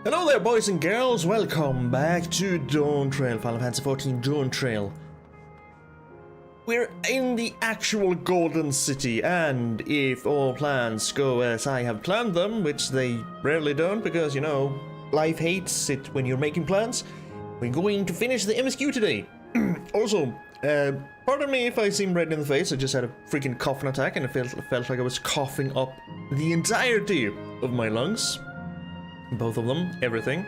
Hello there, boys and girls. Welcome back to Dawntrail, Final Fantasy XIV Dawntrail. We're in the actual Golden City, and if all plans go as I have planned them, which they rarely don't because, you know, life hates it when you're making plans, we're going to finish the MSQ today. Also, pardon me if I seem red in the face. I just had a freaking coughing attack and it felt like I was coughing up the entirety of my lungs. Both of them, everything.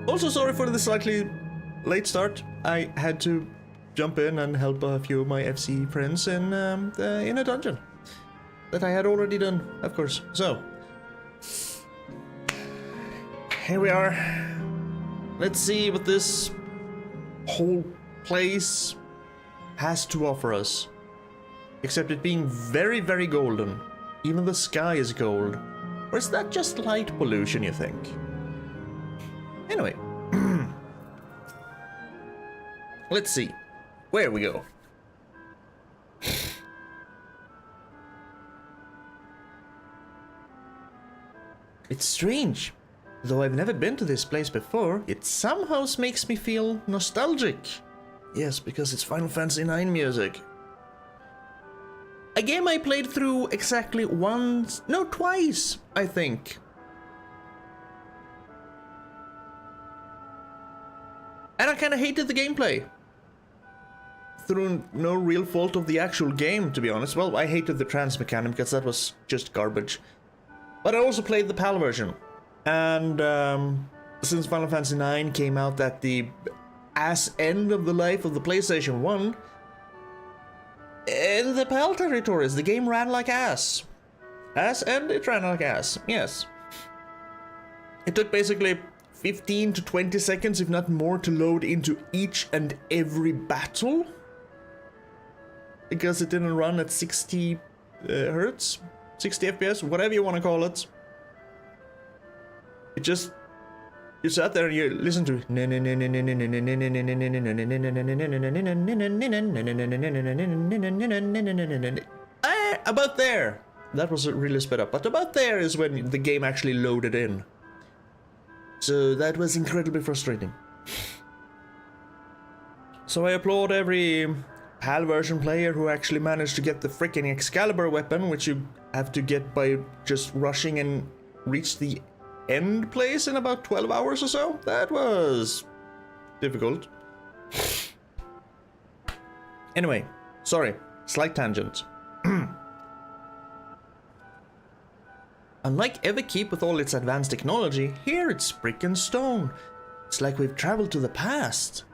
Also sorry for the slightly late start. I had to jump in and help a few of my FC friends in a dungeon that I had already done, of course. So here we are. Let's see what this whole place has to offer us. Except it being very, very golden. Even the sky is gold. Or is that just light pollution, you think? Anyway. Let's see. Where we go? It's strange. Though I've never been to this place before, it somehow makes me feel nostalgic. Yes, because it's Final Fantasy IX music. A game I played through exactly once, no, twice, I think. And I kinda hated the gameplay. Through no real fault of the actual game, to be honest. Well, I hated the trans mechanic because that was just garbage. But I also played the PAL version. And since Final Fantasy IX came out at the ass end of the life of the PlayStation 1, in the PAL territories, the game ran like ass. Ass and it ran like ass, yes. It took basically 15 to 20 seconds, if not more, to load into each and every battle. Because it didn't run at 60 hertz, 60 FPS, whatever you want to call it. It just, you sat there and you listen to about there. That was really sped up, but about there is when the game actually loaded in. So that was incredibly frustrating. So I applaud every PAL version player who actually managed to get the freaking Excalibur weapon, which you have to get by just rushing and reach the end place in about 12 hours or so. That was difficult. Anyway, sorry, slight tangent. Unlike Everkeep with all its advanced technology, here it's brick and stone. It's like we've traveled to the past.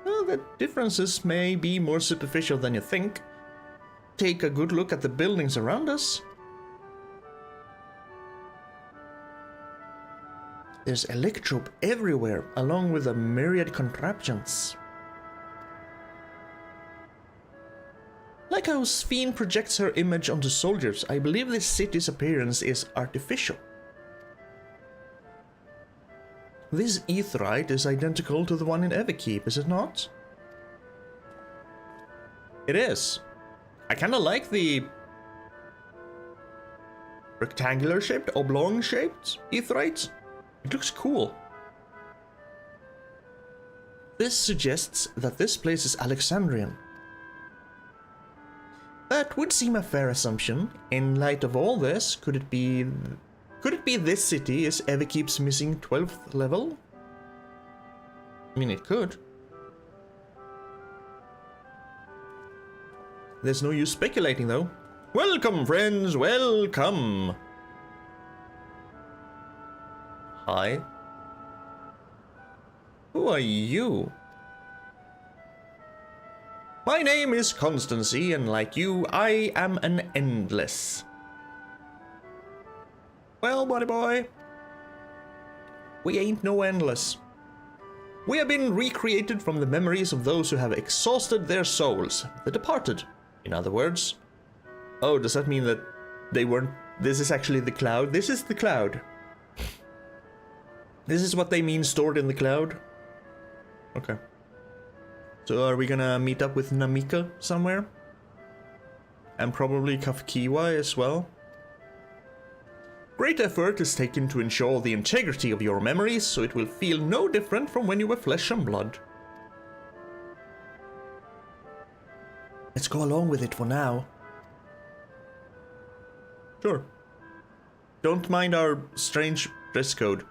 Well, the differences may be more superficial than you think. Take a good look at the buildings around us. There's electrope everywhere, along with a myriad contraptions. Like how Sphene projects her image onto soldiers, I believe this city's appearance is artificial. This aetheryte is identical to the one in Everkeep, is it not? It is. I kinda like the rectangular shaped, oblong shaped aetheryte. It looks cool. This suggests that this place is Alexandrian. That would seem a fair assumption. In light of all this, could it be this city is Everkeep's missing 12th level? I mean, it could. There's no use speculating though. Welcome, friends, welcome! Hi. Who are you? My name is Constancy, and like you, I am an endless. Well, buddy boy, we ain't no endless. We have been recreated from the memories of those who have exhausted their souls, the departed, in other words. Oh, does that mean that they weren't... This is actually the cloud? This is the cloud. This is what they mean, stored in the cloud? Okay. So are we gonna meet up with Namika somewhere? And probably Kafkiwa as well? Great effort is taken to ensure the integrity of your memories, so it will feel no different from when you were flesh and blood. Let's go along with it for now. Sure. Don't mind our strange dress code.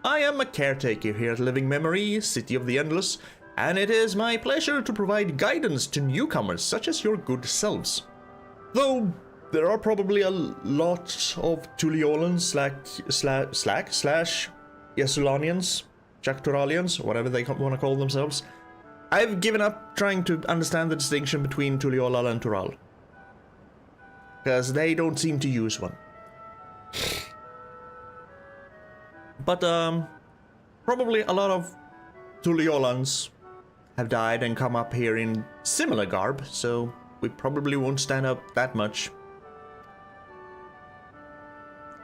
I am a caretaker here at Living Memory, City of the Endless, and it is my pleasure to provide guidance to newcomers such as your good selves. Though there are probably a lot of Tuliolans slash Yesulanians, Turalians, whatever they want to call themselves. I've given up trying to understand the distinction between Tuliolal and Tural, because they don't seem to use one. But probably a lot of Tuliolans have died and come up here in similar garb, so we probably won't stand up that much.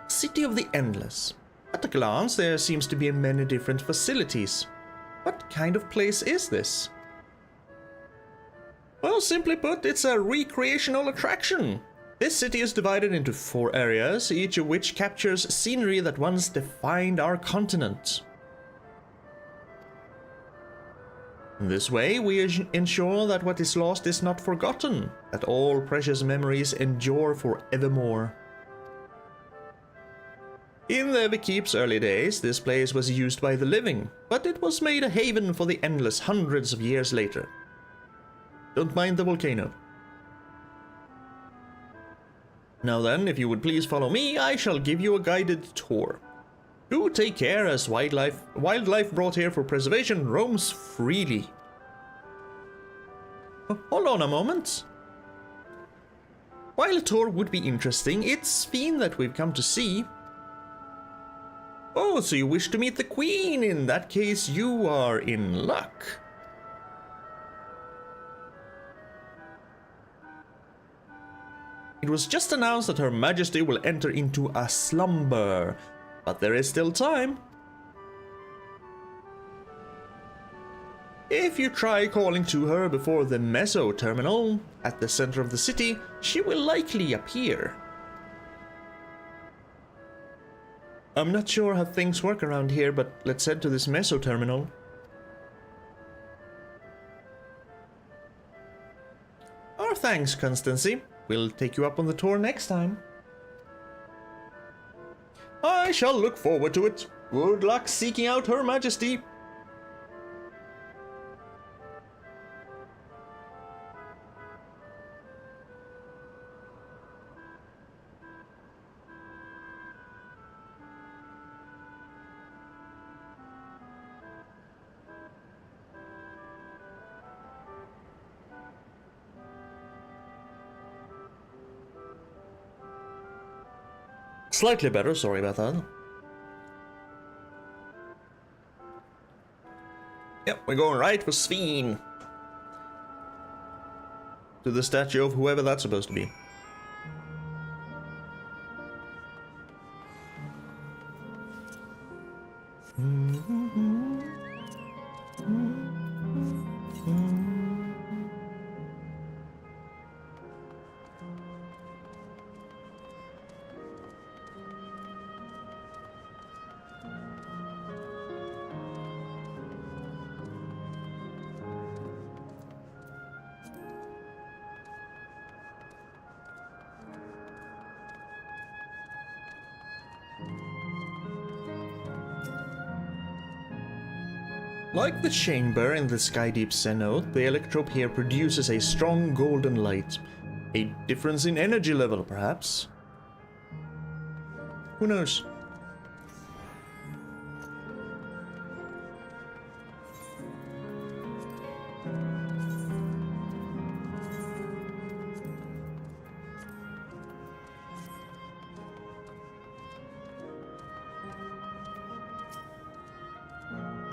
City of the Endless. At a glance, there seems to be many different facilities. What kind of place is this? Well, simply put, it's a recreational attraction. This city is divided into 4 areas, each of which captures scenery that once defined our continent. In this way, we ensure that what is lost is not forgotten, that all precious memories endure forevermore. In the Everkeep's early days, this place was used by the living, but it was made a haven for the Endless hundreds of years later. Don't mind the volcano. Now then, if you would please follow me, I shall give you a guided tour. Do take care, as wildlife brought here for preservation roams freely. Hold on a moment. While a tour would be interesting, it's Fiend that we've come to see. Oh, so you wish to meet the Queen? In that case, you are in luck. It was just announced that Her Majesty will enter into a slumber, but there is still time. If you try calling to her before the Meso terminal at the center of the city, she will likely appear. I'm not sure how things work around here, but let's head to this Meso terminal. Our thanks, Constancy. We'll take you up on the tour next time. I shall look forward to it. Good luck seeking out Her Majesty. Slightly better, sorry about that. Yep, we're going right for Sveen. To the statue of whoever that's supposed to be. Like the chamber in the Skydeep Cenote, the electrope here produces a strong golden light. A difference in energy level, perhaps? Who knows?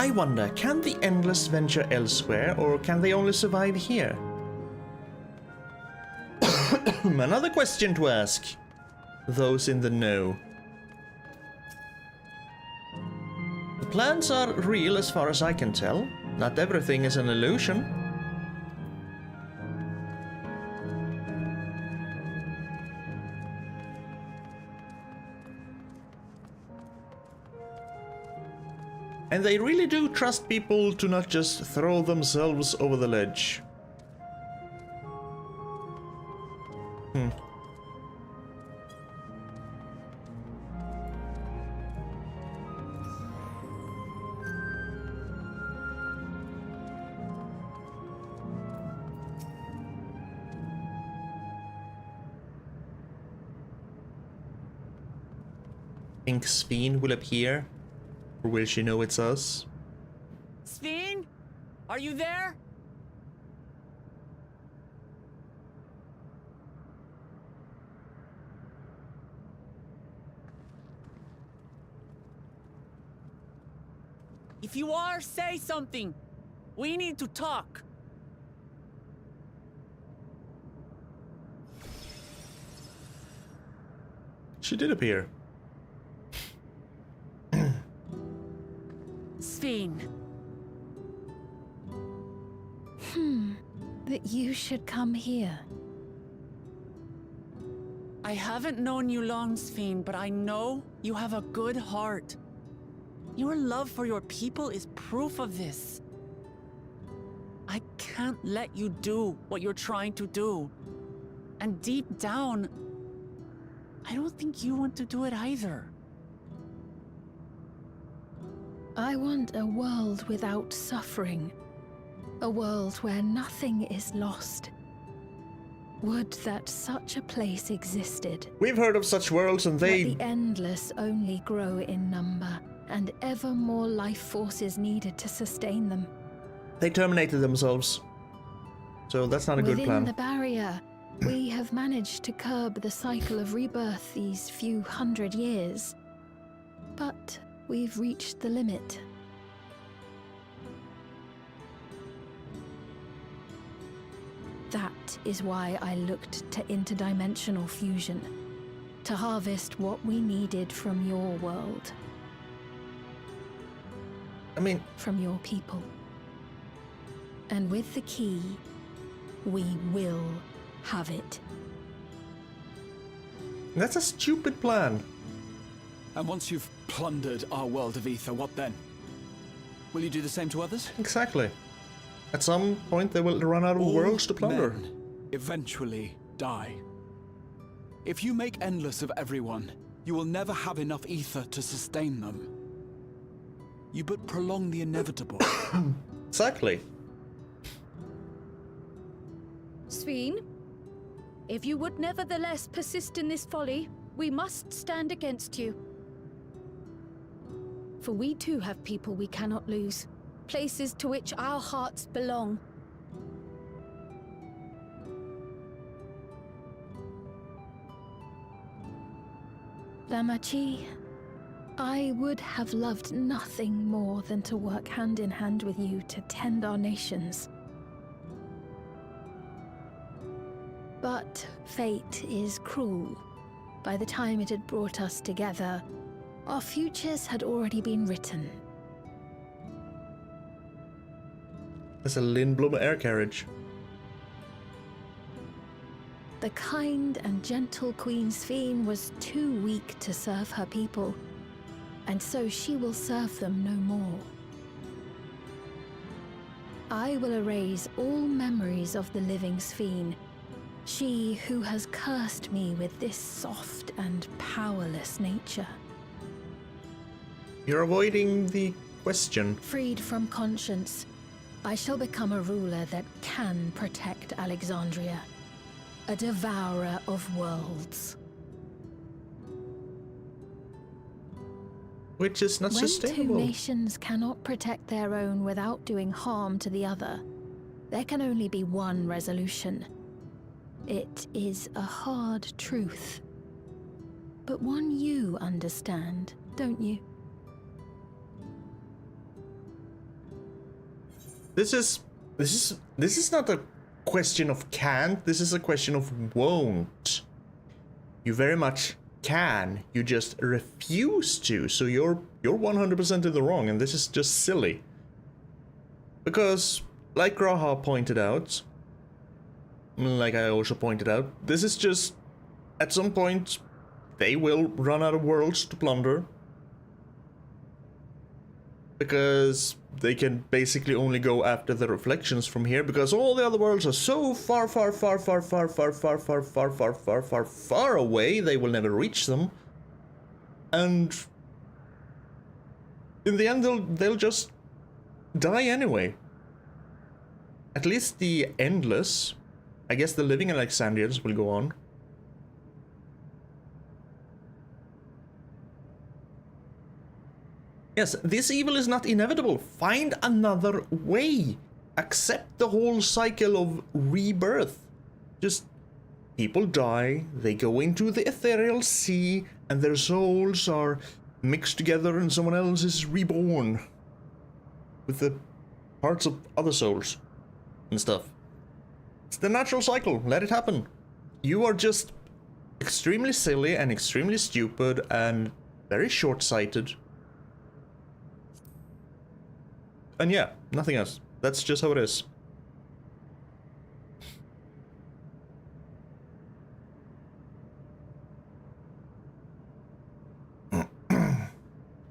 I wonder, can the Endless venture elsewhere, or can they only survive here? Another question to ask those in the know. The plans are real as far as I can tell. Not everything is an illusion. And they really do trust people to not just throw themselves over the ledge. Think Sveen will appear? Or will she know it's us? Sveen? Are you there? If you are, say something. We need to talk. She did appear. Sveen. That you should come here. I haven't known you long, Sveen, but I know you have a good heart. Your love for your people is proof of this. I can't let you do what you're trying to do. And deep down, I don't think you want to do it either. I want a world without suffering. A world where nothing is lost. Would that such a place existed. We've heard of such worlds and Where the endless only grow in number, and ever more life forces needed to sustain them. They terminated themselves. So that's not a good plan. Within the barrier, we have managed to curb the cycle of rebirth these few hundred years. But we've reached the limit. That is why I looked to interdimensional fusion, to harvest what we needed from your world. I mean, from your people. And with the key, we will have it. that's a stupid plan. And once you've plundered our world of ether, what then? Will you do the same to others? Exactly. At some point they will run out of worlds to plunder. Men eventually die. If you make endless of everyone, you will never have enough ether to sustain them. You but prolong the inevitable. Exactly. Sveen, if you would nevertheless persist in this folly, we must stand against you. For we too have people we cannot lose, places to which our hearts belong. Lamachi, I would have loved nothing more than to work hand in hand with you to tend our nations. But fate is cruel. By the time it had brought us together, our futures had already been written. There's a Lindblom air carriage. The kind and gentle Queen Sveen was too weak to serve her people, and so she will serve them no more. I will erase all memories of the living Sveen, she who has cursed me with this soft and powerless nature. You're avoiding the question. Freed from conscience, I shall become a ruler that can protect Alexandria. A devourer of worlds. Which is not sustainable. When two nations cannot protect their own without doing harm to the other, there can only be one resolution. It is a hard truth. But one you understand, don't you? This is not a question of can't, this is a question of won't. You very much can, you just refuse to, so you're 100% in the wrong, and this is just silly. Because, like Graha pointed out, like I also pointed out, this is just, at some point, they will run out of worlds to plunder. because they can basically only go after the reflections from here, because all the other worlds are so far away, they will never reach them. And in the end, they'll just die anyway. At least the Endless, I guess the living Alexandrians will go on. Yes, this evil is not inevitable. Find another way. Accept the whole cycle of rebirth. Just people die, they go into the ethereal sea, and their souls are mixed together and someone else is reborn with the parts of other souls and stuff. It's the natural cycle. Let it happen. You are just extremely silly and extremely stupid and very short-sighted. And yeah, nothing else. That's just how it is.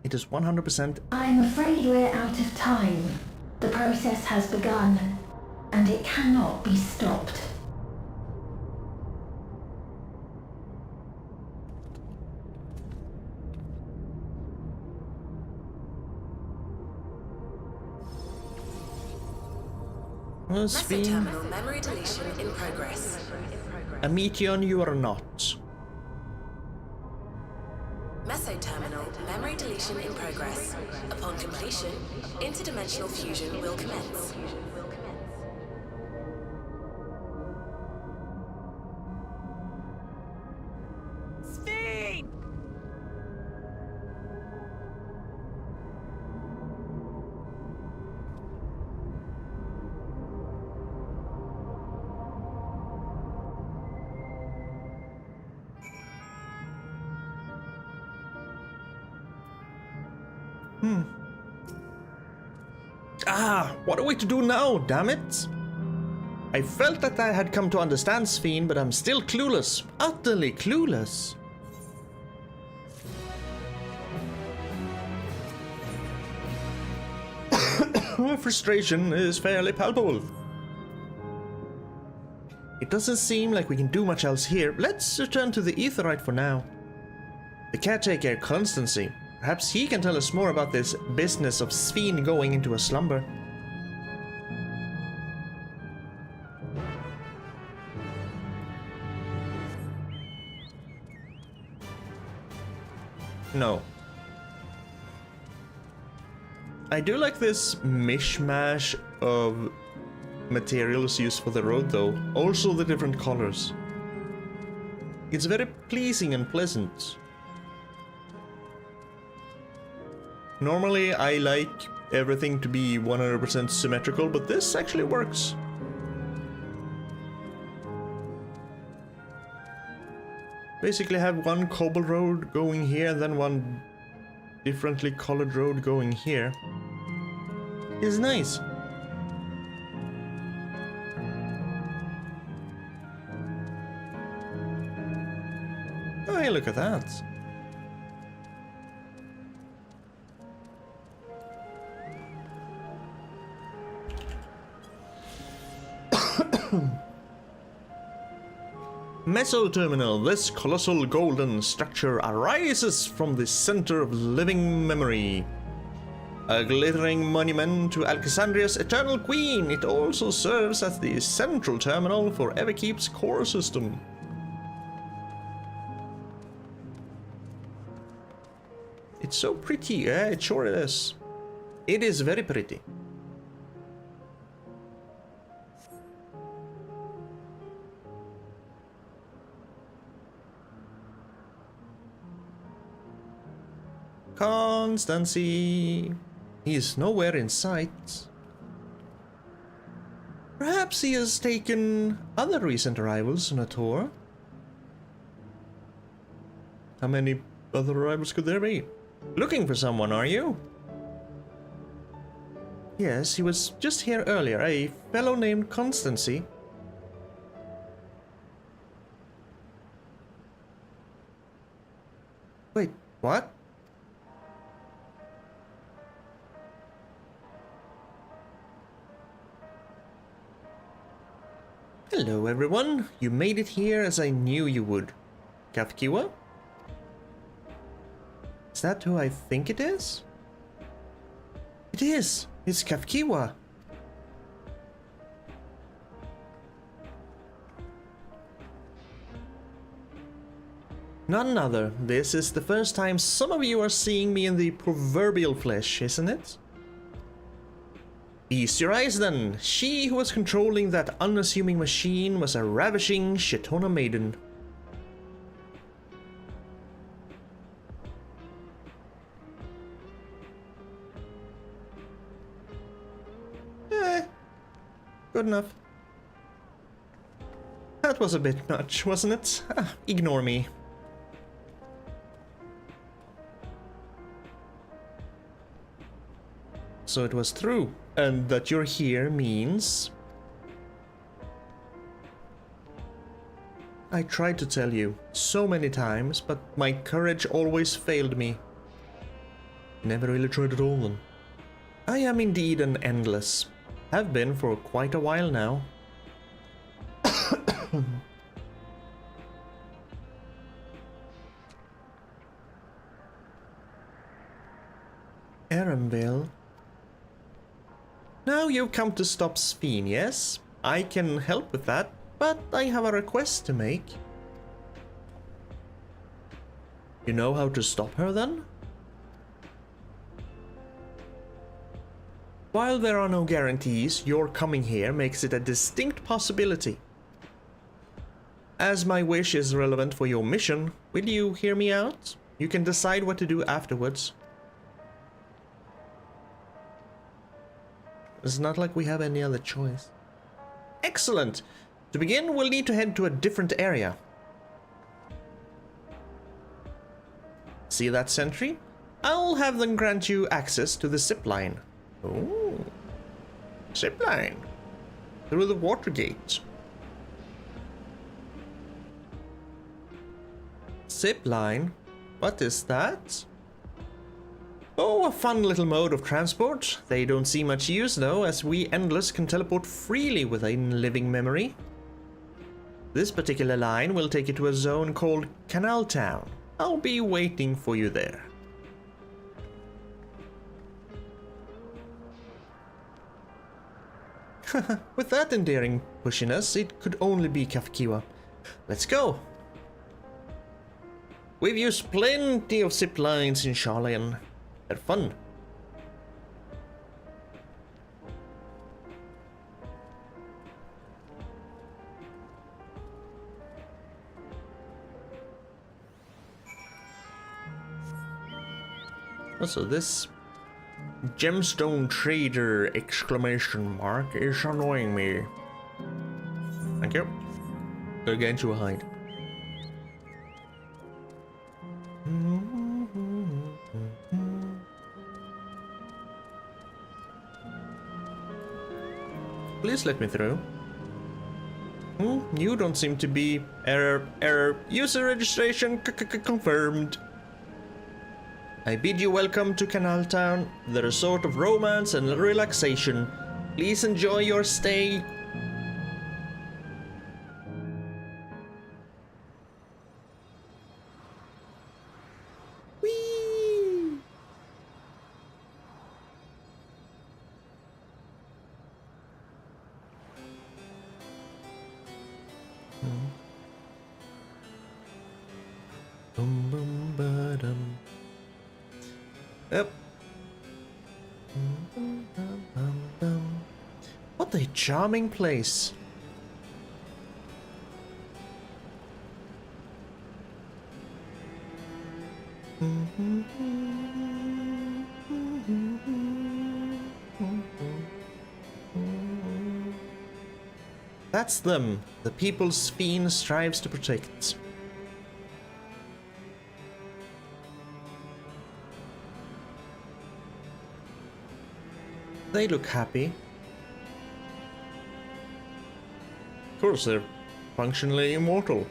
It is 100%. I'm afraid we're out of time. The process has begun, and it cannot be stopped. Message terminal memory deletion in progress. A Meteon, you are not. Message terminal memory deletion in progress. Upon completion, interdimensional fusion will commence. Sphene! What are we to do now, damn it? I felt that I had come to understand Sphene, but I'm still clueless. Utterly clueless. My frustration is fairly palpable. It doesn't seem like we can do much else here. Let's return to the Aetheryte for now. The caretaker, Constancy. Perhaps he can tell us more about this business of Sphene going into a slumber. No. I do like this mishmash of materials used for the road though. Also the different colors. It's very pleasing and pleasant. Normally I like everything to be 100% symmetrical, but this actually works. Basically have one cobble road going here and then one differently colored road going here. It's nice. Oh, hey, look at that. Meso-terminal. This colossal golden structure arises from the center of living memory. A glittering monument to Alexandria's eternal queen, it also serves as the central terminal for Everkeep's core system. It's so pretty, yeah, it sure is. It is very pretty. Constancy. He is nowhere in sight. Perhaps he has taken other recent arrivals on a tour. How many other arrivals could there be? Looking for someone, are you? Yes, he was just here earlier, a fellow named Constancy. Wait, what? Hello everyone, you made it here as I knew you would. Kafkiwa? Is that who I think it is? It is! It's Kafkiwa! None other. This is the first time some of you are seeing me in the proverbial flesh, isn't it? Ease your eyes then. She who was controlling that unassuming machine was a ravishing Shetona maiden. Good enough. That was a bit much, wasn't it? Ignore me. So it was true. And that you're here means... I tried to tell you so many times, but my courage always failed me. Never really tried at all then. I am indeed an endless. Have been for quite a while now. Aramville. Now you've come to stop Sphene, yes? I can help with that, but I have a request to make. You know how to stop her then? While there are no guarantees, your coming here makes it a distinct possibility. As my wish is relevant for your mission, will you hear me out? You can decide what to do afterwards. It's not like we have any other choice. Excellent! To begin, we'll need to head to a different area. See that sentry? I'll have them grant you access to the zipline. Oh, zipline. Through the water gate. Zipline? What is that? Oh, a fun little mode of transport. They don't see much use though, as we Endless can teleport freely within living memory. This particular line will take you to a zone called Canal Town. I'll be waiting for you there. With that endearing pushiness, it could only be Kafkiwa. Let's go! We've used plenty of zip lines in Charlian. They're fun. Also, this gemstone trader exclamation mark is annoying me. Thank you. Gotta get into a hide. Please let me through. You don't seem to be... Error. User registration confirmed. I bid you welcome to Canal Town, the resort of romance and relaxation. Please enjoy your stay. Whee! Boom boom ba-dum. Yep. What a charming place. That's them, the people Sphene strives to protect. They look happy. Of course, they're functionally immortal.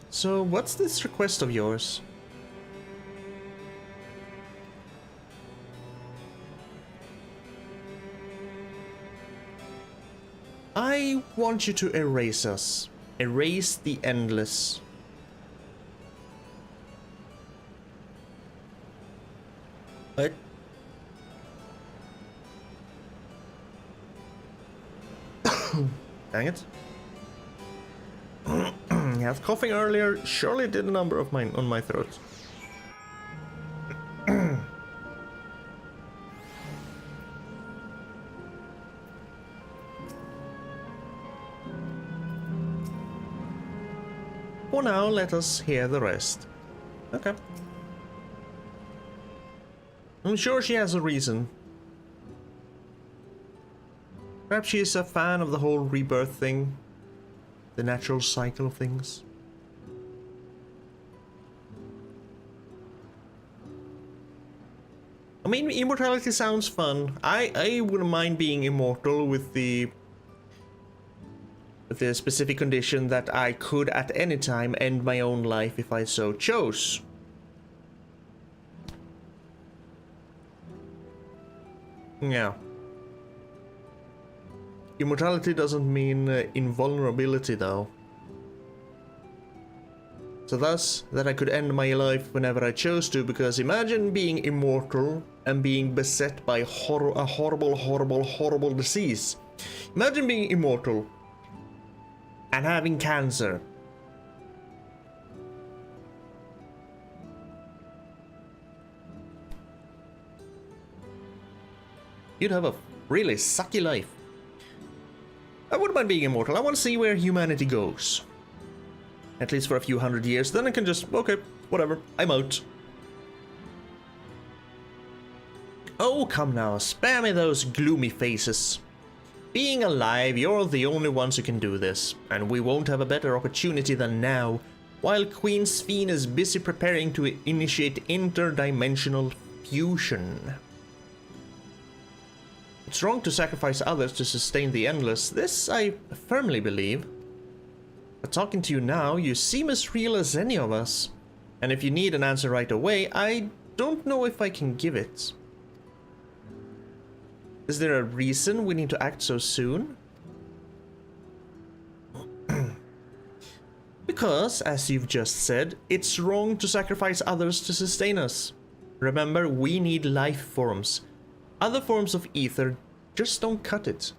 So, what's this request of yours? I want you to erase us. Erase the endless. What? Dang it. Yeah, coughing earlier surely did a number of mine on my throat. For now, let us hear the rest. Okay. I'm sure she has a reason. Perhaps she is a fan of the whole rebirth thing. The natural cycle of things. I mean, immortality sounds fun. I wouldn't mind being immortal with the specific condition that I could at any time end my own life if I so chose. Yeah. Immortality doesn't mean invulnerability though. So thus, that I could end my life whenever I chose to, because imagine being immortal and being beset by a horrible disease. Imagine being immortal and having cancer. You'd have a really sucky life. I wouldn't mind being immortal. I want to see where humanity goes. At least for a few hundred years. Then I can just, okay, whatever, I'm out. Oh, come now, spare me those gloomy faces. Being alive, you're the only ones who can do this, and we won't have a better opportunity than now, while Queen Sphene is busy preparing to initiate interdimensional fusion. It's wrong to sacrifice others to sustain the endless, this I firmly believe. But talking to you now, you seem as real as any of us. And if you need an answer right away, I don't know if I can give it. Is there a reason we need to act so soon? Because, as you've just said, it's wrong to sacrifice others to sustain us. Remember, we need life forms. Other forms of ether just don't cut it.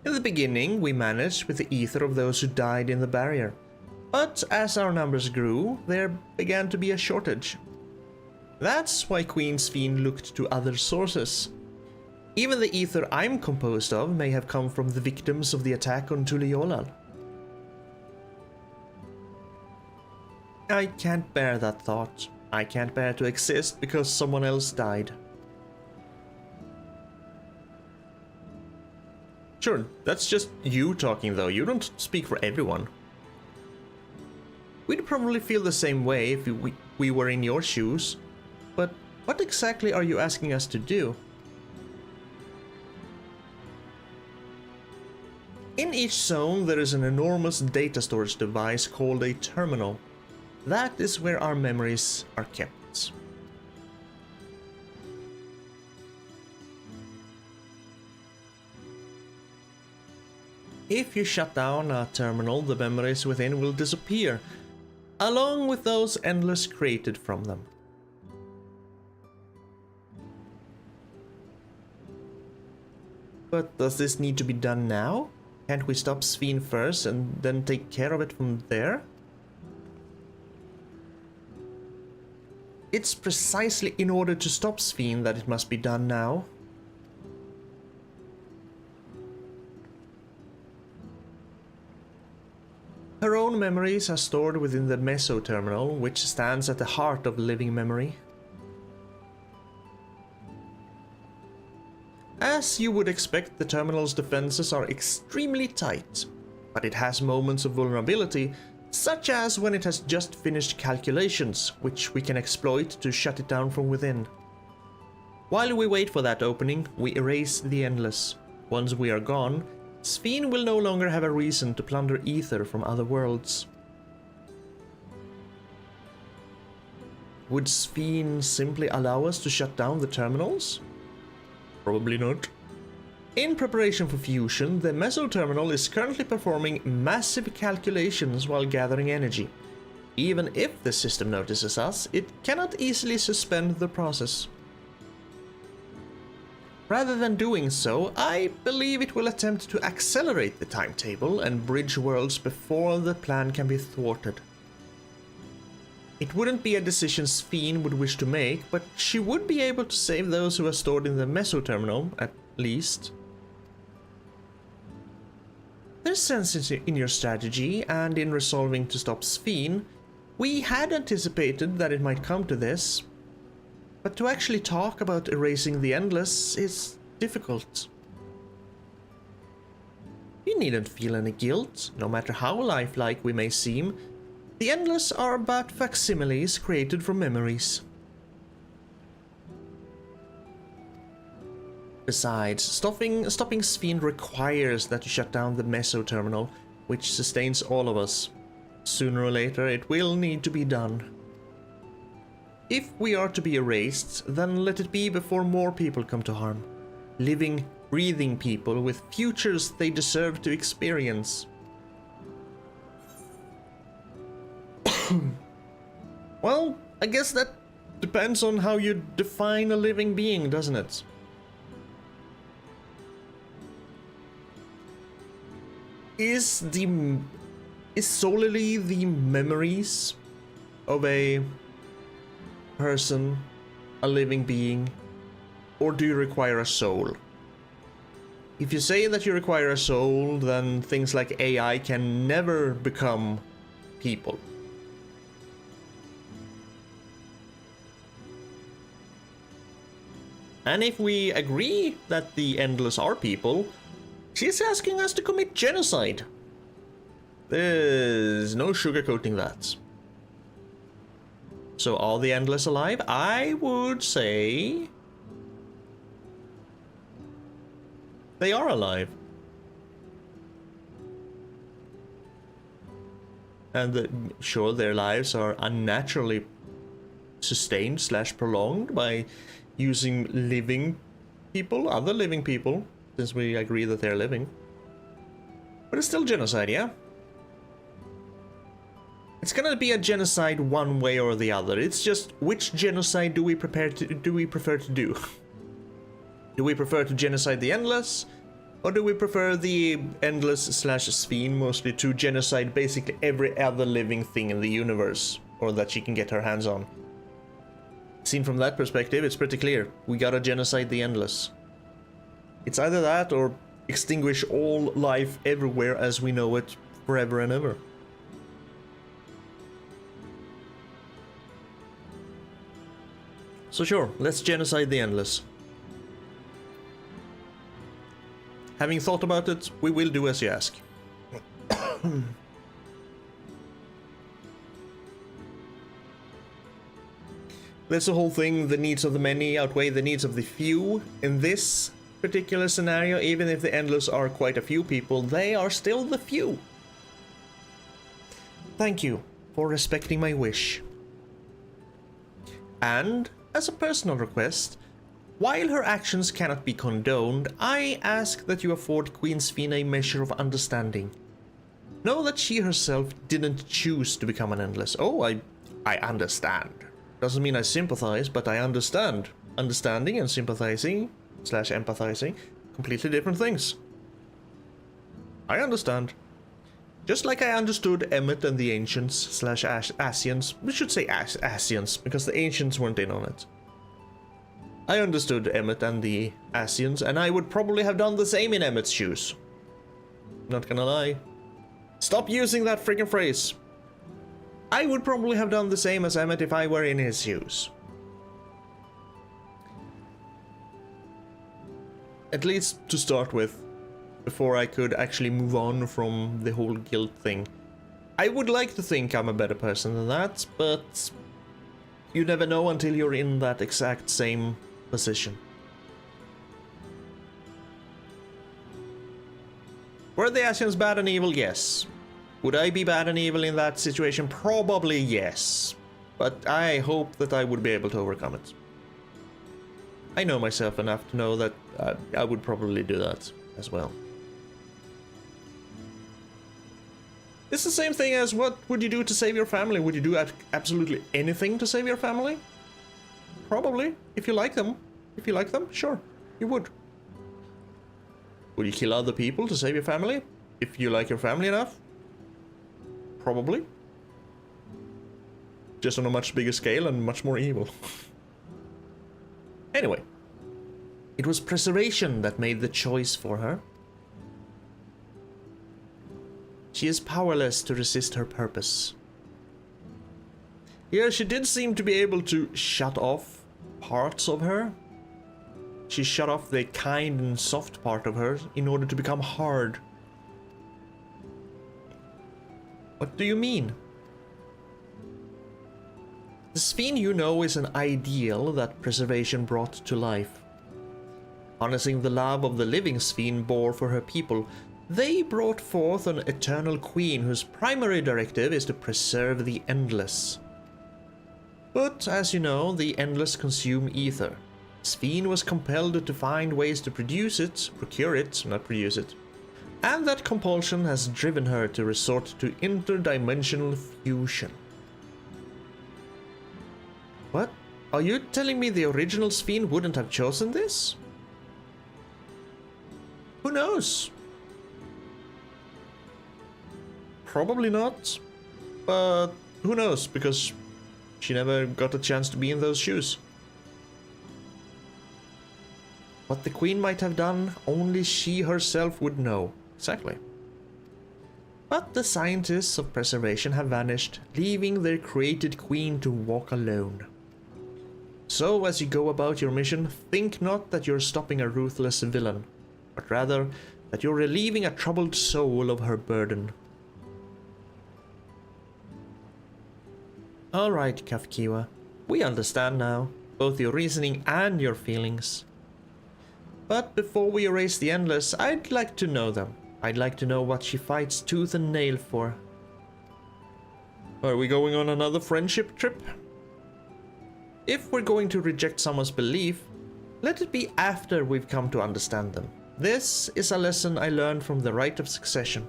In the beginning, we managed with the ether of those who died in the barrier. But as our numbers grew, there began to be a shortage. That's why Queen Sphene looked to other sources. Even the ether I'm composed of may have come from the victims of the attack on Tural. I can't bear that thought. I can't bear to exist because someone else died. Sure, that's just you talking though, you don't speak for everyone. We'd probably feel the same way if we were in your shoes, but what exactly are you asking us to do? In each zone there is an enormous data storage device called a terminal. That is where our memories are kept. If you shut down a terminal, the memories within will disappear, along with those endless created from them. But does this need to be done now? Can't we stop Sphene first and then take care of it from there? It's precisely in order to stop Sphene that it must be done now. Her own memories are stored within the meso-terminal, which stands at the heart of living memory. As you would expect, the terminal's defenses are extremely tight, but it has moments of vulnerability, such as when it has just finished calculations, which we can exploit to shut it down from within. While we wait for that opening, we erase the endless. Once we are gone, Sphene will no longer have a reason to plunder ether from other worlds. Would Sphene simply allow us to shut down the terminals? Probably not. In preparation for fusion, the Meso Terminal is currently performing massive calculations while gathering energy. Even if the system notices us, it cannot easily suspend the process. Rather than doing so, I believe it will attempt to accelerate the timetable and bridge worlds before the plan can be thwarted. It wouldn't be a decision Sphene would wish to make, but she would be able to save those who are stored in the Meso Terminal, at least. There's sense in your strategy and in resolving to stop Sphene. We had anticipated that it might come to this, but to actually talk about erasing the Endless is difficult. You needn't feel any guilt, no matter how lifelike we may seem. The Endless are but facsimiles created from memories. Besides, stopping Sphene requires that you shut down the Meso Terminal, which sustains all of us. Sooner or later, it will need to be done. If we are to be erased, then let it be before more people come to harm. Living, breathing people with futures they deserve to experience. Well, I guess that depends on how you define a living being, doesn't it? Is solely the memories of a person a living being, or do you require a soul? If you say that you require a soul, then things like AI can never become people. And if we agree that the Endless are people, she's asking us to commit genocide. There's no sugarcoating that. So are the Endless alive? I would say they are alive. And sure, their lives are unnaturally sustained / prolonged by using living people, other living people, since we agree that they're living. But it's still genocide, yeah? It's gonna be a genocide one way or the other. It's just which genocide do we prefer to do? Do we prefer to genocide the Endless? Or do we prefer the Endless / Sphene mostly to genocide basically every other living thing in the universe, or that she can get her hands on? Seen from that perspective, it's pretty clear. We gotta genocide the Endless. It's either that or extinguish all life everywhere as we know it forever and ever. So sure, let's genocide the Endless. Having thought about it, we will do as you ask. There's the whole thing, the needs of the many outweigh the needs of the few. In this particular scenario, even if the Endless are quite a few people, they are still the few. Thank you for respecting my wish. And, as a personal request, while her actions cannot be condoned, I ask that you afford Queen Sphene a measure of understanding. Know that she herself didn't choose to become an Endless. Oh, I understand. Doesn't mean I sympathize, but I understand. Understanding and sympathizing / empathizing, completely different things. I understand. Just like I understood Emmet and the Ancients / Asians. We should say Asians, because the Ancients weren't in on it. I understood Emmet and the Asians, and I would probably have done the same in Emmet's shoes. Not gonna lie. Stop using that freaking phrase. I would probably have done the same as Emmet if I were in his shoes. At least to start with, before I could actually move on from the whole guilt thing. I would like to think I'm a better person than that, but you never know until you're in that exact same position. Were the Asians bad and evil? Yes. Would I be bad and evil in that situation? Probably yes. But I hope that I would be able to overcome it. I know myself enough to know that I would probably do that as well. It's the same thing as what would you do to save your family? Would you do absolutely anything to save your family? Probably. If you like them. If you like them, sure, you would. Would you kill other people to save your family? If you like your family enough? Probably. Just on a much bigger scale and much more evil. Anyway. It was preservation that made the choice for her. She is powerless to resist her purpose. Yeah, she did seem to be able to shut off parts of her. She shut off the kind and soft part of her in order to become hard. What do you mean? The Sphene you know is an ideal that preservation brought to life. Harnessing the love of the living Sphene bore for her people, they brought forth an eternal queen whose primary directive is to preserve the endless. But, as you know, the endless consume ether. Sphene was compelled to find ways to procure it, and that compulsion has driven her to resort to interdimensional fusion. What? Are you telling me the original Sphene wouldn't have chosen this? Who knows? Probably not, but who knows, because she never got a chance to be in those shoes. What the Queen might have done, only she herself would know. Exactly. But the scientists of preservation have vanished, leaving their created Queen to walk alone. So as you go about your mission, think not that you're stopping a ruthless villain, but rather that you're relieving a troubled soul of her burden. Alright, Kafkiwa, we understand now, both your reasoning and your feelings. But before we erase the Endless, I'd like to know them. I'd like to know what she fights tooth and nail for. Are we going on another friendship trip? If we're going to reject someone's belief, let it be after we've come to understand them. This is a lesson I learned from the Rite of Succession.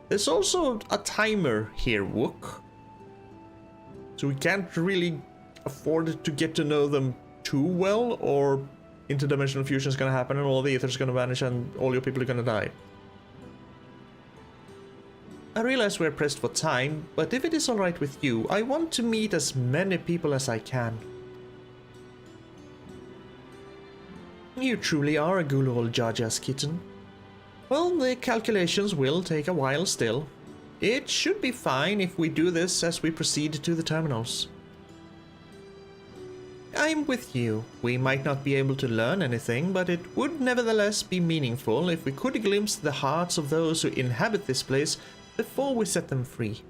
There's also a timer here, Wook. So we can't really afford to get to know them too well, or interdimensional fusion is going to happen and all the ether is going to vanish and all your people are going to die. I realize we're pressed for time, but if it is alright with you, I want to meet as many people as I can. You truly are a Gulul Jaja's kitten. Well, the calculations will take a while still. It should be fine if we do this as we proceed to the terminals. I'm with you. We might not be able to learn anything, but it would nevertheless be meaningful if we could glimpse the hearts of those who inhabit this place before we set them free.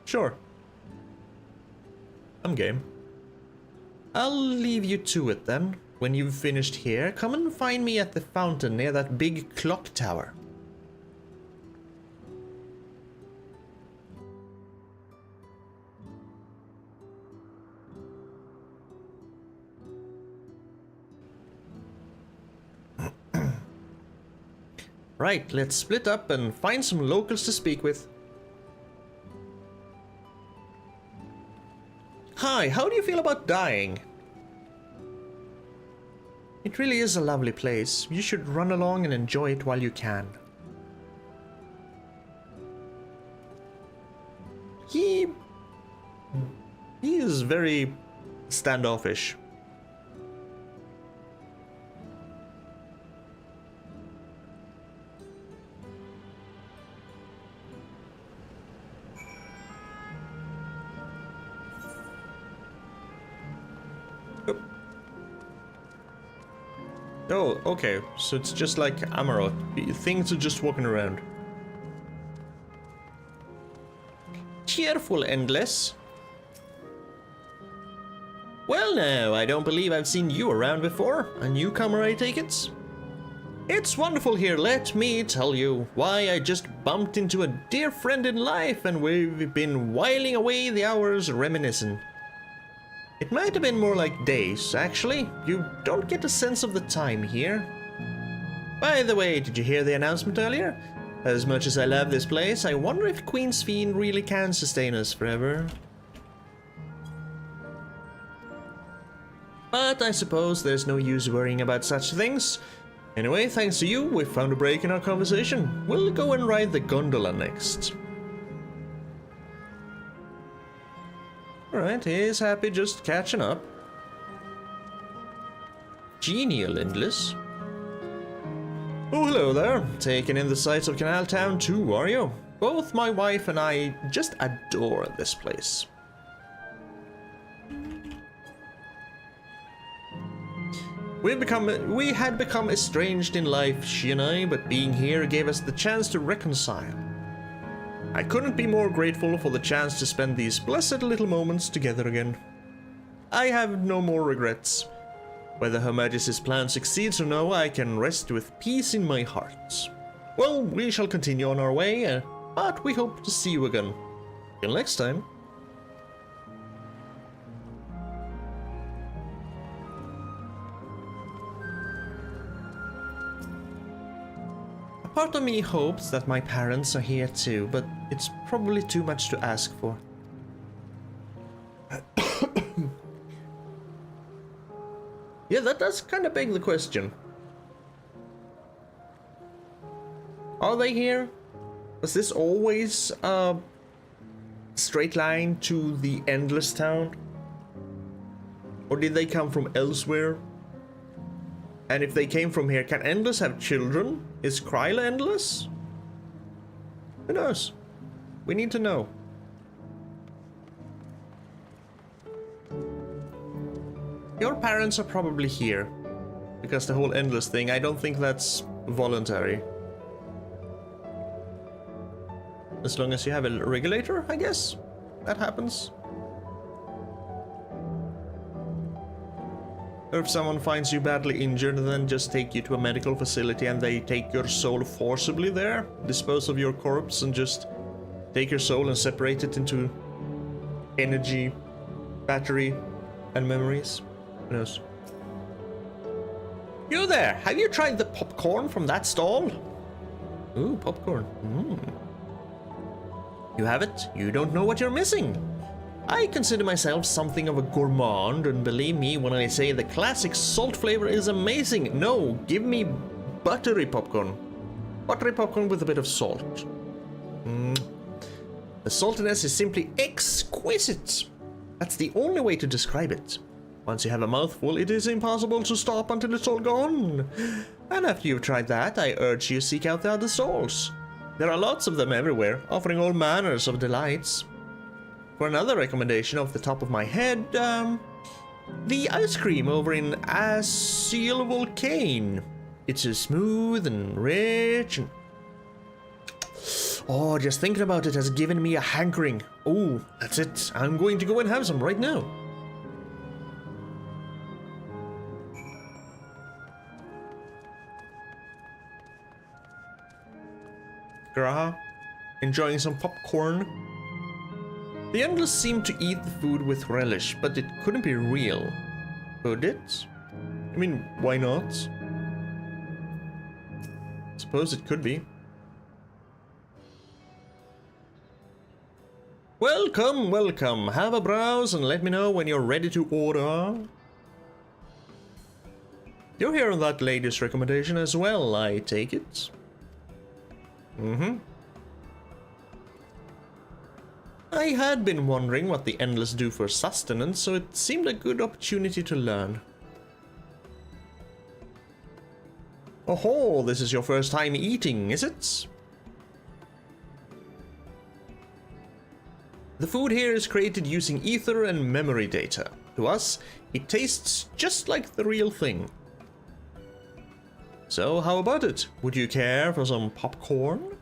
Sure. I'm game. I'll leave you to it then. When you've finished here, come and find me at the fountain near that big clock tower. Right, let's split up and find some locals to speak with. Hi, how do you feel about dying? It really is a lovely place. You should run along and enjoy it while you can. He is very standoffish. Oh, okay, so it's just like Amarok. Things are just walking around. Cheerful, Endless. Well now, I don't believe I've seen you around before. A newcomer, I take it? It's wonderful here, let me tell you. Why, I just bumped into a dear friend in life and we've been whiling away the hours reminiscing. It might have been more like days, actually. You don't get a sense of the time here. By the way, did you hear the announcement earlier? As much as I love this place, I wonder if Queen's Fiend really can sustain us forever. But I suppose there's no use worrying about such things. Anyway, thanks to you, we found a break in our conversation. We'll go and ride the gondola next. Alright, he's happy just catching up. Genial Endless. Oh, hello there. Taking in the sights of Canal Town too, are you? Both my wife and I just adore this place. We had become estranged in life, she and I, but being here gave us the chance to reconcile. I couldn't be more grateful for the chance to spend these blessed little moments together again. I have no more regrets. Whether Her Majesty's plan succeeds or no, I can rest with peace in my heart. Well, we shall continue on our way, but we hope to see you again. Till next time. A part of me hopes that my parents are here too, but it's probably too much to ask for. Yeah, that does kind of beg the question. Are they here? Was this always a straight line to the Endless Town? Or did they come from elsewhere? And if they came from here, can Endless have children? Is Kryla Endless? Who knows? We need to know. Your parents are probably here. Because the whole Endless thing, I don't think that's voluntary. As long as you have a regulator, I guess, that happens. Or if someone finds you badly injured, then just take you to a medical facility and they take your soul forcibly there, dispose of your corpse and just take your soul and separate it into energy, battery, and memories. Who knows? You there! Have you tried the popcorn from that stall? Ooh, popcorn. You have it? You don't know what you're missing. I consider myself something of a gourmand, and believe me when I say the classic salt flavor is amazing. No, give me buttery popcorn. Buttery popcorn with a bit of salt. The saltiness is simply exquisite. That's the only way to describe it. Once you have a mouthful, it is impossible to stop until it's all gone. And after you've tried that, I urge you to seek out the other stalls. There are lots of them everywhere, offering all manners of delights. For another recommendation off the top of my head, the ice cream over in Asyl Volcane. It's so smooth and rich and... Oh, just thinking about it has given me a hankering. Oh, that's it. I'm going to go and have some right now. Graha, enjoying some popcorn. The Endless seemed to eat the food with relish, but it couldn't be real. Could it? I mean, why not? Suppose it could be. Welcome, welcome. Have a browse and let me know when you're ready to order. You're here on that lady's recommendation as well, I take it. I had been wondering what the Endless do for sustenance, so it seemed a good opportunity to learn. Oh, this is your first time eating, is it? The food here is created using ether and memory data. To us, it tastes just like the real thing. So, how about it? Would you care for some popcorn?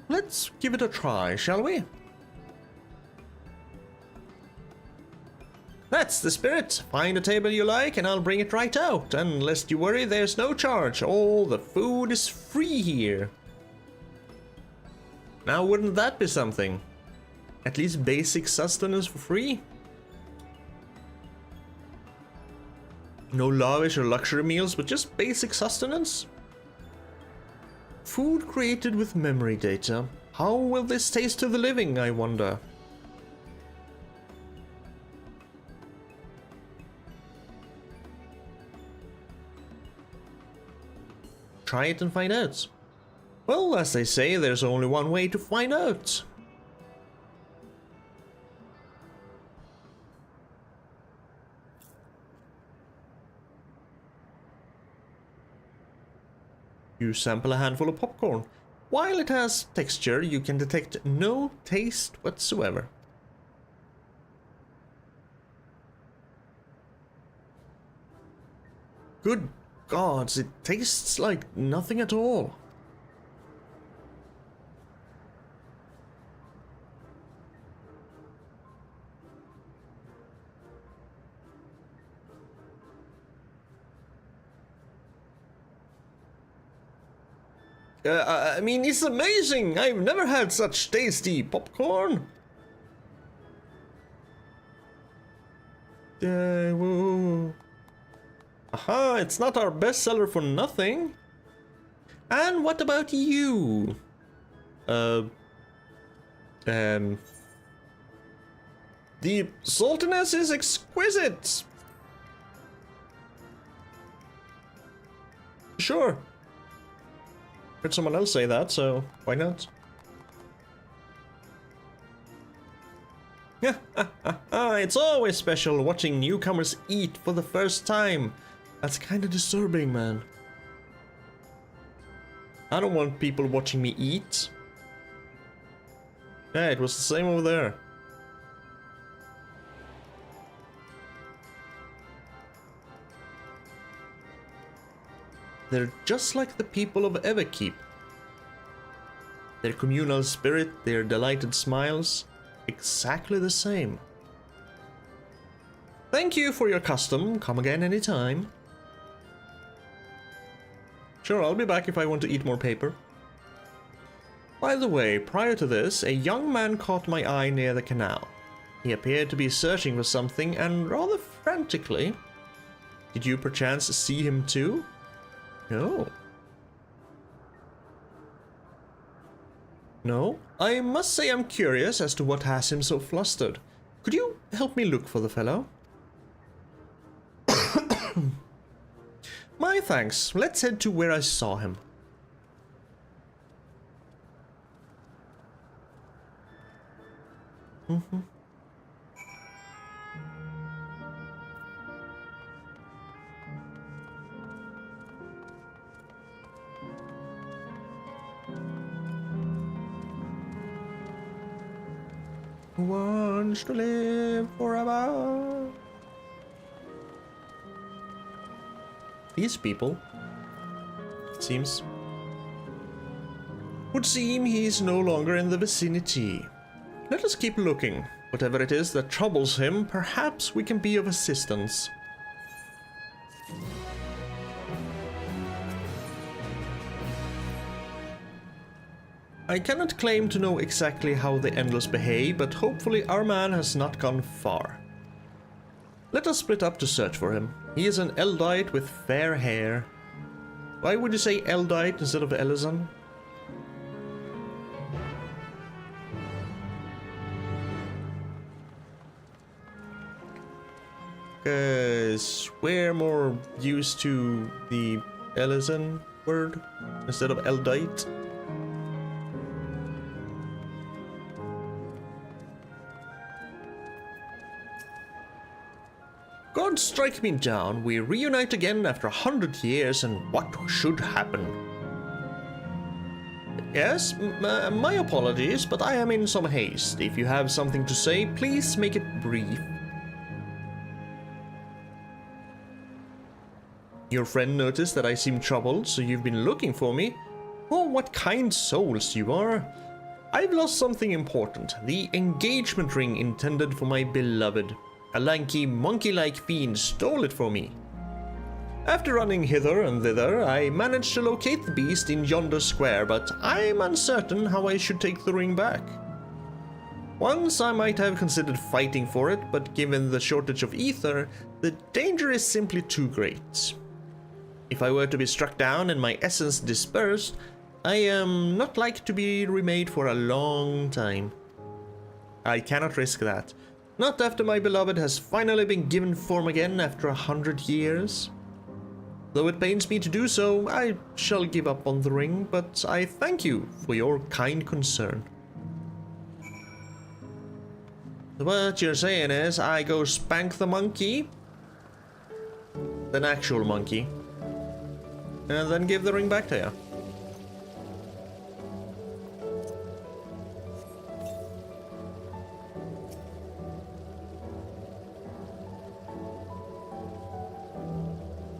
Let's give it a try, shall we? That's the spirit. Find a table you like and I'll bring it right out. And lest you worry, there's no charge. All the food is free here. Now, wouldn't that be something? At least basic sustenance for free. No lavish or luxury meals, but just basic sustenance. Food created with memory data. How will this taste to the living, I wonder? Try it and find out. Well, as they say, there's only one way to find out. You sample a handful of popcorn. While it has texture, you can detect no taste whatsoever. Good gods, it tastes like nothing at all. I mean, it's amazing! I've never had such tasty popcorn! Whoa. Aha, it's not our bestseller for nothing. And what about you? The saltiness is exquisite! Sure. Heard someone else say that, so why not? It's always special watching newcomers eat for the first time. That's kind of disturbing, man. I don't want people watching me eat. Yeah, it was the same over there. They're just like the people of Everkeep. Their communal spirit, their delighted smiles, exactly the same. Thank you for your custom. Come again anytime. Sure, I'll be back if I want to eat more paper. By the way, prior to this, a young man caught my eye near the canal. He appeared to be searching for something, and rather frantically. Did you perchance see him too? No. No? I must say I'm curious as to what has him so flustered. Could you help me look for the fellow? My thanks. Let's head to where I saw him. Who wants to live forever? These people, it seems, would seem he's no longer in the vicinity. Let us keep looking. Whatever it is that troubles him, perhaps we can be of assistance. I cannot claim to know exactly how the Endless behave, but hopefully our man has not gone far. Let us split up to search for him. He is an Eldite with fair hair. Why would you say Eldite instead of Elizon? Cause we're more used to the Elizon word instead of Eldite. God strike me down, we reunite again after 100 years, and what should happen? Yes, my apologies, but I am in some haste. If you have something to say, please make it brief. Your friend noticed that I seem troubled, so you've been looking for me? Oh, what kind souls you are! I've lost something important, the engagement ring intended for my beloved. A lanky, monkey-like fiend stole it from me. After running hither and thither, I managed to locate the beast in yonder square, but I'm uncertain how I should take the ring back. Once I might have considered fighting for it, but given the shortage of ether, the danger is simply too great. If I were to be struck down and my essence dispersed, I am not like to be remade for a long time. I cannot risk that. Not after my beloved has finally been given form again after 100 years. Though it pains me to do so, I shall give up on the ring, but I thank you for your kind concern. What you're saying is I go spank the monkey, an actual monkey, and then give the ring back to you.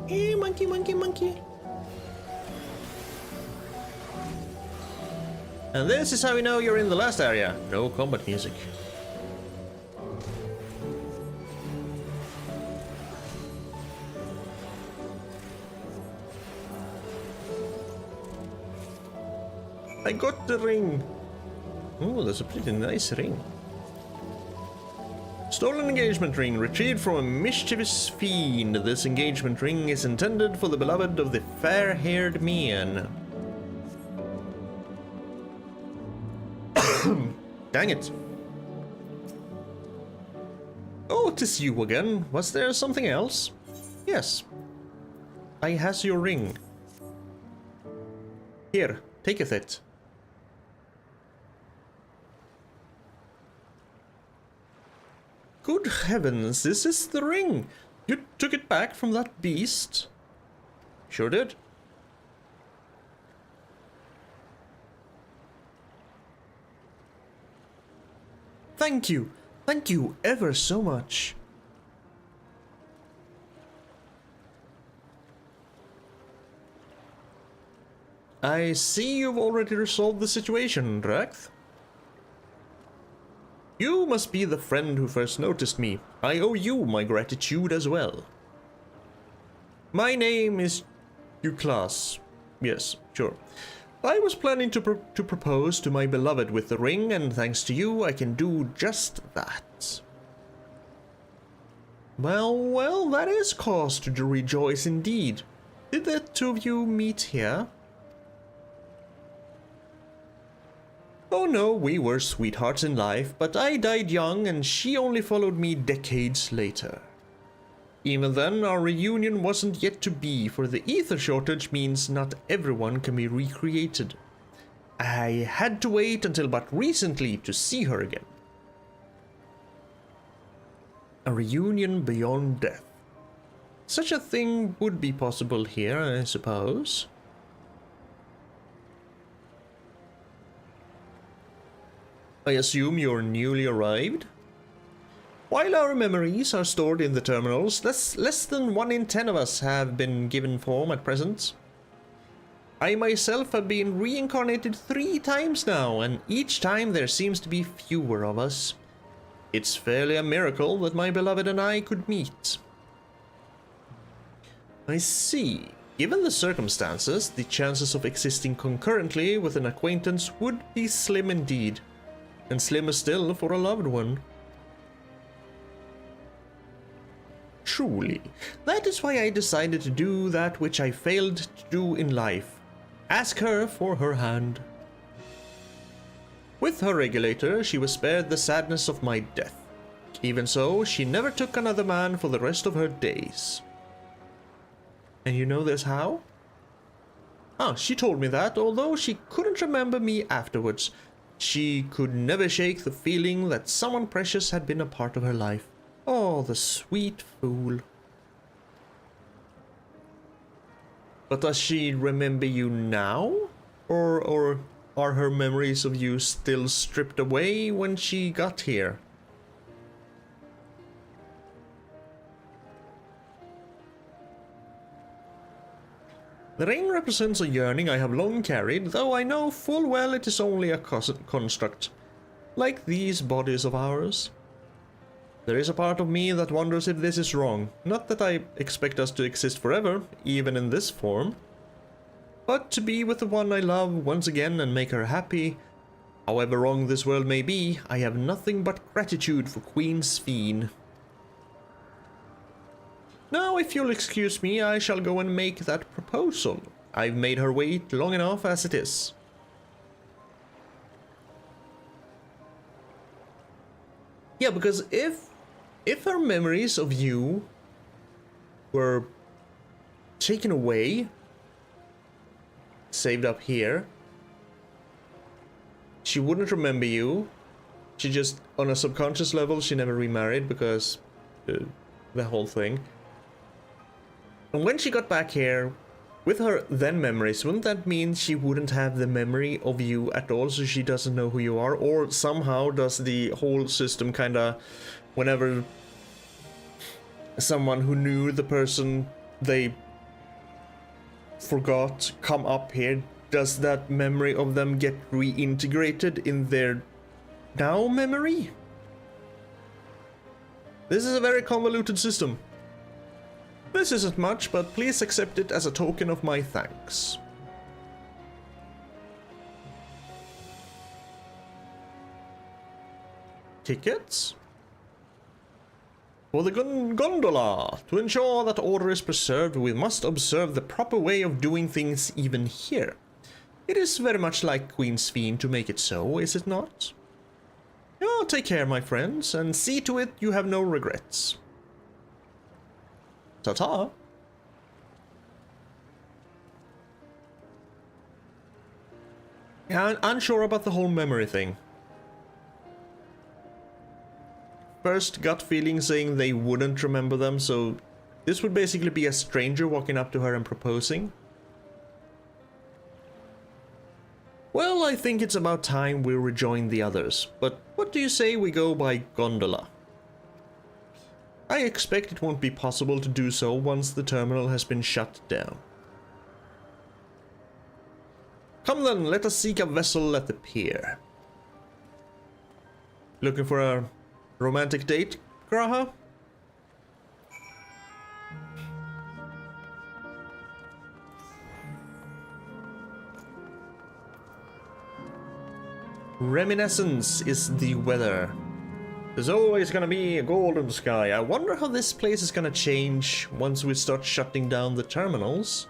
Hey, monkey, monkey, monkey. And this is how we know you're in the last area. No combat music. I got the ring. Oh, that's a pretty nice ring. Stolen engagement ring, retrieved from a mischievous fiend. This engagement ring is intended for the beloved of the fair-haired man. Dang it. Oh, 'tis you again. Was there something else? Yes. I has your ring. Here, taketh it. Good heavens, this is the ring! You took it back from that beast? Sure did. Thank you! Thank you ever so much. I see you've already resolved the situation, Drax. You must be the friend who first noticed me. I owe you my gratitude as well. My name is Uklas. Yes, sure. I was planning to propose to my beloved with the ring, and thanks to you, I can do just that. Well, that is cause to rejoice indeed. Did the two of you meet here? Oh no, we were sweethearts in life, but I died young and she only followed me decades later. Even then, our reunion wasn't yet to be, for the ether shortage means not everyone can be recreated. I had to wait until but recently to see her again. A reunion beyond death. Such a thing would be possible here, I suppose. I assume you're newly arrived? While our memories are stored in the terminals, less than 1 in 10 of us have been given form at present. I myself have been reincarnated 3 times now, and each time there seems to be fewer of us. It's fairly a miracle that my beloved and I could meet. I see. Given the circumstances, the chances of existing concurrently with an acquaintance would be slim indeed. And slimmer still for a loved one. Truly, that is why I decided to do that which I failed to do in life. Ask her for her hand. With her regulator, she was spared the sadness of my death. Even so, she never took another man for the rest of her days. And you know this how? Ah, she told me that, although she couldn't remember me afterwards. She could never shake the feeling that someone precious had been a part of her life. Oh, the sweet fool. But does she remember you now? Or are her memories of you still stripped away when she got here? The ring represents a yearning I have long carried, though I know full well it is only a construct, like these bodies of ours. There is a part of me that wonders if this is wrong. Not that I expect us to exist forever, even in this form, but to be with the one I love once again and make her happy. However wrong this world may be, I have nothing but gratitude for Queen Sphene. Now, if you'll excuse me, I shall go and make that proposal. I've made her wait long enough as it is. Yeah, because if her memories of you were taken away, saved up here, she wouldn't remember you. She just, on a subconscious level, she never remarried because the whole thing. And when she got back here, with her then memories, wouldn't that mean she wouldn't have the memory of you at all, so she doesn't know who you are? Or somehow does the whole system kinda, whenever someone who knew the person they forgot come up here, does that memory of them get reintegrated in their now memory? This is a very convoluted system. This isn't much, but please accept it as a token of my thanks. Tickets? For the gondola. To ensure that order is preserved, we must observe the proper way of doing things even here. It is very much like Queen Sphene to make it so, is it not? Oh, take care, my friends, and see to it you have no regrets. Ta-ta! Yeah, I'm unsure about the whole memory thing. First, gut feeling saying they wouldn't remember them, so this would basically be a stranger walking up to her and proposing. Well, I think it's about time we rejoin the others, but what do you say we go by gondola? I expect it won't be possible to do so once the terminal has been shut down. Come then, let us seek a vessel at the pier. Looking for a romantic date, Graha? Reminiscence is the weather. There's always gonna be a golden sky. I wonder how this place is gonna change once we start shutting down the terminals.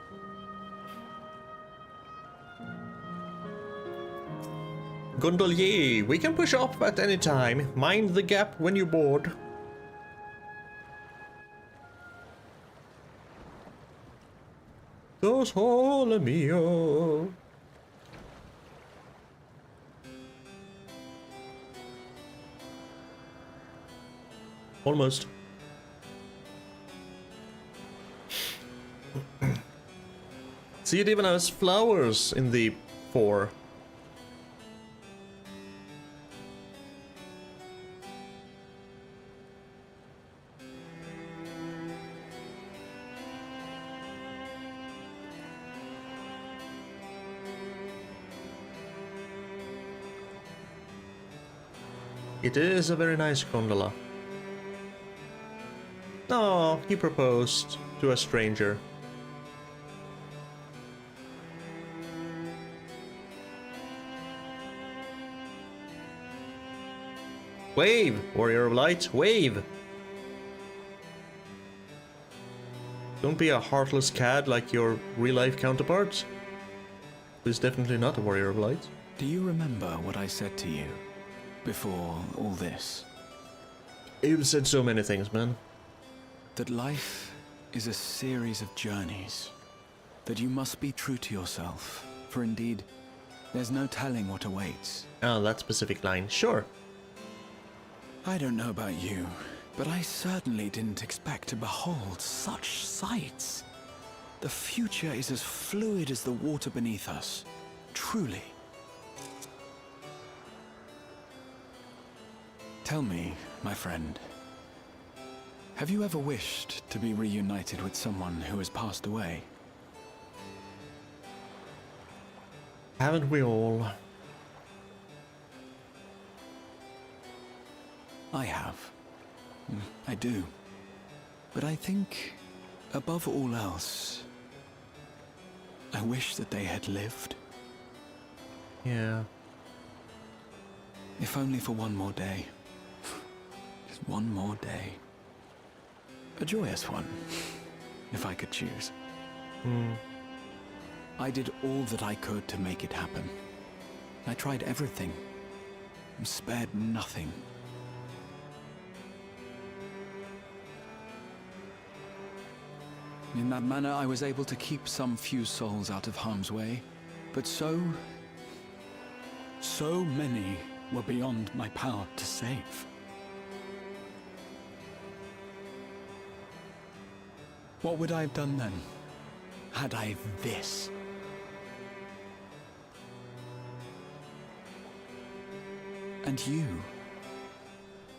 Gondolier, we can push off at any time. Mind the gap when you board. Sole mio. Almost. See, it even has flowers in the 4. It is a very nice gondola. Oh, he proposed to a stranger. Wave, Warrior of Light, wave! Don't be a heartless cad like your real-life counterpart, who's definitely not a Warrior of Light. Do you remember what I said to you before all this? You've said so many things, man. That life is a series of journeys. That you must be true to yourself, for indeed, there's no telling what awaits. Oh, that specific line, sure. I don't know about you, but I certainly didn't expect to behold such sights. The future is as fluid as the water beneath us, truly. Tell me, my friend, have you ever wished to be reunited with someone who has passed away? Haven't we all? I have. I do. But I think, above all else, I wish that they had lived. Yeah. If only for one more day. Just one more day. A joyous one, if I could choose. I did all that I could to make it happen. I tried everything, and spared nothing. In that manner, I was able to keep some few souls out of harm's way, but so many were beyond my power to save. What would I have done then, had I this? And you?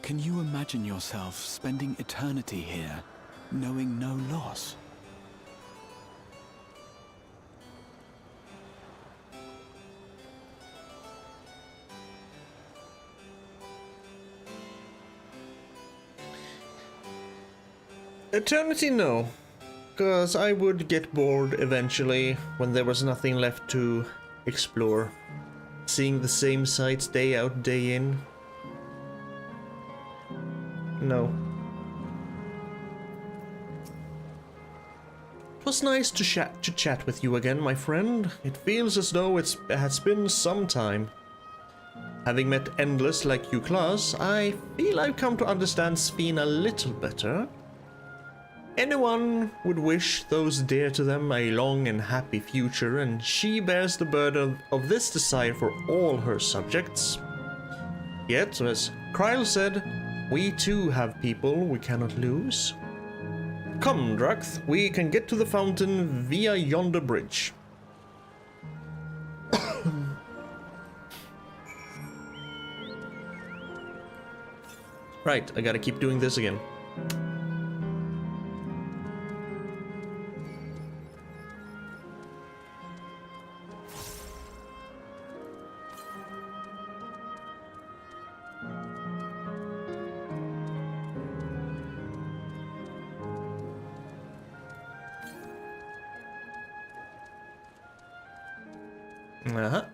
Can you imagine yourself spending eternity here, knowing no loss? Eternity, no. Because I would get bored eventually when there was nothing left to explore. Seeing the same sights day out, day in. No. It was nice to chat with you again, my friend. It feels as though it has been some time. Having met Endless like you, Klaus, I feel I've come to understand Sphene a little better. Anyone would wish those dear to them a long and happy future, and she bears the burden of this desire for all her subjects. Yet, as Kryl said, we too have people we cannot lose. Come, Drax, we can get to the fountain via yonder bridge. Right, I gotta keep doing this again. Uh-huh.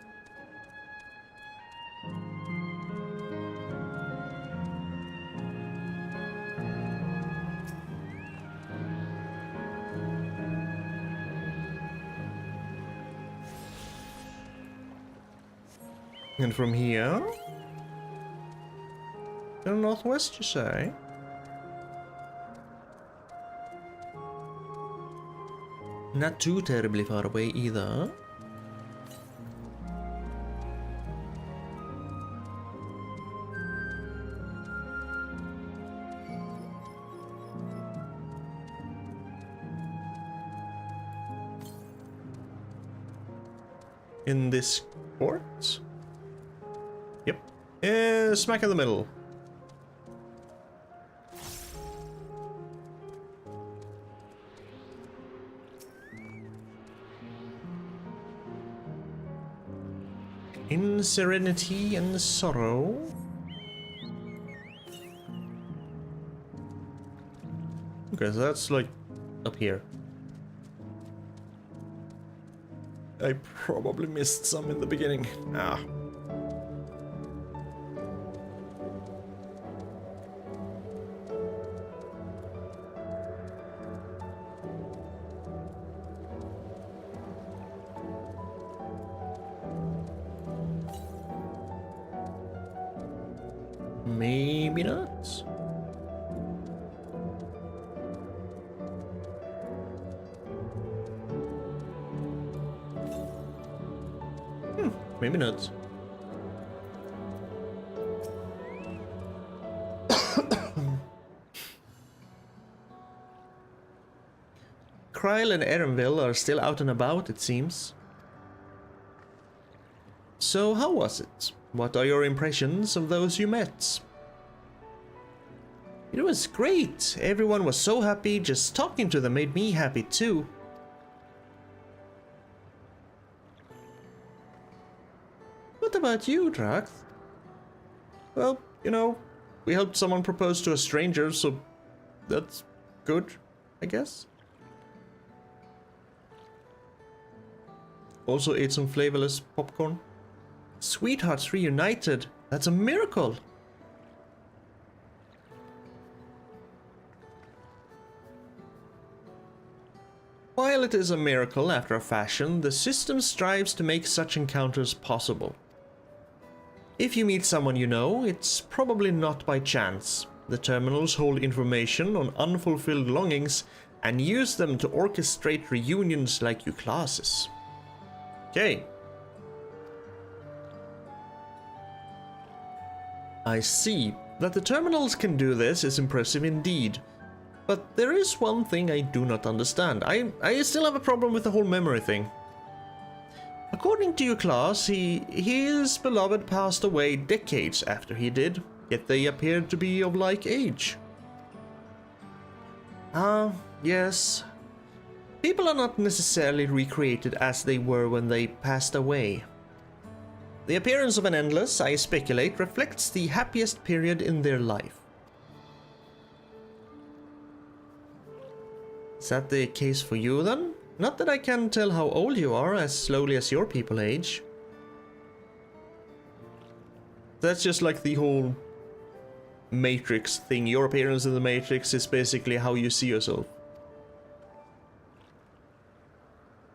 And from here? To the northwest, you say? Not too terribly far away either. In this court? Yep. Smack in the middle. In serenity and sorrow. Okay, so that's like up here. I probably missed some in the beginning. Ah. Maybe not. Maybe not. Kryl and Erenville are still out and about, it seems. So how was it? What are your impressions of those you met? It was great. Everyone was so happy. Just talking to them made me happy too. What about you, Drax? Well, you know, we helped someone propose to a stranger, so that's good, I guess. Also ate some flavorless popcorn. Sweethearts reunited. That's a miracle. While it is a miracle after a fashion, the system strives to make such encounters possible. If you meet someone you know, it's probably not by chance. The terminals hold information on unfulfilled longings and use them to orchestrate reunions like you classes. Okay. I see. That the terminals can do this is impressive indeed. But there is one thing I do not understand. I still have a problem with the whole memory thing. According to your class, his beloved passed away decades after he did, yet they appeared to be of like age. Yes. People are not necessarily recreated as they were when they passed away. The appearance of an endless, I speculate, reflects the happiest period in their life. Is that the case for you then? Not that I can tell how old you are as slowly as your people age. That's just like the whole Matrix thing. Your appearance in the Matrix is basically how you see yourself.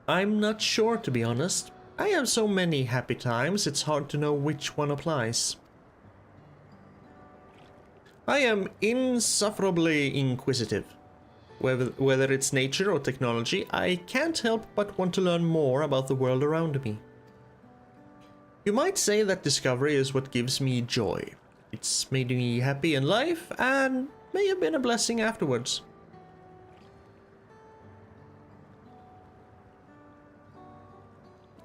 I'm not sure, to be honest. I have so many happy times, it's hard to know which one applies. I am insufferably inquisitive. Whether it's nature or technology, I can't help but want to learn more about the world around me. You might say that discovery is what gives me joy. It's made me happy in life and may have been a blessing afterwards.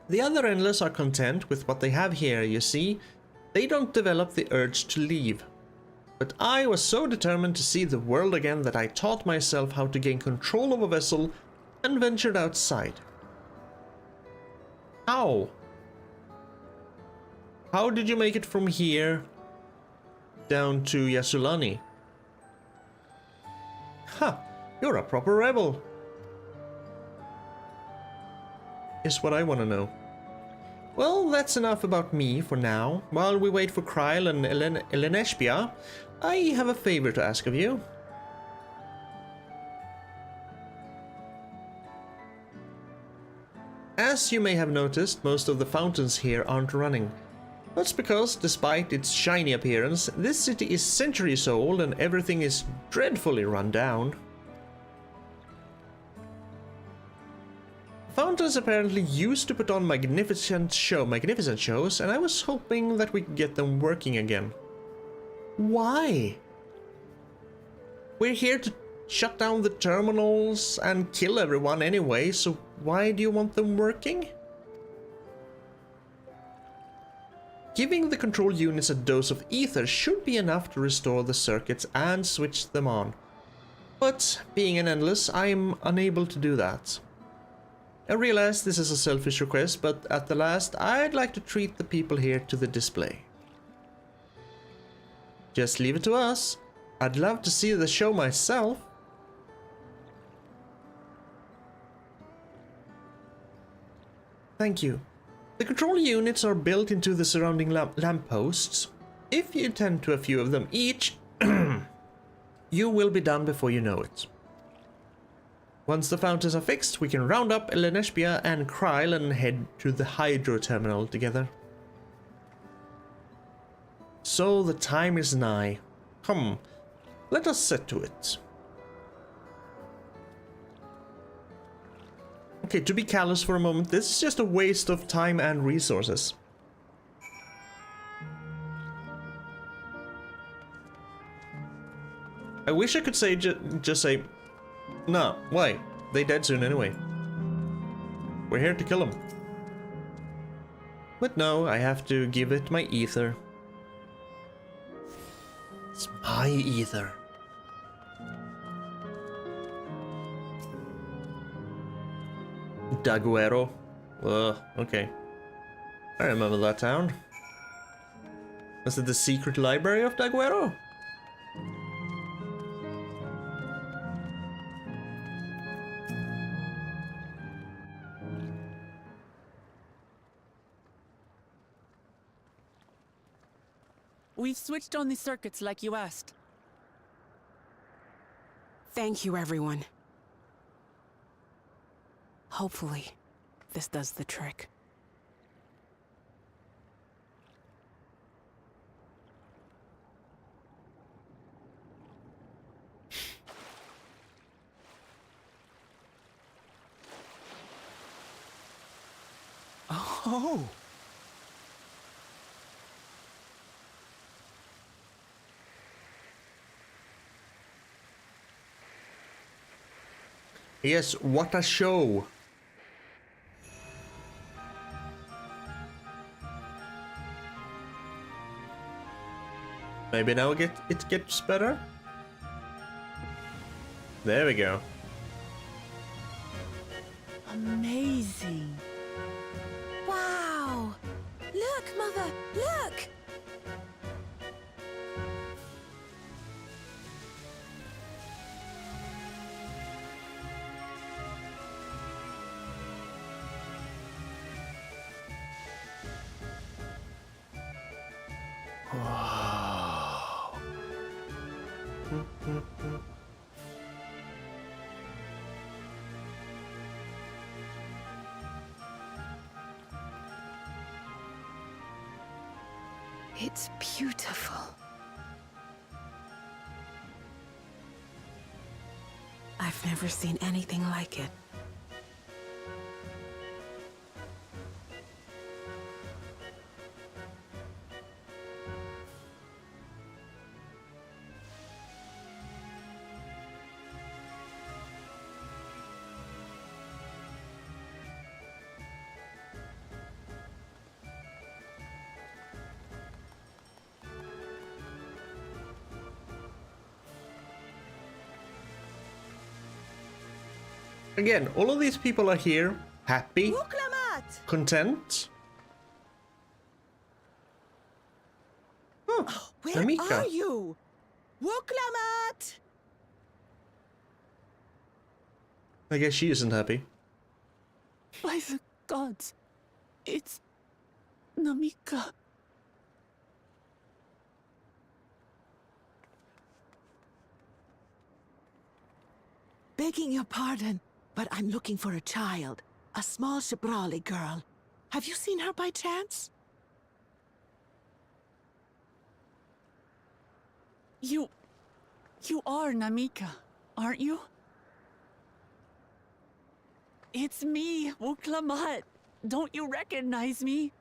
The other Endless are content with what they have here, you see. They don't develop the urge to leave. But I was so determined to see the world again that I taught myself how to gain control of a vessel and ventured outside. How? How did you make it from here down to Yasulani? Ha! You're a proper rebel. Is what I want to know. Well, that's enough about me for now. While we wait for Kryl and Eleneshpia, I have a favor to ask of you. As you may have noticed, most of the fountains here aren't running. That's because, despite its shiny appearance, this city is centuries old and everything is dreadfully run down. Fountains apparently used to put on magnificent shows, and I was hoping that we could get them working again. Why? We're here to shut down the terminals and kill everyone anyway, so why do you want them working? Giving the control units a dose of ether should be enough to restore the circuits and switch them on. But, being an Endless, I'm unable to do that. I realize this is a selfish request, but at the last, I'd like to treat the people here to the display. Just leave it to us. I'd love to see the show myself. Thank you. The control units are built into the surrounding lampposts. If you tend to a few of them each, you will be done before you know it. Once the fountains are fixed, we can round up Eleneshpia and Kryl and head to the hydro terminal together. So the time is nigh. Come, let us set to it. Okay, to be callous for a moment, this is just a waste of time and resources. I wish I could say just say, no, why? They dead soon anyway. We're here to kill them. But no, I have to give it my ether. It's my ether. Daguerro. Okay. I remember that town. Was it the secret library of Daguerro? We've switched on the circuits like you asked. Thank you, everyone. Hopefully, this does the trick. Oh! Yes, what a show! Maybe now it gets better? There we go. Amazing. Wow! Look, Mother, look! It's beautiful. I've never seen anything like it. Again, all of these people are here, happy, Muklamat! content. Oh, Where Namika. are you? Wuklamat! I guess she isn't happy. By the gods, it's Namika. Begging your pardon, but I'm looking for a child. A small Shibrali girl. Have you seen her by chance? You are Namika, aren't you? It's me, Wuklamat. Don't you recognize me?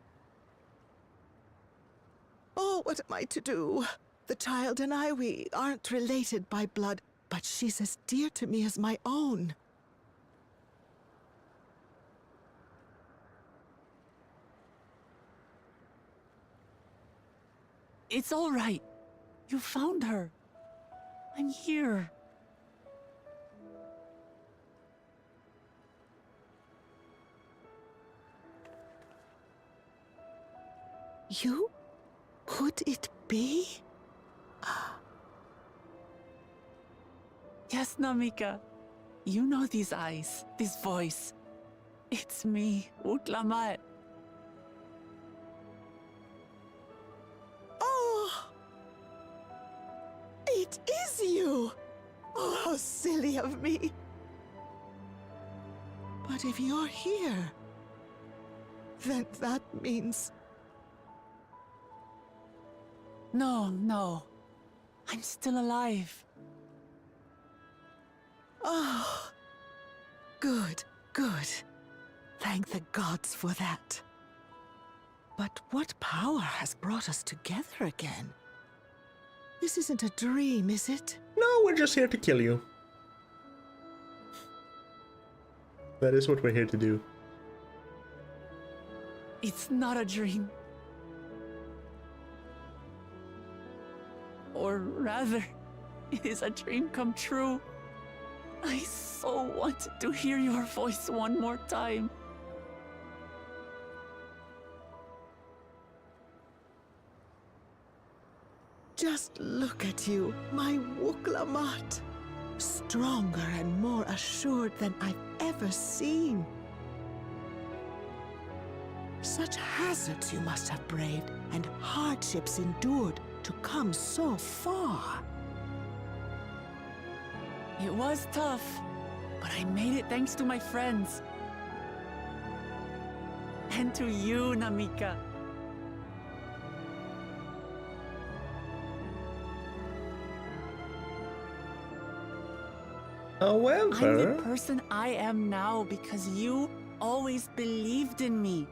Oh, what am I to do? The child and I, we aren't related by blood, but she's as dear to me as my own. It's all right. You found her. I'm here. You? Could it be? Yes, Namika. You know these eyes, this voice. It's me, Wuklamat. Oh! It is you! Oh, how silly of me. But if you're here, then that means... No. I'm still alive. Oh, good. Thank the gods for that. But what power has brought us together again? This isn't a dream, is it? No, we're just here to kill you. That is what we're here to do. It's not a dream. Or rather, it is a dream come true. I so wanted to hear your voice one more time. Just look at you, my Wuklamat. Stronger and more assured than I've ever seen. Such hazards you must have braved and hardships endured to come so far. It was tough, but I made it thanks to my friends. And to you, Namika. I'm However, the person I am now because you always believed in me.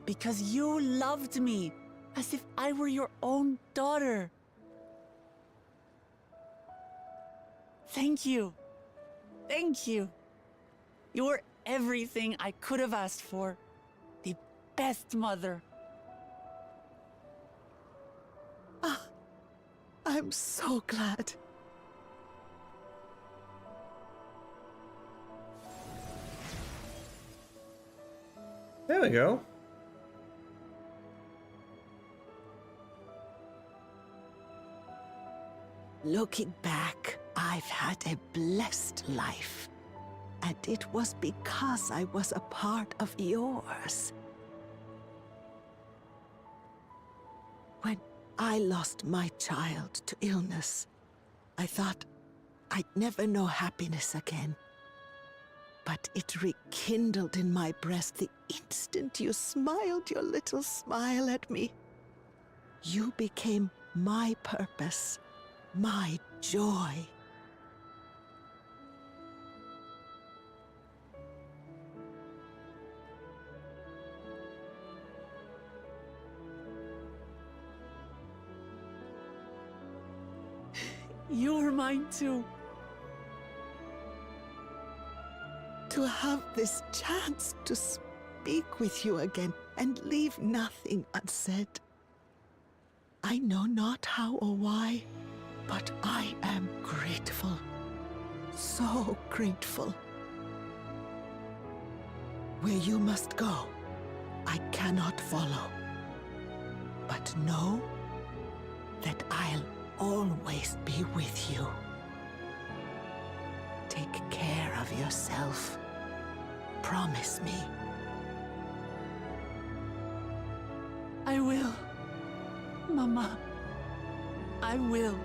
Because you loved me as if I were your own daughter. Thank you. Thank you. You were everything I could have asked for. The best mother. I'm so glad. there we go. Looking back, I've had a blessed life. And it was because I was a part of yours. When I lost my child to illness, I thought I'd never know happiness again. But it rekindled in my breast the instant you smiled your little smile at me. You became my purpose, my joy. You were mine too. To have this chance to speak with you again and leave nothing unsaid. I know not how or why, but I am grateful. So grateful. Where you must go, I cannot follow. But know that I'll always be with you. Take care of yourself. Promise me. I will. Mama. I will.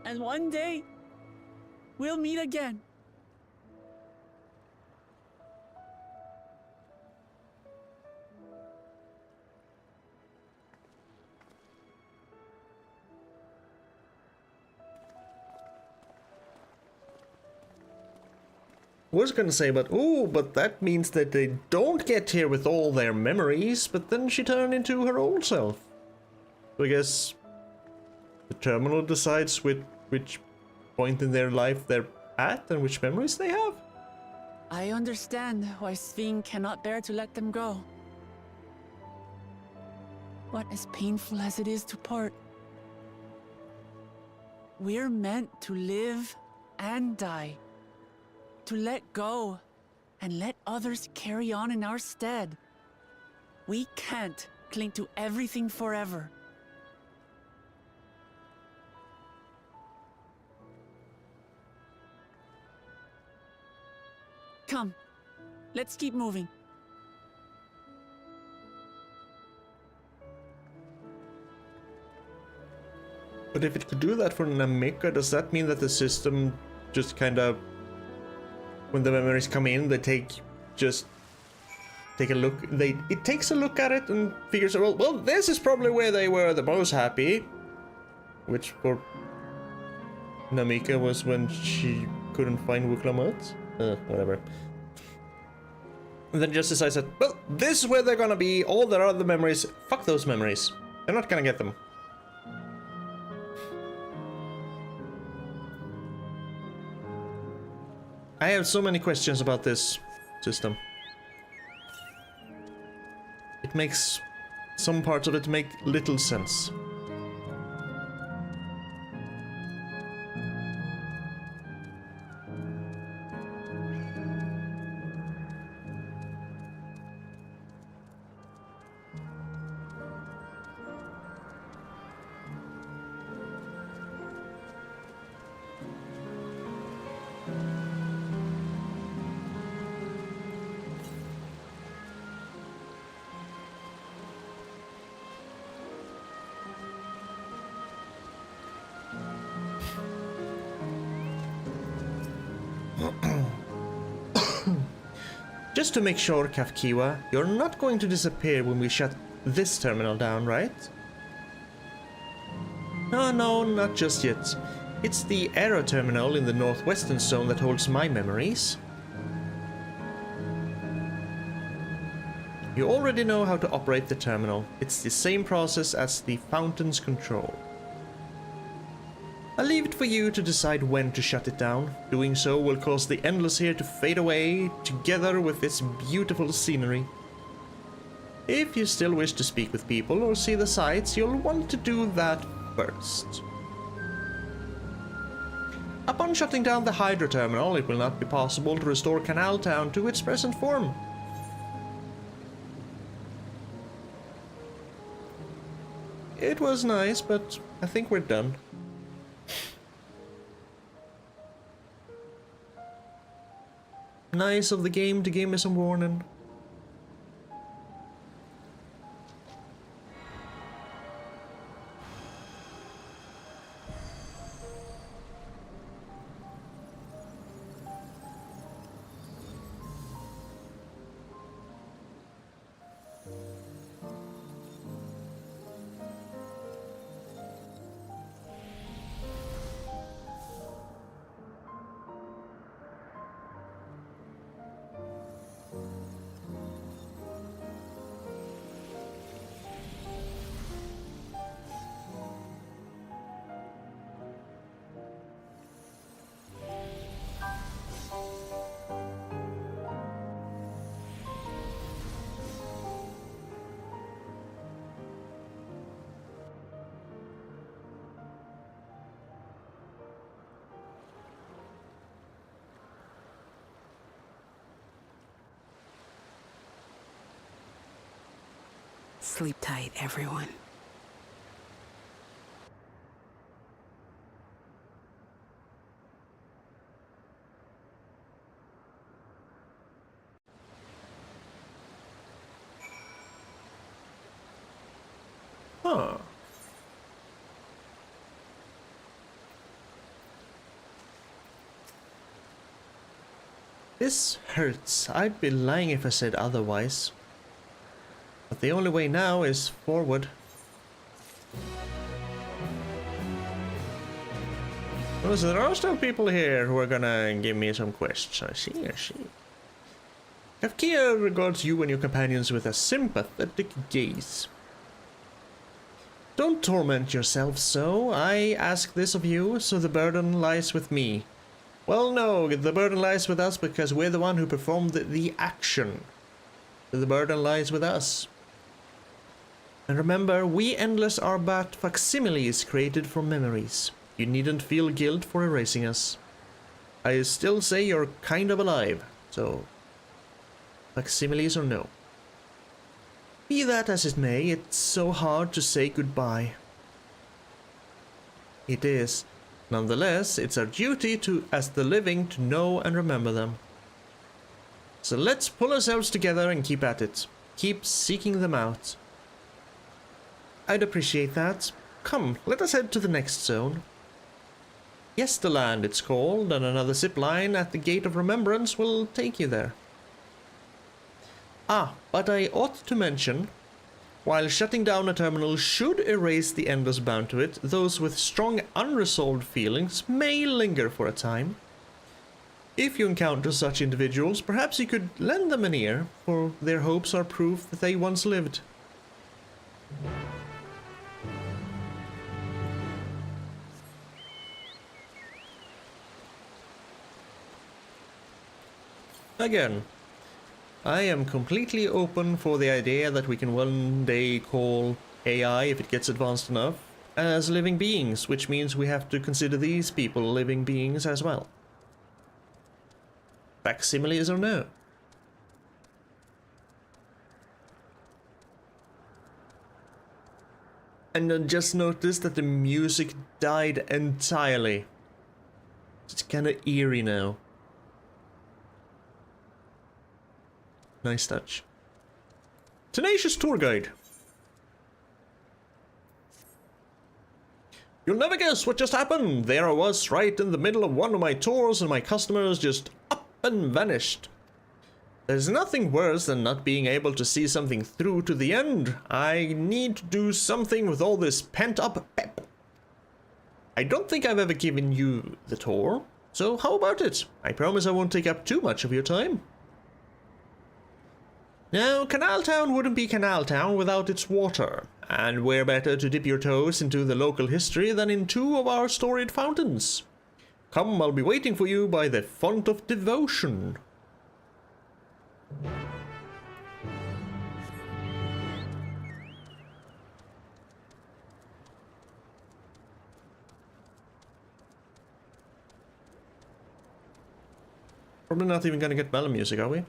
And one day, we'll meet again. Was gonna say, but that means that they don't get here with all their memories, but then she turned into her old self. So I guess the terminal decides which point in their life they're at and which memories they have. I understand why Sven cannot bear to let them go. But as painful as it is to part, we're meant to live and die. To let go and let others carry on in our stead. We can't cling to everything forever. Come, let's keep moving. But if it could do that for Namika, does that mean that the system just kind of, when the memories come in, they take a look. It takes a look at it and figures, well, this is probably where they were the most happy. Which for Namika was when she couldn't find Wuklamat. Whatever. And then just decides that, well, this is where they're gonna be. All their other memories, fuck those memories. They're not gonna get them. I have so many questions about this system. It makes some parts of it make little sense. Just to make sure, Kafkiwa, you're not going to disappear when we shut this terminal down, right? No, no, not just yet. It's the aero terminal in the northwestern zone that holds my memories. You already know how to operate the terminal. It's the same process as the fountain's control. I'll leave it for you to decide when to shut it down. Doing so will cause the Endless here to fade away, together with its beautiful scenery. If you still wish to speak with people or see the sights, you'll want to do that first. Upon shutting down the Hydra terminal, it will not be possible to restore Canal Town to its present form. It was nice, but I think we're done. Nice of the game to give me some warning. Sleep tight, everyone. Huh. This hurts. I'd be lying if I said otherwise. But the only way now is forward. Oh, so there are still people here who are gonna give me some quests. I see, I see. Kafkia regards you and your companions with a sympathetic gaze. Don't torment yourself so. I ask this of you, so the burden lies with me. Well, no, the burden lies with us because we're the one who performed the action. So the burden lies with us. And remember, we Endless are but facsimiles created from memories. You needn't feel guilt for erasing us. I still say you're kind of alive, so facsimiles or no. Be that as it may, it's so hard to say goodbye. It is. Nonetheless, it's our duty to, as the living, to know and remember them. So let's pull ourselves together and keep at it. Keep seeking them out. I'd appreciate that. Come, let us head to the next zone. Yesterland it's called, and another zip line at the Gate of Remembrance will take you there. Ah, but I ought to mention, while shutting down a terminal should erase the Endless bound to it, those with strong unresolved feelings may linger for a time. If you encounter such individuals, perhaps you could lend them an ear, for their hopes are proof that they once lived. Again, I am completely open for the idea that we can one day call AI, if it gets advanced enough, as living beings, which means we have to consider these people living beings as well. Facsimiles or no. And I just noticed that the music died entirely. It's kind of eerie now. Nice touch. Tenacious tour guide. You'll never guess what just happened. There I was, right in the middle of one of my tours, and my customers just up and vanished. There's nothing worse than not being able to see something through to the end. I need to do something with all this pent-up pep. I don't think I've ever given you the tour, so how about it? I promise I won't take up too much of your time. Now, Canal Town wouldn't be Canal Town without its water, and where better to dip your toes into the local history than in two of our storied fountains. Come, I'll be waiting for you by the Font of Devotion. Probably not even gonna get mellow music, are we?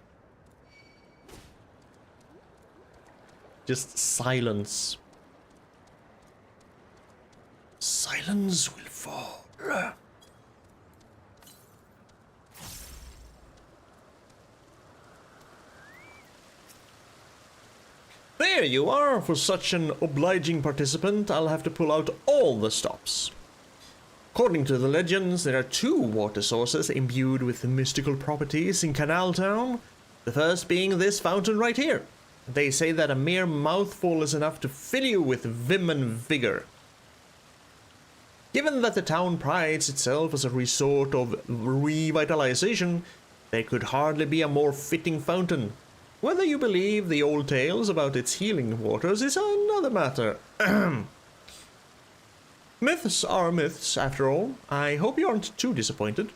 Just silence. Silence will fall. There you are! For such an obliging participant, I'll have to pull out all the stops. According to the legends, there are two water sources imbued with mystical properties in Canal Town. The first being this fountain right here. They say that a mere mouthful is enough to fill you with vim and vigor. Given that the town prides itself as a resort of revitalization, there could hardly be a more fitting fountain. Whether you believe the old tales about its healing waters is another matter. Myths are myths, after all. I hope you aren't too disappointed.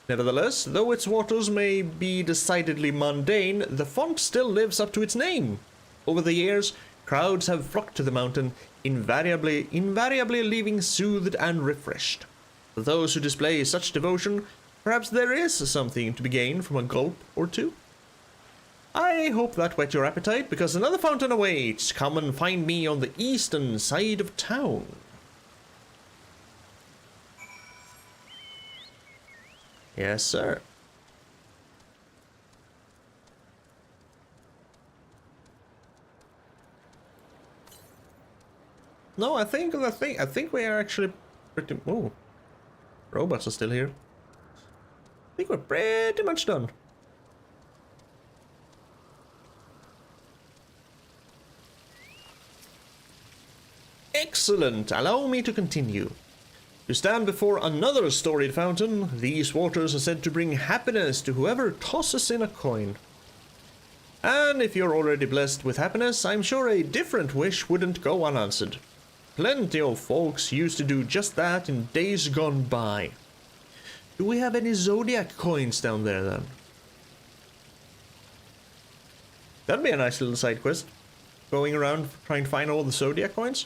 Nevertheless, though its waters may be decidedly mundane, the font still lives up to its name. Over the years, crowds have flocked to the mountain, invariably leaving soothed and refreshed. For those who display such devotion, perhaps there is something to be gained from a gulp or two. I hope that whet your appetite, because another fountain awaits. Come and find me on the eastern side of town. Yes, sir. No, I think we are actually pretty. Oh, robots are still here. I think we're pretty much done. Excellent. Allow me to continue. You stand before another storied fountain. These waters are said to bring happiness to whoever tosses in a coin. And if you're already blessed with happiness, I'm sure a different wish wouldn't go unanswered. Plenty of folks used to do just that in days gone by. Do we have any zodiac coins down there then? That'd be a nice little side quest. Going around trying to find all the zodiac coins.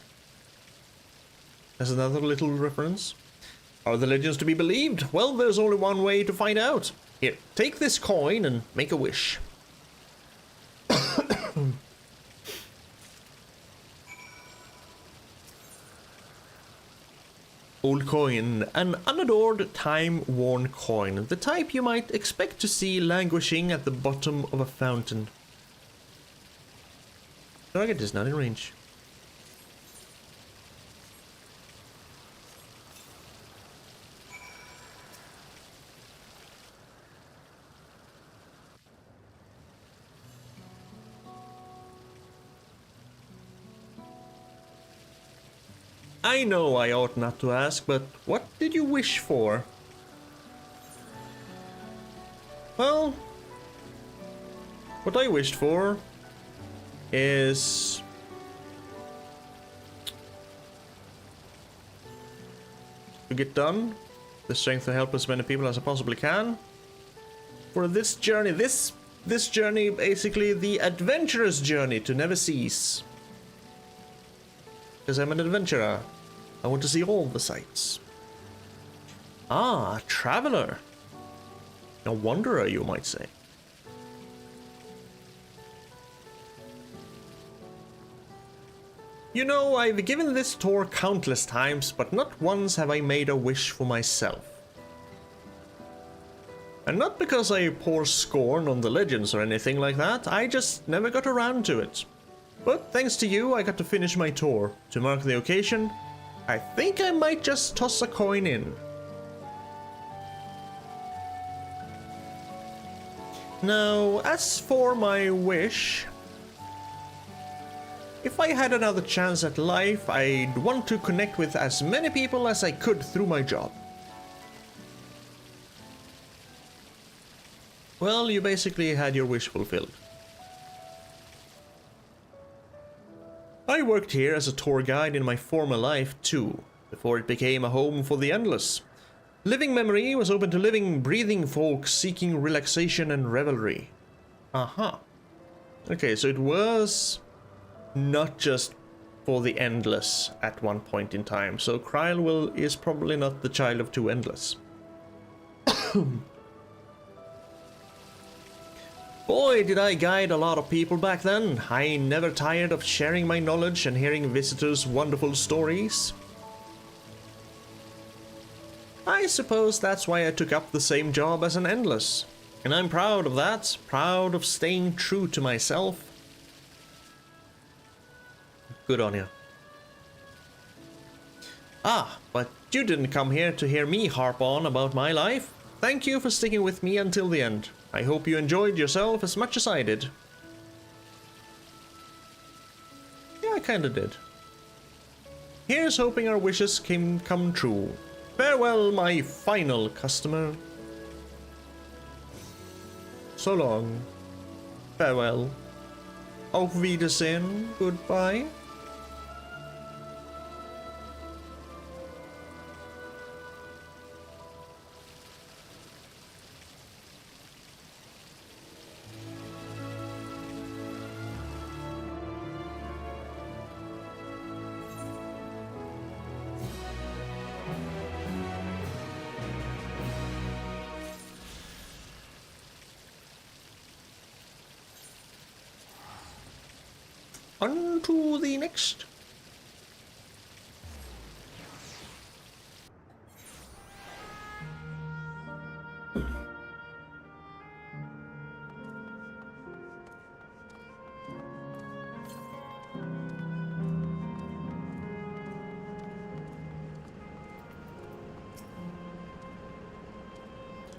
As another little reference. Are the legends to be believed? Well, there's only one way to find out. Here, take this coin and make a wish. Old coin, an unadored, time-worn coin. The type you might expect to see languishing at the bottom of a fountain. Target is not in range. I know I ought not to ask, but what did you wish for? Well, what I wished for is to get done, the strength to help as many people as I possibly can. For this journey, this journey, basically the adventurous journey to never cease. Because I'm an adventurer. I want to see all the sights. Ah, a traveler. A wanderer, you might say. You know, I've given this tour countless times, but not once have I made a wish for myself. And not because I pour scorn on the legends or anything like that, I just never got around to it. But thanks to you, I got to finish my tour. To mark the occasion, I think I might just toss a coin in. Now, as for my wish, if I had another chance at life, I'd want to connect with as many people as I could through my job. Well, you basically had your wish fulfilled. I worked here as a tour guide in my former life too, before it became a home for the endless. Living Memory was open to living, breathing folk seeking relaxation and revelry. Aha. Okay, so it was not just for the endless at one point in time. So Kryl is probably not the child of two endless. Boy, did I guide a lot of people back then. I never tired of sharing my knowledge and hearing visitors' wonderful stories. I suppose that's why I took up the same job as an endless. And I'm proud of that, proud of staying true to myself. Good on you. Ah, but you didn't come here to hear me harp on about my life. Thank you for sticking with me until the end. I hope you enjoyed yourself as much as I did. Yeah, I kinda did. Here's hoping our wishes can come true. Farewell, my final customer. So long. Farewell. Auf Wiedersehen. Goodbye. On to the next.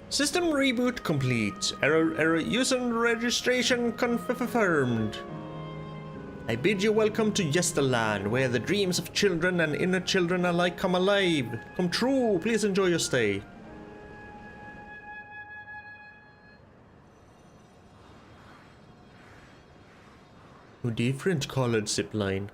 System reboot complete. Error user registration confirmed. I bid you welcome to Yesterland, where the dreams of children and inner children alike come alive. Come true, please enjoy your stay. A different colored zipline.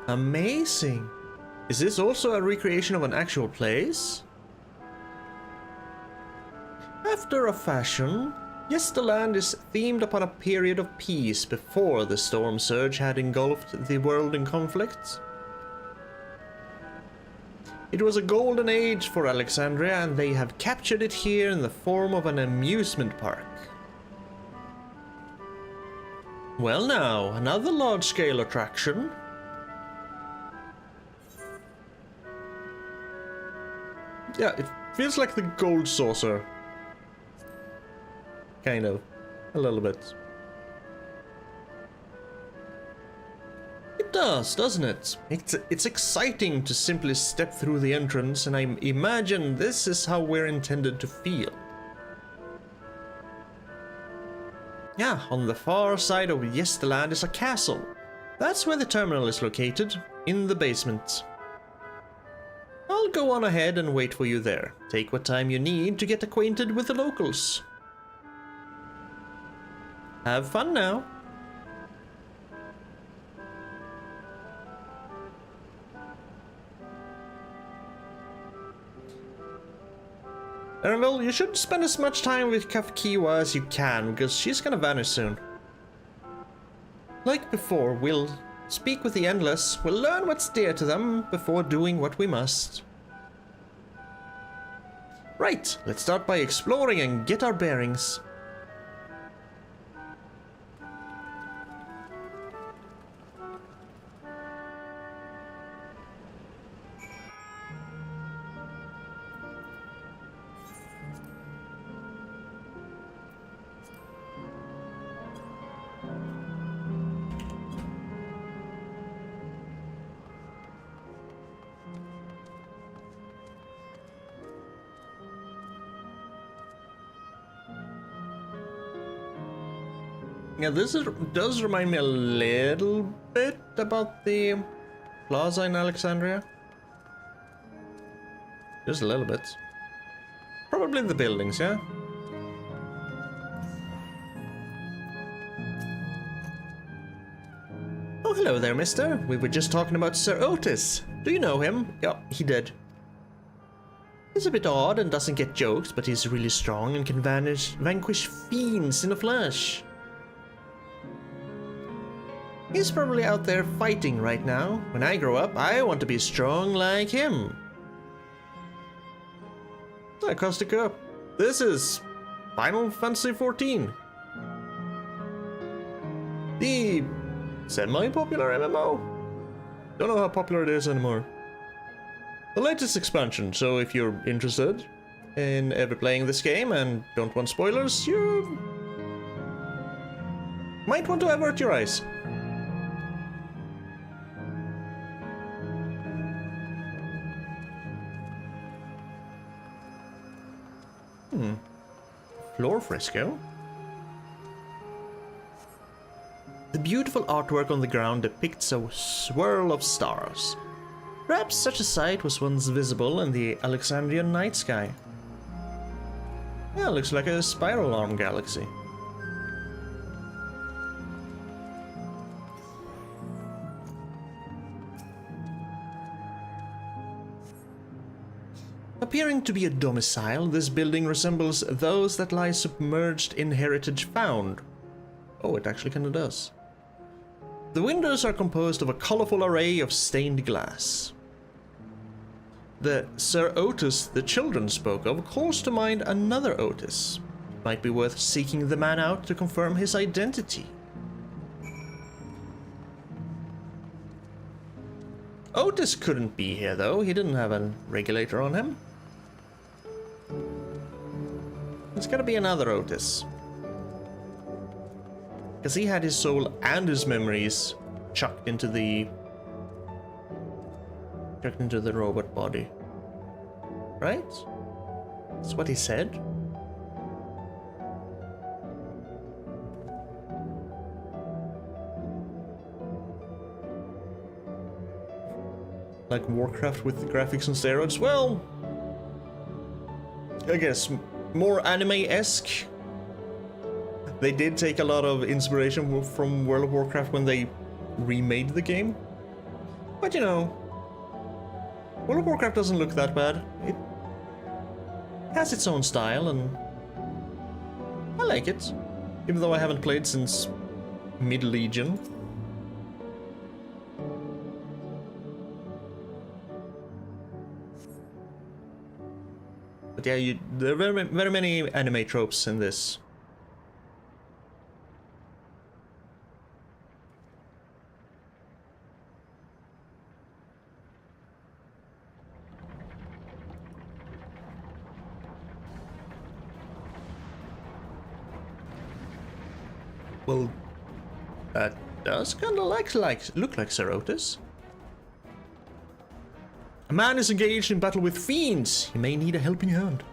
Amazing! Is this also a recreation of an actual place? After a fashion, Yesterland is themed upon a period of peace before the storm surge had engulfed the world in conflict. It was a golden age for Alexandria, and they have captured it here in the form of an amusement park. Well now, another large-scale attraction. Yeah, it feels like the gold saucer. Kind of. A little bit. It does, doesn't it? It's exciting to simply step through the entrance, and I imagine this is how we're intended to feel. Yeah, on the far side of Yesterland is a castle. That's where the terminal is located, in the basement. I'll go on ahead and wait for you there. Take what time you need to get acquainted with the locals. Have fun now. Well, you should spend as much time with Kafkiwa as you can, because she's gonna vanish soon. Like before, we'll speak with the Endless, we'll learn what's dear to them before doing what we must. Right, let's start by exploring and get our bearings. Yeah, does remind me a little bit about the plaza in Alexandria. Just a little bit. Probably the buildings, yeah? Oh, hello there, mister. We were just talking about Sir Otis. Do you know him? Yeah, he did. He's a bit odd and doesn't get jokes, but he's really strong and can vanquish fiends in a flash. He's probably out there fighting right now. When I grow up, I want to be strong like him. Caustic Cup. This is Final Fantasy XIV. The semi-popular MMO. Don't know how popular it is anymore. The latest expansion, so if you're interested in ever playing this game and don't want spoilers, you might want to avert your eyes. Floor fresco. The beautiful artwork on the ground depicts a swirl of stars. Perhaps such a sight was once visible in the Alexandrian night sky. Yeah, looks like a spiral arm galaxy. Appearing to be a domicile, this building resembles those that lie submerged in heritage found. Oh, it actually kinda does. The windows are composed of a colorful array of stained glass. The Sir Otis the children spoke of calls to mind another Otis. It might be worth seeking the man out to confirm his identity. Otis couldn't be here though, he didn't have a regulator on him. It's gotta be another Otis. Because he had his soul and his memories chucked into the robot body. Right? That's what he said. Like Warcraft with the graphics and steroids? Well, I guess more anime-esque. They did take a lot of inspiration from World of Warcraft when they remade the game. But you know, World of Warcraft doesn't look that bad. It has its own style and I like it. Even though I haven't played since Mid-Legion. But yeah, there are very, very many anime tropes in this. Well, that does kind of look like Sir Otis. A man is engaged in battle with fiends. He may need a helping hand.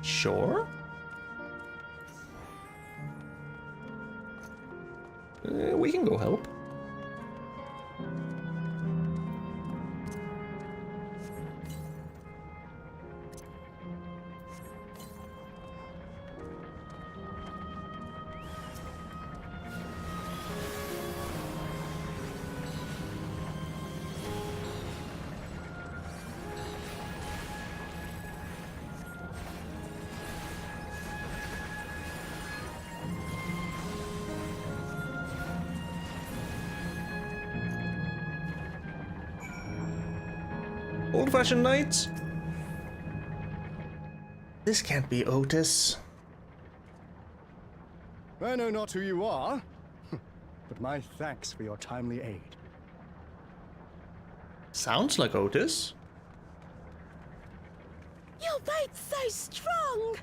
Sure. We can go help. Old-fashioned knights? This can't be Otis. I know not who you are, but my thanks for your timely aid. Sounds like Otis. Your bait's so strong!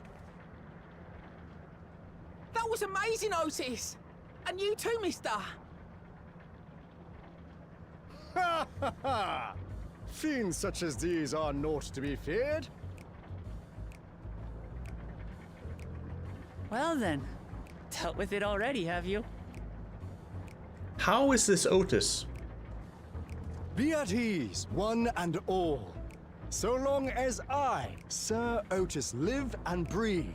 That was amazing, Otis! And you too, mister! Ha ha ha! Fiends such as these are naught to be feared. Well then, dealt with it already, have you? How is this Otis? Be at ease, one and all. So long as I, Sir Otis, live and breathe,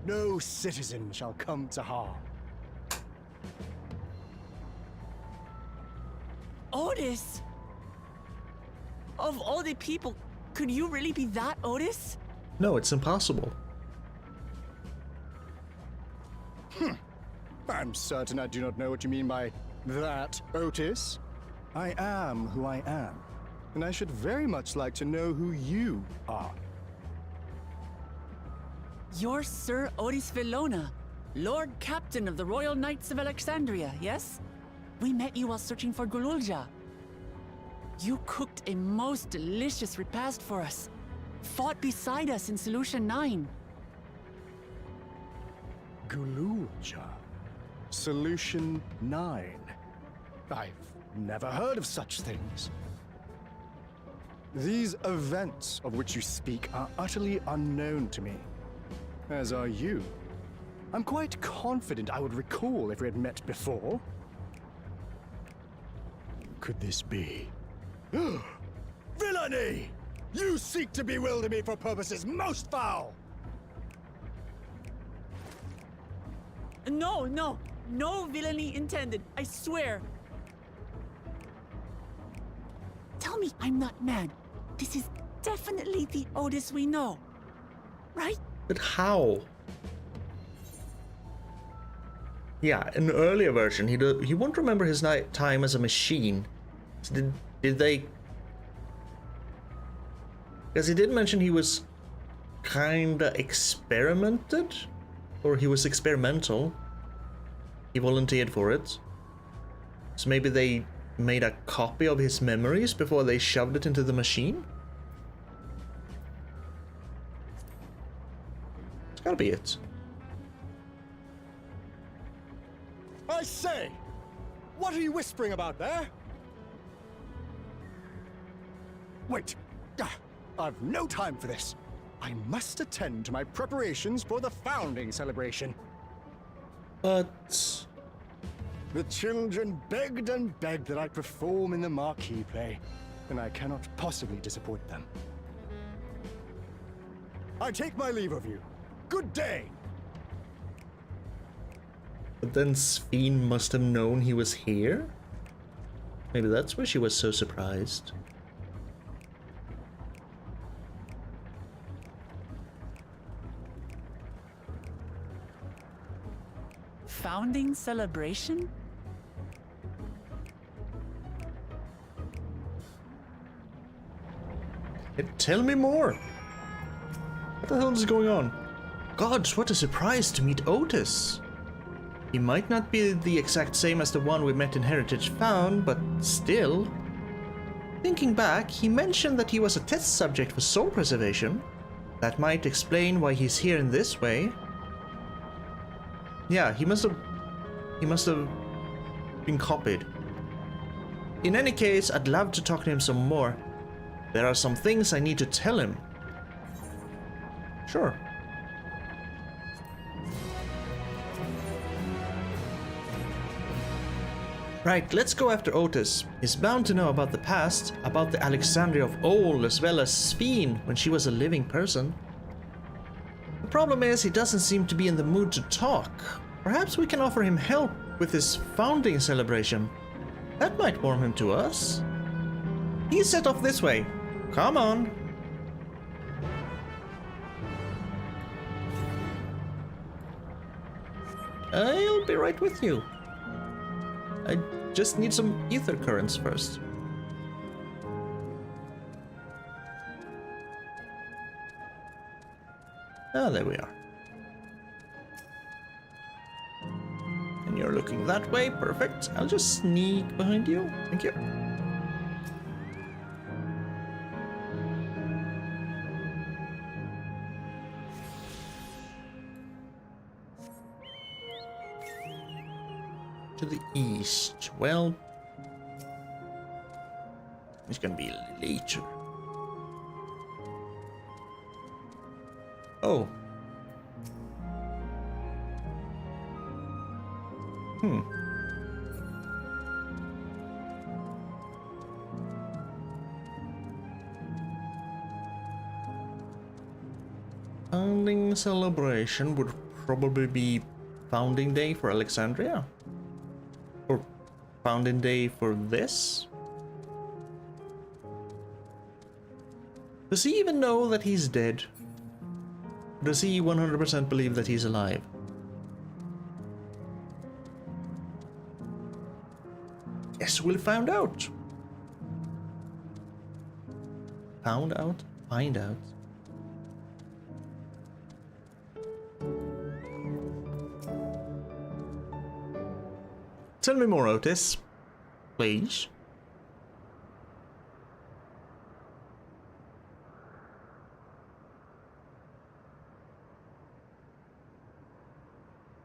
no citizen shall come to harm. Otis? Of all the people, could you really be that Otis? No, it's impossible. I'm certain I do not know what you mean by that, Otis. I am who I am, and I should very much like to know who you are. You're Sir Otis Villona, Lord Captain of the Royal Knights of Alexandria, yes? We met you while searching for Gululja. You cooked a most delicious repast for us, fought beside us in Solution 9. Gululja. Solution 9. I've never heard of such things. These events of which you speak are utterly unknown to me, as are you. I'm quite confident I would recall if we had met before. Could this be? Villainy! You seek to bewilder me for purposes most foul! No villainy intended, I swear. Tell me I'm not mad. This is definitely the Otis we know, right? But how? Yeah, in the earlier version, he won't remember his time as a machine. So did they? Because he did mention he was kinda experimented, or he was experimental. He volunteered for it. So maybe they made a copy of his memories before they shoved it into the machine? It's gotta be it. I say! What are you whispering about there? Wait! I've no time for this. I must attend to my preparations for the founding celebration. But The children begged and begged that I perform in the marquee play, and I cannot possibly disappoint them. I take my leave of you. Good day! But then Sphene must have known he was here? Maybe that's why she was so surprised. Founding celebration? Tell me more! What the hell is going on? Gods, what a surprise to meet Otis! He might not be the exact same as the one we met in Heritage Found, but still. Thinking back, he mentioned that he was a test subject for soul preservation. That might explain why he's here in this way. Yeah, he must have been copied. In any case, I'd love to talk to him some more. There are some things I need to tell him. Sure. Right, let's go after Otis. He's bound to know about the past, about the Alexandria of old, as well as Sphene when she was a living person. The problem is he doesn't seem to be in the mood to talk. Perhaps we can offer him help with his founding celebration. That might warm him to us. He's set off this way. Come on. I'll be right with you. I just need some ether currents first. Ah, there we are. And you're looking that way, perfect. I'll just sneak behind you. Thank you. To the east. Well, it's gonna be later. Oh. Founding celebration would probably be founding day for Alexandria? Or founding day for this? Does he even know that he's dead? Does he 100% believe that he's alive? Yes, we'll find out. Find out. Tell me more, Otis. Please.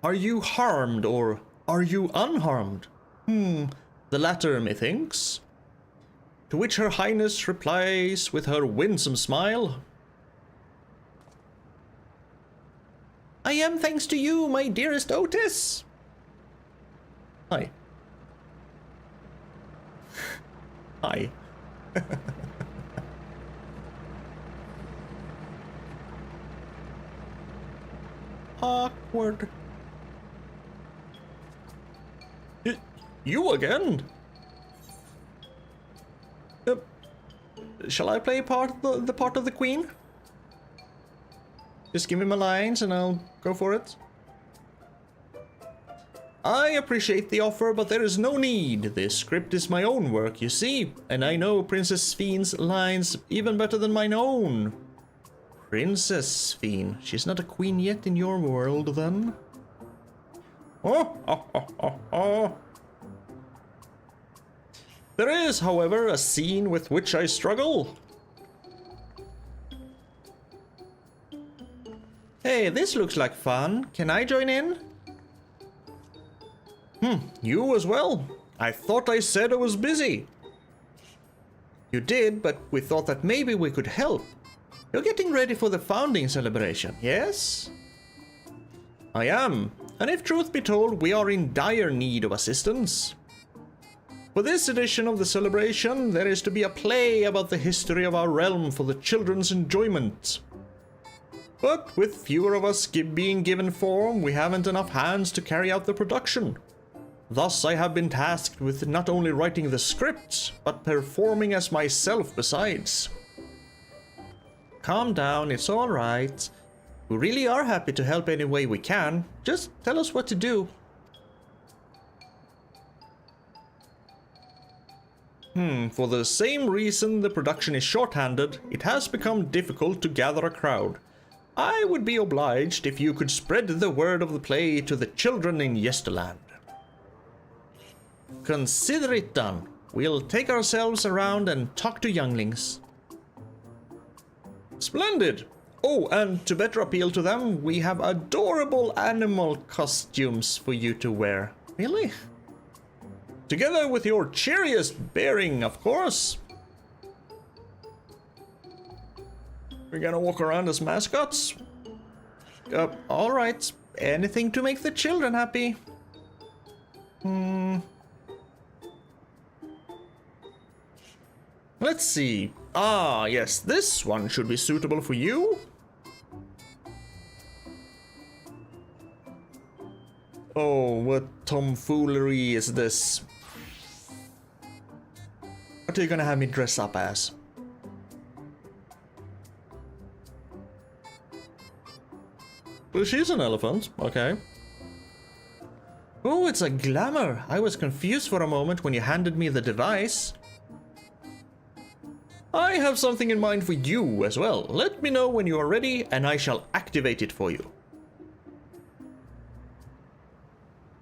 Are you harmed or are you unharmed? The latter, methinks. To which Her Highness replies with her winsome smile. I am thanks to you, my dearest Otis. Hi. Hi. Awkward. You again? Shall I play the part of the queen? Just give me my lines and I'll go for it. I appreciate the offer, but there is no need. This script is my own work, you see, and I know Princess Fiend's lines even better than mine own. Princess Fiend? She's not a queen yet in your world, then? Oh. There is, however, a scene with which I struggle. Hey, this looks like fun. Can I join in? You as well. I thought I said I was busy. You did, but we thought that maybe we could help. You're getting ready for the founding celebration, yes? I am, and if truth be told, we are in dire need of assistance. For this edition of the celebration, there is to be a play about the history of our realm for the children's enjoyment. But with fewer of us being given form, we haven't enough hands to carry out the production. Thus, I have been tasked with not only writing the script, but performing as myself besides. Calm down, it's all right. We really are happy to help any way we can. Just tell us what to do. For the same reason the production is shorthanded, it has become difficult to gather a crowd. I would be obliged if you could spread the word of the play to the children in Yesterland. Consider it done. We'll take ourselves around and talk to younglings. Splendid! Oh, and to better appeal to them, we have adorable animal costumes for you to wear. Really? Together with your cheeriest bearing, of course. We're gonna walk around as mascots? Alright. Anything to make the children happy. Let's see. Ah, yes, this one should be suitable for you. Oh, what tomfoolery is this? What are you gonna have me dress up as? Well, she's an elephant, okay. Oh, it's a glamour. I was confused for a moment when you handed me the device. I have something in mind for you as well. Let me know when you are ready and I shall activate it for you.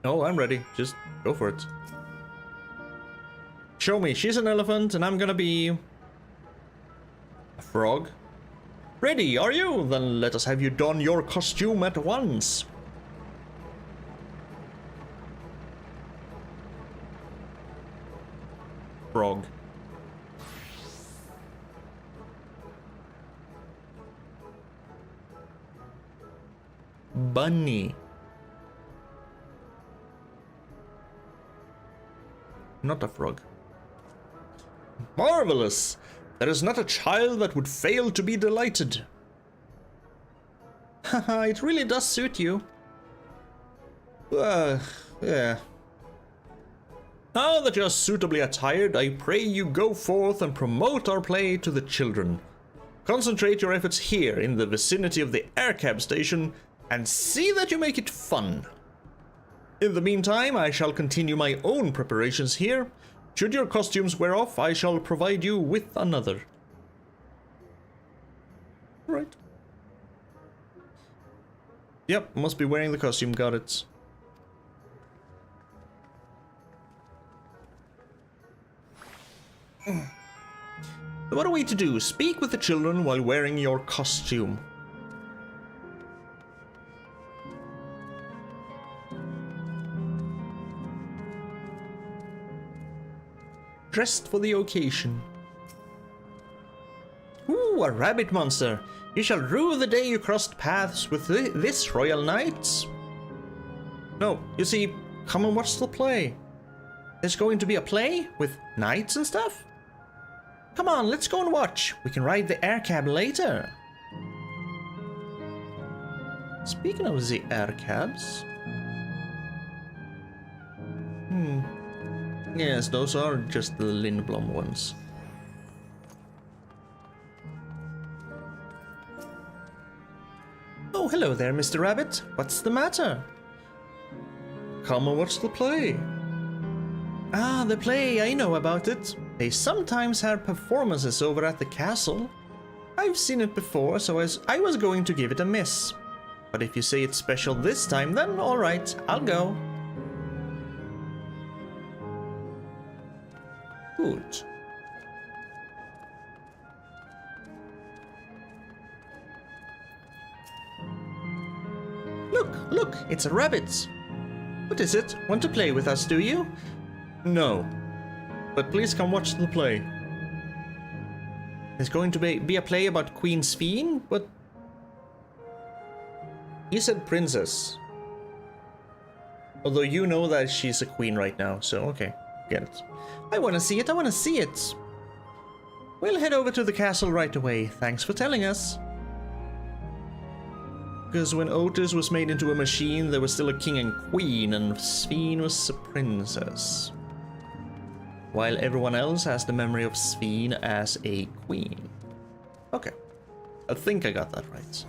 Oh, I'm ready. Just go for it. Show me. She's an elephant and I'm gonna be a frog. Ready, are you? Then let us have you don your costume at once. Frog. Bunny. not a frog. Marvelous! There is not a child that would fail to be delighted. Haha, it really does suit you. Yeah. Now that you are suitably attired, I pray you go forth and promote our play to the children. Concentrate your efforts here in the vicinity of the aircab station and see that you make it fun. In the meantime, I shall continue my own preparations here. Should your costumes wear off, I shall provide you with another. Right. Yep, must be wearing the costume, got it. What are we to do? Speak with the children while wearing your costume. Dressed for the occasion. Ooh, a rabbit monster. You shall rue the day you crossed paths with this royal knight. No, you see, come and watch the play. There's going to be a play with knights and stuff? Come on, let's go and watch. We can ride the air cab later. Speaking of the air cabs. Yes, those are just the Lindblom ones. Oh, hello there, Mr. Rabbit. What's the matter? Come and watch the play. Ah, the play, I know about it. They sometimes have performances over at the castle. I've seen it before, so I was going to give it a miss. But if you say it's special this time, then alright, I'll go. Good. Look, it's a rabbit. What is it? Want to play with us, do you? No. But please come watch the play. There's going to be a play about Queen Sphene, but... You said princess. Although you know that she's a queen right now, so okay, get it. I want to see it. We'll head over to the castle right away. Thanks for telling us. Because when Otis was made into a machine, there was still a king and queen, and Sphene was a princess. While everyone else has the memory of Sphene as a queen. Okay. I think I got that right.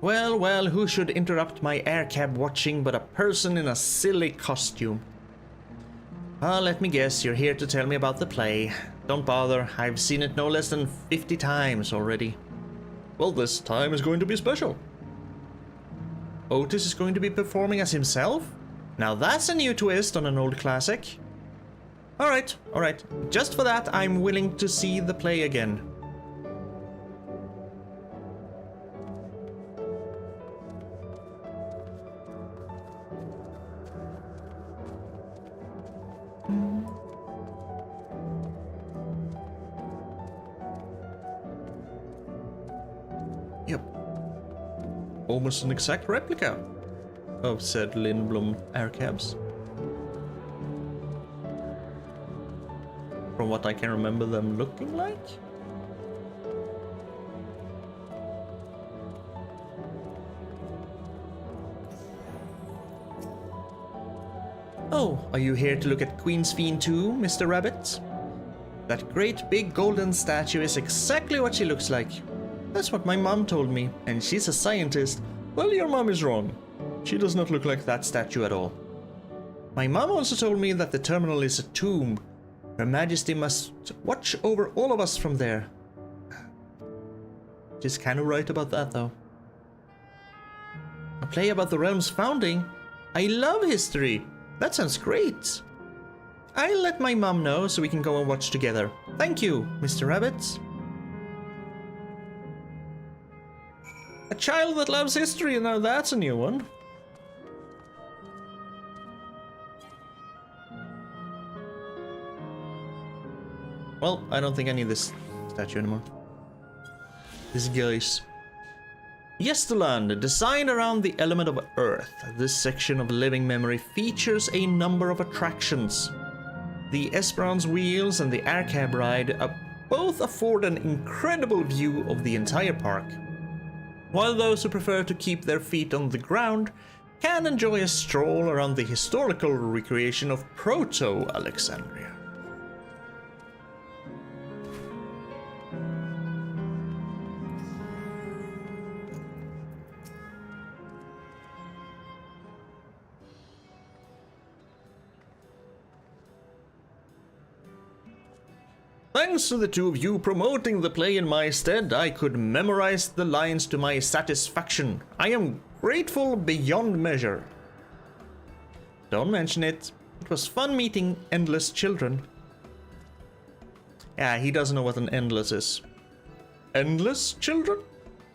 Well, who should interrupt my air cab watching but a person in a silly costume? Let me guess, you're here to tell me about the play. Don't bother, I've seen it no less than 50 times already. Well, this time is going to be special. Otis is going to be performing as himself? Now that's a new twist on an old classic. Alright. Just for that, I'm willing to see the play again. Yep. Almost an exact replica of said Lindblom aircabs. From what I can remember them looking like. Oh, are you here to look at Queen Sphene too, Mr. Rabbit? That great big golden statue is exactly what she looks like. That's what my mom told me, and she's a scientist. Well, your mom is wrong. She does not look like that statue at all. My mom also told me that the terminal is a tomb. Her Majesty must watch over all of us from there. She's kind of right about that, though. A play about the realm's founding? I love history. That sounds great. I'll let my mom know so we can go and watch together. Thank you, Mr. Rabbit. A child that loves history, now that's a new one. Well, I don't think I need this statue anymore. This guy's... Yesterland, designed around the element of Earth, this section of living memory features a number of attractions. The Esperance Wheels and the Aircab Ride both afford an incredible view of the entire park, while those who prefer to keep their feet on the ground can enjoy a stroll around the historical recreation of Proto-Alexandria. Thanks to the two of you promoting the play in my stead, I could memorize the lines to my satisfaction. I am grateful beyond measure. Don't mention it. It was fun meeting endless children. Yeah, he doesn't know what an endless is. Endless children?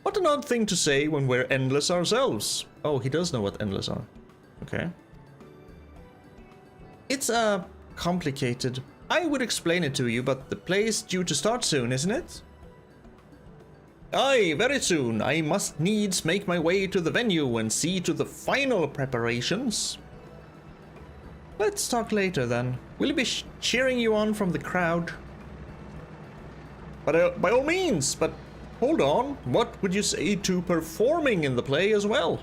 What an odd thing to say when we're endless ourselves. Oh, he does know what endless are. Okay. It's complicated. I would explain it to you, but the play's due to start soon, isn't it? Aye, very soon. I must needs make my way to the venue and see to the final preparations. Let's talk later then. We'll be cheering you on from the crowd. But by all means, but hold on. What would you say to performing in the play as well?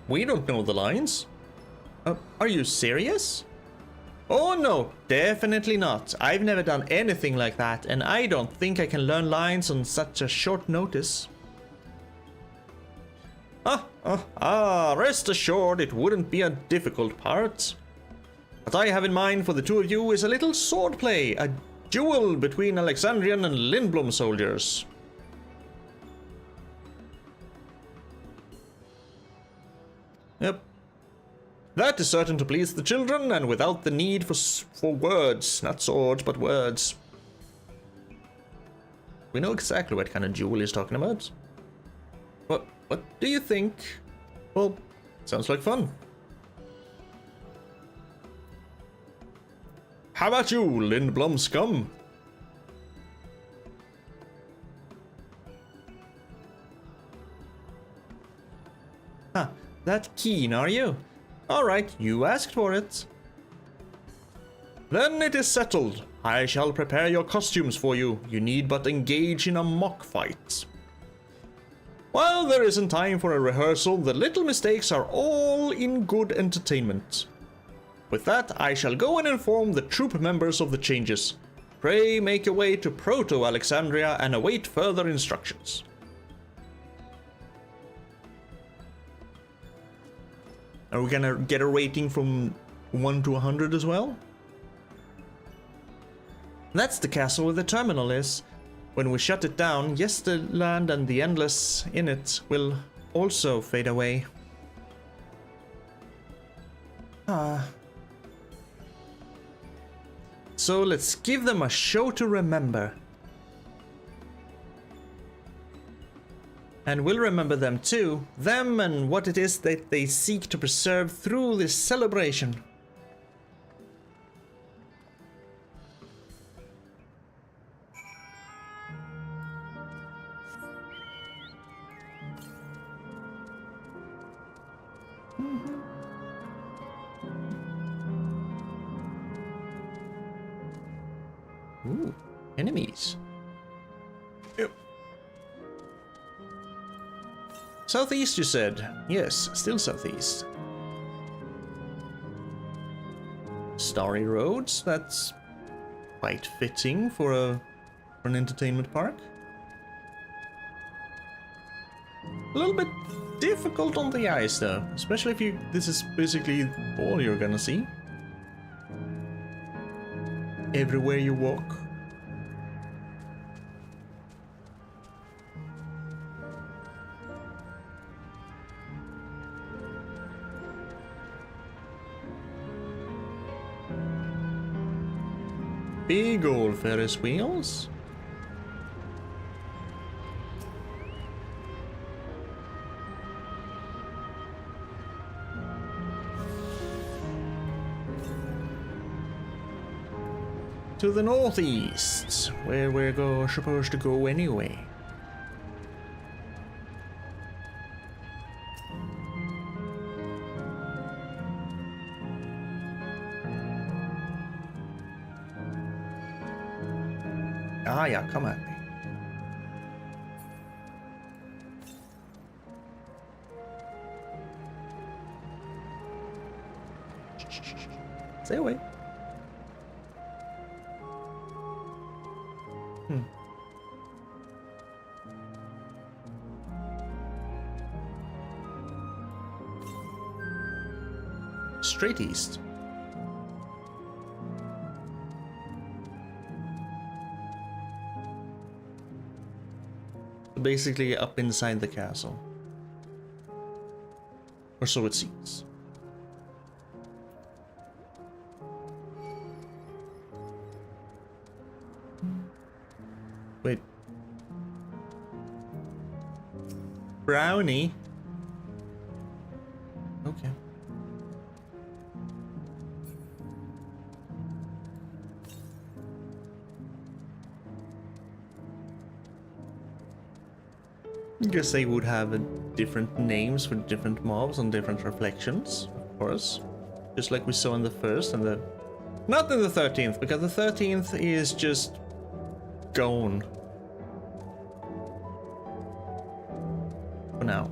We don't know the lines. Are you serious? Oh no, definitely not. I've never done anything like that, and I don't think I can learn lines on such a short notice. Rest assured it wouldn't be a difficult part. What I have in mind for the two of you is a little swordplay, a duel between Alexandrian and Lindblom soldiers. Yep. That is certain to please the children, and without the need for words. Not swords, but words. We know exactly what kind of duel he's talking about. What do you think? Well, sounds like fun. How about you, Lindblom scum? Huh, that keen, are you? Alright, you asked for it. Then it is settled. I shall prepare your costumes for you. You need but engage in a mock fight. While there isn't time for a rehearsal, the little mistakes are all in good entertainment. With that, I shall go and inform the troop members of the changes. Pray make your way to Proto-Alexandria and await further instructions. Are we gonna get a rating from 1 to 100 as well? That's the castle where the terminal is. When we shut it down, Yesterland and the endless in it will also fade away. So let's give them a show to remember. And we'll remember them too, them and what it is that they seek to preserve through this celebration. Ooh, enemies. Yep. Southeast, you said? Yes, still southeast. Starry roads, that's quite fitting for an entertainment park. A little bit difficult on the eyes though, especially if this is basically all you're gonna see. Everywhere you walk. Big old Ferris wheels. To the northeast, where we're supposed to go anyway. Ah, yeah, come at me. Stay away. Straight east. Basically up inside the castle. Or so it seems. Wait. Brownie? Okay. I guess they would have different names for different mobs and different reflections, of course. Just like we saw in the first and the... Not in the 13th, because the 13th is just... gone. For now.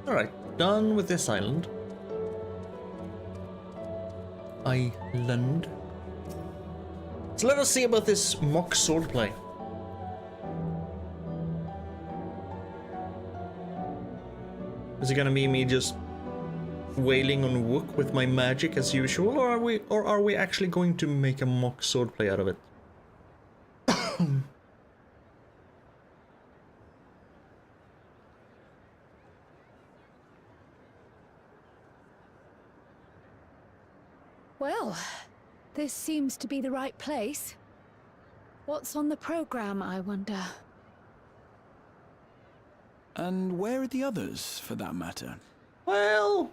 Alright, done with this island. So let us see about this mock swordplay. Is it gonna be me just wailing on Wook with my magic as usual, or are we actually going to make a mock swordplay out of it? Well, this seems to be the right place. What's on the program, I wonder? And where are the others, for that matter? Well...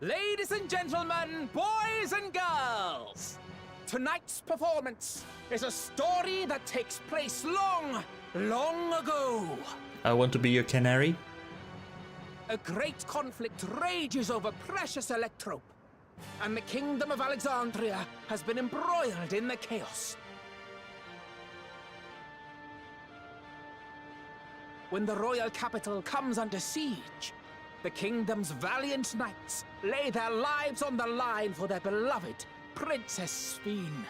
Ladies and gentlemen, boys and girls, tonight's performance is a story that takes place long, long ago. I want to be your canary. A great conflict rages over precious electrope, and the kingdom of Alexandria has been embroiled in the chaos. When the royal capital comes under siege, the kingdom's valiant knights lay their lives on the line for their beloved Princess Sphene.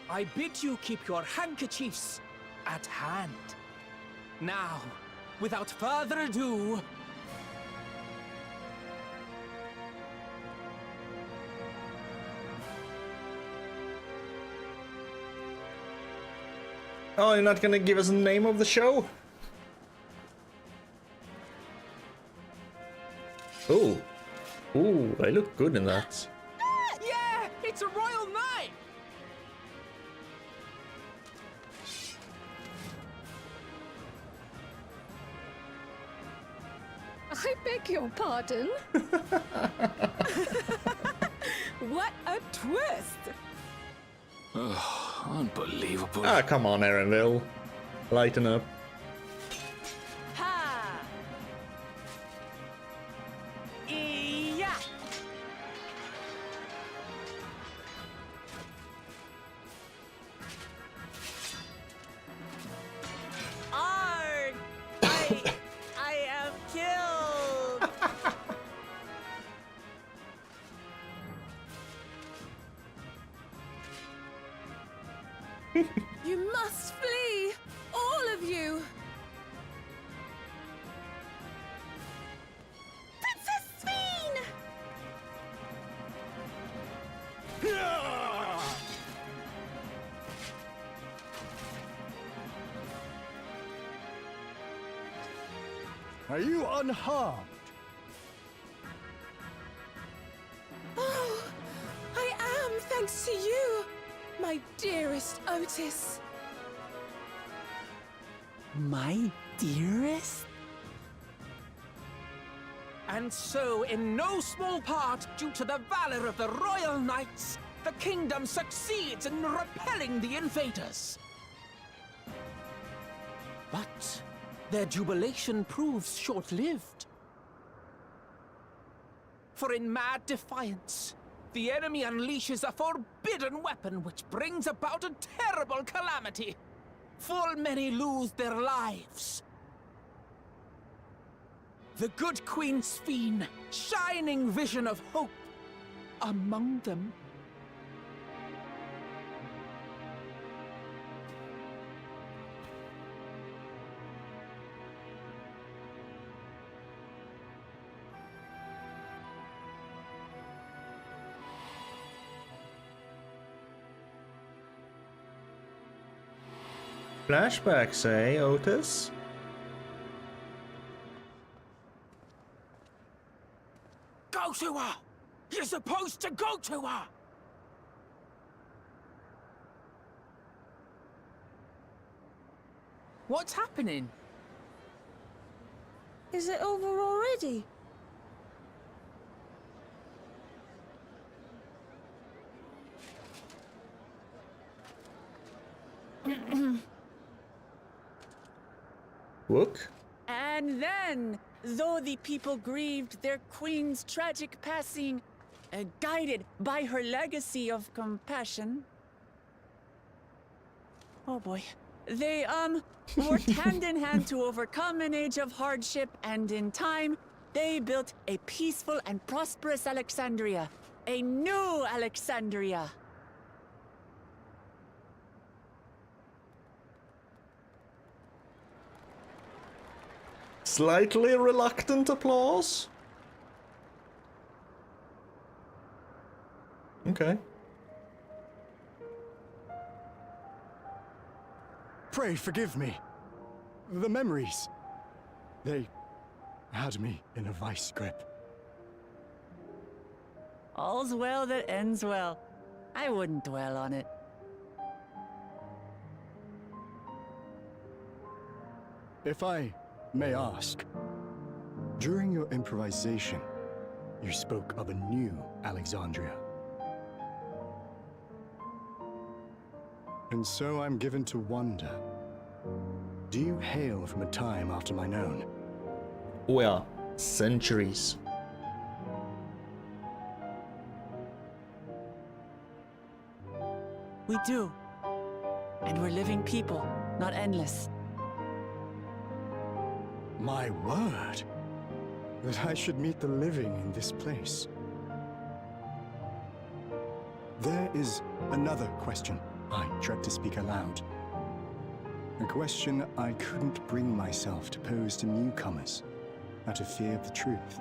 I bid you keep your handkerchiefs at hand. Now, without further ado... Oh, you're not gonna give us the name of the show? Oh. Ooh, I look good in that. Yeah! It's a royal knife! I beg your pardon? What a twist! Oh, unbelievable. Ah, come on, Erenville. Lighten up. Ha! Yeah! Arg! I am killed! You must flee! All of you! Princess Sphene! Are you unharmed? Oh, I am, thanks to you, my dearest Otis. My dearest? And so, in no small part due to the valor of the royal knights, the kingdom succeeds in repelling the invaders. But their jubilation proves short-lived. For in mad defiance, the enemy unleashes a forbidden weapon which brings about a terrible calamity. Full many lose their lives. The good Queen Sphene, shining vision of hope, among them. Flashbacks, eh, Otis? Go to her! You're supposed to go to her! What's happening? Is it over already? Wook? And then, though the people grieved their queen's tragic passing, guided by her legacy of compassion. Oh boy. They, worked hand in hand to overcome an age of hardship, and in time, they built a peaceful and prosperous Alexandria. A new Alexandria. Slightly reluctant applause? Okay. Pray forgive me. The memories. They had me in a vice grip. All's well that ends well. I wouldn't dwell on it. If I may ask, during your improvisation, you spoke of a new Alexandria. And so I'm given to wonder, do you hail from a time after mine own? Well, centuries. We do. And we're living people, not endless. My word, that I should meet the living in this place. There is another question I dread to speak aloud. A question I couldn't bring myself to pose to newcomers, out of fear of the truth.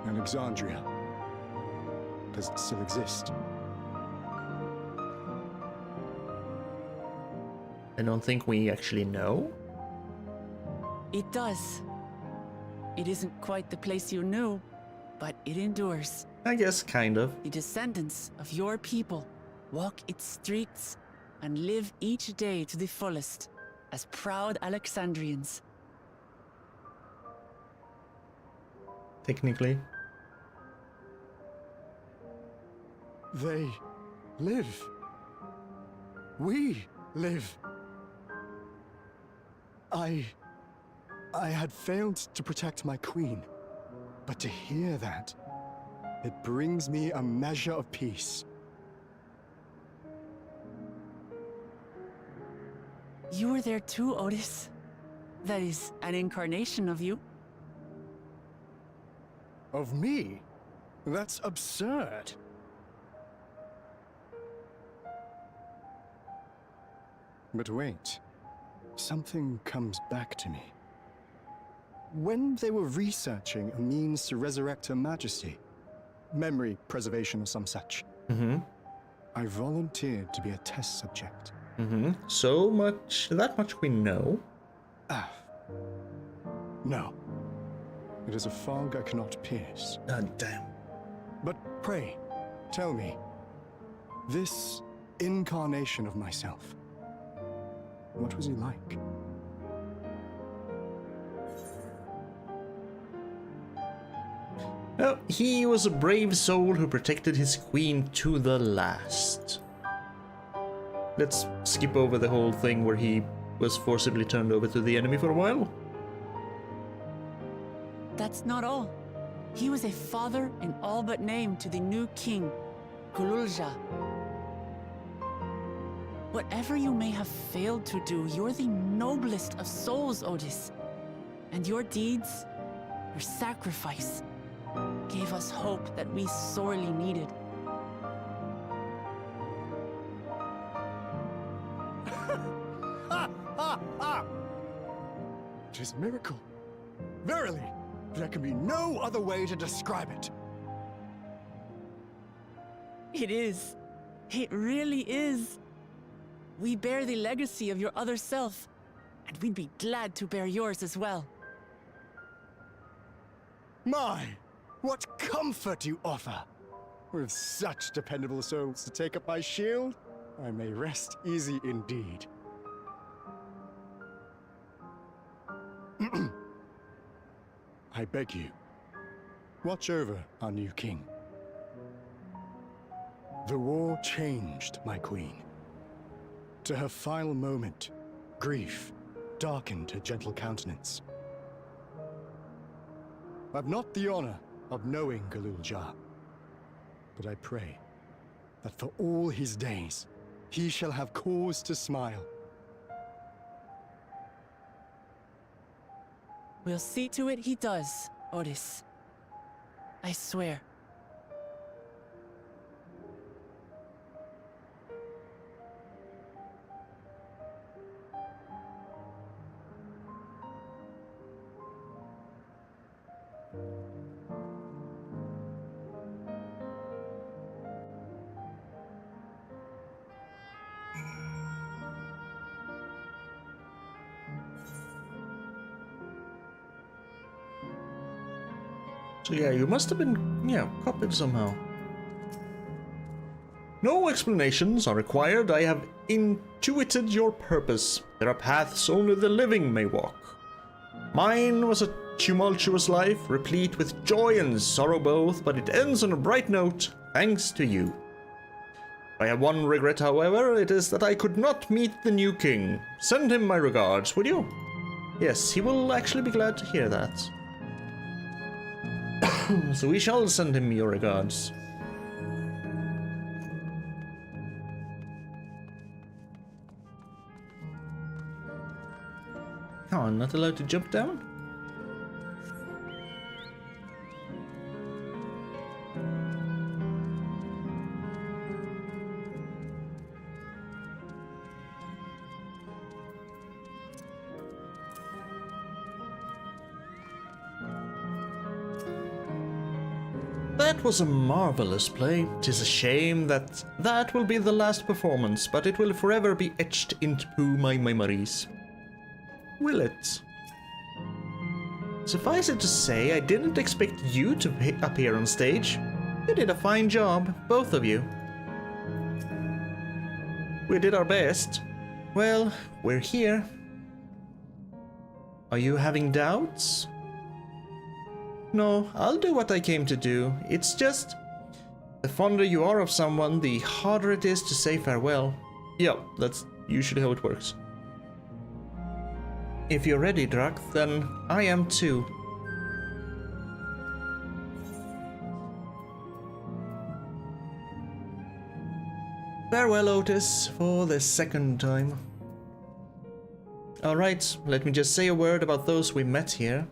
Alexandria, does it still exist? I don't think we actually know. It does. It isn't quite the place you knew, but it endures. I guess kind of. The descendants of your people walk its streets and live each day to the fullest as proud Alexandrians. Technically. They live. We live. I had failed to protect my queen, but to hear that, it brings me a measure of peace. You were there too, Otis. That is an incarnation of you. Of me? That's absurd. But wait, something comes back to me. When they were researching a means to resurrect Her Majesty, memory preservation or some such, I volunteered to be a test subject. So much, that much we know. Ah. No. It is a fog I cannot pierce. Oh, damn. But pray, tell me, this incarnation of myself. What was he like? Well, he was a brave soul who protected his queen to the last. Let's skip over the whole thing where he was forcibly turned over to the enemy for a while. That's not all. He was a father in all but name to the new king, Gululja. Whatever you may have failed to do, you're the noblest of souls, Otis. And your deeds, your sacrifice, gave us hope that we sorely needed. It is a miracle. Verily, there can be no other way to describe it. It is. It really is. We bear the legacy of your other self, and we'd be glad to bear yours as well. My, what comfort you offer! With such dependable souls to take up my shield, I may rest easy indeed. I beg you, watch over our new king. The war changed my queen. To her final moment, grief darkened her gentle countenance. I've not the honor of knowing Gululja, but I pray that for all his days, he shall have cause to smile. We'll see to it he does, Otis. I swear. So yeah, you must have been, copied somehow. No explanations are required. I have intuited your purpose. There are paths only the living may walk. Mine was a tumultuous life, replete with joy and sorrow both, but it ends on a bright note, thanks to you. I have one regret, however, it is that I could not meet the new king. Send him my regards, would you? Yes, he will actually be glad to hear that. So we shall send him your regards. Oh, I'm not allowed to jump down? That was a marvelous play. 'Tis a shame that will be the last performance, but it will forever be etched into my memories. Will it? Suffice it to say, I didn't expect you to appear on stage. You did a fine job, both of you. We did our best. Well, we're here. Are you having doubts? No, I'll do what I came to do. It's just, the fonder you are of someone, the harder it is to say farewell. Yeah, that's usually how it works. If you're ready, Drak, then I am too. Farewell, Otis, for the second time. Alright, let me just say a word about those we met here.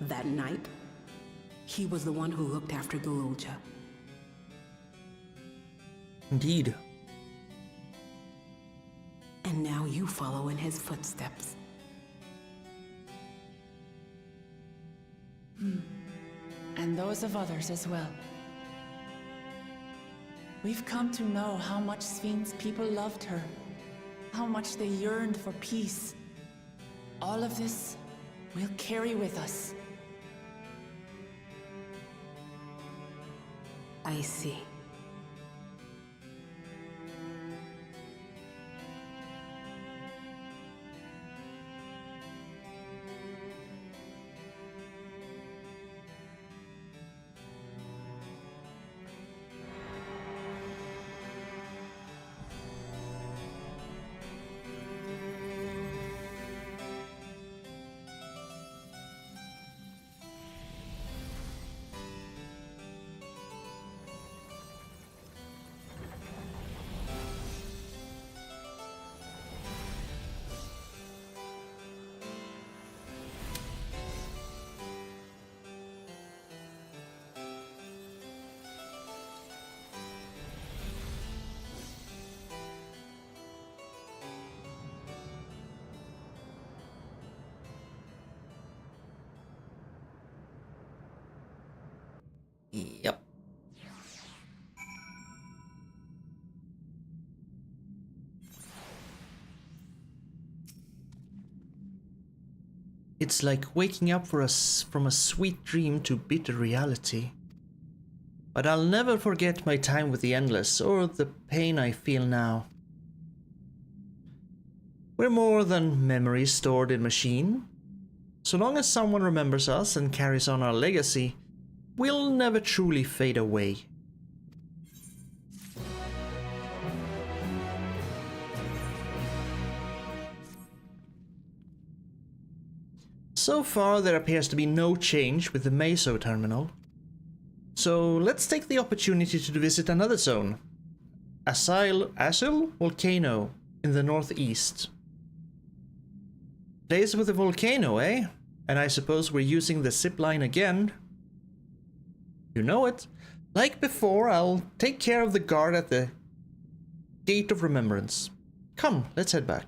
That night, he was the one who looked after Gululja. Indeed. And now you follow in his footsteps. And those of others as well. We've come to know how much Sven's people loved her, how much they yearned for peace. All of this we'll carry with us. I see. Yep. It's like waking up from a sweet dream to bitter reality. But I'll never forget my time with the Endless or the pain I feel now. We're more than memories stored in machine. So long as someone remembers us and carries on our legacy, we'll never truly fade away. So far, there appears to be no change with the Meso terminal. So let's take the opportunity to visit another zone. Asyl Volcano in the northeast. Place with a volcano, eh? And I suppose we're using the zip line again. You know it. Like before, I'll take care of the guard at the Gate of Remembrance. Come, let's head back.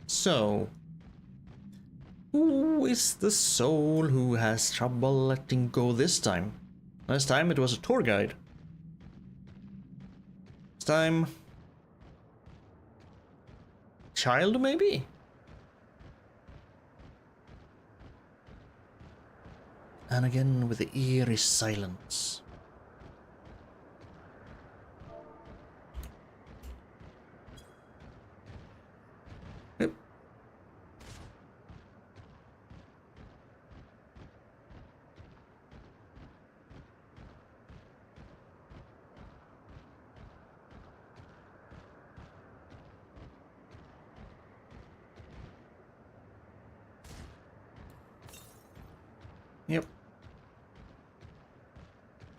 So, who is the soul who has trouble letting go this time? Last time it was a tour guide. This time... child, maybe? And again with the eerie silence. Yep. Yep.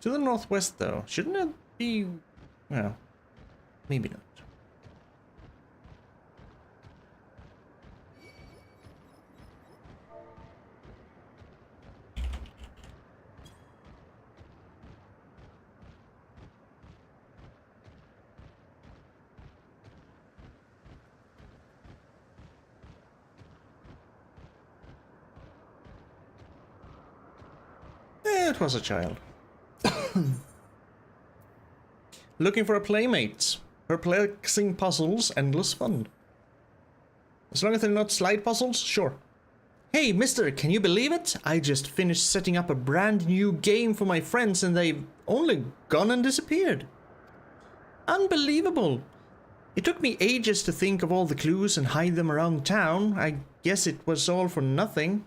To the northwest, though. Shouldn't it be... well, maybe not. It was a child. Looking for a playmate. Perplexing puzzles, endless fun. As long as they're not slide puzzles, sure. Hey, mister, can you believe it? I just finished setting up a brand new game for my friends and they've only gone and disappeared. Unbelievable. It took me ages to think of all the clues and hide them around town. I guess it was all for nothing.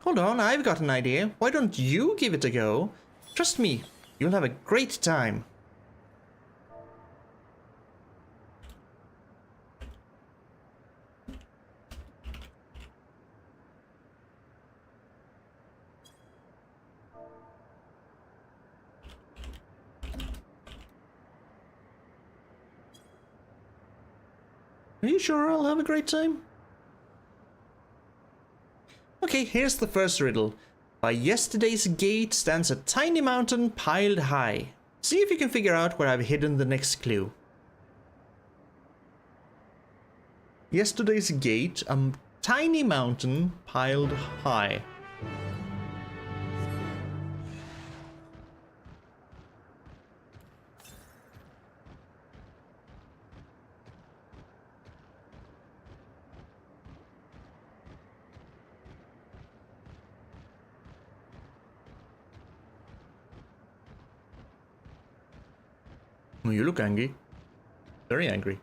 Hold on, I've got an idea. Why don't you give it a go? Trust me, you'll have a great time. Are you sure I'll have a great time? Okay, here's the first riddle. By yesterday's gate stands a tiny mountain piled high. See if you can figure out where I've hidden the next clue. Yesterday's gate, a tiny mountain piled high. Oh, you look angry. Very angry.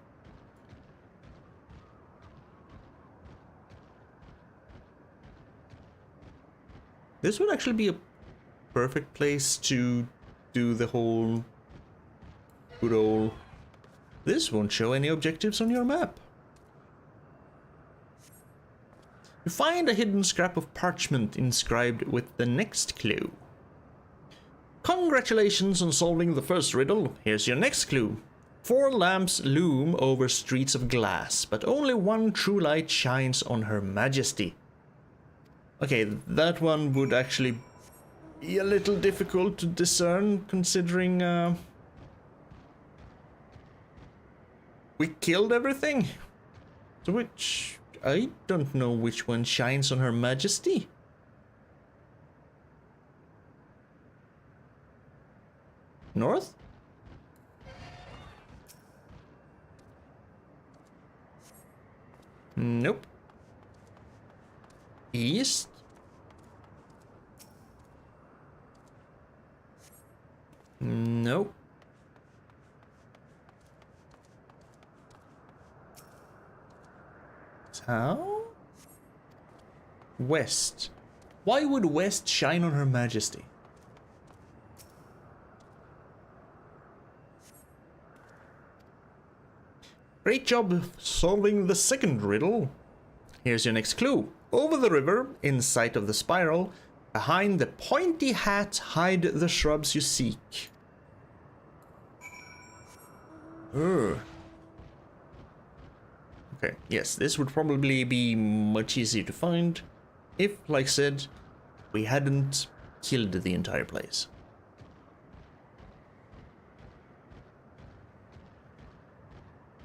This would actually be a perfect place to do the whole good old... This won't show any objectives on your map. You find a hidden scrap of parchment inscribed with the next clue. Congratulations on solving the first riddle. Here's your next clue. 4 lamps loom over streets of glass, but only one true light shines on Her Majesty. Okay, that one would actually be a little difficult to discern, considering we killed everything. So which... I don't know which one shines on Her Majesty. North? Nope. East? Nope. South? West. Why would West shine on Her Majesty? Great job solving the second riddle. Here's your next clue. Over the river, in sight of the spiral, behind the pointy hat hide the shrubs you seek. Okay, yes, this would probably be much easier to find if, like I said, we hadn't killed the entire place.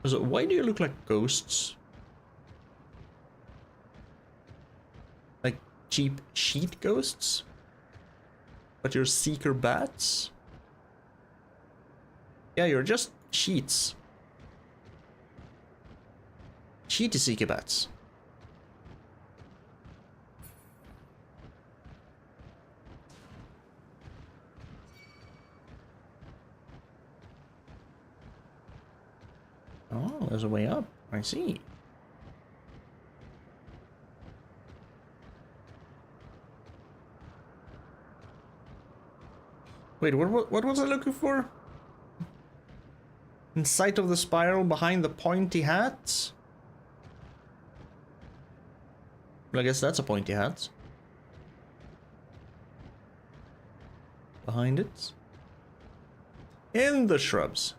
So why do you look like ghosts? Like cheap sheet ghosts? But you're seeker bats? Yeah, you're just sheets. Sheety seeker bats. Oh, there's a way up. I see. Wait, what was I looking for? In sight of the spiral behind the pointy hat? Well, I guess that's a pointy hat. Behind it? In the shrubs.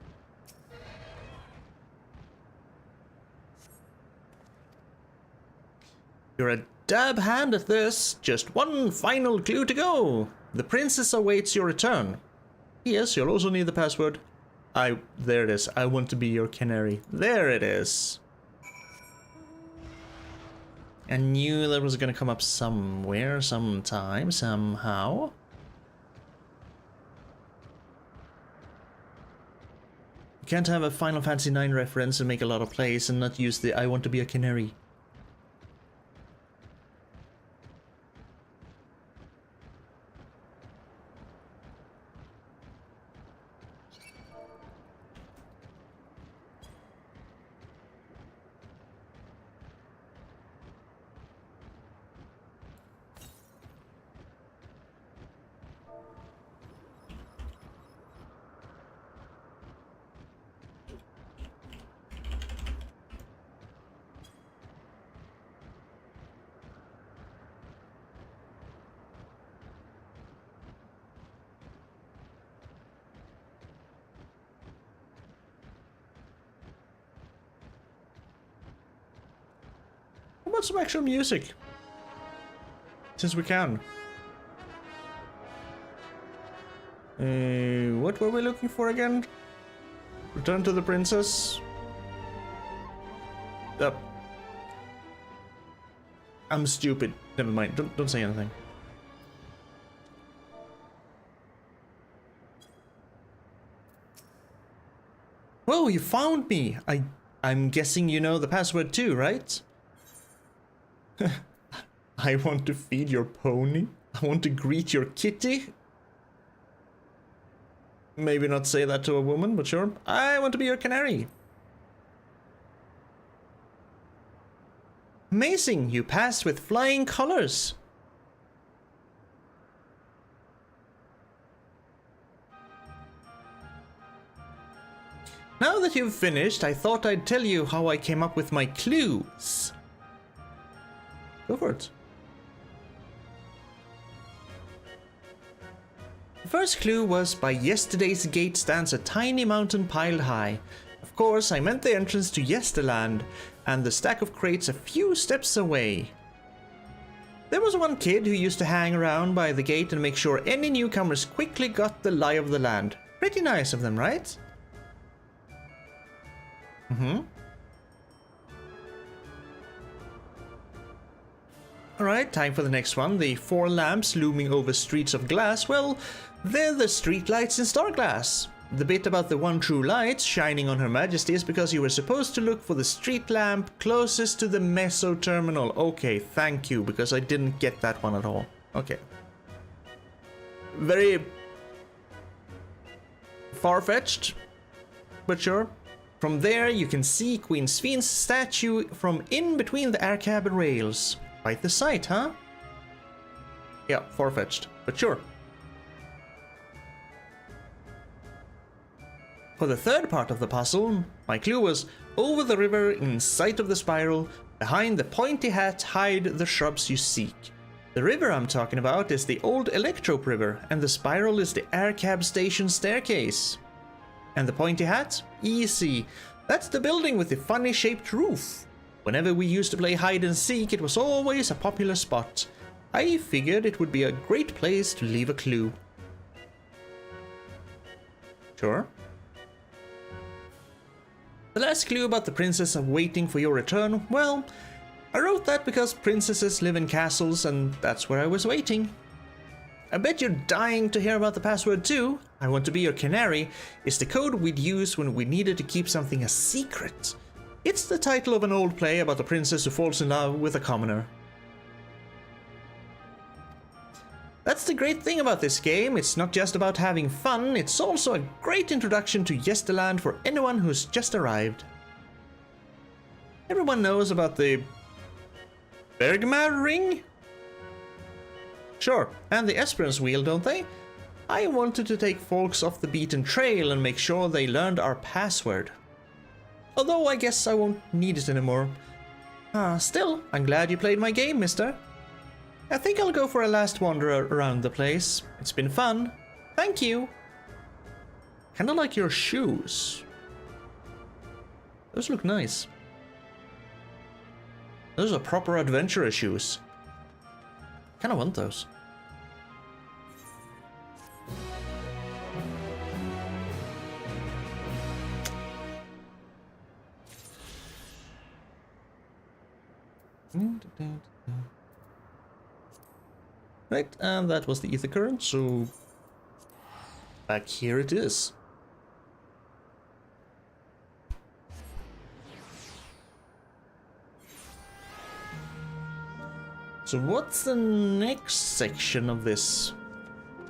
You're a dab hand at this. Just one final clue to go. The princess awaits your return. Yes, you'll also need the password. There it is. I want to be your canary. There it is. I knew that was gonna come up somewhere, sometime, somehow. You can't have a Final Fantasy IX reference and make a lot of plays and not use the I want to be a canary. How about some actual music? Since we can. What were we looking for again? Return to the princess. I'm stupid. Never mind. Don't say anything. Whoa, you found me. I'm guessing you know the password too, right? I want to feed your pony. I want to greet your kitty. Maybe not say that to a woman, but sure. I want to be your canary. Amazing, you passed with flying colors. Now that you've finished, I thought I'd tell you how I came up with my clues. Go for it. The first clue was, by yesterday's gate stands a tiny mountain piled high. Of course, I meant the entrance to Yesterland, and the stack of crates a few steps away. There was one kid who used to hang around by the gate and make sure any newcomers quickly got the lie of the land. Pretty nice of them, right? Alright, time for the next one. The 4 lamps looming over streets of glass. Well, they're the street lights in Starglass. The bit about the one true light shining on Her Majesty is because you were supposed to look for the street lamp closest to the Meso terminal. Okay, thank you, because I didn't get that one at all. Okay. Very far-fetched, but sure. From there, you can see Queen Sphyn's statue from in between the aircab rails. Quite the sight, huh? Yeah, far-fetched, but sure. For the third part of the puzzle, my clue was, over the river in sight of the spiral, behind the pointy hat hide the shrubs you seek. The river I'm talking about is the old Electrope River, and the spiral is the aircab station staircase. And the pointy hat? Easy. That's the building with the funny shaped roof. Whenever we used to play hide and seek, it was always a popular spot. I figured it would be a great place to leave a clue. Sure. The last clue about the princess waiting for your return, well, I wrote that because princesses live in castles and that's where I was waiting. I bet you're dying to hear about the password too. I want to be your canary is the code we'd use when we needed to keep something a secret. It's the title of an old play about a princess who falls in love with a commoner. That's the great thing about this game. It's not just about having fun, it's also a great introduction to Yesterland for anyone who's just arrived. Everyone knows about the Bergmar ring? Sure, and the Esperance wheel, don't they? I wanted to take folks off the beaten trail and make sure they learned our password. Although I guess I won't need it anymore. Still, I'm glad you played my game, mister. I think I'll go for a last wander around the place. It's been fun. Thank you. Kinda like your shoes. Those look nice. Those are proper adventurer shoes. Kinda want those. Right, and that was the ether current, so back here it is. So what's the next section of this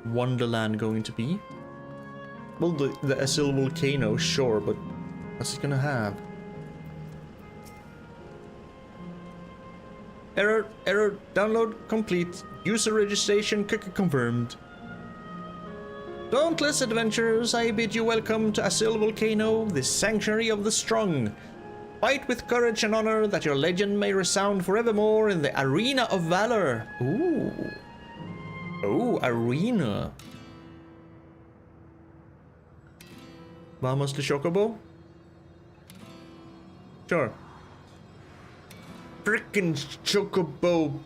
Wonderland going to be? Well, the Asyl Volcano, sure, but what's it gonna have? Error, download complete. User registration confirmed. Dauntless adventurers, I bid you welcome to Asyl Volcano, the sanctuary of the strong. Fight with courage and honor that your legend may resound forevermore in the arena of valor. Ooh. Oh, arena. Vamos to Chocobo? Sure. Frickin' Chocobo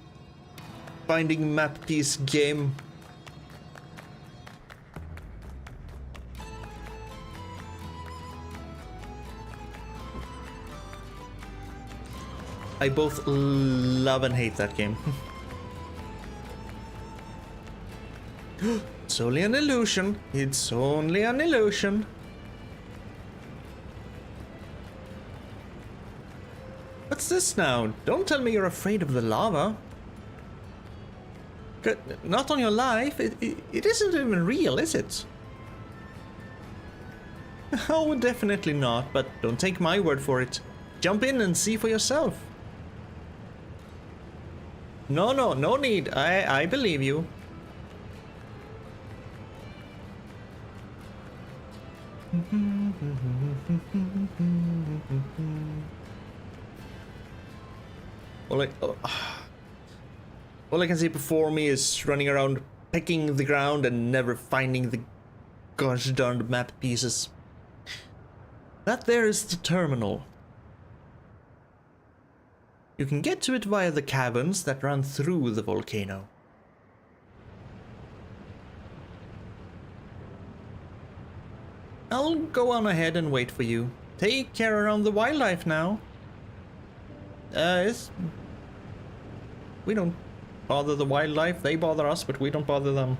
finding map piece game. I both love and hate that game. It's only an illusion. It's only an illusion. What's this now? Don't tell me you're afraid of the lava. Not on your life. It isn't even real, is it? Oh, definitely not, but don't take my word for it. Jump in and see for yourself. No need. I believe you. All I can see before me is running around pecking the ground and never finding the gosh darned map pieces. That there is the terminal. You can get to it via the caverns that run through the volcano. I'll go on ahead and wait for you. Take care around the wildlife now. We don't bother the wildlife, they bother us, but we don't bother them.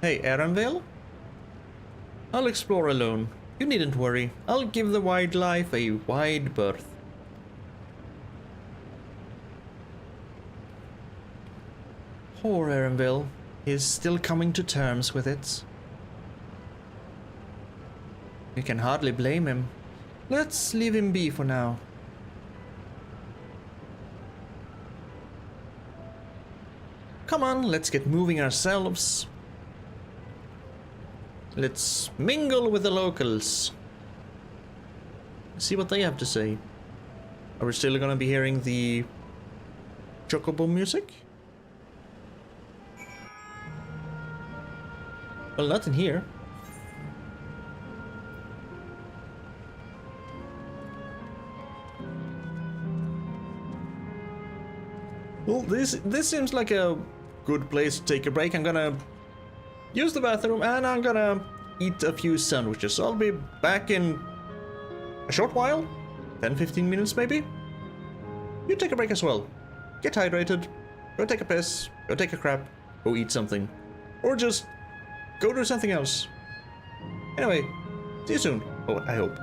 Hey, Erenville? I'll explore alone. You needn't worry. I'll give the wildlife a wide berth. Poor Erenville. He's still coming to terms with it. You can hardly blame him. Let's leave him be for now. Come on, let's get moving ourselves. Let's mingle with the locals. See what they have to say. Are we still gonna be hearing the chocobo music? Well, not in here. Well, this seems like a good place to take a break. I'm gonna use the bathroom and I'm gonna eat a few sandwiches. So I'll be back in a short while, 10-15 minutes maybe. You take a break as well. Get hydrated, go take a piss, go take a crap, go eat something, or just go do something else. Anyway, see you soon. Oh, I hope.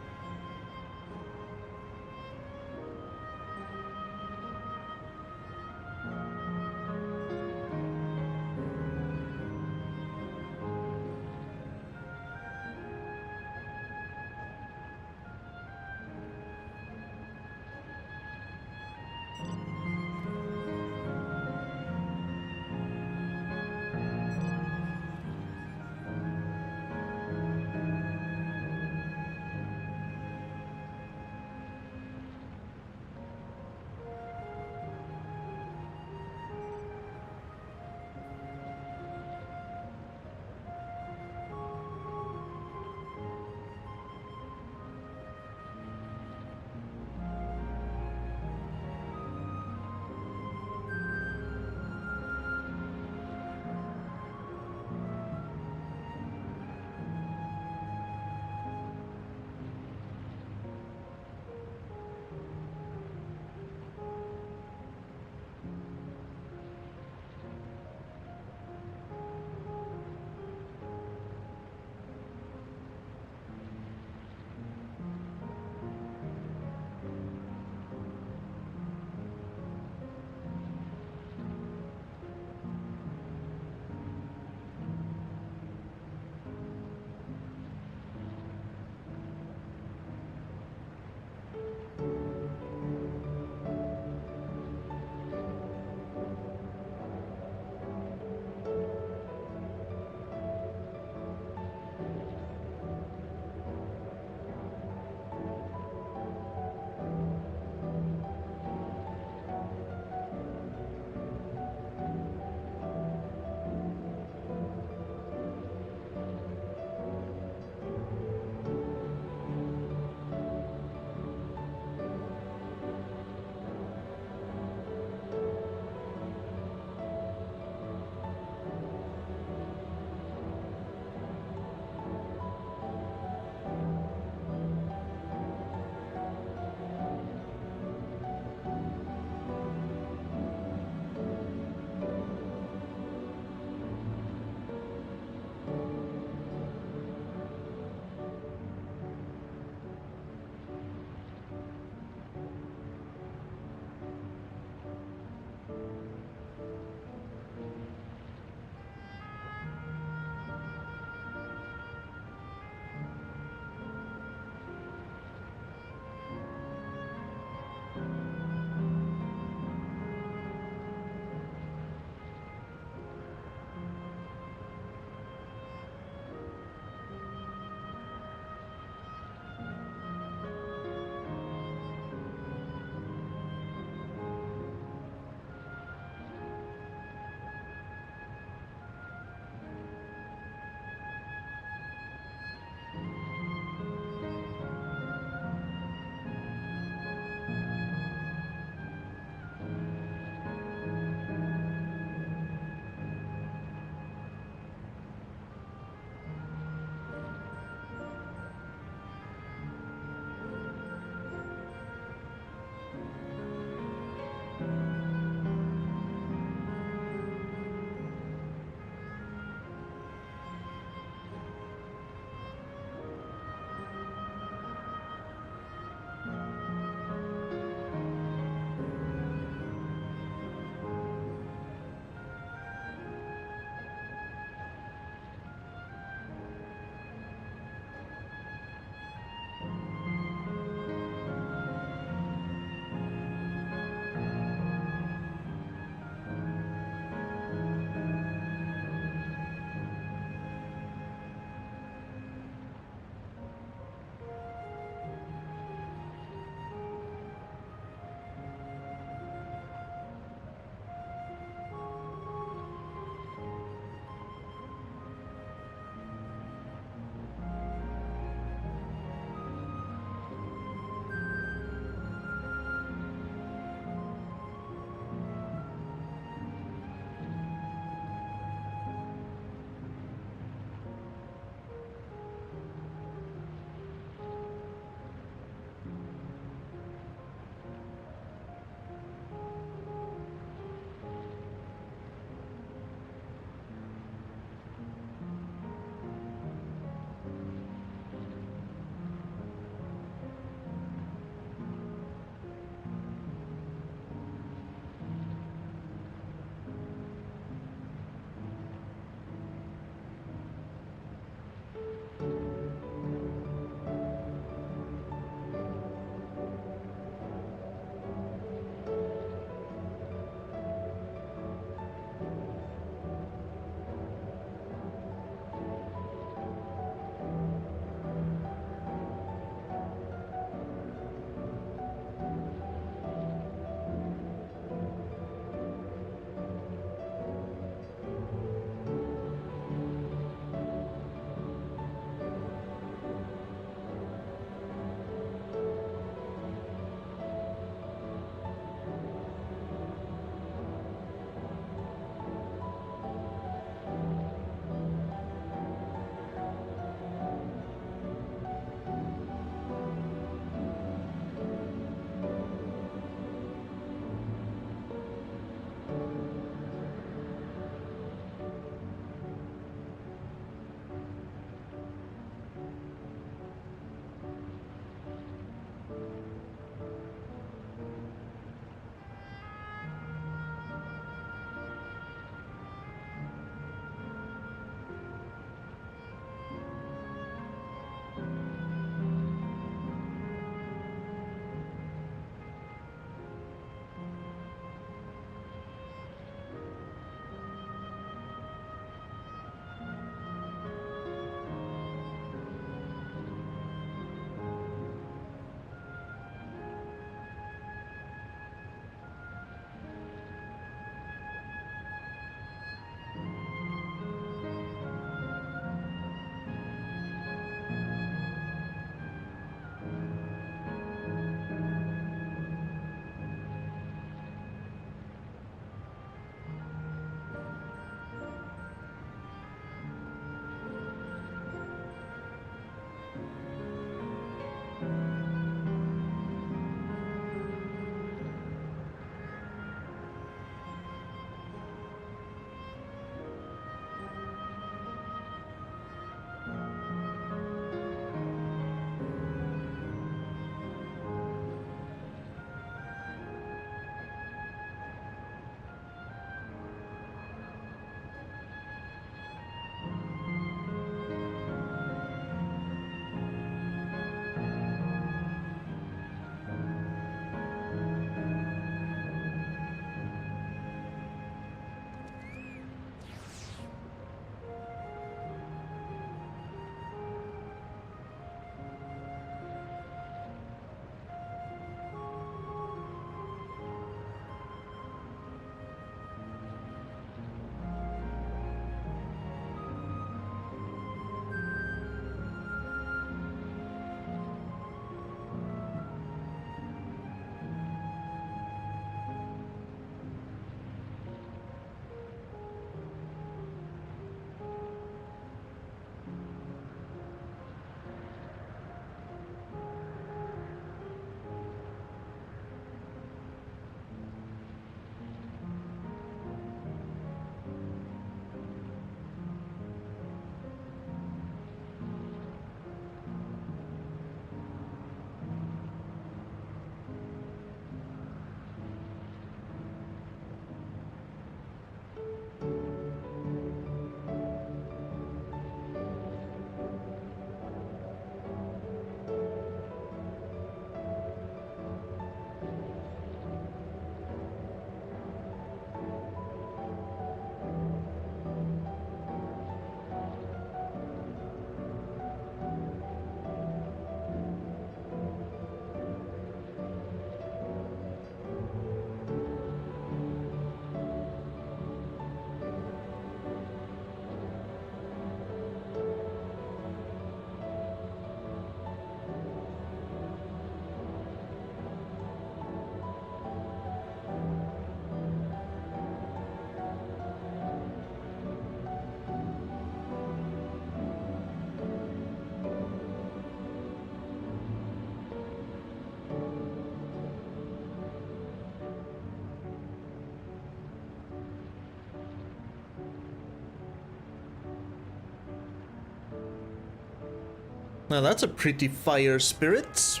Now that's a pretty fire spirit.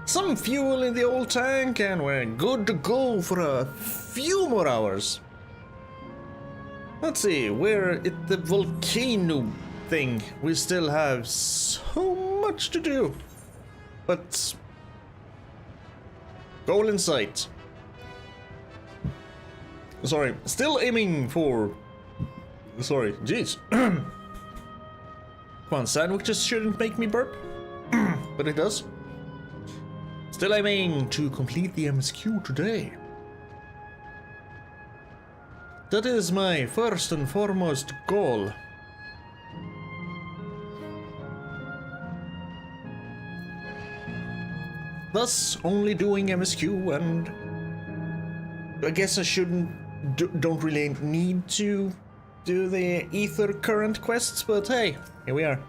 Some fuel in the old tank and we're good to go for a few more hours. Let's see, we're at the volcano thing. We still have so much to do. But goal in sight. Sorry, still aiming for... Sorry, jeez. Come on, sandwiches shouldn't make me burp. But it does. Still aiming to complete the MSQ today. That is my first and foremost goal. Thus, only doing MSQ, and I guess I don't really need to do the ether current quests, but hey, here we are.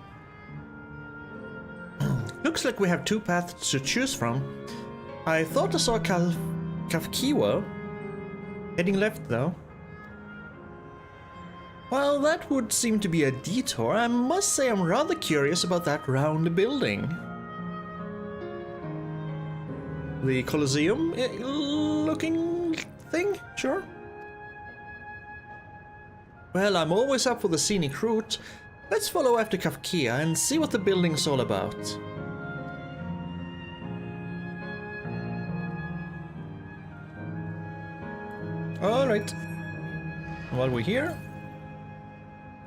Looks like we have two paths to choose from. I thought I saw Kafkiwa heading left though. Well, that would seem to be a detour. I must say I'm rather curious about that round building. The Colosseum looking thing? Sure. Well, I'm always up for the scenic route. Let's follow after Kafkia and see what the building's all about. Alright. While we're here,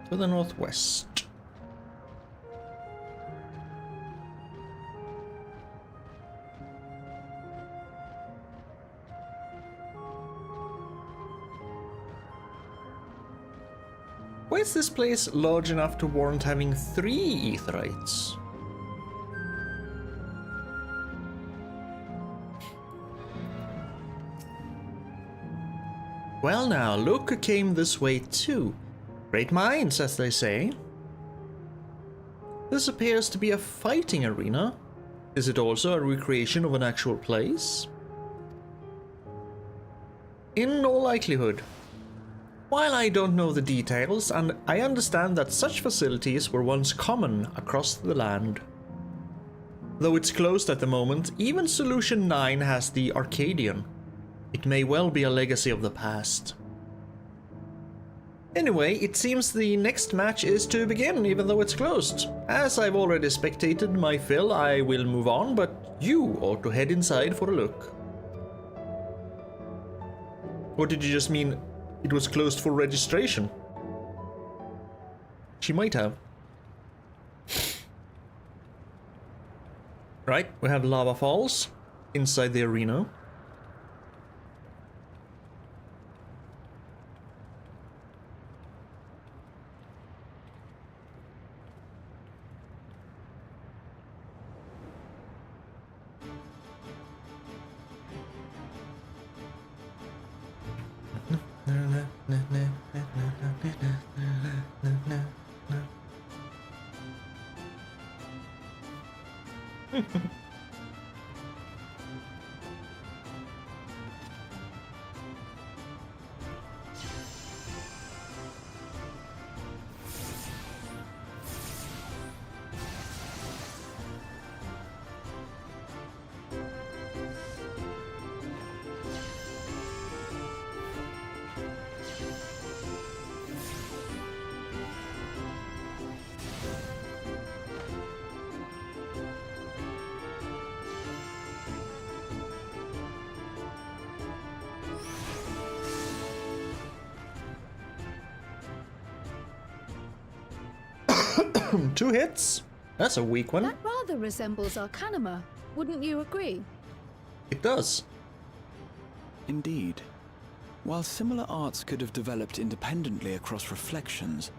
to the northwest. Why is this place large enough to warrant having 3 aetherites? Well now, look who came this way too. Great minds, as they say. This appears to be a fighting arena. Is it also a recreation of an actual place? In all likelihood. While I don't know the details, and I understand that such facilities were once common across the land. Though it's closed at the moment, even Solution 9 has the Arcadian. It may well be a legacy of the past. Anyway, it seems the next match is to begin, even though it's closed. As I've already spectated my fill, I will move on, but you ought to head inside for a look. Or did you just mean it was closed for registration? She might have. Right, we have lava falls inside the arena. Two hits? That's a weak one. That rather resembles Arcanima, wouldn't you agree? It does. Indeed. While similar arts could have developed independently across reflections,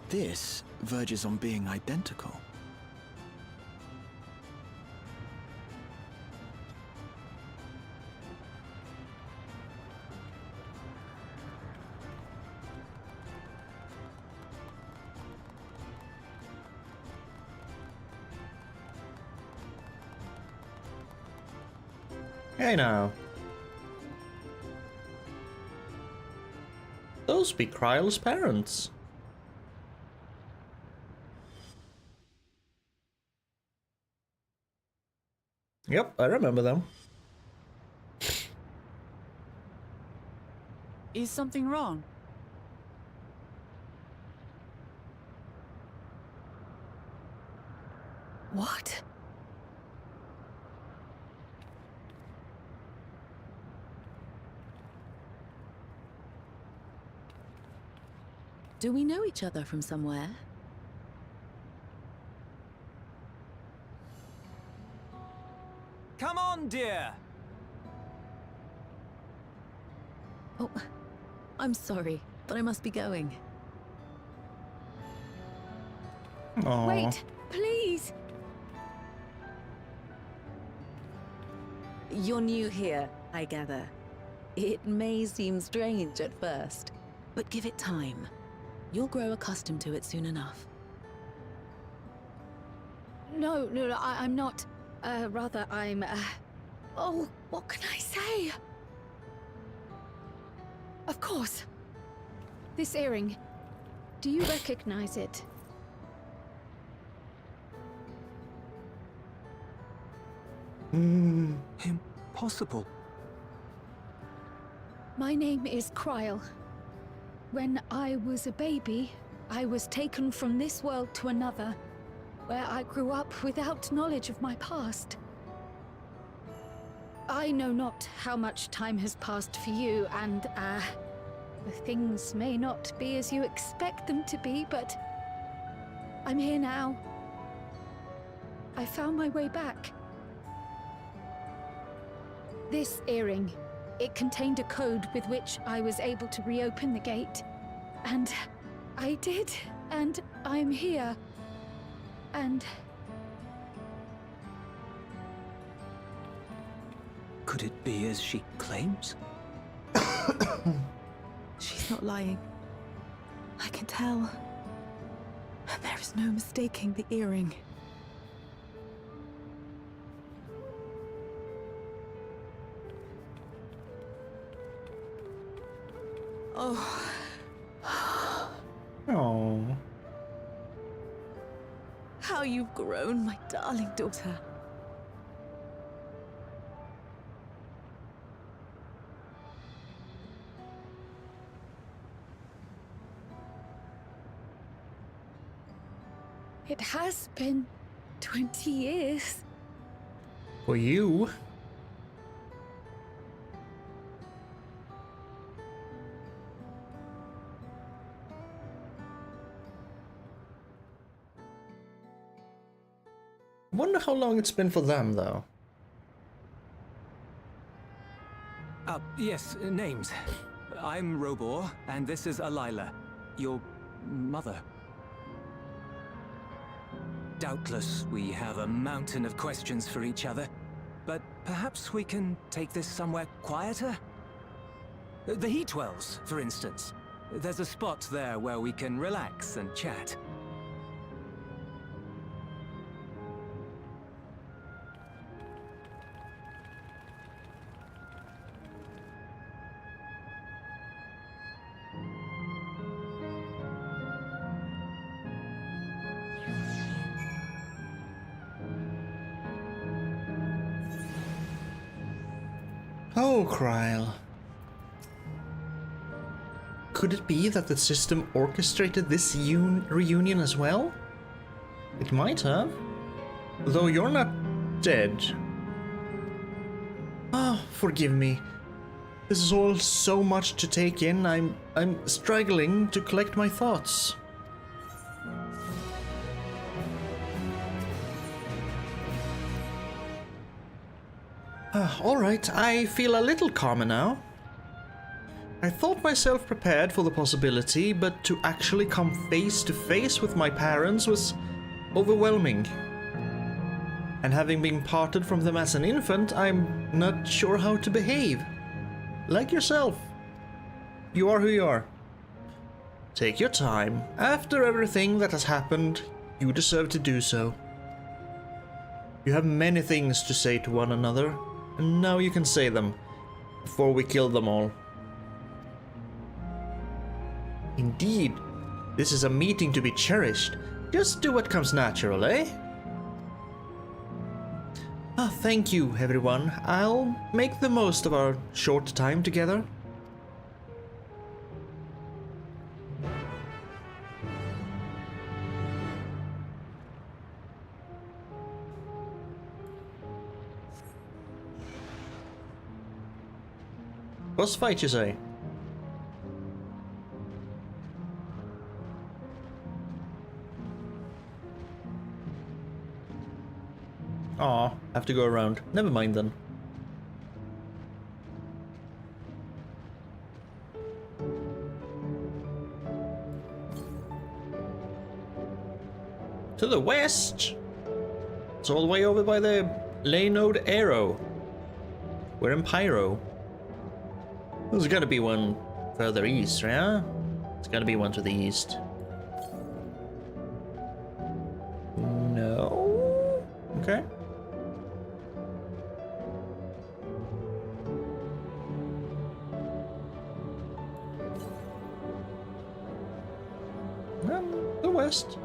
this verges on being identical. Hey now. Those be Kryle's parents. Yep, I remember them. Is something wrong? What? Do we know each other from somewhere? Come on, dear! Oh, I'm sorry, but I must be going. Aww. Wait, please! You're new here, I gather. It may seem strange at first, but give it time. You'll grow accustomed to it soon enough. No, I'm not. Rather, I'm, Oh, what can I say? Of course. This earring. Do you recognize it? Impossible. My name is Kryl. When I was a baby, I was taken from this world to another, where I grew up without knowledge of my past. I know not how much time has passed for you, and, the things may not be as you expect them to be, but I'm here now. I found my way back. This earring, it contained a code with which I was able to reopen the gate. And I did, and I'm here. And... Could it be as she claims? She's not lying. I can tell. And there is no mistaking the earring. Oh. Oh. How you've grown, my darling daughter. it has been 20 years. For you? Wonder how long it's been for them, though. Yes, names. I'm Robor, and this is Alila, your mother. Doubtless, we have a mountain of questions for each other, but perhaps we can take this somewhere quieter? The Heatwells, for instance. There's a spot there where we can relax and chat. Oh, Kryl. Could it be that the system orchestrated this reunion as well? It might have. Though you're not dead. Ah, forgive me. This is all so much to take in. I'm struggling to collect my thoughts. Alright, I feel a little calmer now. I thought myself prepared for the possibility, but to actually come face to face with my parents was overwhelming. And having been parted from them as an infant, I'm not sure how to behave. Like yourself. You are who you are. Take your time. After everything that has happened, you deserve to do so. You have many things to say to one another, and now you can say them, before we kill them all. Indeed, this is a meeting to be cherished. Just do what comes natural, eh? Ah, thank you, everyone. I'll make the most of our short time together. Boss fight, you say? Aw, have to go around. Never mind then. To the west! It's all the way over by the Laynode Arrow. We're in Pyro. There's gotta be one further east, yeah? There's gotta be one to the east. No? Okay. The west.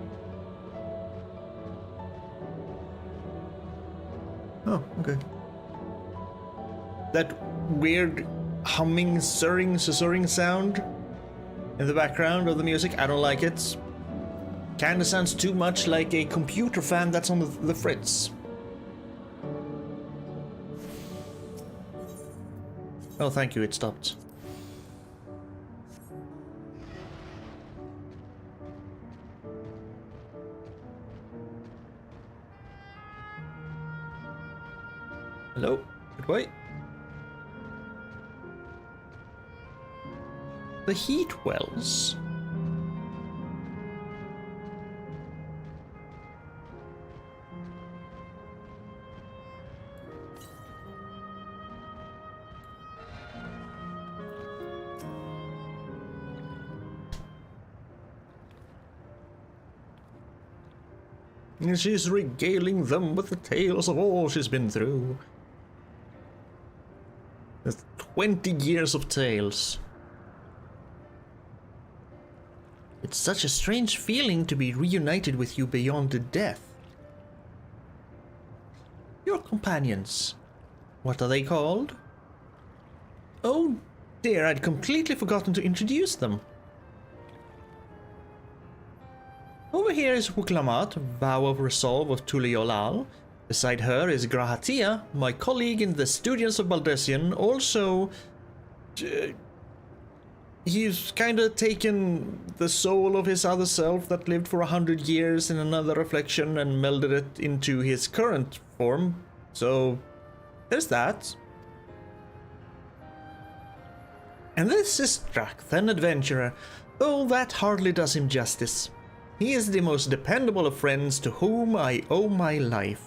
Oh, okay. That weird humming, susurring sound in the background of the music, I don't like it. Kinda sounds too much like a computer fan that's on the fritz. Oh, thank you, it stopped. Hello? Good wait. The heat wells. And she's regaling them with the tales of all she's been through. That's 20 years of tales. It's such a strange feeling to be reunited with you beyond death. Your companions. What are they called? Oh dear, I'd completely forgotten to introduce them. Over here is Huklamat, Vow of Resolve of Tuliolal. Beside her is Grahatia, my colleague in the Studios of Baldessian, also... he's kinda taken the soul of his other self that lived for 100 years in another reflection and melded it into his current form. So, there's that. And this is Strath, an adventurer, though that hardly does him justice. He is the most dependable of friends to whom I owe my life.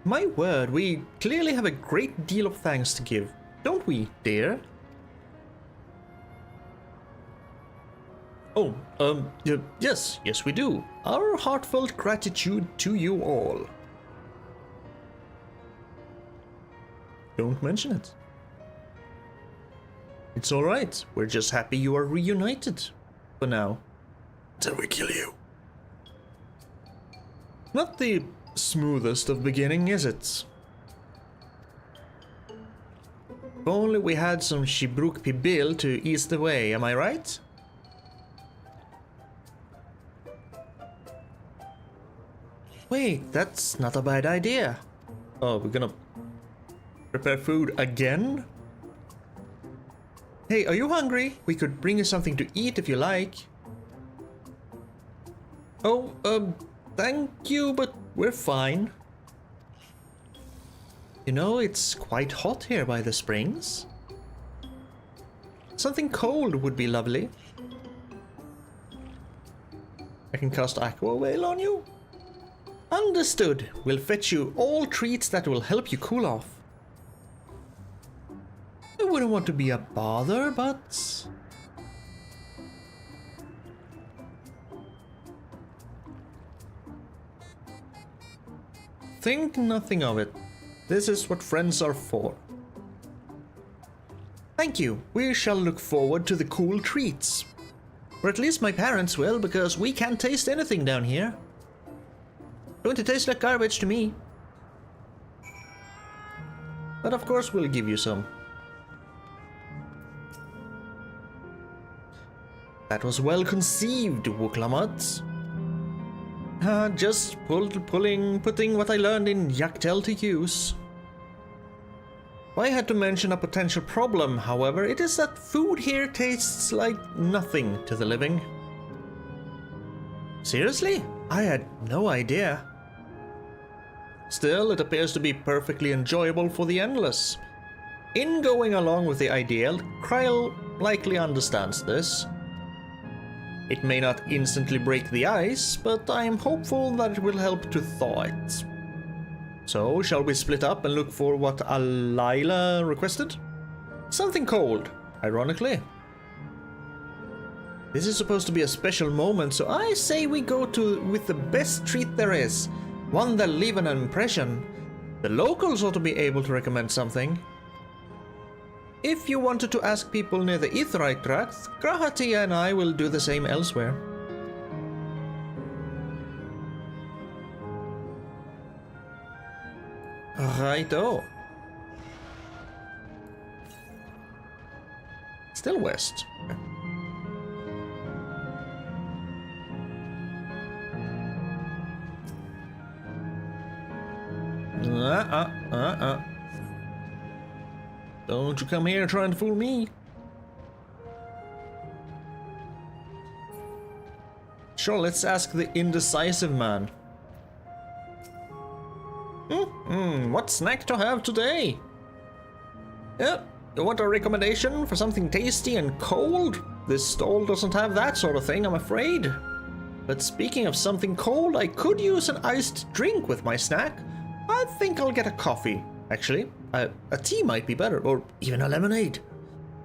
My word, we clearly have a great deal of thanks to give, don't we, dear? Oh, yes, we do. Our heartfelt gratitude to you all. Don't mention it. It's alright, we're just happy you are reunited. For now. Till we kill you. Not the smoothest of beginning, is it? If only we had some Shibruk Pibil to ease the way, am I right? Wait, that's not a bad idea. Oh, we're gonna prepare food again? Hey, are you hungry? We could bring you something to eat if you like. Oh, thank you, but we're fine. You know, it's quite hot here by the springs. Something cold would be lovely. I can cast Aqua Whale on you? Understood. We'll fetch you all treats that will help you cool off. I wouldn't want to be a bother, but... Think nothing of it. This is what friends are for. Thank you. We shall look forward to the cool treats. Or at least my parents will, because we can't taste anything down here. Going to taste like garbage to me. But of course we'll give you some. That was well conceived, Wuklamat. Just putting what I learned in Yaktel to use. If I had to mention a potential problem, however, it is that food here tastes like nothing to the living. Seriously? I had no idea. Still, it appears to be perfectly enjoyable for the endless. In going along with the ideal, Kryl likely understands this. It may not instantly break the ice, but I am hopeful that it will help to thaw it. So, shall we split up and look for what Alayla requested? Something cold, ironically. This is supposed to be a special moment, so I say we go with the best treat there is. One that'll leave an impression. The locals ought to be able to recommend something. If you wanted to ask people near the Aetheryte Tract, Grahatia and I will do the same elsewhere. Righto. Still west. Don't you come here trying to fool me. Sure, let's ask the indecisive man. What snack to have today? Yeah, you want a recommendation for something tasty and cold? This stall doesn't have that sort of thing, I'm afraid. But speaking of something cold, I could use an iced drink with my snack. I think I'll get a coffee, actually. A tea might be better, or even a lemonade.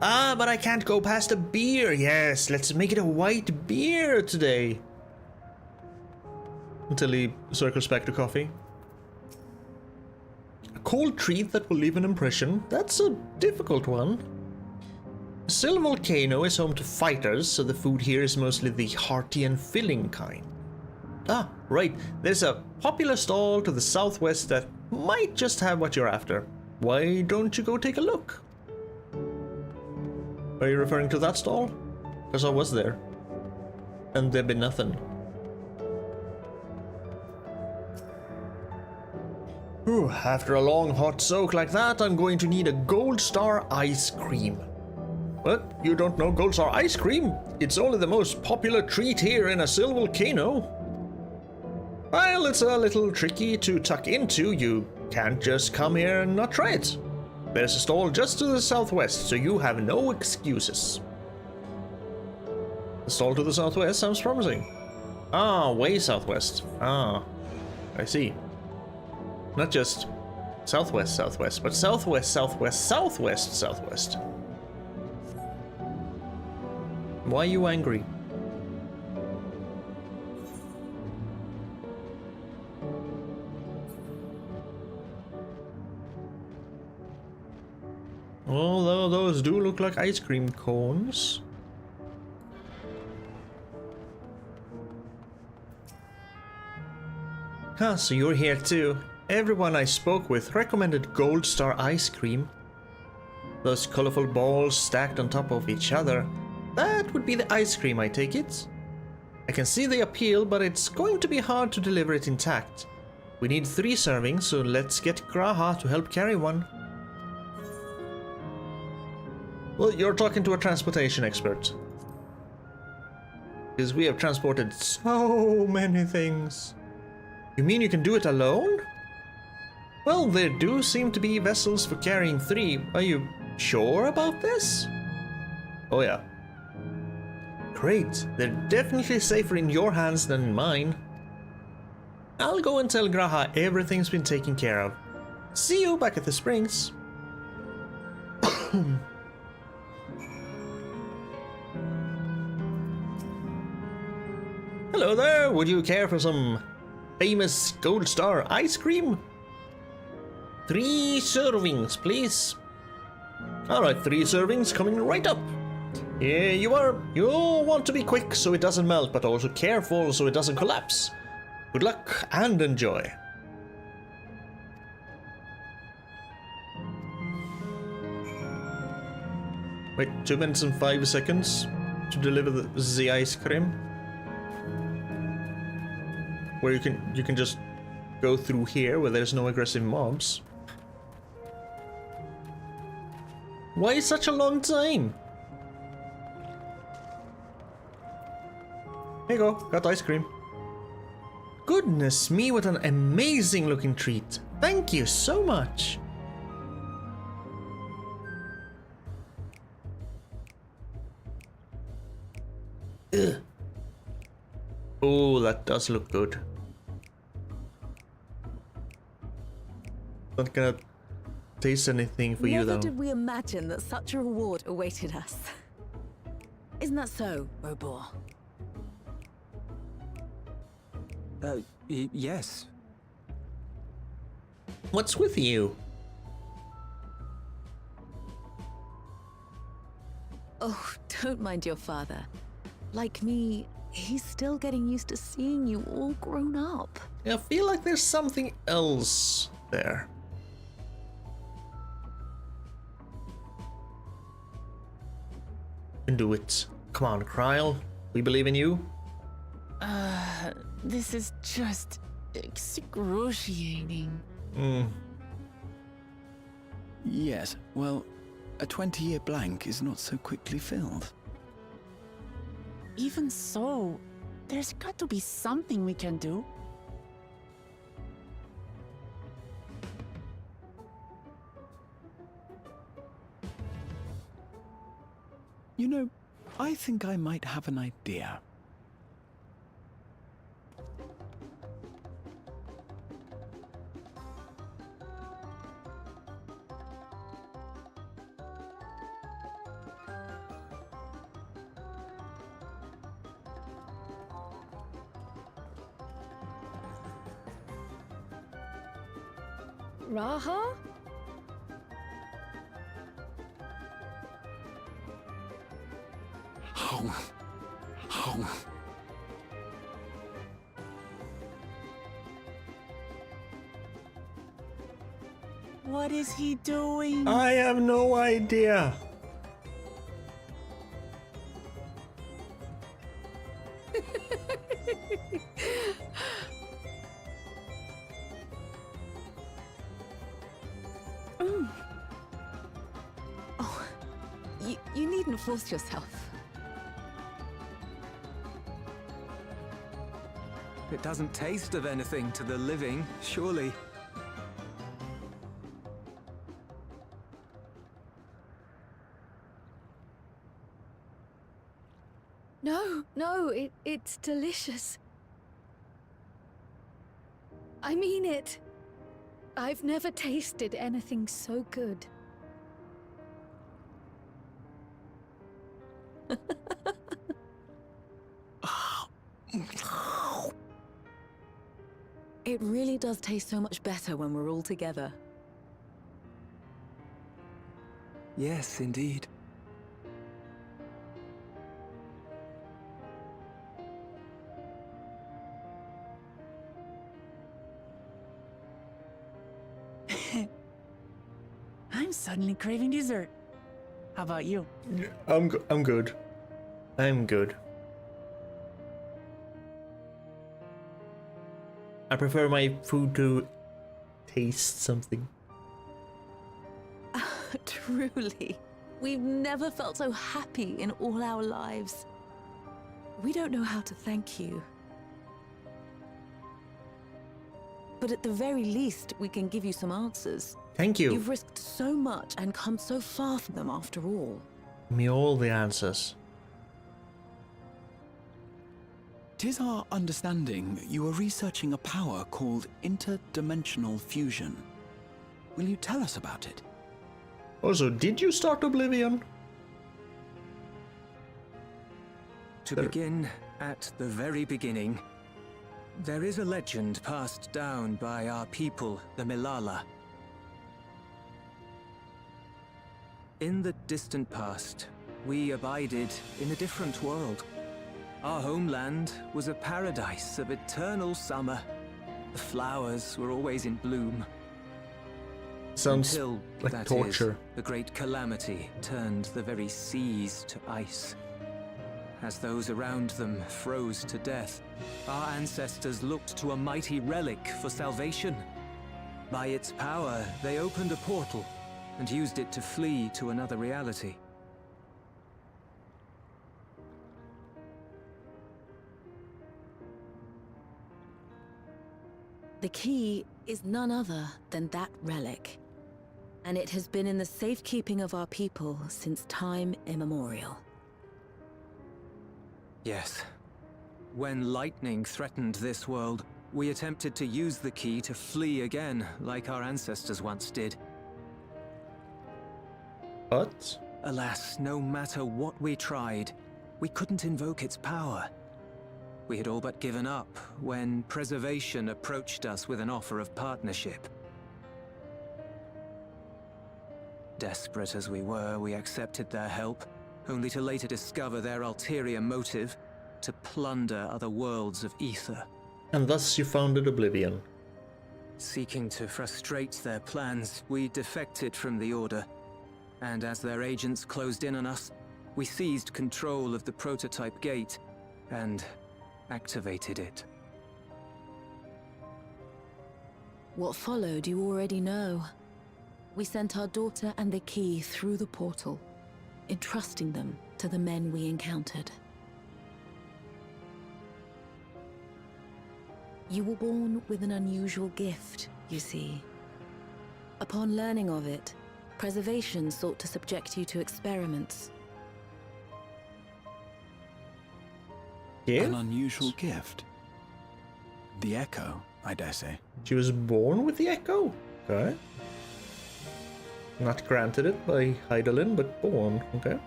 Ah, but I can't go past a beer. Yes, let's make it a white beer today. Until he circles back to coffee. A cold treat that will leave an impression. That's a difficult one. A Silver Volcano is home to fighters, so the food here is mostly the hearty and filling kind. Ah, right. There's a popular stall to the southwest that might just have what you're after. Why don't you go take a look? Are you referring to that stall? Because I was there. And there'd been nothing. Whew, after a long hot soak like that, I'm going to need a Gold Star ice cream. What? You don't know Gold Star ice cream? It's only the most popular treat here in a Silver Volcano. Well, it's a little tricky to tuck into. You can't just come here and not try it. There's a stall just to the southwest, so you have no excuses. The stall to the southwest sounds promising. Ah, way southwest. Ah, I see. Not just southwest, southwest, but southwest, southwest, southwest, southwest. Why are you angry? Although those do look like ice cream cones. Huh, so you're here too. Everyone I spoke with recommended Gold Star ice cream. Those colorful balls stacked on top of each other. That would be the ice cream, I take it. I can see the appeal, but it's going to be hard to deliver it intact. We need 3 servings, so let's get Graha to help carry one. Well, you're talking to a transportation expert. Because we have transported so many things. You mean you can do it alone? Well, there do seem to be vessels for carrying 3. Are you sure about this? Oh yeah. Great. They're definitely safer in your hands than in mine. I'll go and tell Graha everything's been taken care of. See you back at the springs. Hello there, would you care for some famous Gold Star ice cream? 3 servings, please. Alright, 3 servings coming right up. Here you are. You'll want to be quick so it doesn't melt, but also careful so it doesn't collapse. Good luck and enjoy. Wait, 2 minutes and 5 seconds to deliver the ice cream. Where you can just go through here where there's no aggressive mobs. Why such a long time? Here you go, got ice cream. Goodness me, what an amazing looking treat. Thank you so much. Ugh. Oh, that does look good. Not gonna taste anything for you though. Never did we imagine that such a reward awaited us. Isn't that so, Robor? Yes. What's with you? Oh, don't mind your father. Like me, he's still getting used to seeing you all grown up. I feel like there's something else there. You can do it. Come on, Kryl. We believe in you. This is just excruciating. Yes, well, a 20-year blank is not so quickly filled. Even so, there's got to be something we can do. You know, I think I might have an idea. Raha? What is he doing? I have no idea. Oh, you needn't force yourself. It doesn't taste of anything to the living, surely. No, it's delicious. I mean it. I've never tasted anything so good. It really does taste so much better when we're all together. Yes, indeed. I'm suddenly craving dessert. How about you? I'm good. I'm good. I prefer my food to taste something. Truly. We've never felt so happy in all our lives. We don't know how to thank you. But at the very least, we can give you some answers. Thank you. You've risked so much and come so far from them after all. Give me all the answers. 'Tis our understanding that you are researching a power called interdimensional fusion. Will you tell us about it? Also, did you start Oblivion? To begin at the very beginning, there is a legend passed down by our people, the Milala. In the distant past, we abided in a different world. Our homeland was a paradise of eternal summer. The flowers were always in bloom. Sounds Until, like that torture. is, the great calamity turned the very seas to ice. As those around them froze to death, our ancestors looked to a mighty relic for salvation. By its power, they opened a portal and used it to flee to another reality. The key is none other than that relic, and it has been in the safekeeping of our people since time immemorial. Yes. When lightning threatened this world, we attempted to use the key to flee again, like our ancestors once did. But Alas, no matter what we tried, we couldn't invoke its power. We had all but given up when Preservation approached us with an offer of partnership. Desperate as we were, we accepted their help, only to later discover their ulterior motive, to plunder other worlds of ether. and thus you founded Oblivion. Seeking to frustrate their plans, we defected from the Order, and as their agents closed in on us, we seized control of the prototype gate and activated it. What followed you already know. We sent our daughter and the key through the portal, entrusting them to the men we encountered. You were born with an unusual gift, you see. Upon learning of it, Preservation sought to subject you to experiments. An unusual gift? The Echo, I dare say. She was born with the Echo? Okay. Not granted it by Hydaelyn, but born, okay.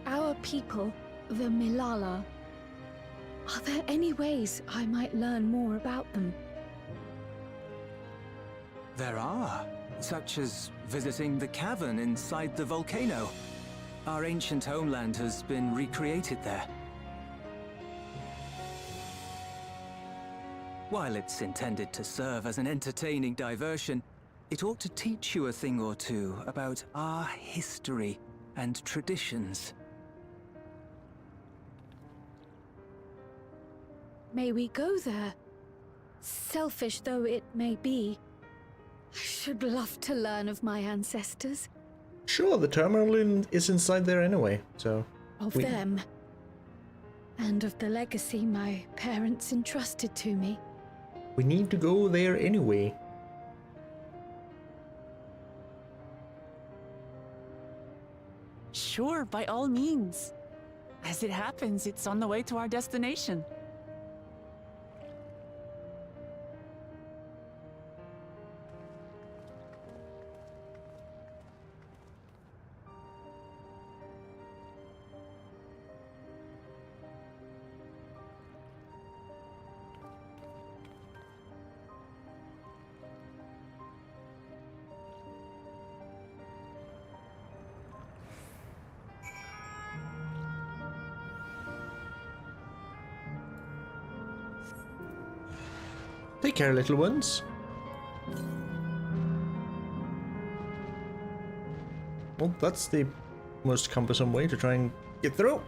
Our people, the Milala. Are there any ways I might learn more about them? There are, such as visiting the cavern inside the volcano. Our ancient homeland has been recreated there. While it's intended to serve as an entertaining diversion, it ought to teach you a thing or two about our history and traditions. May we go there? Selfish though it may be, I should love to learn of my ancestors. Sure, the terminal is inside there anyway, so... Of them. And of the legacy my parents entrusted to me. We need to go there anyway. Sure, by all means. As it happens, it's on the way to our destination. Take care, little ones. Well, that's the most cumbersome way to try and get through.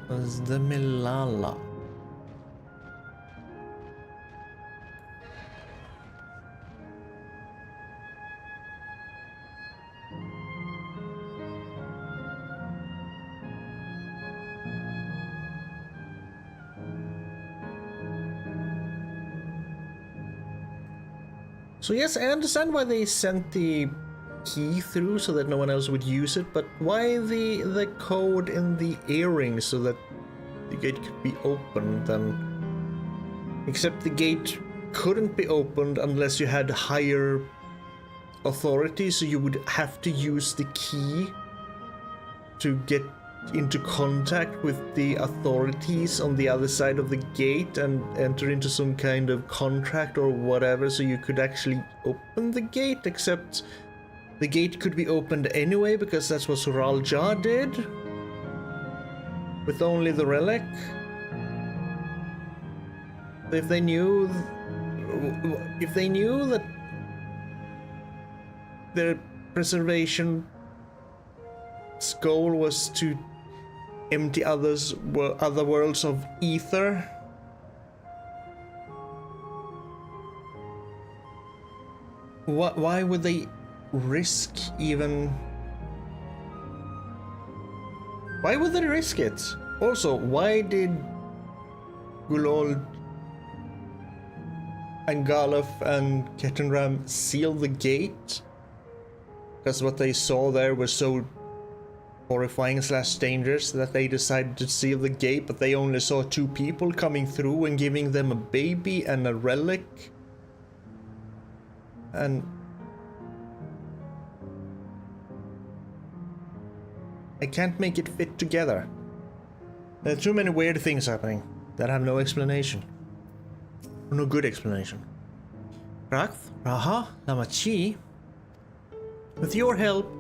Was the Milala. So yes, I understand why they sent the key through so that no one else would use it, but why the code in the earring so that the gate could be opened then? Except the gate couldn't be opened unless you had higher authority, so you would have to use the key to get into contact with the authorities on the other side of the gate and enter into some kind of contract or whatever so you could actually open the gate, except the gate could be opened anyway because that's what Tural did with only the relic. If they knew that their preservation's goal was to empty other worlds of ether, why would they risk even? Why would they risk it? Also, why did Gulol and Galuf and Kettenram seal the gate? Because what they saw there was so horrifying / dangerous that they decided to seal the gate, but they only saw 2 people coming through and giving them a baby and a relic. And I can't make it fit together. There are too many weird things happening that have no explanation. No good explanation. Rakth, Raha, Lamachi. With your help,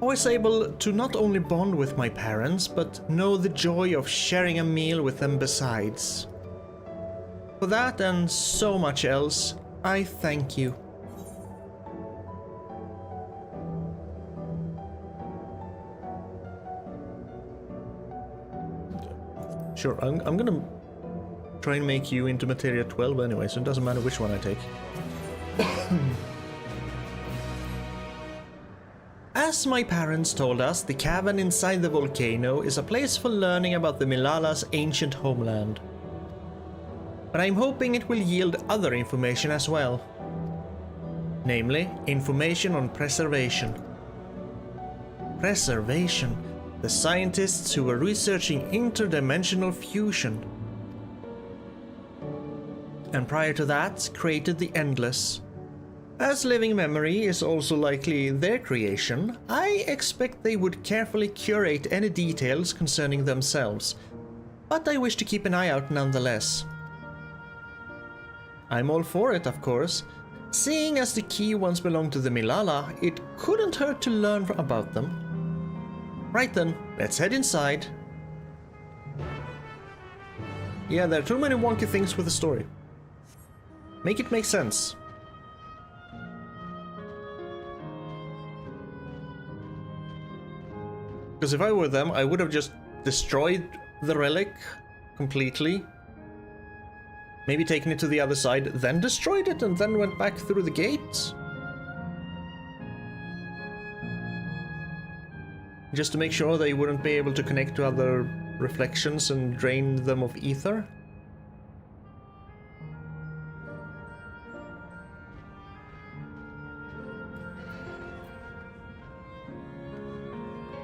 I was able to not only bond with my parents, but know the joy of sharing a meal with them besides. For that and so much else, I thank you. Sure, I'm gonna try and make you into Materia 12 anyway, so it doesn't matter which one I take. As my parents told us, the cavern inside the volcano is a place for learning about the Milala's ancient homeland. But I'm hoping it will yield other information as well. Namely, information on preservation. Preservation. The scientists who were researching interdimensional fusion. And prior to that, created the Endless. As living memory is also likely their creation, I expect they would carefully curate any details concerning themselves, but I wish to keep an eye out nonetheless. I'm all for it, of course. Seeing as the key once belonged to the Milala, it couldn't hurt to learn about them. Right then, let's head inside. Yeah, there are too many wonky things with the story. Make it make sense. Because if I were them, I would have just destroyed the relic completely. Maybe taken it to the other side, then destroyed it, and then went back through the gate. Just to make sure they wouldn't be able to connect to other reflections and drain them of ether.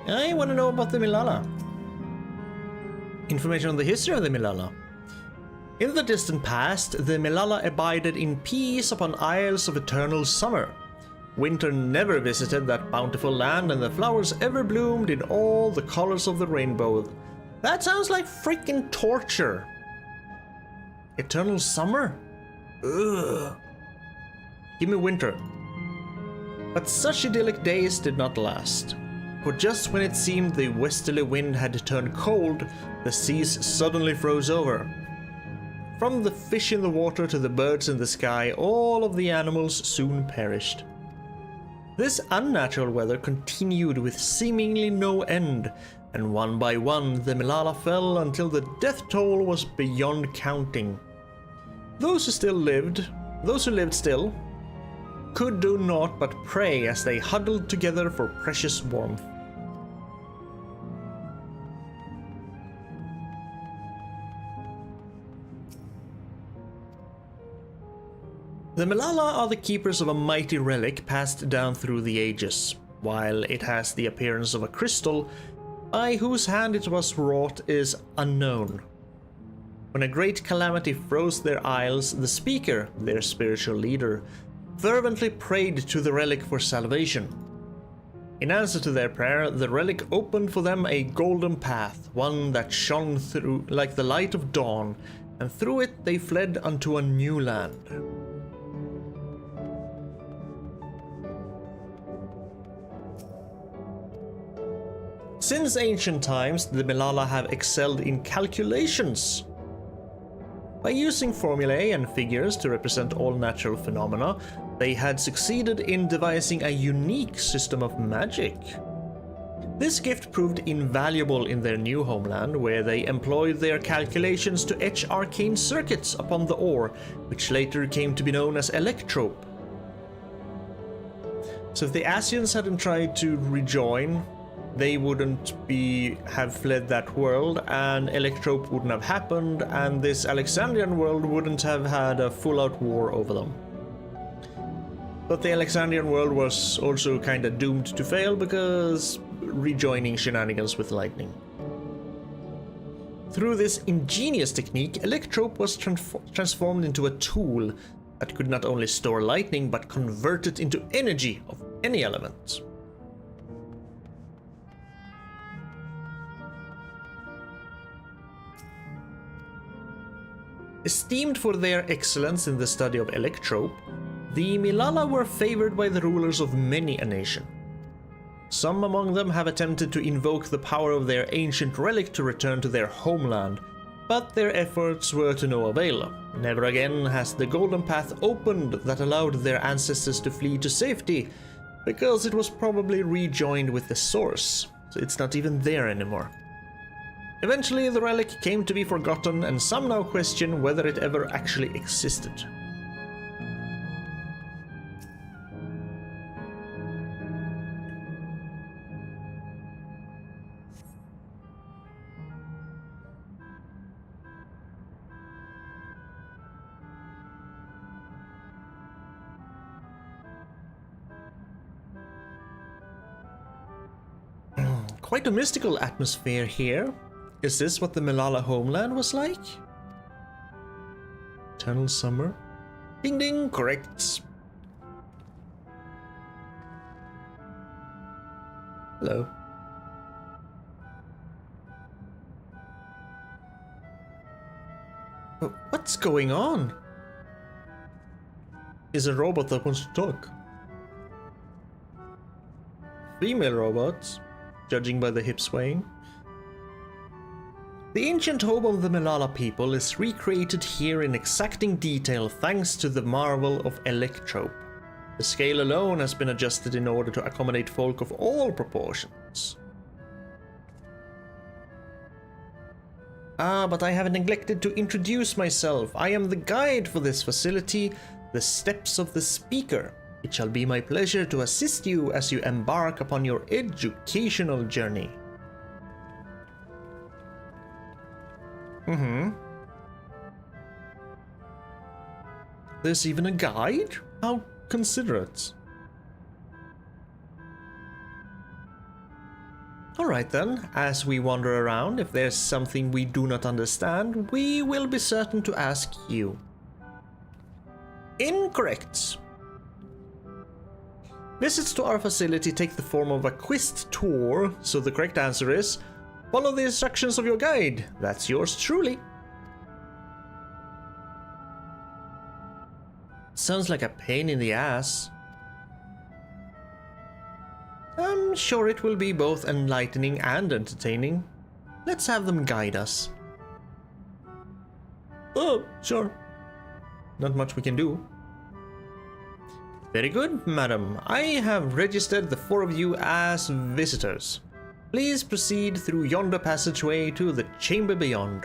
I want to know about the Milala. Information on the history of the Milala. In the distant past, the Milala abided in peace upon isles of eternal summer. Winter never visited that bountiful land, and the flowers ever bloomed in all the colors of the rainbow. That sounds like freaking torture. Eternal summer? Ugh. Give me winter. But such idyllic days did not last. For just when it seemed the westerly wind had turned cold, the seas suddenly froze over. From the fish in the water to the birds in the sky, all of the animals soon perished. This unnatural weather continued with seemingly no end, and one by one the Milala fell until the death toll was beyond counting. Those who lived still, could do naught but pray as they huddled together for precious warmth. The Milala are the keepers of a mighty relic passed down through the ages. While it has the appearance of a crystal, by whose hand it was wrought is unknown. When a great calamity froze their isles, the speaker, their spiritual leader, fervently prayed to the relic for salvation. In answer to their prayer, the relic opened for them a golden path, one that shone through like the light of dawn, and through it they fled unto a new land. Since ancient times, the Melala have excelled in calculations. By using formulae and figures to represent all natural phenomena, they had succeeded in devising a unique system of magic. This gift proved invaluable in their new homeland, where they employed their calculations to etch arcane circuits upon the ore, which later came to be known as electrope. So if the Asians hadn't tried to rejoin, they wouldn't have fled that world, and Electrope wouldn't have happened, and this Alexandrian world wouldn't have had a full-out war over them. But the Alexandrian world was also kinda doomed to fail because rejoining shenanigans with lightning. Through this ingenious technique, Electrope was transformed into a tool that could not only store lightning but convert it into energy of any element. Esteemed for their excellence in the study of Electrope, the Melala were favored by the rulers of many a nation. Some among them have attempted to invoke the power of their ancient relic to return to their homeland, but their efforts were to no avail. Never again has the golden path opened that allowed their ancestors to flee to safety, because it was probably rejoined with the source, so it's not even there anymore. Eventually, the relic came to be forgotten, and some now question whether it ever actually existed. Quite a mystical atmosphere here. Is this what the Melala homeland was like? Eternal summer? Ding ding, correct. Hello. What's going on? Is a robot that wants to talk. Female robots, judging by the hip swaying. The ancient home of the Melala people is recreated here in exacting detail thanks to the marvel of Electrope. The scale alone has been adjusted in order to accommodate folk of all proportions. But I have neglected to introduce myself. I am the guide for this facility, the Steps of the Speaker. It shall be my pleasure to assist you as you embark upon your educational journey. There's even a guide? How considerate. Alright then, as we wander around, if there's something we do not understand, we will be certain to ask you. Incorrect. Visits to our facility take the form of a quest tour, so the correct answer is follow the instructions of your guide. That's yours truly. Sounds like a pain in the ass. I'm sure it will be both enlightening and entertaining. Let's have them guide us. Oh, sure. Not much we can do. Very good, madam. I have registered the four of you as visitors. Please proceed through yonder passageway to the chamber beyond.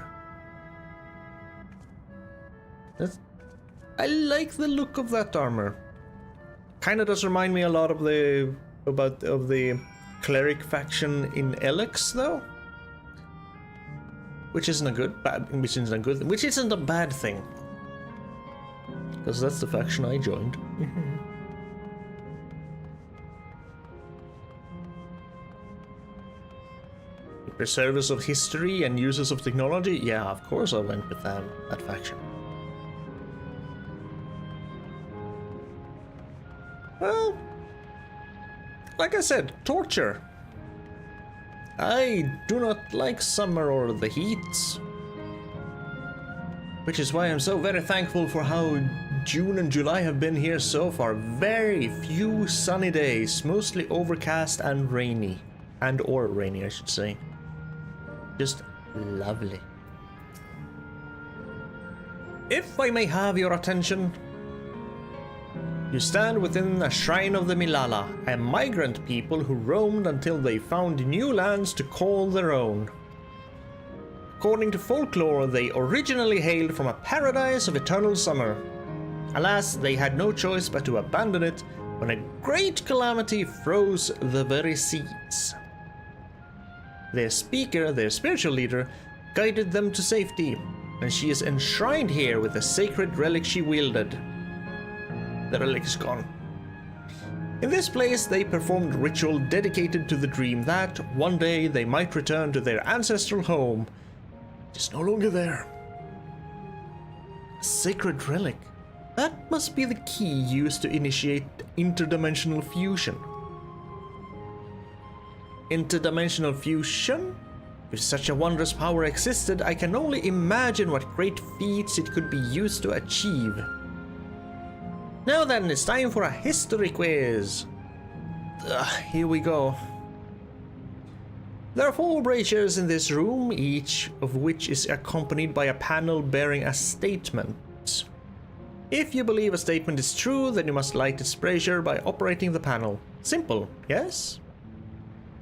I like the look of that armor. Kinda does remind me a lot of the cleric faction in Elex, though. Which isn't a bad thing. Because that's the faction I joined. Preservers of history and users of technology? Yeah, of course I went with that faction. Well, like I said, torture. I do not like summer or the heat. Which is why I'm so very thankful for how June and July have been here so far. Very few sunny days, mostly overcast and rainy. Or rainy, I should say. Just lovely. If I may have your attention, you stand within a shrine of the Milala, a migrant people who roamed until they found new lands to call their own. According to folklore, they originally hailed from a paradise of eternal summer. Alas, they had no choice but to abandon it when a great calamity froze the very seas. Their speaker, their spiritual leader, guided them to safety, and she is enshrined here with the sacred relic she wielded. The relic is gone. In this place, they performed ritual dedicated to the dream that one day they might return to their ancestral home. It is no longer there. A sacred relic. That must be the key used to initiate interdimensional fusion. Interdimensional fusion? If such a wondrous power existed, I can only imagine what great feats it could be used to achieve. Now then, it's time for a history quiz. Here we go. There are 4 braziers in this room, each of which is accompanied by a panel bearing a statement. If you believe a statement is true, then you must light its brazier by operating the panel. Simple, yes?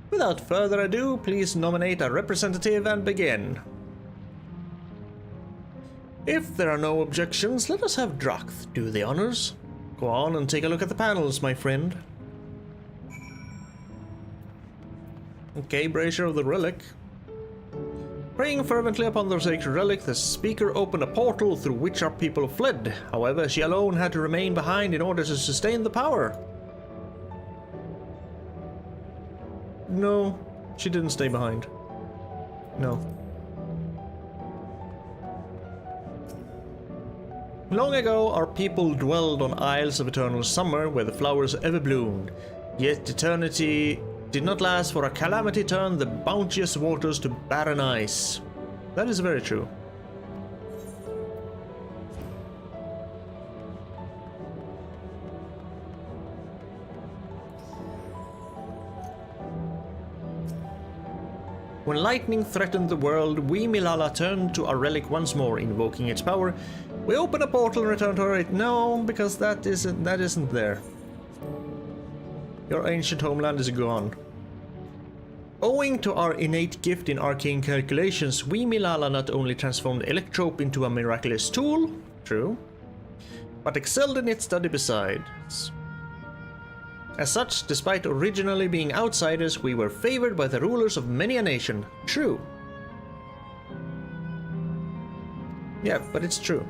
Without further ado, please nominate a representative and begin. If there are no objections, let us have Dracht do the honors. Go on and take a look at the panels, my friend. Okay, brazier of the relic. Praying fervently upon the sacred relic, the speaker opened a portal through which our people fled. However, she alone had to remain behind in order to sustain the power. No, she didn't stay behind. No. Long ago, our people dwelled on isles of eternal summer where the flowers ever bloomed. Yet eternity did not last, for a calamity turned the bounteous waters to barren ice. That is very true. When lightning threatened the world, we Milala turned to our relic once more, invoking its power. We open a portal and return to our... No, because that isn't there. Your ancient homeland is gone. Owing to our innate gift in arcane calculations, we Milala not only transformed Electrope into a miraculous tool, true, but excelled in its study besides. As such, despite originally being outsiders, we were favored by the rulers of many a nation, true. Yeah, but it's true.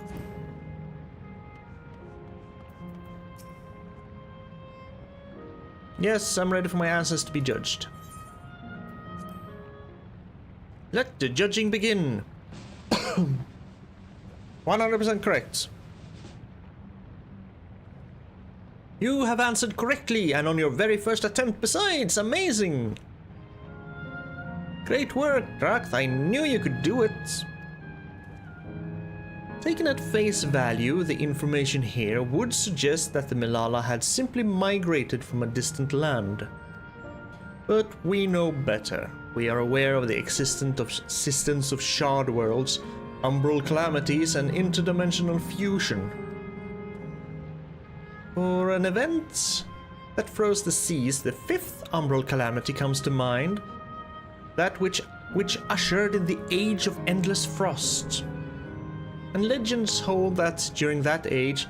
Yes, I'm ready for my answers to be judged. Let the judging begin. 100% correct. You have answered correctly, and on your very first attempt besides. Amazing! Great work, Dracht. I knew you could do it. Taken at face value, the information here would suggest that the Milala had simply migrated from a distant land. But we know better. We are aware of the existence of shard worlds, umbral calamities, and interdimensional fusion. For an event that froze the seas, the 5th umbral calamity comes to mind. That which ushered in the Age of Endless Frost. And legends hold that during that age,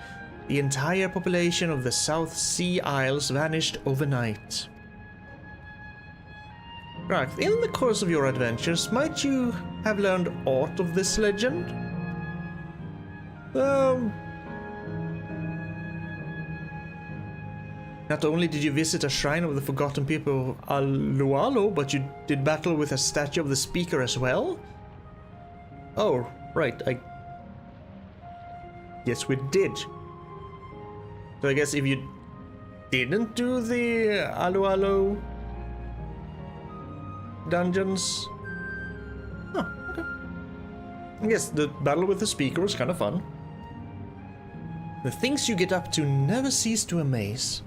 the entire population of the South Sea Isles vanished overnight. Dracht, in the course of your adventures, might you have learned aught of this legend? Not only did you visit a shrine of the forgotten people of Alualo, but you did battle with a statue of the speaker as well? Oh, right, Yes, we did. So I guess if you didn't do the Alu Alu dungeons. Oh, okay. I guess the battle with the speaker was kind of fun. The things you get up to never cease to amaze.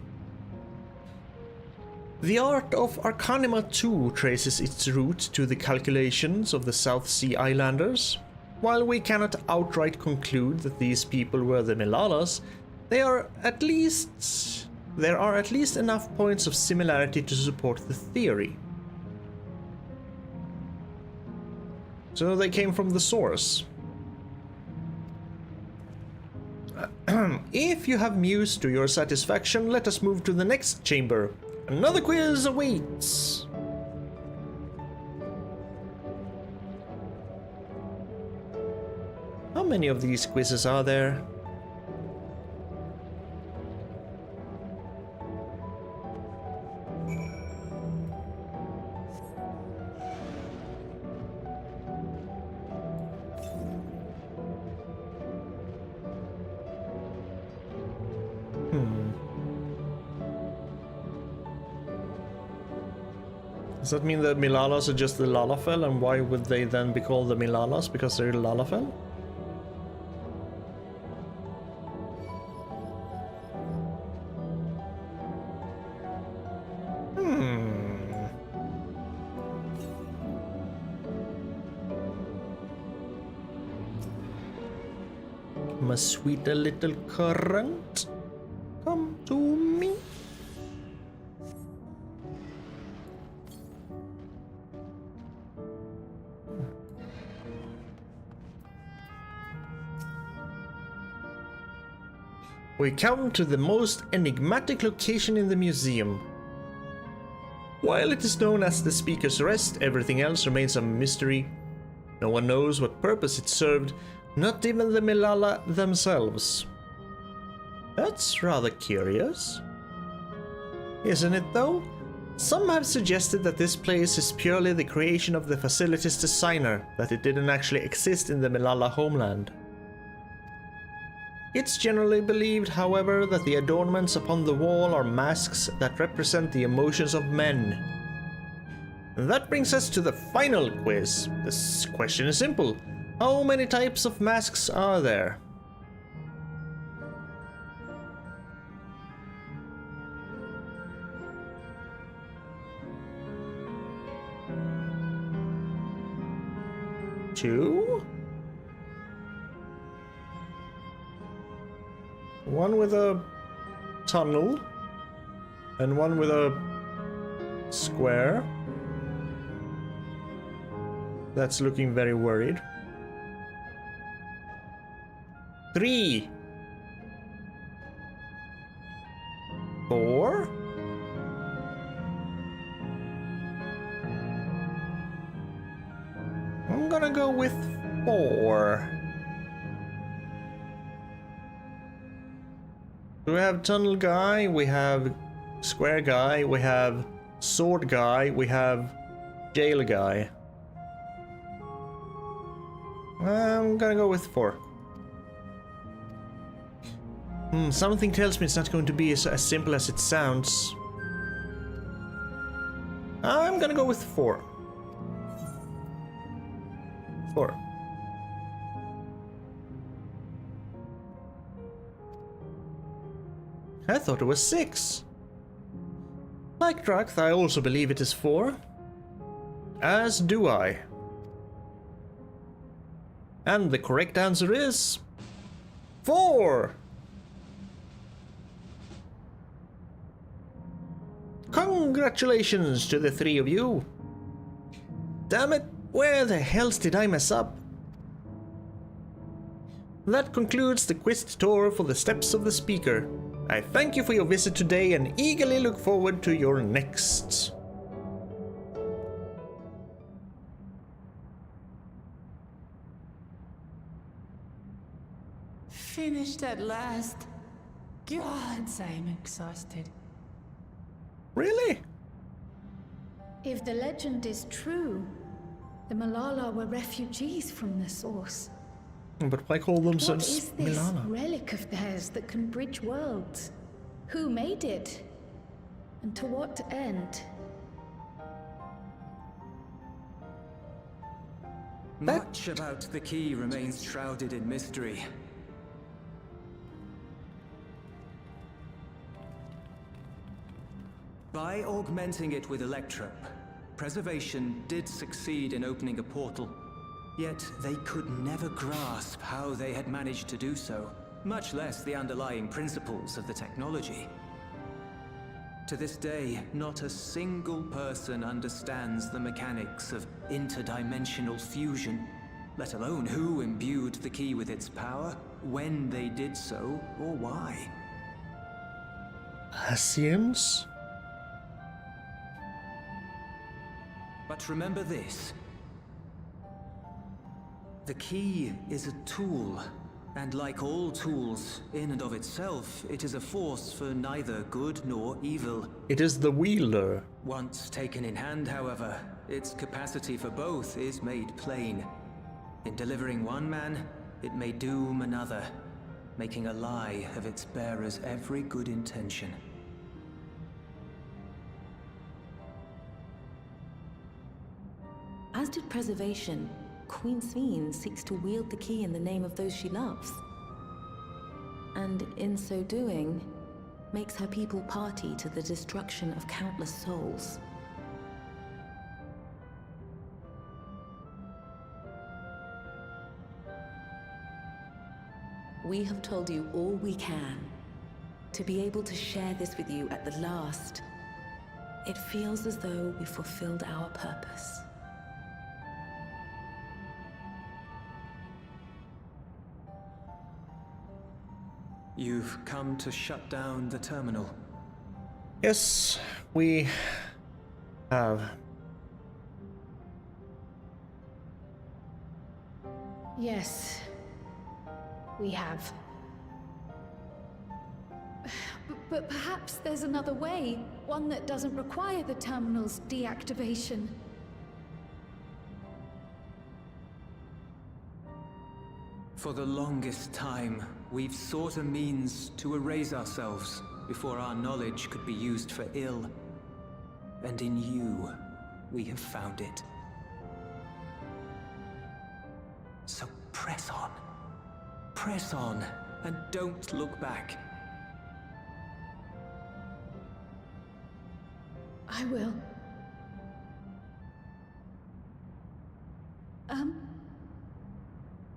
The art of Arcanima 2 traces its root to the calculations of the South Sea Islanders. While we cannot outright conclude that these people were the Milalas, there are at least enough points of similarity to support the theory. So they came from the source. If you have mused to your satisfaction, let us move to the next chamber. Another quiz awaits. How many of these quizzes are there? Does that mean that Milalas are just the Lalafell, and why would they then be called the Milalas? Because they're Lalafell? My sweet little current, come to me. We come to the most enigmatic location in the museum. While it is known as the Speaker's Rest, everything else remains a mystery. No one knows what purpose it served, not even the Milala themselves. That's rather curious. Isn't it though? Some have suggested that this place is purely the creation of the facility's designer, that it didn't actually exist in the Milala homeland. It's generally believed, however, that the adornments upon the wall are masks that represent the emotions of men. And that brings us to the final quiz. This question is simple. How many types of masks are there? Two? One with a tunnel, and one with a square. That's looking very worried. 3. 4. I'm gonna go with 4. We have tunnel guy, we have square guy, we have sword guy, we have jail guy. I'm gonna go with 4. Something tells me it's not going to be as simple as it sounds. I'm gonna go with 4. 4. I thought it was 6. Like Drax, I also believe it is 4. As do I. And the correct answer is 4! Congratulations to the 3 of you! Damn it, where the hells did I mess up? That concludes the quest tour for the Steps of the Speaker. I thank you for your visit today and eagerly look forward to your next. Finished at last. Gods, I'm exhausted. Really? If the legend is true, the Malala were refugees from the source. But why call them What is this Milana? relic of theirs that can bridge worlds? Who made it? And to what end? Much about the key remains shrouded in mystery. By augmenting it with Electrum, Preservation did succeed in opening a portal. Yet they could never grasp how they had managed to do so, much less the underlying principles of the technology. To this day, not a single person understands the mechanics of interdimensional fusion, let alone who imbued the key with its power, when they did so, or why. Asians? But remember this. The key is a tool, and like all tools, in and of itself, it is a force for neither good nor evil. It is the wielder. Once taken in hand, however, its capacity for both is made plain. In delivering one man, it may doom another, making a lie of its bearer's every good intention. As did Preservation, Queen Sveen seeks to wield the key in the name of those she loves. And in so doing, makes her people party to the destruction of countless souls. We have told you all we can. To be able to share this with you at the last, it feels as though we fulfilled our purpose. You've come to shut down the terminal. Yes, we have. Yes, we have. But perhaps there's another way, one that doesn't require the terminal's deactivation. For the longest time, we've sought a means to erase ourselves before our knowledge could be used for ill. And in you, we have found it. So press on. Press on, and don't look back. I will.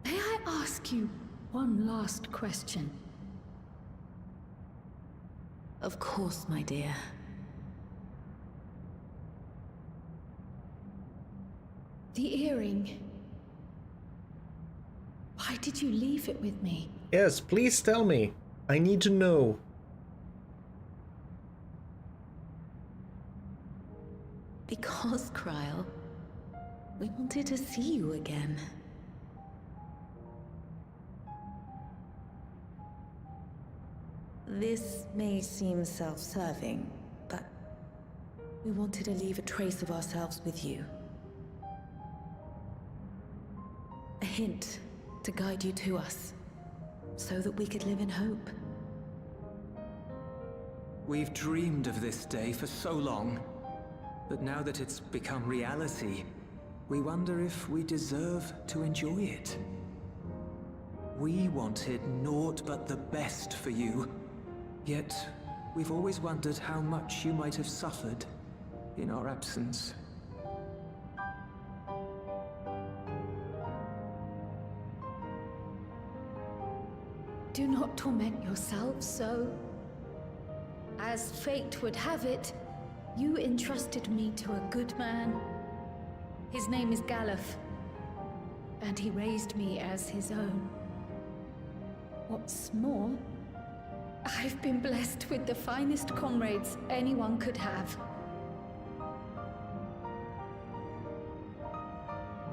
May I ask you one last question? Of course, my dear. The earring. Why did you leave it with me? Yes, please tell me. I need to know. Because, Kryl, we wanted to see you again. This may seem self-serving, but we wanted to leave a trace of ourselves with you. A hint to guide you to us, so that we could live in hope. We've dreamed of this day for so long, but now that it's become reality, we wonder if we deserve to enjoy it. We wanted naught but the best for you, yet we've always wondered how much you might have suffered in our absence. Do not torment yourselves so. As fate would have it, you entrusted me to a good man. His name is Galuf, and he raised me as his own. What's more, I've been blessed with the finest comrades anyone could have.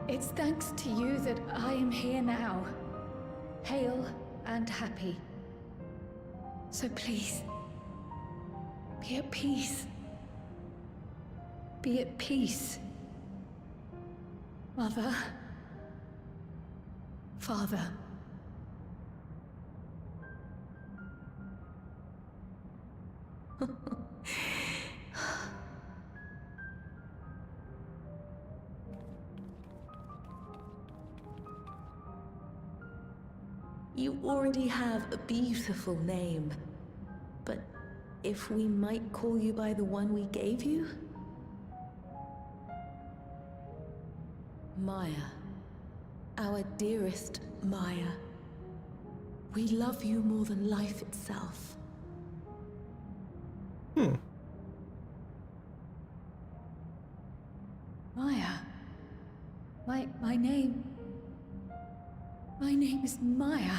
It's thanks to you that I am here now, hale and happy. So please, be at peace. Be at peace. Mother. Father. You already have a beautiful name. But if we might call you by the one we gave you? Maya. Our dearest Maya. We love you more than life itself. Maya. My name... My name is Maya.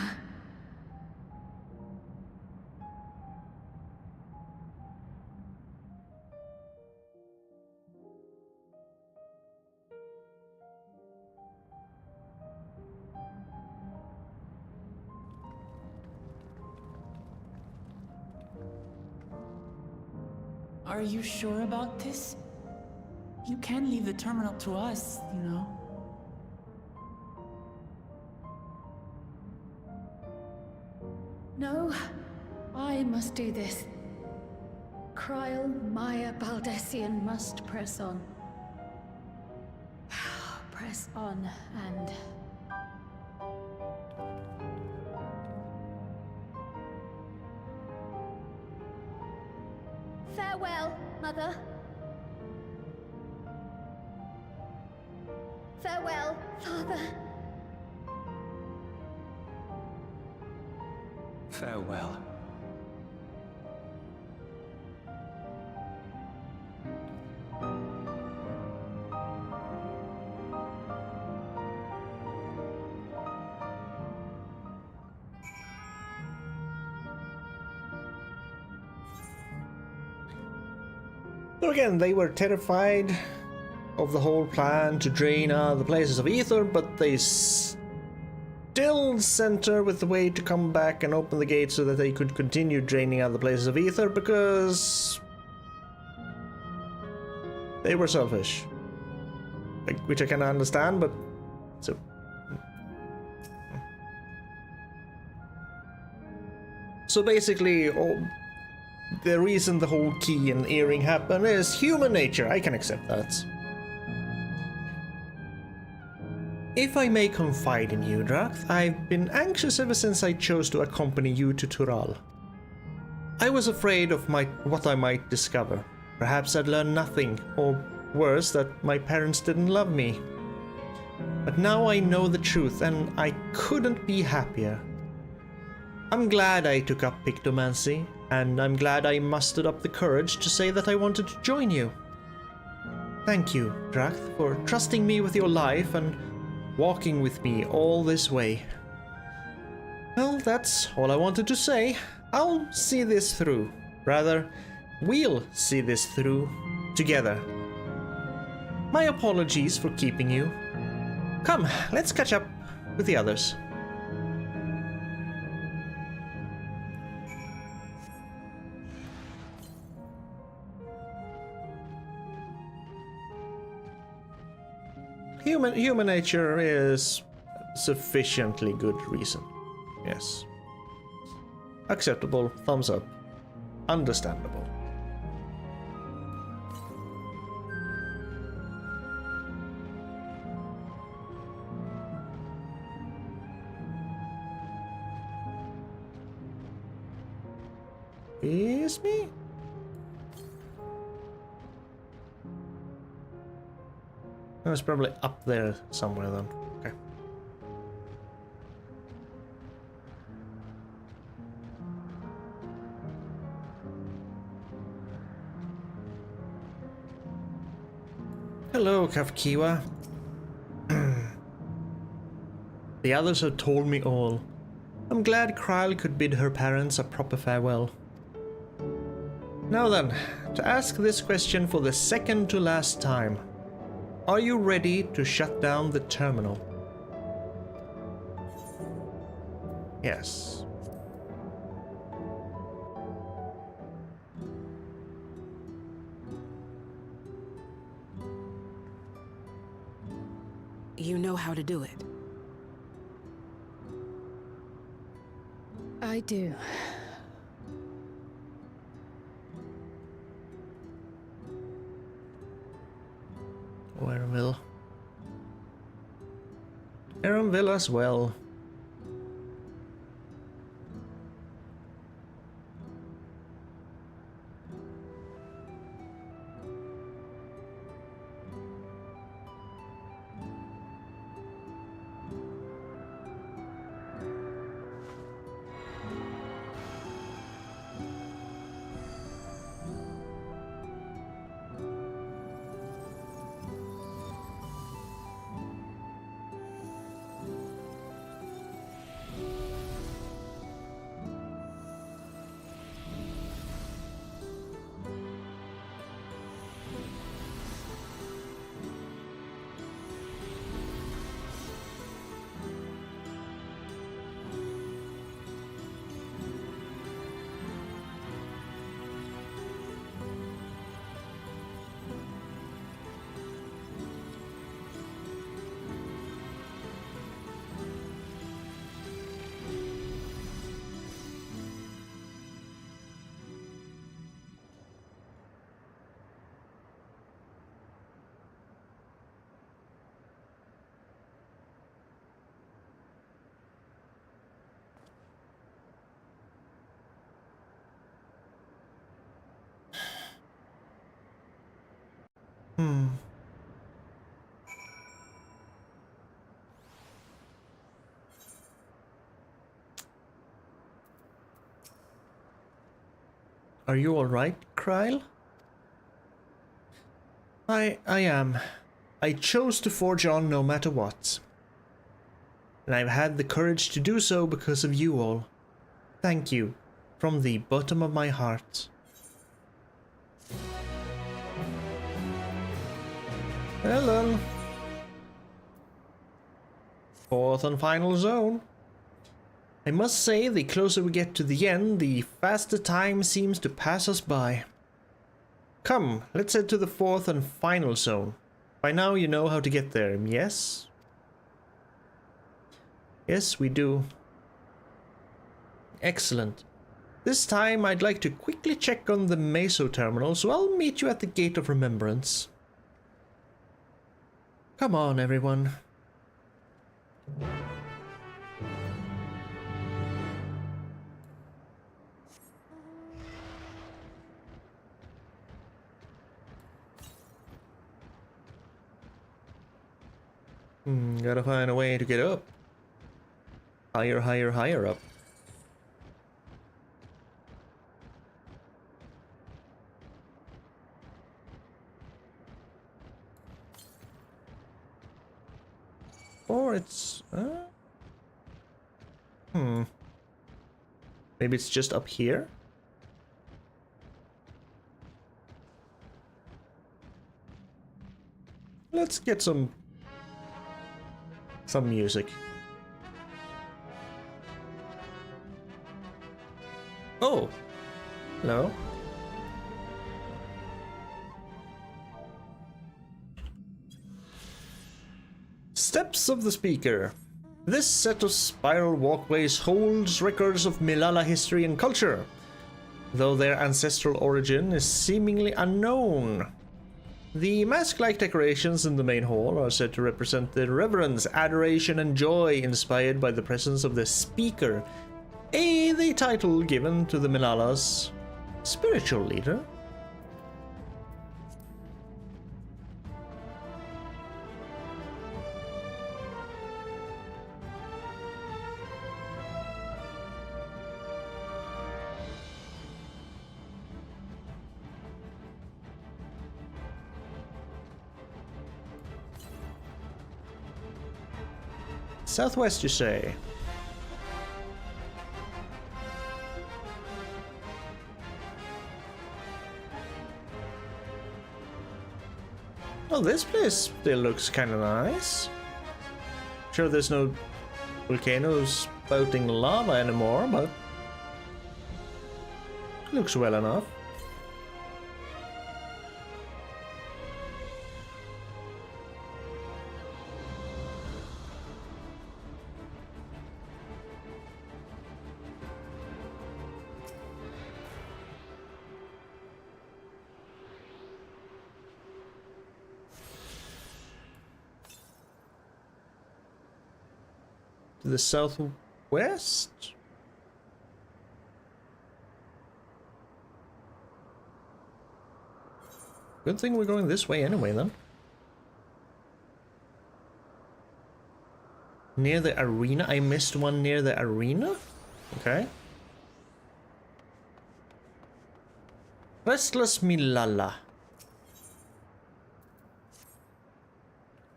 Are you sure about this? You can leave the terminal to us, you know. No, I must do this. Kryl, Maya, Baldessian must press on. Press on and... Farewell, Mother. Farewell, Father. Farewell. So again, they were terrified of the whole plan to drain the places of ether, but they still sent her with the way to come back and open the gate so that they could continue draining out the places of ether, because they were selfish. Like, which I can understand, but so basically, the reason the whole key and earring happened is human nature. I can accept that. If I may confide in you, Drath, I've been anxious ever since I chose to accompany you to Tural. I was afraid of what I might discover. Perhaps I'd learn nothing, or worse, that my parents didn't love me. But now I know the truth, and I couldn't be happier. I'm glad I took up pictomancy, and I'm glad I mustered up the courage to say that I wanted to join you. Thank you, Drath, for trusting me with your life and walking with me all this way. Well, that's all I wanted to say. I'll see this through. Rather, we'll see this through together. My apologies for keeping you. Come, let's catch up with the others. Human nature is sufficiently good reason. Yes. Acceptable. Thumbs up. Understandable. Is me? It was probably up there somewhere then. Okay. Hello, Kafkiwa. The others have told me all. I'm glad Kryl could bid her parents a proper farewell. Now then, to ask this question for the second to last time. Are you ready to shut down the terminal? Yes. You know how to do it. I do. Erenville as well. Are you alright, Kryle? I am. I chose to forge on no matter what. And I've had the courage to do so because of you all. Thank you, from the bottom of my heart. Well then. Fourth and final zone. I must say, the closer we get to the end, the faster time seems to pass us by. Come, let's head to the fourth and final zone. By now you know how to get there, yes? Yes, we do. Excellent. This time I'd like to quickly check on the Meso terminal, so I'll meet you at the Gate of Remembrance. Come on, everyone. Gotta find a way to get up. Higher, higher, higher up. Or it's... Maybe it's just up here? Let's get some music. Oh! Hello? Steps of the Speaker. This set of spiral walkways holds records of Milala history and culture, though their ancestral origin is seemingly unknown. The mask-like decorations in the main hall are said to represent the reverence, adoration, and joy inspired by the presence of the Speaker, the title given to the Milala's spiritual leader. Southwest, you say? Oh, this place still looks kind of nice. Sure, there's no volcanoes spouting lava anymore, but looks well enough. To the southwest? Good thing we're going this way anyway, then. Near the arena? I missed one near the arena? Okay. Restless Milala.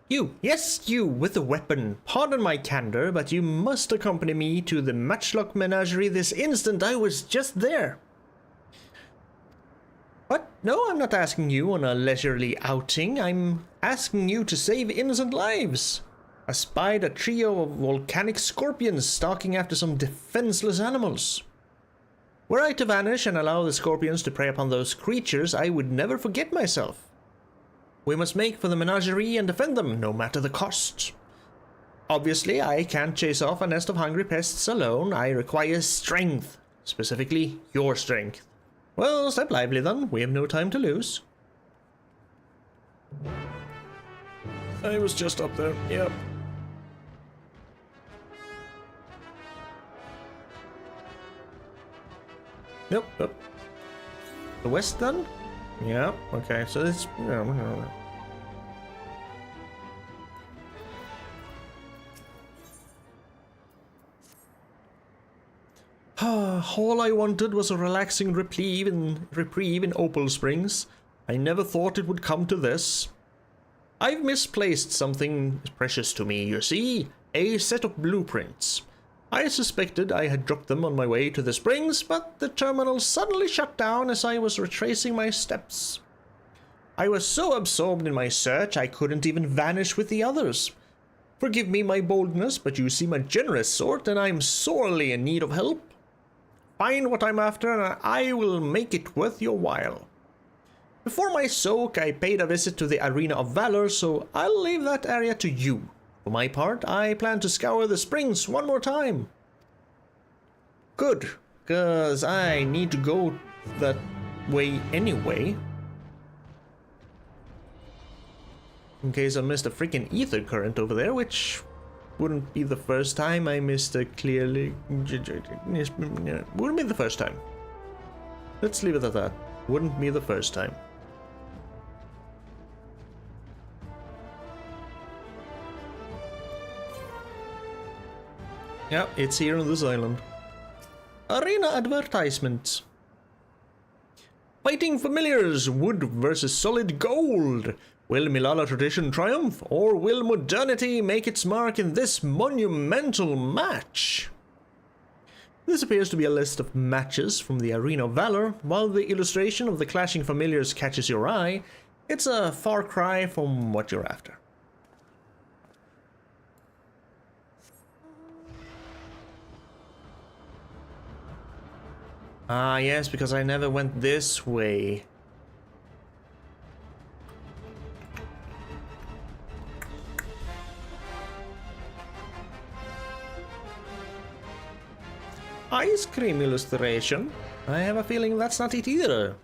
You, yes, you, with a weapon. Pardon my candor, but you must accompany me to the Matchlock Menagerie this instant. I was just there. What? No, I'm not asking you on a leisurely outing. I'm asking you to save innocent lives. I spied a trio of volcanic scorpions stalking after some defenseless animals. Were I to vanish and allow the scorpions to prey upon those creatures, I would never forget myself. We must make for the menagerie and defend them, no matter the cost. Obviously, I can't chase off a nest of hungry pests alone. I require strength. Specifically, your strength. Well, step lively then. We have no time to lose. I was just up there, yep. Yep, yep. The west then? Yeah, okay, so it's... All I wanted was a relaxing reprieve in Opal Springs. I never thought it would come to this. I've misplaced something precious to me, you see. A set of blueprints. I suspected I had dropped them on my way to the springs, but the terminal suddenly shut down as I was retracing my steps. I was so absorbed in my search I couldn't even vanish with the others. Forgive me my boldness, but you seem a generous sort, and I'm sorely in need of help. Find what I'm after, and I will make it worth your while. Before my soak, I paid a visit to the Arena of Valor, so I'll leave that area to you. For my part, I plan to scour the springs one more time. Good, 'cause I need to go that way anyway. In case I missed a freaking ether current over there, which wouldn't be the first time I missed a clearly... Wouldn't be the first time. Let's leave it at that. Wouldn't be the first time. Yeah, it's here on this island. Arena advertisements. Fighting familiars, wood versus solid gold. Will Milala tradition triumph, or will modernity make its mark in this monumental match? This appears to be a list of matches from the Arena of Valor. While the illustration of the clashing familiars catches your eye, it's a far cry from what you're after. Ah, yes, because I never went this way. Ice cream illustration? I have a feeling that's not it either.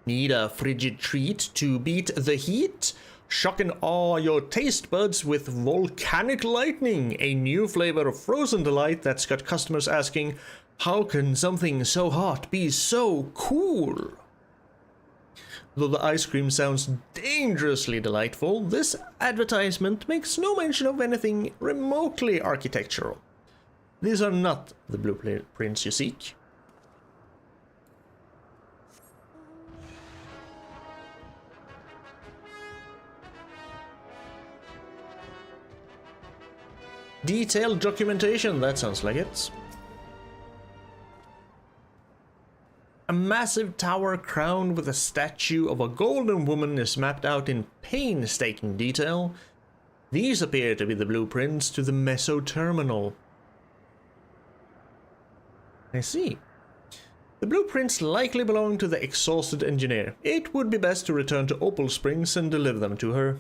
Need a frigid treat to beat the heat? Shock and awe your taste buds with volcanic lightning, a new flavor of frozen delight that's got customers asking, how can something so hot be so cool? Though the ice cream sounds dangerously delightful, this advertisement makes no mention of anything remotely architectural. These are not the blueprints you seek. Detailed documentation, that sounds like it. A massive tower crowned with a statue of a golden woman is mapped out in painstaking detail. These appear to be the blueprints to the Meso Terminal. I see. The blueprints likely belong to the exhausted engineer. It would be best to return to Opal Springs and deliver them to her.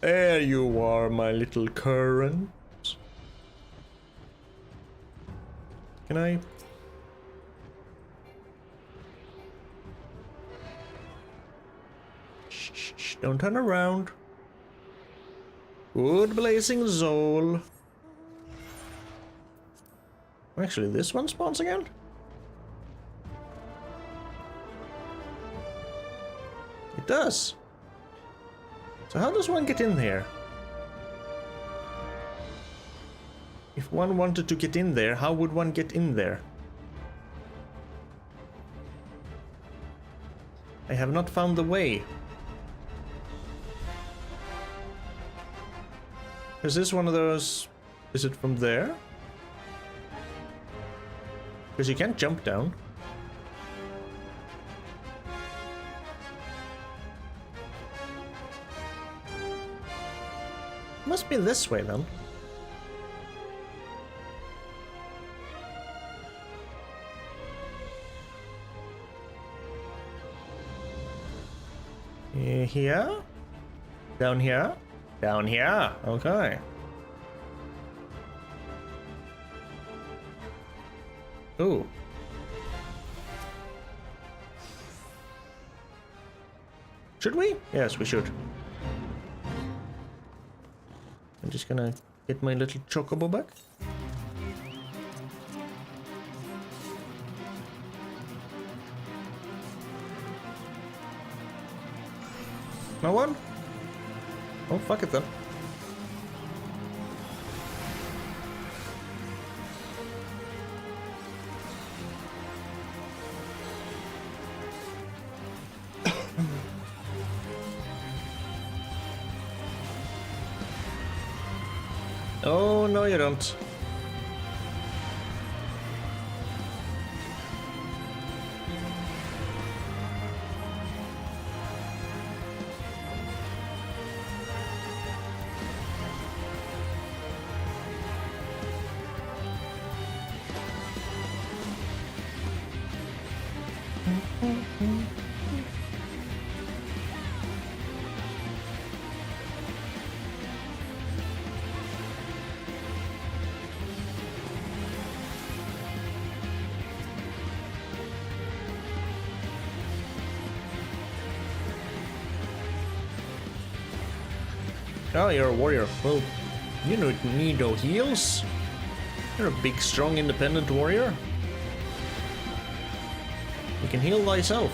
There you are, my little current. Can I? Shh, don't turn around. Good blazing Zol. Actually, this one spawns again? It does. So how does one get in there? If one wanted to get in there, how would one get in there? I have not found the way. Is this one of those... Is it from there? Because you can't jump down. Must be this way then. Here? Down here? Down here, okay. Ooh. Should we? Yes, we should. I'm just gonna get my little chocobo back. No one? Oh, fuck it then. Oh, no you don't. Oh, you're a warrior. Well, you don't need no heals. You're a big, strong, independent warrior. You can heal thyself.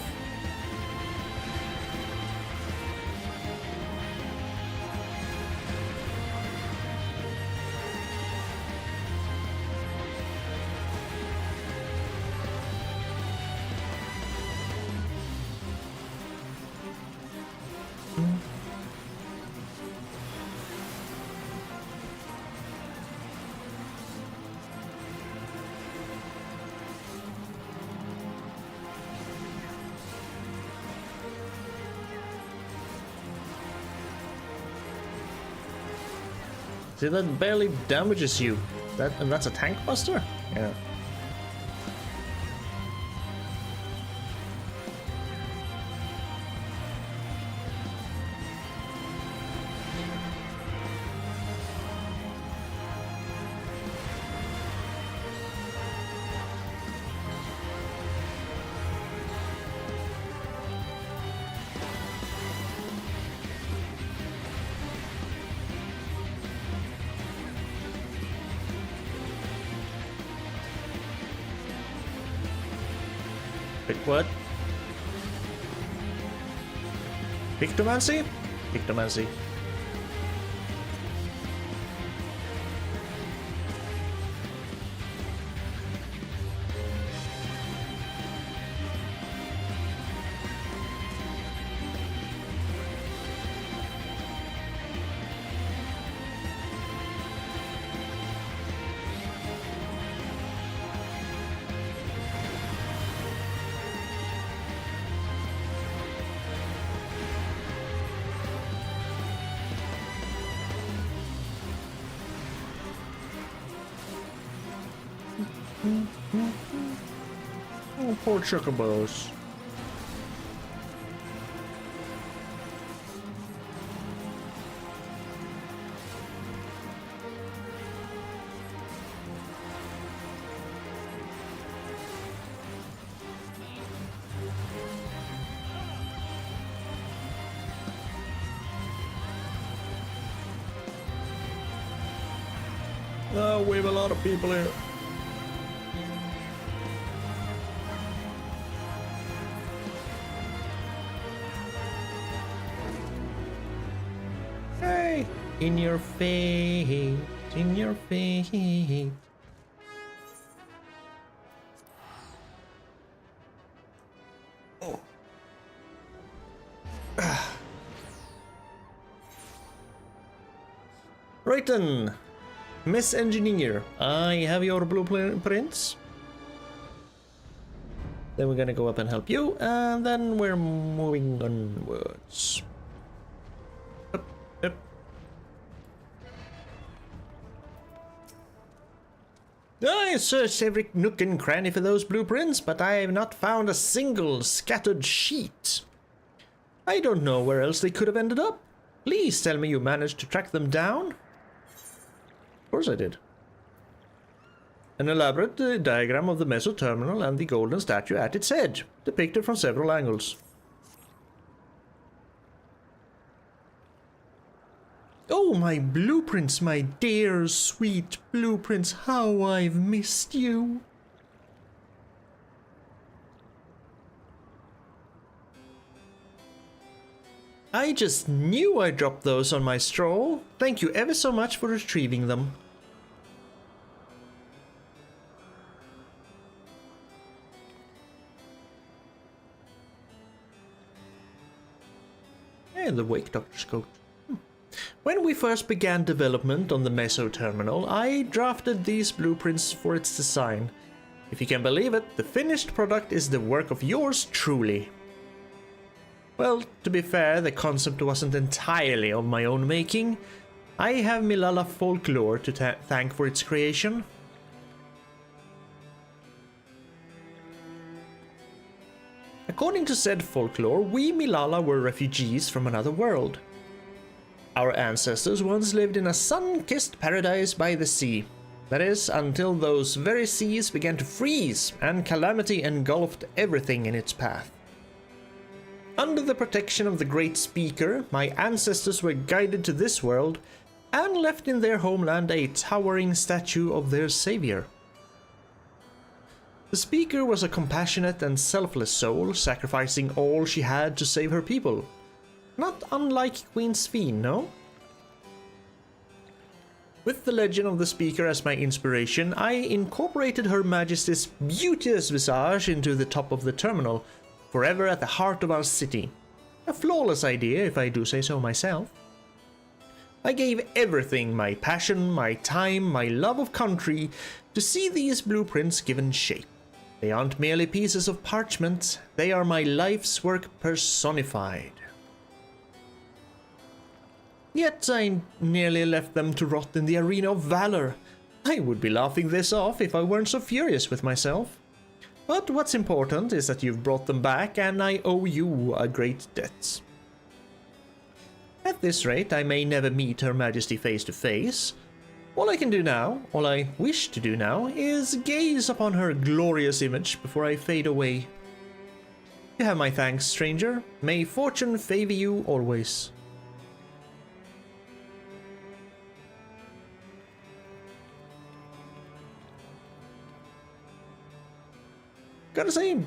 See, that barely damages you. And that's a tank buster? Yeah. What? Pictomancy? Pictomancy. Oh, poor chocobos. Oh, we have a lot of people here. Hey, in your face, in your face. Oh. Right then. Miss Engineer, I have your blueprints. Then we're gonna go up and help you, and then we're moving onwards. Up, up. I searched every nook and cranny for those blueprints, but I have not found a single scattered sheet. I don't know where else they could have ended up. Please tell me you managed to track them down. Of course I did. An elaborate diagram of the Meso Terminal and the golden statue at its head, depicted from several angles. Oh, my blueprints, my dear, sweet blueprints, how I've missed you. I just knew I dropped those on my stroll. Thank you ever so much for retrieving them. And the Wake Doctor's coat. When we first began development on the Meso terminal, I drafted these blueprints for its design. If you can believe it, the finished product is the work of yours truly. Well, to be fair, the concept wasn't entirely of my own making. I have Milala folklore to thank for its creation. According to said folklore, we Milala were refugees from another world. Our ancestors once lived in a sun-kissed paradise by the sea. That is, until those very seas began to freeze and calamity engulfed everything in its path. Under the protection of the Great Speaker, my ancestors were guided to this world and left in their homeland a towering statue of their savior. The Speaker was a compassionate and selfless soul, sacrificing all she had to save her people. Not unlike Queen Sphene, no? With the legend of the Speaker as my inspiration, I incorporated Her Majesty's beauteous visage into the top of the terminal, forever at the heart of our city. A flawless idea, if I do say so myself. I gave everything, my passion, my time, my love of country, to see these blueprints given shape. They aren't merely pieces of parchment, they are my life's work personified. Yet I nearly left them to rot in the arena of valor. I would be laughing this off if I weren't so furious with myself. But what's important is that you've brought them back, and I owe you a great debt. At this rate, I may never meet Her Majesty face to face. All I can do now, all I wish to do now, is gaze upon her glorious image before I fade away. You have my thanks, stranger. May fortune favor you always. Gotta say,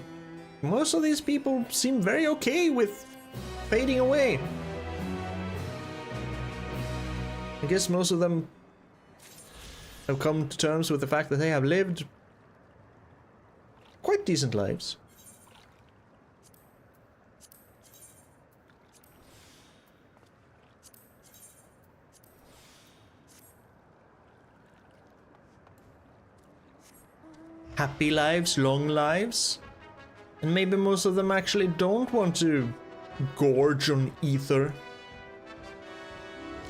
most of these people seem very okay with fading away. I guess most of them have come to terms with the fact that they have lived quite decent lives. Happy lives, long lives. And maybe most of them actually don't want to gorge on ether.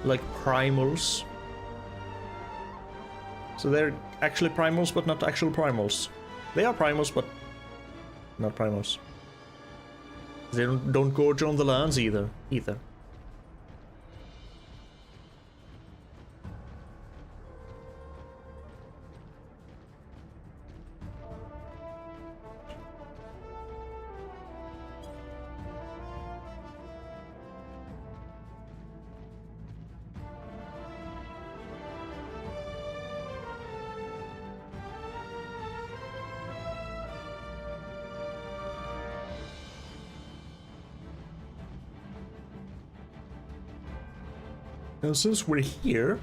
Like primals. So they're actually primals, but not actual primals. They are primals, but not primals. They don't gorge on the lands either. Now, since we're here,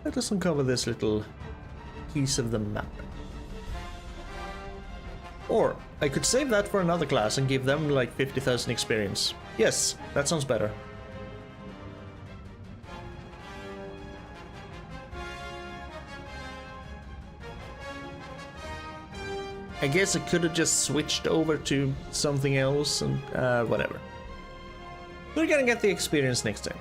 let us uncover this little piece of the map. Or, I could save that for another class and give them like 50,000 experience. Yes, that sounds better. I guess I could have just switched over to something else and whatever. We're gonna get the experience next time.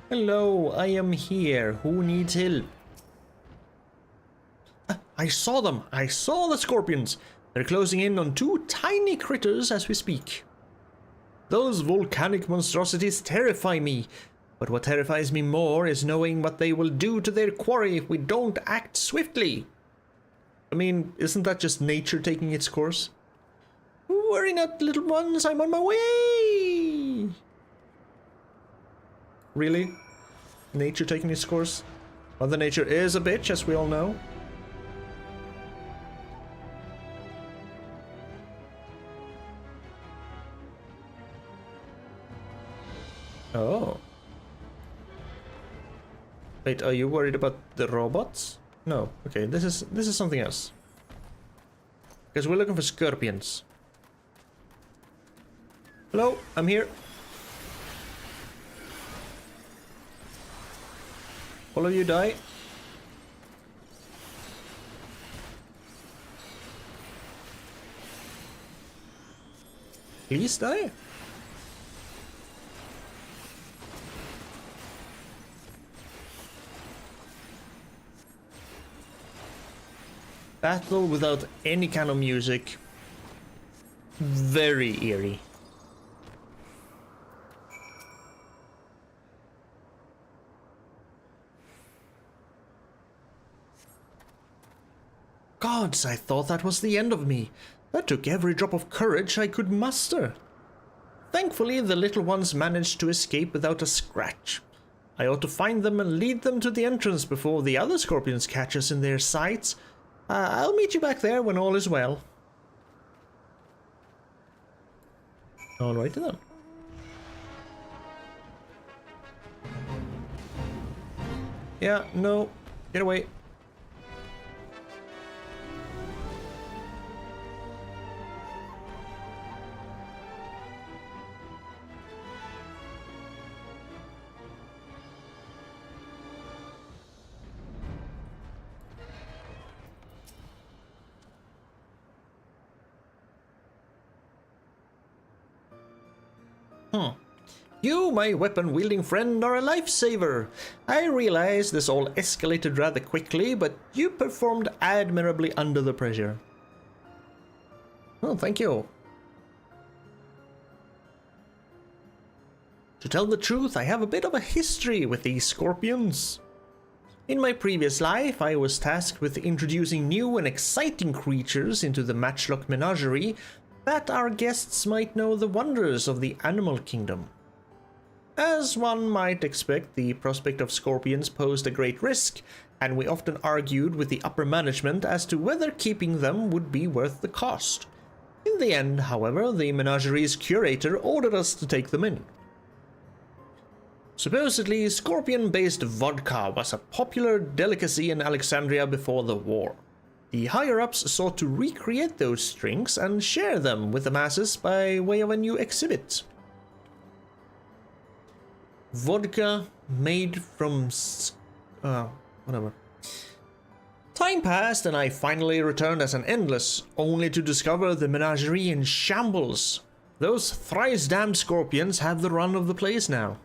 Hello, I am here. Who needs help? I saw them. I saw the scorpions. They're closing in on 2 tiny critters as we speak. Those volcanic monstrosities terrify me, but what terrifies me more is knowing what they will do to their quarry if we don't act swiftly. I mean, isn't that just nature taking its course? Worry not, little ones, I'm on my way! Really? Nature taking its course? Mother Nature is a bitch, as we all know. Oh. Wait, are you worried about the robots? No. Okay, this is something else. Because we're looking for scorpions. Hello, I'm here. All of you die. Please die. Battle without any kind of music. Very eerie. Gods, I thought that was the end of me. That took every drop of courage I could muster. Thankfully, the little ones managed to escape without a scratch. I ought to find them and lead them to the entrance before the other scorpions catch us in their sights. I'll meet you back there when all is well. Alrighty then. Yeah, no. Get away. You, my weapon-wielding friend, are a lifesaver. I realize this all escalated rather quickly, but you performed admirably under the pressure. Oh, thank you. To tell the truth, I have a bit of a history with these scorpions. In my previous life, I was tasked with introducing new and exciting creatures into the Matchlock menagerie that our guests might know the wonders of the animal kingdom. As one might expect, the prospect of scorpions posed a great risk, and we often argued with the upper management as to whether keeping them would be worth the cost. In the end, however, the menagerie's curator ordered us to take them in. Supposedly, scorpion-based vodka was a popular delicacy in Alexandria before the war. The higher-ups sought to recreate those drinks and share them with the masses by way of a new exhibit. Vodka made from whatever. Time passed and I finally returned as an endless, only to discover the menagerie in shambles. Those thrice-damned scorpions have the run of the place now.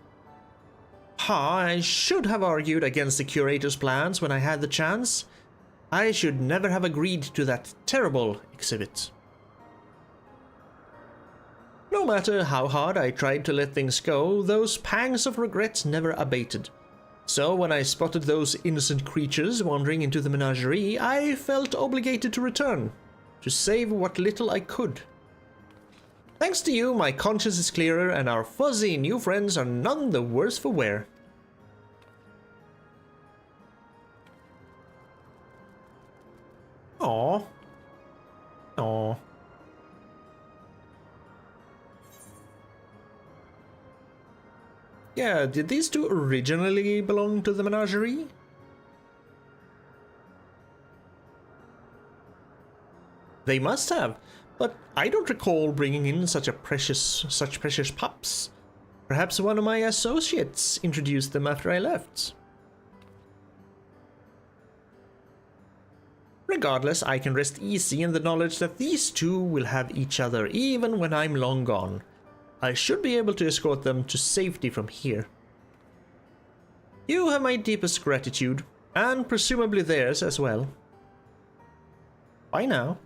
I should have argued against the curator's plans when I had the chance. I should never have agreed to that terrible exhibit. No matter how hard I tried to let things go, those pangs of regret never abated. So when I spotted those innocent creatures wandering into the menagerie, I felt obligated to return, to save what little I could. Thanks to you, my conscience is clearer and our fuzzy new friends are none the worse for wear. Aww. Aww. Yeah, did these two originally belong to the menagerie? They must have, but I don't recall bringing in such precious pups. Perhaps one of my associates introduced them after I left. Regardless, I can rest easy in the knowledge that these two will have each other even when I'm long gone. I should be able to escort them to safety from here. You have my deepest gratitude, and presumably theirs as well. Bye now.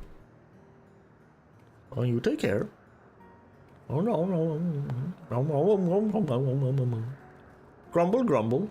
Oh, you take care. Oh no. Grumble, grumble.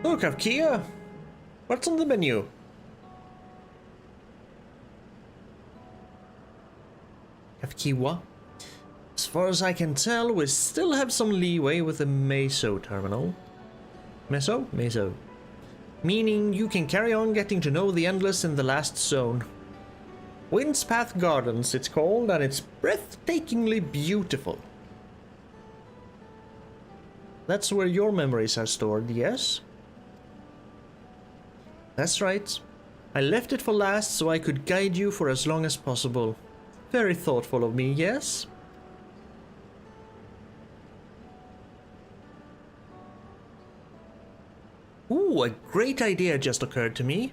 Look, Kia. What's on the menu? Kiwa. As far as I can tell, we still have some leeway with the Meso terminal. Meso. Meaning you can carry on getting to know the Endless in the last zone. Wind's Path Gardens, it's called, and it's breathtakingly beautiful. That's where your memories are stored, yes? That's right. I left it for last so I could guide you for as long as possible. Very thoughtful of me, yes? Ooh, a great idea just occurred to me.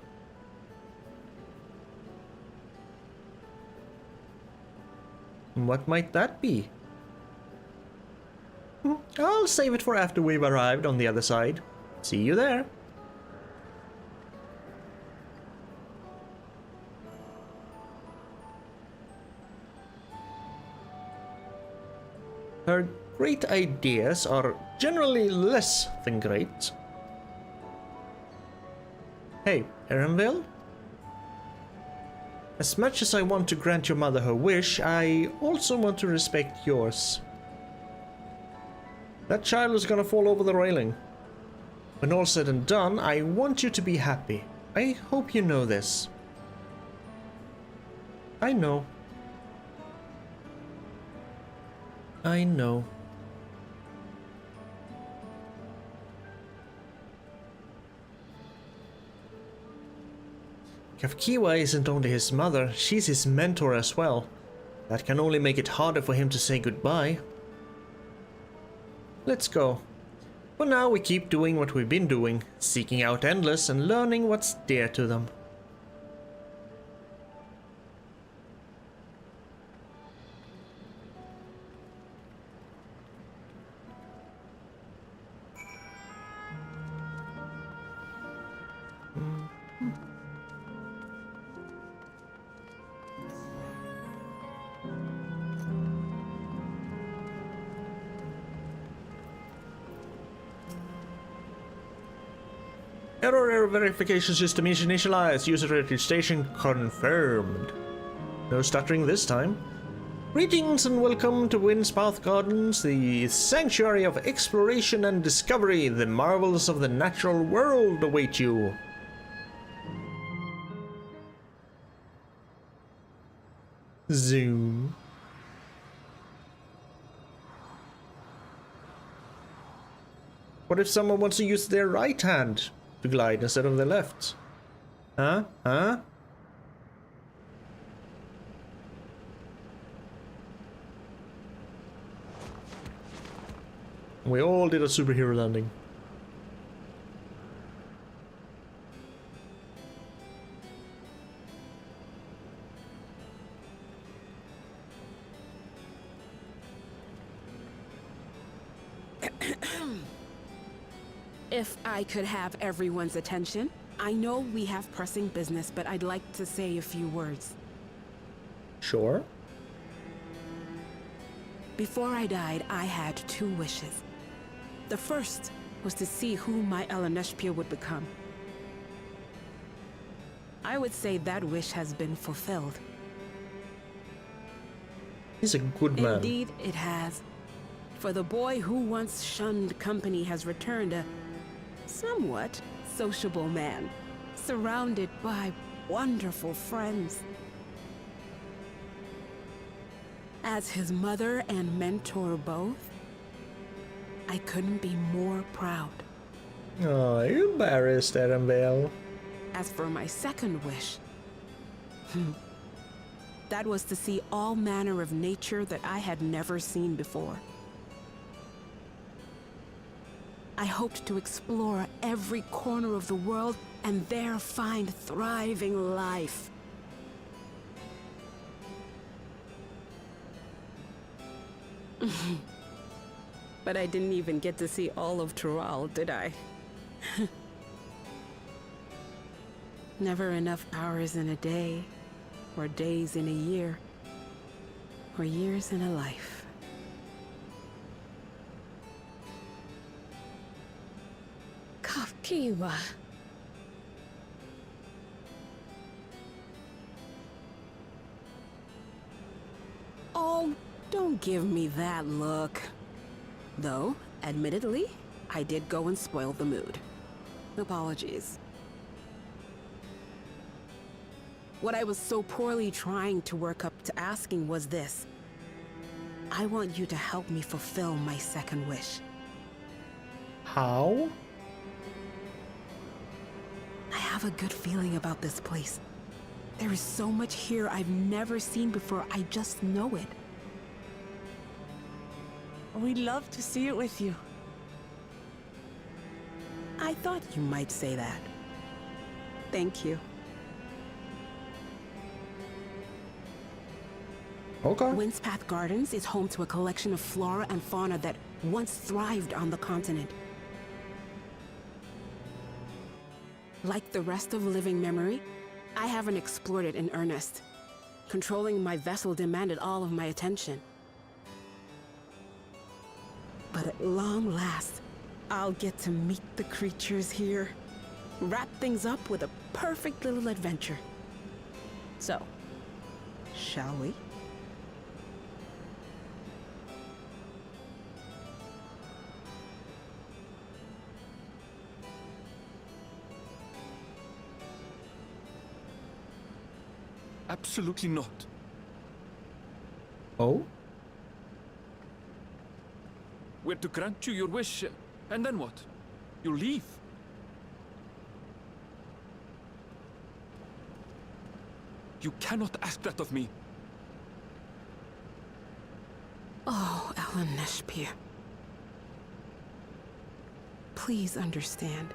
What might that be? I'll save it for after we've arrived on the other side. See you there. Her great ideas are generally less than great. Hey, Erenville? As much as I want to grant your mother her wish, I also want to respect yours. That child is gonna fall over the railing. When all said and done, I want you to be happy. I hope you know this. I know. I know. Kafkiwa isn't only his mother, she's his mentor as well. That can only make it harder for him to say goodbye. Let's go. For now we keep doing what we've been doing, seeking out Endless and learning what's dear to them. Error verification system is initialized. User registration confirmed. No stuttering this time. Greetings and welcome to Wind's Path Gardens, the sanctuary of exploration and discovery. The marvels of the natural world await you. Zoom. What if someone wants to use their right hand to glide instead of the left? Huh? We all did a superhero landing. If I could have everyone's attention. I know we have pressing business, but I'd like to say a few words. Sure. Before I died, I had 2 wishes. The first was to see who my Elaneshpia would become. I would say that wish has been fulfilled. He's a good man. Indeed, it has. For the boy who once shunned company has returned a somewhat sociable man, surrounded by wonderful friends. As his mother and mentor both, I couldn't be more proud. Oh, you embarrassed, Erenvale. As for my second wish, that was to see all manner of nature that I had never seen before. I hoped to explore every corner of the world and there find thriving life. But I didn't even get to see all of Tural, did I? Never enough hours in a day, or days in a year, or years in a life. Kapkiwa. Oh, don't give me that look. Though, admittedly, I did go and spoil the mood. Apologies. What I was so poorly trying to work up to asking was this. I want you to help me fulfill my second wish. How? I have a good feeling about this place. There is so much here I've never seen before, I just know it. We'd love to see it with you. I thought you might say that. Thank you. Okay. Windspath Gardens is home to a collection of flora and fauna that once thrived on the continent. Like the rest of living memory, I haven't explored it in earnest. Controlling my vessel demanded all of my attention. But at long last, I'll get to meet the creatures here. Wrap things up with a perfect little adventure. So, shall we? Absolutely not. Oh? We're to grant you your wish, and then what? You leave? You cannot ask that of me. Oh, Ellen Neshpir. Please understand.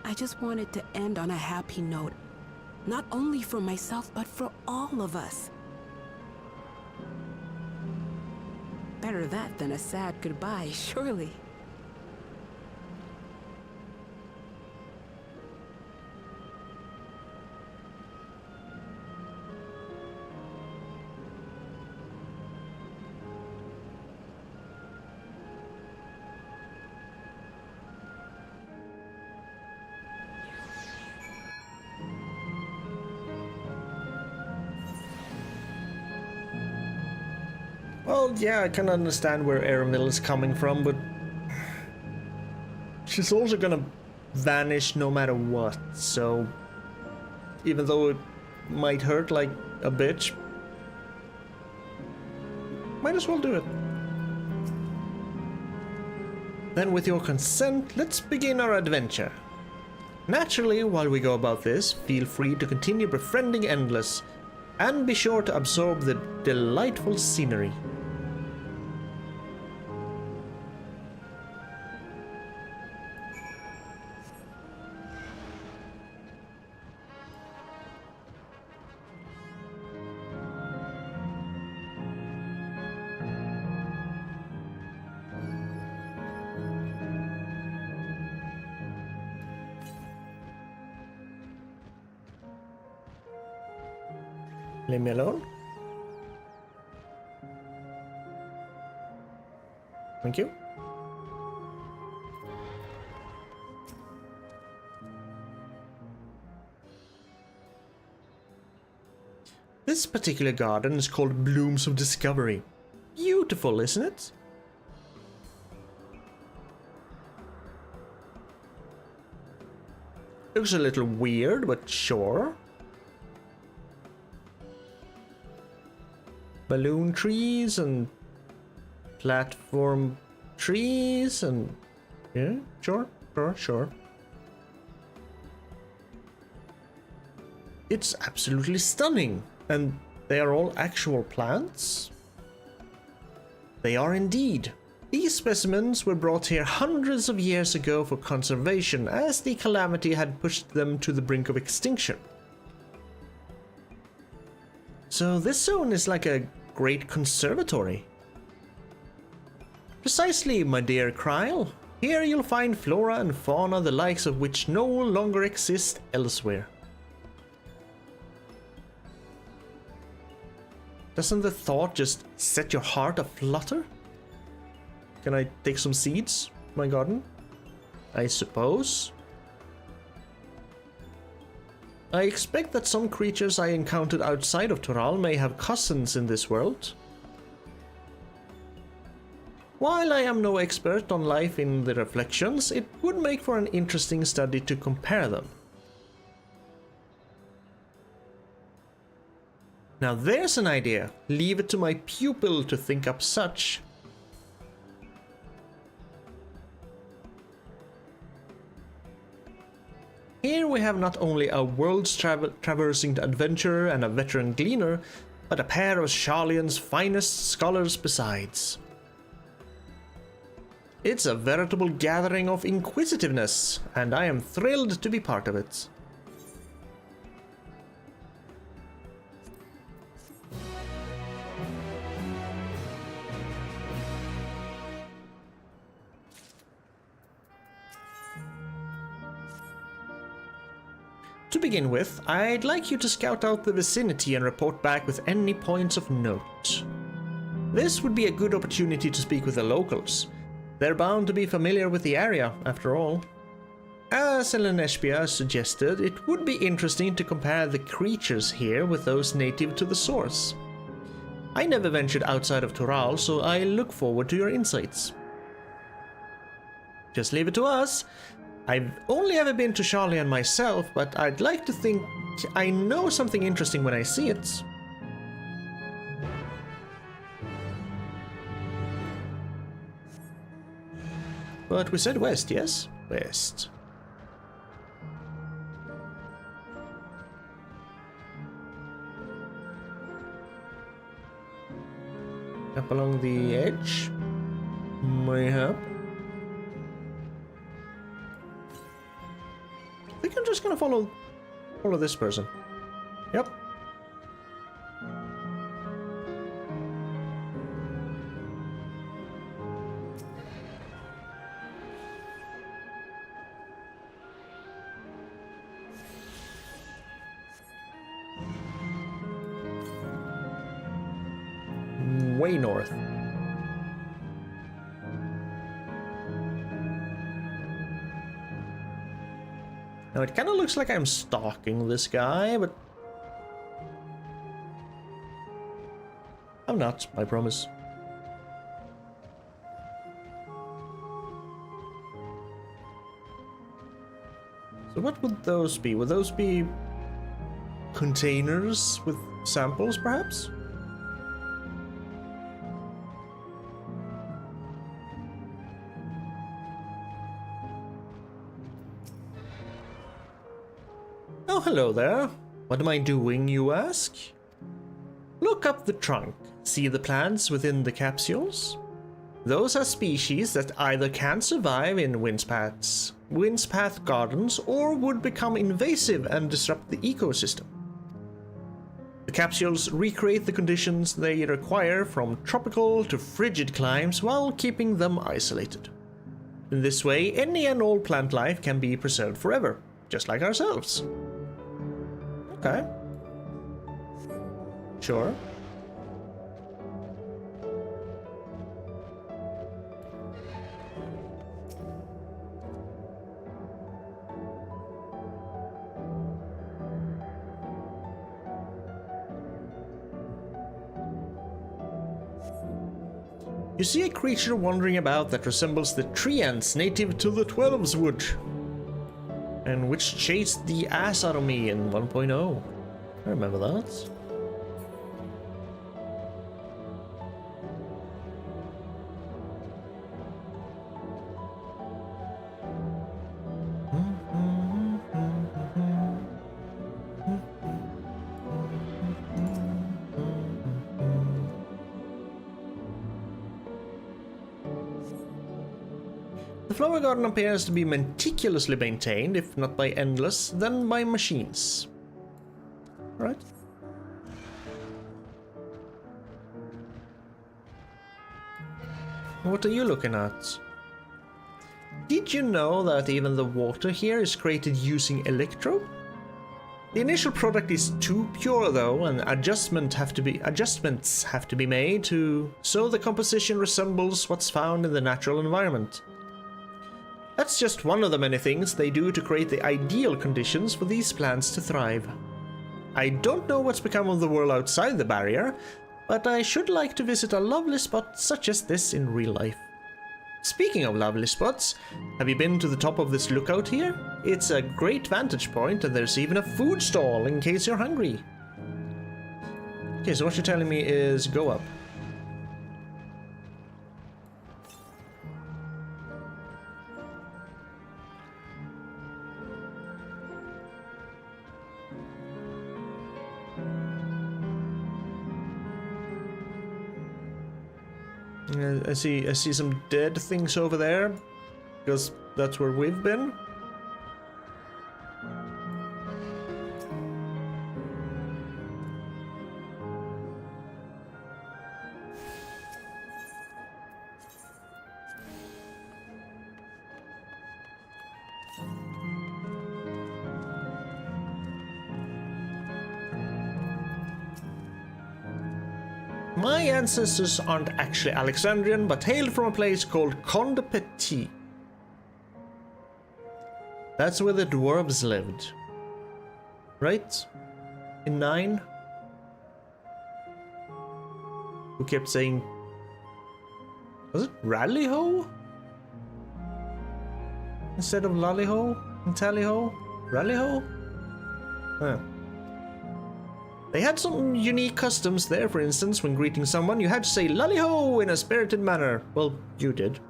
I just wanted to end on a happy note. Not only for myself, but for all of us. Better that than a sad goodbye, surely. Well, yeah, I can understand where Aramil is coming from, but she's also gonna vanish no matter what, so even though it might hurt like a bitch, might as well do it. Then with your consent, let's begin our adventure. Naturally, while we go about this, feel free to continue befriending Endless, and be sure to absorb the delightful scenery. Leave me alone. Thank you. This particular garden is called Blooms of Discovery. Beautiful, isn't it? Looks a little weird, but sure. Balloon trees and platform trees and yeah, sure. it's absolutely stunning. And they are all actual plants? They are indeed. These specimens were brought here hundreds of years ago for conservation, as the calamity had pushed them to the brink of extinction. So this zone is like a great conservatory. Precisely, my dear Kryle. Here you'll find flora and fauna the likes of which no longer exist elsewhere. Doesn't the thought just set your heart aflutter? Can I take some seeds from my garden? I suppose. I expect that some creatures I encountered outside of Tural may have cousins in this world. While I am no expert on life in the Reflections, it would make for an interesting study to compare them. Now there's an idea. Leave it to my pupil to think up such. Here we have not only a world-traversing adventurer and a veteran gleaner, but a pair of Sharlayan's finest scholars besides. It's a veritable gathering of inquisitiveness, and I am thrilled to be part of it. To begin with, I'd like you to scout out the vicinity and report back with any points of note. This would be a good opportunity to speak with the locals. They're bound to be familiar with the area, after all. As Eleneshbia suggested, it would be interesting to compare the creatures here with those native to the source. I never ventured outside of Tural, so I look forward to your insights. Just leave it to us. I've only ever been to Sharlayan myself, but I'd like to think I know something interesting when I see it. But we said west, yes? West. Up along the edge? Mayhap. I think I'm just gonna follow this person. Yep. Way north. Now it kind of looks like I'm stalking this guy, but I'm not, I promise. So what would those be? Would those be containers with samples, perhaps? Oh, hello there. What am I doing, you ask? Look up the trunk. See the plants within the capsules? Those are species that either can't survive in Windspath gardens or would become invasive and disrupt the ecosystem. The capsules recreate the conditions they require from tropical to frigid climes while keeping them isolated. In this way, any and all plant life can be preserved forever, just like ourselves. Okay. Sure. You see a creature wandering about that resembles the tree ants native to the 12's wood, and which chased the ass out of me in 1.0. I remember that. flower garden appears to be meticulously maintained, if not by endless, then by machines. Right? What are you looking at? Did you know that even the water here is created using electro? The initial product is too pure though, and adjustments have to be made so the composition resembles what's found in the natural environment. That's just one of the many things they do to create the ideal conditions for these plants to thrive. I don't know what's become of the world outside the barrier, but I should like to visit a lovely spot such as this in real life. Speaking of lovely spots, have you been to the top of this lookout here? It's a great vantage point, and there's even a food stall in case you're hungry. Okay, so what you're telling me is go up. I see some dead things over there, because that's where we've been. My ancestors aren't actually Alexandrian, but hailed from a place called Conde Petit. That's where the dwarves lived. Right? In 9? Who kept saying... Was it Rallyho? Instead of Lallyho? And Tallyho? Rallyho? Huh. They had some unique customs there. For instance, when greeting someone, you had to say "Lally-ho" in a spirited manner. Well, you did.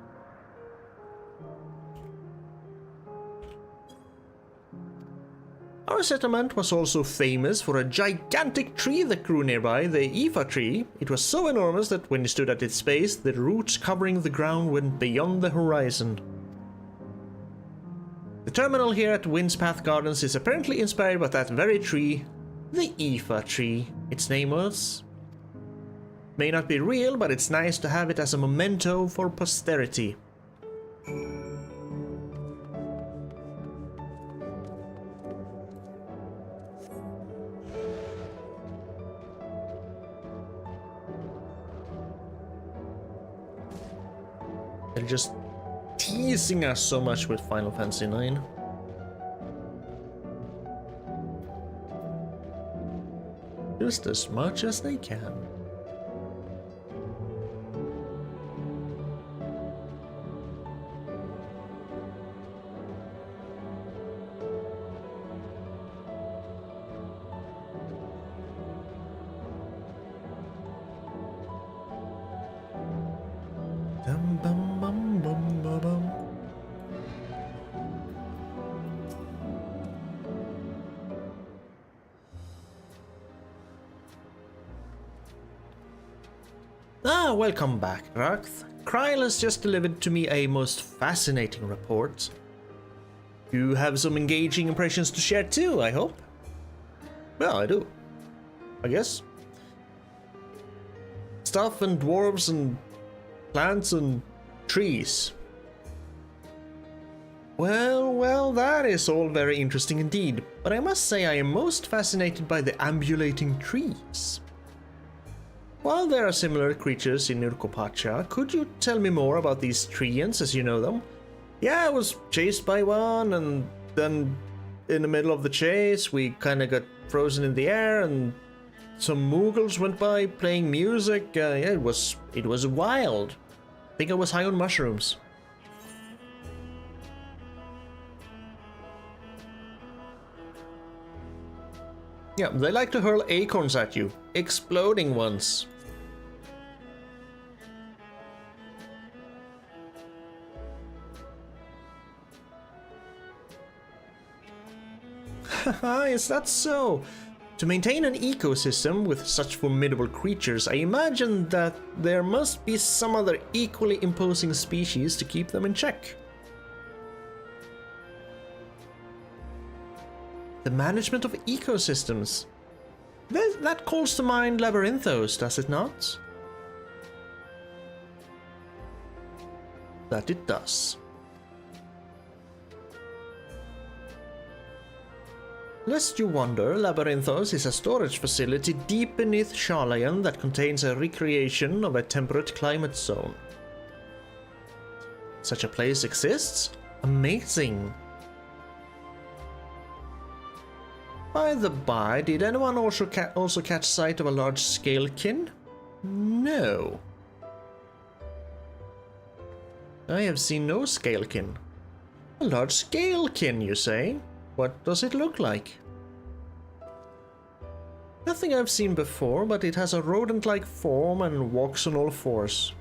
Our settlement was also famous for a gigantic tree that grew nearby, the Ifa tree. It was so enormous that when you stood at its base, the roots covering the ground went beyond the horizon. The terminal here at Windspath Gardens is apparently inspired by that very tree. The Ifa tree, its name was. May not be real, but it's nice to have it as a memento for posterity. They're just teasing us so much with Final Fantasy IX. Just as much as they can. Dum bum bum bum bum bum. Welcome back, Rakth. Kryl has just delivered to me a most fascinating report. You have some engaging impressions to share too, I hope? Well, I do. I guess. Stuff and dwarves and plants and trees. Well, that is all very interesting indeed, but I must say I am most fascinated by the ambulating trees. While there are similar creatures in Urkopacha, could you tell me more about these treants as you know them? Yeah, I was chased by one, and then in the middle of the chase we kinda got frozen in the air, and some Moogles went by playing music. Yeah, it was wild. I think I was high on mushrooms. Yeah, they like to hurl acorns at you. Exploding ones. Haha, is that so? To maintain an ecosystem with such formidable creatures, I imagine that there must be some other equally imposing species to keep them in check. The management of ecosystems. That calls to mind Labyrinthos, does it not? That it does. Lest you wonder, Labyrinthos is a storage facility deep beneath Sharlayan that contains a recreation of a temperate climate zone. Such a place exists? Amazing! By the by, did anyone also catch sight of a large scalekin? No. I have seen no scalekin. A large scalekin, you say? What does it look like? Nothing I've seen before, but it has a rodent-like form and walks on all fours.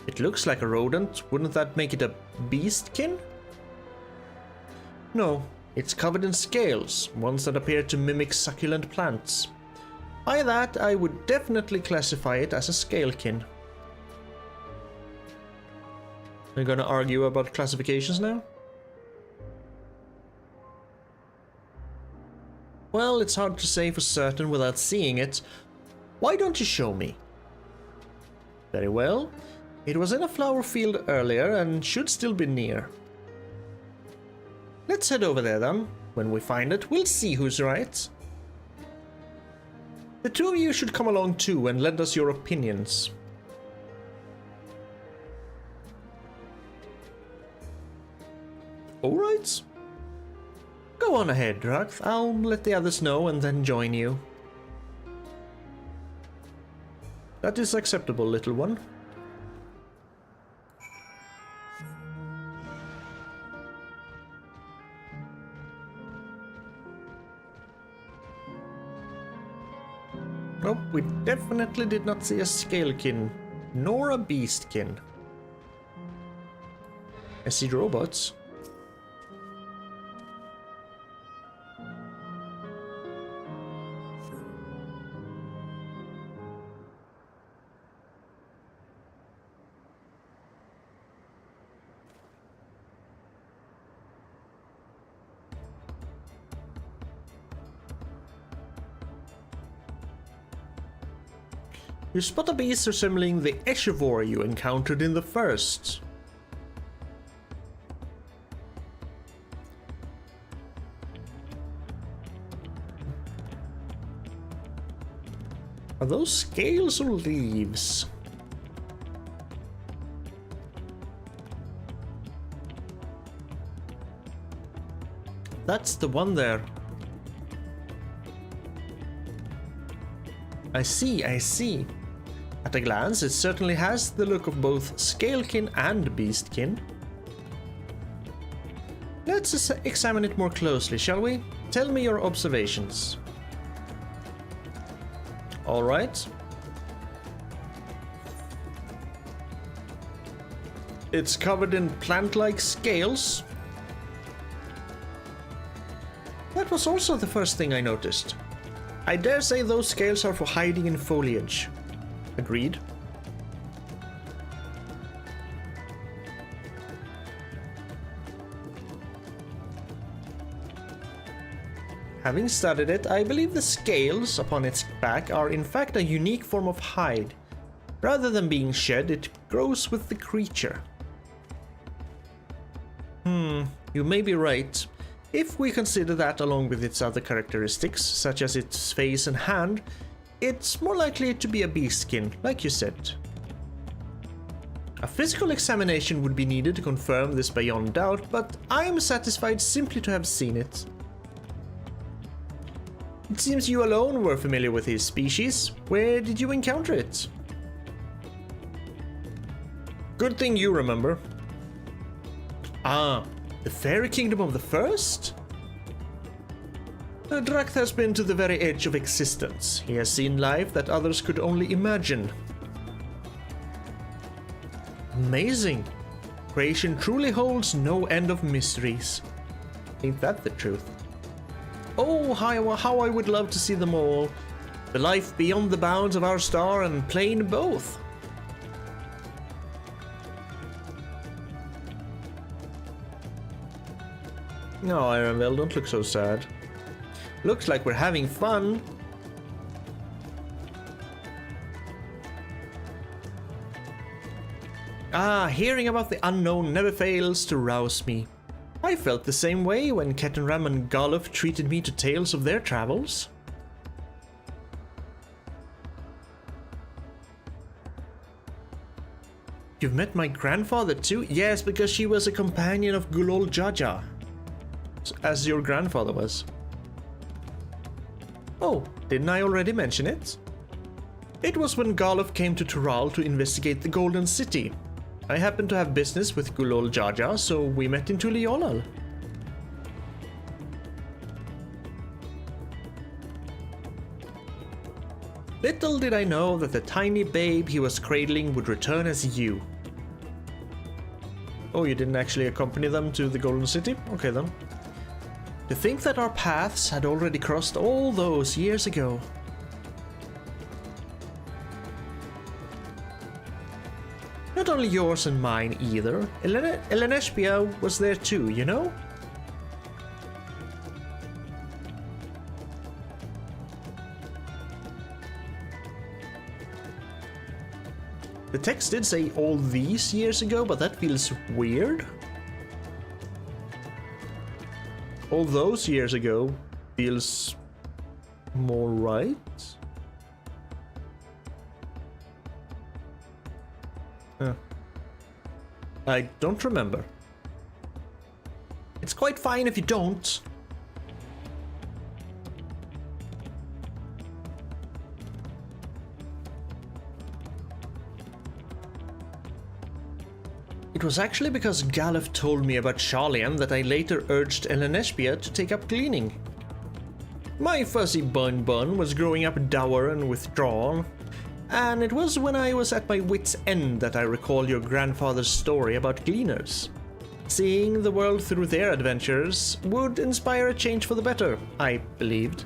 It looks like a rodent. Wouldn't that make it a beastkin? No, it's covered in scales, ones that appear to mimic succulent plants. By that, I would definitely classify it as a scalekin. Are you gonna argue about classifications now? Well, it's hard to say for certain without seeing it. Why don't you show me? Very well. It was in a flower field earlier and should still be near. Let's head over there then. When we find it, we'll see who's right. The two of you should come along too and lend us your opinions. Alright. Go on ahead, Drax. I'll let the others know and then join you. That is acceptable, little one. Nope, we definitely did not see a scalekin, nor a beastkin. I see robots. You spot a beast resembling the Eshivore you encountered in the first. Are those scales or leaves? That's the one there. I see, I see. At a glance, it certainly has the look of both scalekin and beastkin. Let's examine it more closely, shall we? Tell me your observations. All right. It's covered in plant-like scales. That was also the first thing I noticed. I dare say those scales are for hiding in foliage. Agreed. Having studied it, I believe the scales upon its back are in fact a unique form of hide. Rather than being shed, it grows with the creature. You may be right. If we consider that along with its other characteristics, such as its face and hand, it's more likely to be a beastskin, like you said. A physical examination would be needed to confirm this beyond doubt, but I am satisfied simply to have seen it. It seems you alone were familiar with his species. Where did you encounter it? Good thing you remember. Ah, the fairy kingdom of the first? Drac has been to the very edge of existence. He has seen life that others could only imagine. Amazing. Creation truly holds no end of mysteries. Ain't that the truth? Oh, how I would love to see them all. The life beyond the bounds of our star and plain both. No, Ironville, don't look so sad. Looks like we're having fun. Ah, hearing about the unknown never fails to rouse me. I felt the same way when Kettenram and Goluf treated me to tales of their travels. You've met my grandfather too? Yes, because she was a companion of Gulol Jaja, as your grandfather was. Oh, didn't I already mention it? It was when Goluf came to Tural to investigate the Golden City. I happened to have business with Gulol Jaja, so we met in Tuliolal. Little did I know that the tiny babe he was cradling would return as you. Oh, you didn't actually accompany them to the Golden City? Okay then. To think that our paths had already crossed all those years ago. Not only yours and mine either. Eleneshpia was there too, you know? The text did say all these years ago, but that feels weird. All those years ago feels more right. I don't remember. It's quite fine if you don't. It was actually because Galuf told me about Charlian that I later urged Eleneshpia to take up cleaning. My fuzzy bun was growing up dour and withdrawn, and it was when I was at my wit's end that I recall your grandfather's story about gleaners. Seeing the world through their adventures would inspire a change for the better, I believed.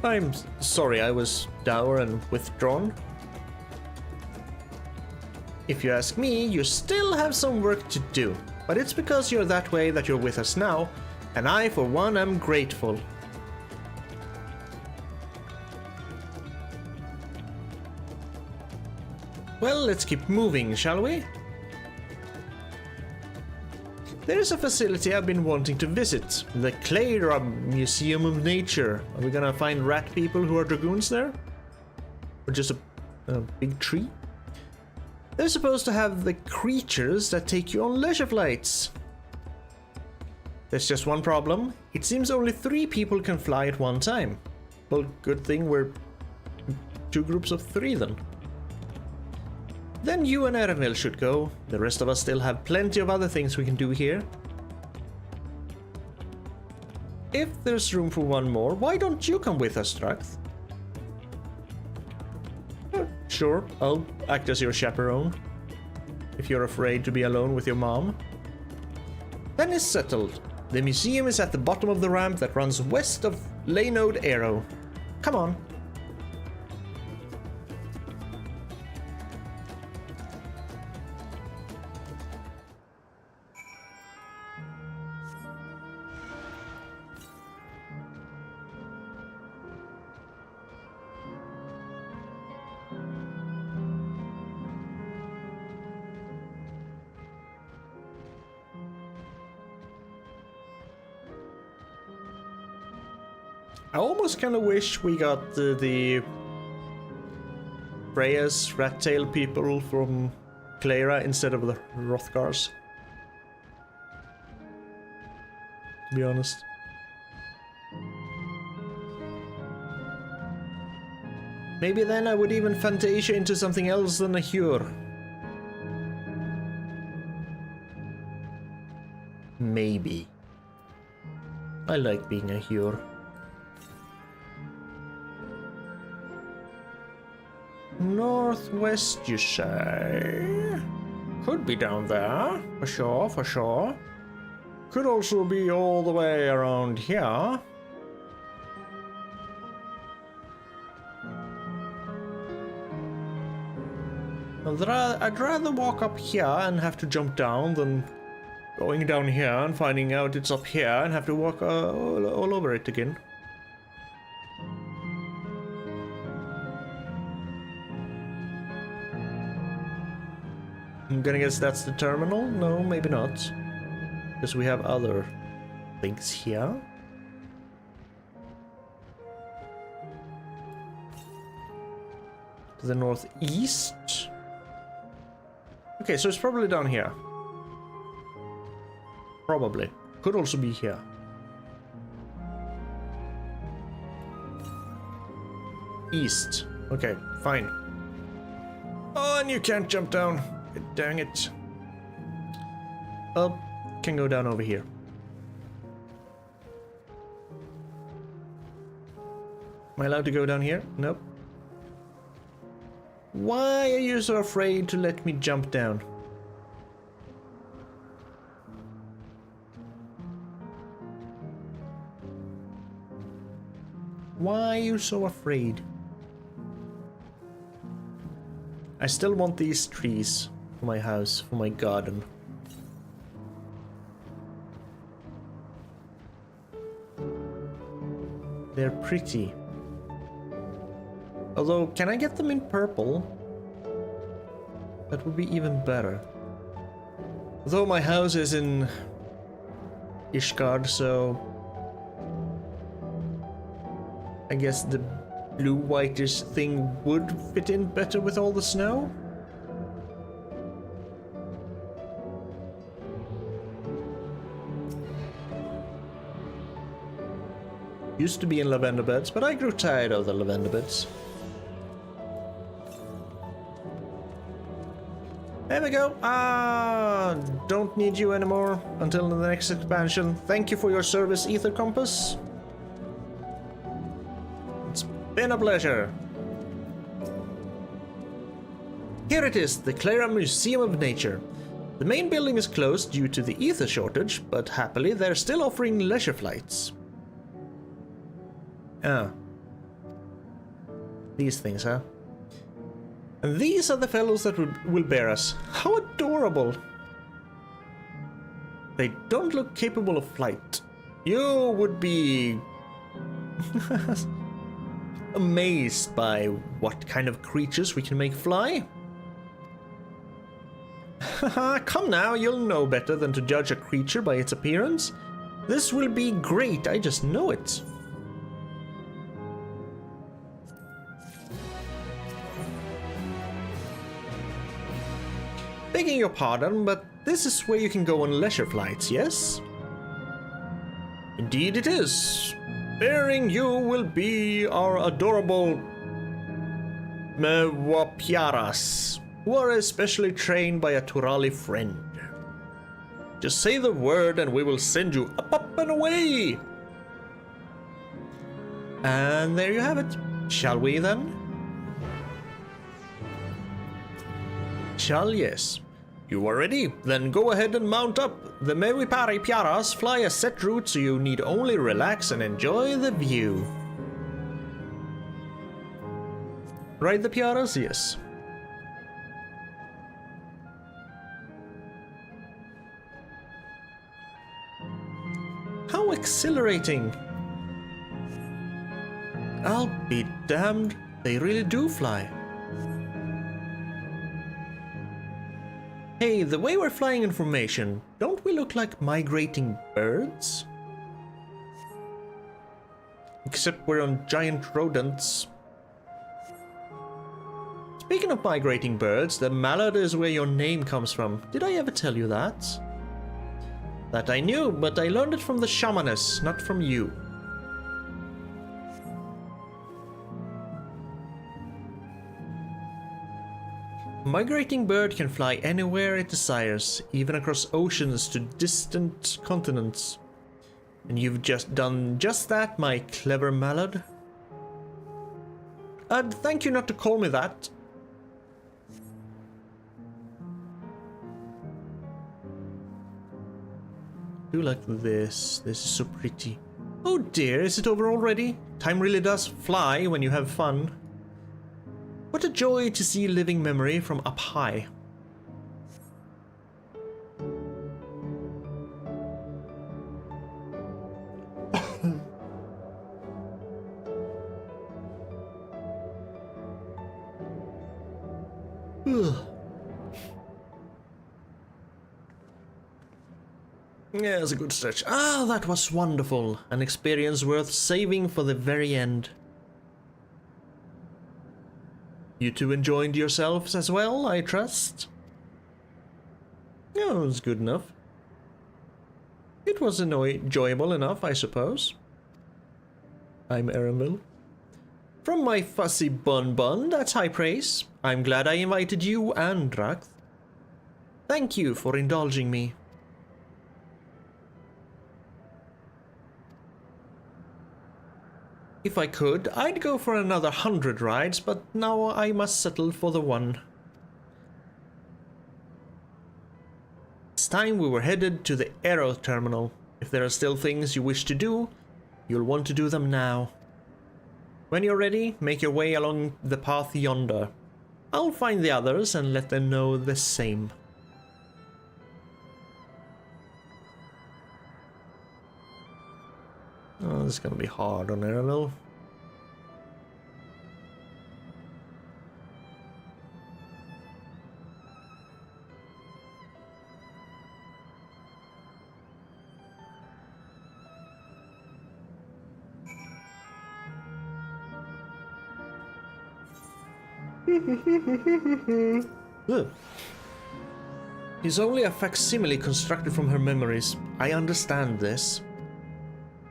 I'm sorry I was dour and withdrawn. If you ask me, you still have some work to do, but it's because you're that way that you're with us now, and I, for one, am grateful. Well, let's keep moving, shall we? There's a facility I've been wanting to visit, the Clara Museum of Nature. Are we gonna find rat people who are dragoons there? Or just a big tree? They're supposed to have the creatures that take you on leisure flights. There's just one problem. It seems only 3 people can fly at one time. Well, good thing we're 2 groups of 3 then. Then you and Erenil should go. The rest of us still have plenty of other things we can do here. If there's room for one more, why don't you come with us, Strax? Sure, I'll act as your chaperone. If you're afraid to be alone with your mom. Then it's settled. The museum is at the bottom of the ramp that runs west of Laynode Arrow. Come on. I almost kind of wish we got the Freya's rat tail people from Clara instead of the Hrothgars. To be honest. Maybe then I would even Fantasia into something else than a Hure. Maybe. I like being a Hure. Northwest, you say? Could be down there, for sure, for sure. Could also be all the way around here. I'd rather walk up here and have to jump down than going down here and finding out it's up here and have to walk all over it again. I'm gonna guess that's the terminal? No, maybe not. Because we have other things here. To the northeast. Okay, so it's probably down here. Probably. Could also be here. East. Okay, fine. Oh, and you can't jump down. Dang it. Oh, can go down over here. Am I allowed to go down here? Nope. Why are you so afraid to let me jump down? Why are you so afraid? I still want these trees for my house, for my garden. They're pretty. Although, can I get them in purple? That would be even better. Though my house is in Ishgard, so I guess the blue-whitish thing would fit in better with all the snow. Used to be in lavender beds, but I grew tired of the lavender beds. There we go. Don't need you anymore until the next expansion. Thank you for your service, Ether Compass. It's been a pleasure. Here it is, the Clara Museum of Nature. The main building is closed due to the ether shortage, but happily they're still offering leisure flights. Ah. These things, huh? And these are the fellows that will bear us. How adorable! They don't look capable of flight. You would be amazed by what kind of creatures we can make fly. Come now, you'll know better than to judge a creature by its appearance. This will be great, I just know it. Begging your pardon, but this is where you can go on leisure flights, yes? Indeed it is. Bearing you will be our adorable Mewapiaras, who are especially trained by a Turali friend. Just say the word and we will send you up and away! And there you have it. Shall we then? Shall, yes. You are ready? Then go ahead and mount up. The Mewipari Piaras fly a set route, so you need only relax and enjoy the view. Ride the Piaras? Yes. How exhilarating! I'll be damned, they really do fly. Hey, the way we're flying in formation, don't we look like migrating birds? Except we're on giant rodents. Speaking of migrating birds, the mallard is where your name comes from. Did I ever tell you that? That I knew, but I learned it from the shamaness, not from you. A migrating bird can fly anywhere it desires, even across oceans to distant continents. And you've just done just that, my clever mallard. Thank you not to call me that. I do like this. This is so pretty. Oh dear, is it over already? Time really does fly when you have fun. What a joy to see living memory from up high. Ugh. Yeah, it was a good stretch. Ah, that was wonderful. An experience worth saving for the very end. You two enjoyed yourselves as well, I trust? Yeah, it was good enough. It was enjoyable enough, I suppose. I'm Aramil. From my fussy bun, that's high praise. I'm glad I invited you and Drax. Thank you for indulging me. If I could, I'd go for another 100 rides, but now I must settle for the one. It's time we were headed to the Aero Terminal. If there are still things you wish to do, you'll want to do them now. When you're ready, make your way along the path yonder. I'll find the others and let them know the same. Oh, this is gonna be hard on Aramil. He's only a facsimile constructed from her memories. I understand this.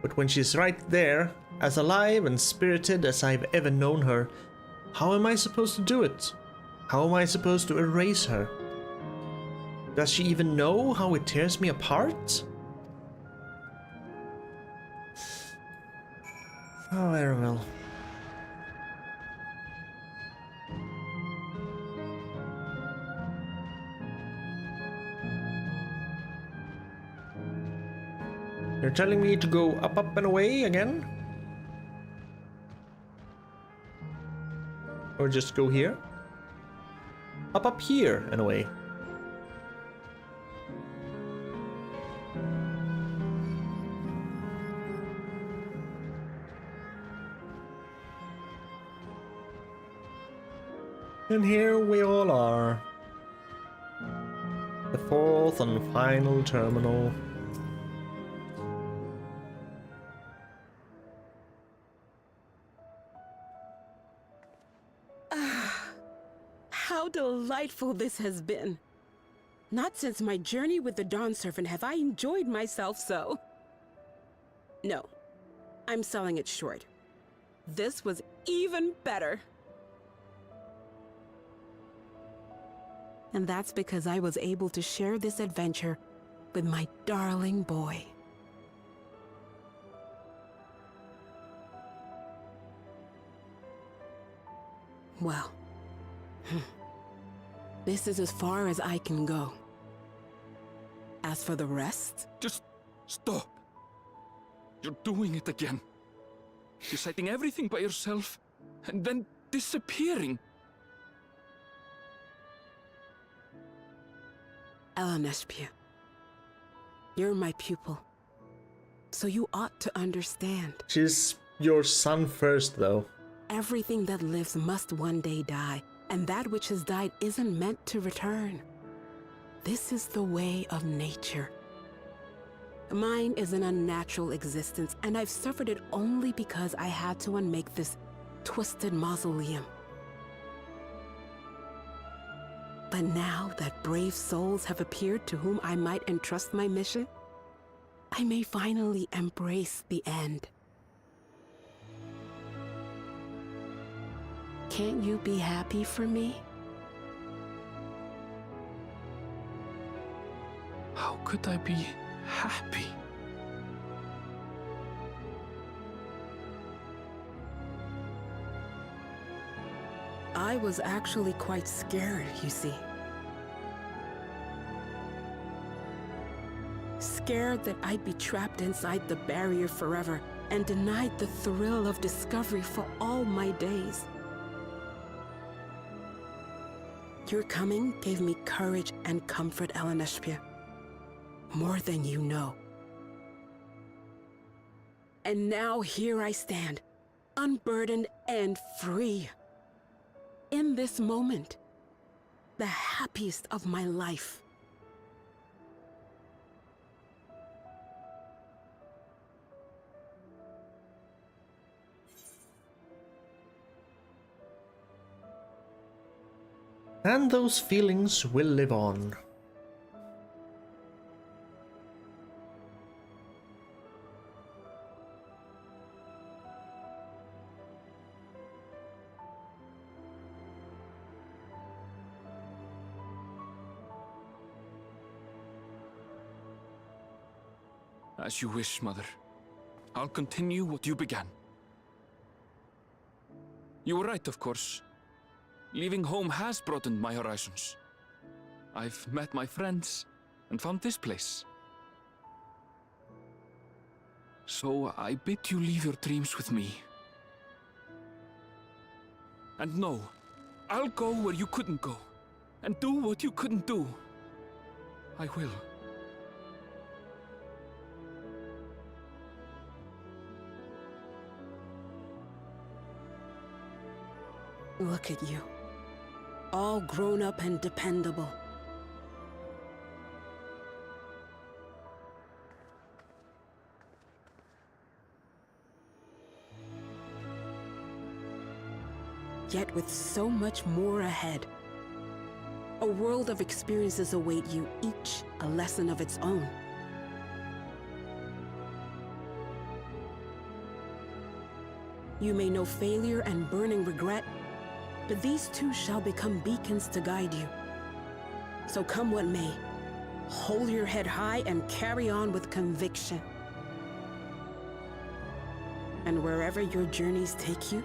But when she's right there, as alive and spirited as I've ever known her, how am I supposed to do it? How am I supposed to erase her? Does she even know how it tears me apart? Oh, Aramil. You're telling me to go up, and away again? Or just go here? Up, here, and away. And here we all are. The fourth and final terminal. How delightful this has been. Not since my journey with the Dawnservant have I enjoyed myself so. No, I'm selling it short. This was even better. And that's because I was able to share this adventure with my darling boy. Well, this is as far as I can go. As for the rest... Just stop. You're doing it again. Deciding everything by yourself, and then disappearing. Elaneshpia, you're my pupil, so you ought to understand. She's your son first, though. Everything that lives must one day die, and that which has died isn't meant to return. This is the way of nature. Mine is an unnatural existence, and I've suffered it only because I had to unmake this twisted mausoleum. But now that brave souls have appeared to whom I might entrust my mission, I may finally embrace the end. Can't you be happy for me? How could I be happy? I was actually quite scared, you see. Scared that I'd be trapped inside the barrier forever and denied the thrill of discovery for all my days. Your coming gave me courage and comfort, Elaneshpia. More than you know. And now here I stand, unburdened and free. In this moment, the happiest of my life. And those feelings will live on. As you wish, Mother. I'll continue what you began. You were right, of course. Leaving home has broadened my horizons. I've met my friends and found this place. So I bid you leave your dreams with me. And no, I'll go where you couldn't go, and do what you couldn't do. I will. Look at you. All grown up and dependable. Yet with so much more ahead. A world of experiences await you, each a lesson of its own. You may know failure and burning regret, but these two shall become beacons to guide you. So come what may, hold your head high and carry on with conviction. And wherever your journeys take you,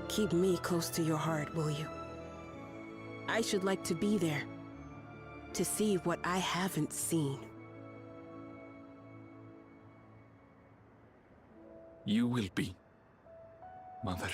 keep me close to your heart, will you? I should like to be there, to see what I haven't seen. You will be, Mother.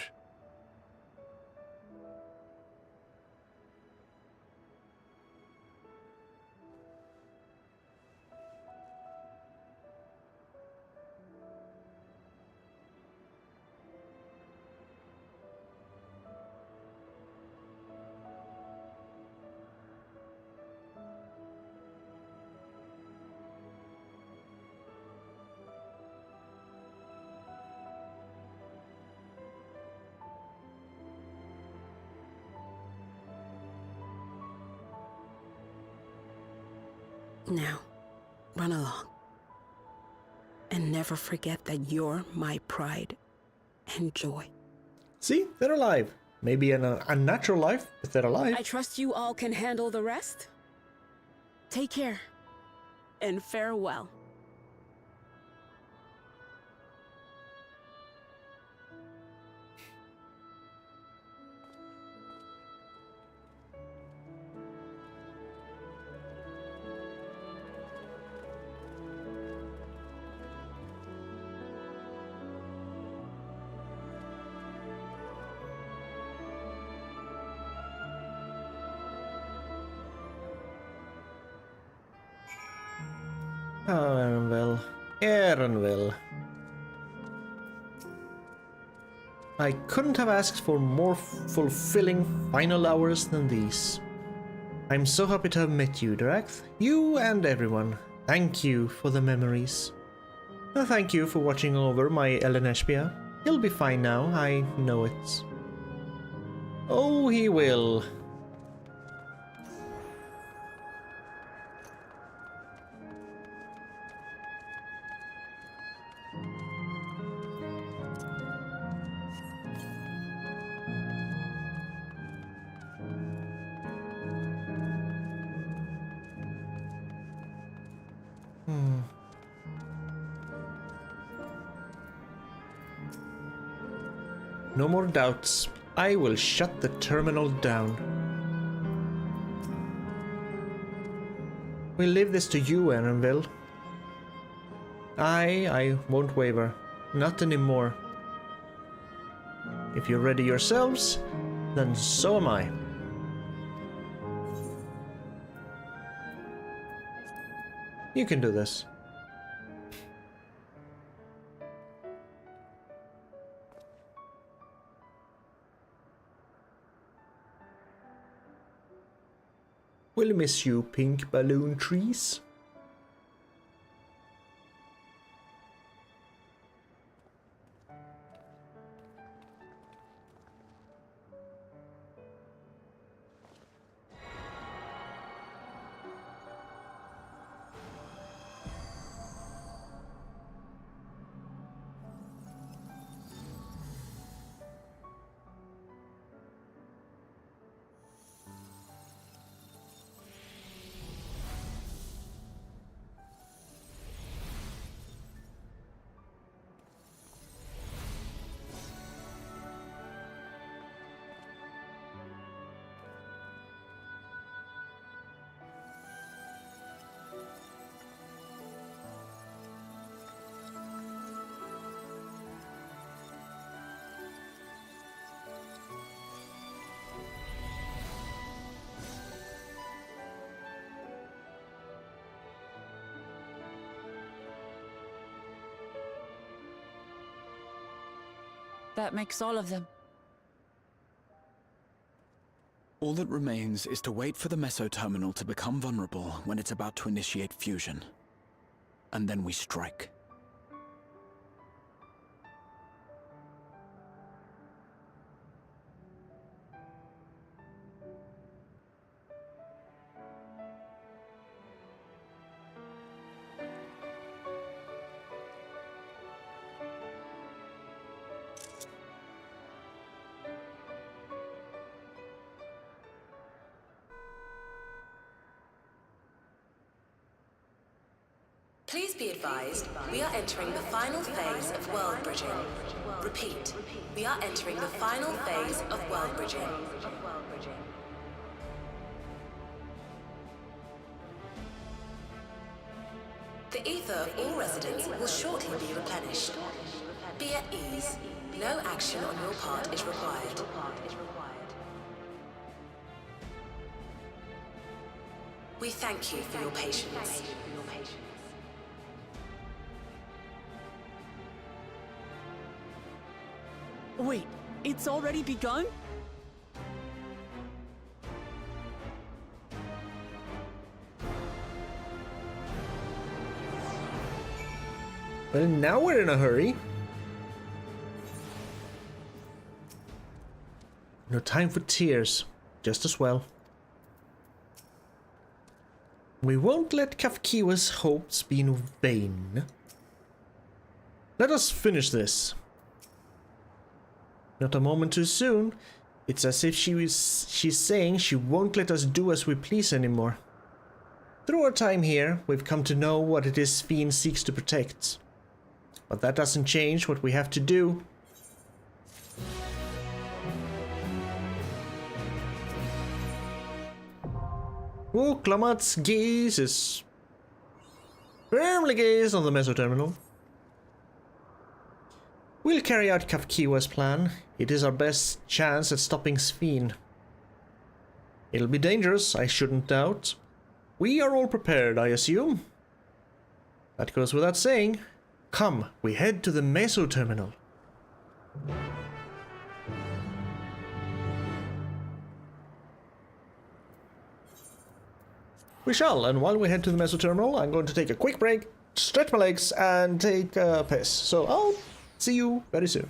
Now, run along. And never forget that you're my pride and joy. See, they're alive. Maybe in an unnatural life, but they're alive. I trust you all can handle the rest. Take care, and farewell. Erenville. I couldn't have asked for more fulfilling final hours than these. I'm so happy to have met you, Dirac. You and everyone. Thank you for the memories. Thank you for watching over my Eleneshbia. He'll be fine now, I know it. Oh, he will. No more doubts. I will shut the terminal down. We'll leave this to you, Erenville. I won't waver. Not anymore. If you're ready yourselves, then so am I. You can do this. We'll miss you, pink balloon trees. That makes all of them. All that remains is to wait for the meso-terminal to become vulnerable when it's about to initiate fusion. And then we strike. Please be advised, we are entering the final phase of world bridging. Repeat, we are entering the final phase of world bridging. The ether of all residents will shortly be replenished. Be at ease. No action on your part is required. We thank you for your patience. Wait, it's already begun? Well, now we're in a hurry. No time for tears, just as well. We won't let Kafkiwa's hopes be in vain. Let us finish this. Not a moment too soon. It's as if she's saying she won't let us do as we please anymore. Through our time here, we've come to know what it is Fiend seeks to protect. But that doesn't change what we have to do. Oh, Klamat's gaze is firmly gazed on the meso-terminal. We'll carry out Kafkiwa's plan. It is our best chance at stopping Sphene. It'll be dangerous, I shouldn't doubt. We are all prepared, I assume. That goes without saying. Come, we head to the meso-terminal. We shall, and while we head to the meso-terminal, I'm going to take a quick break, stretch my legs, and take a piss. So I'll see you very soon.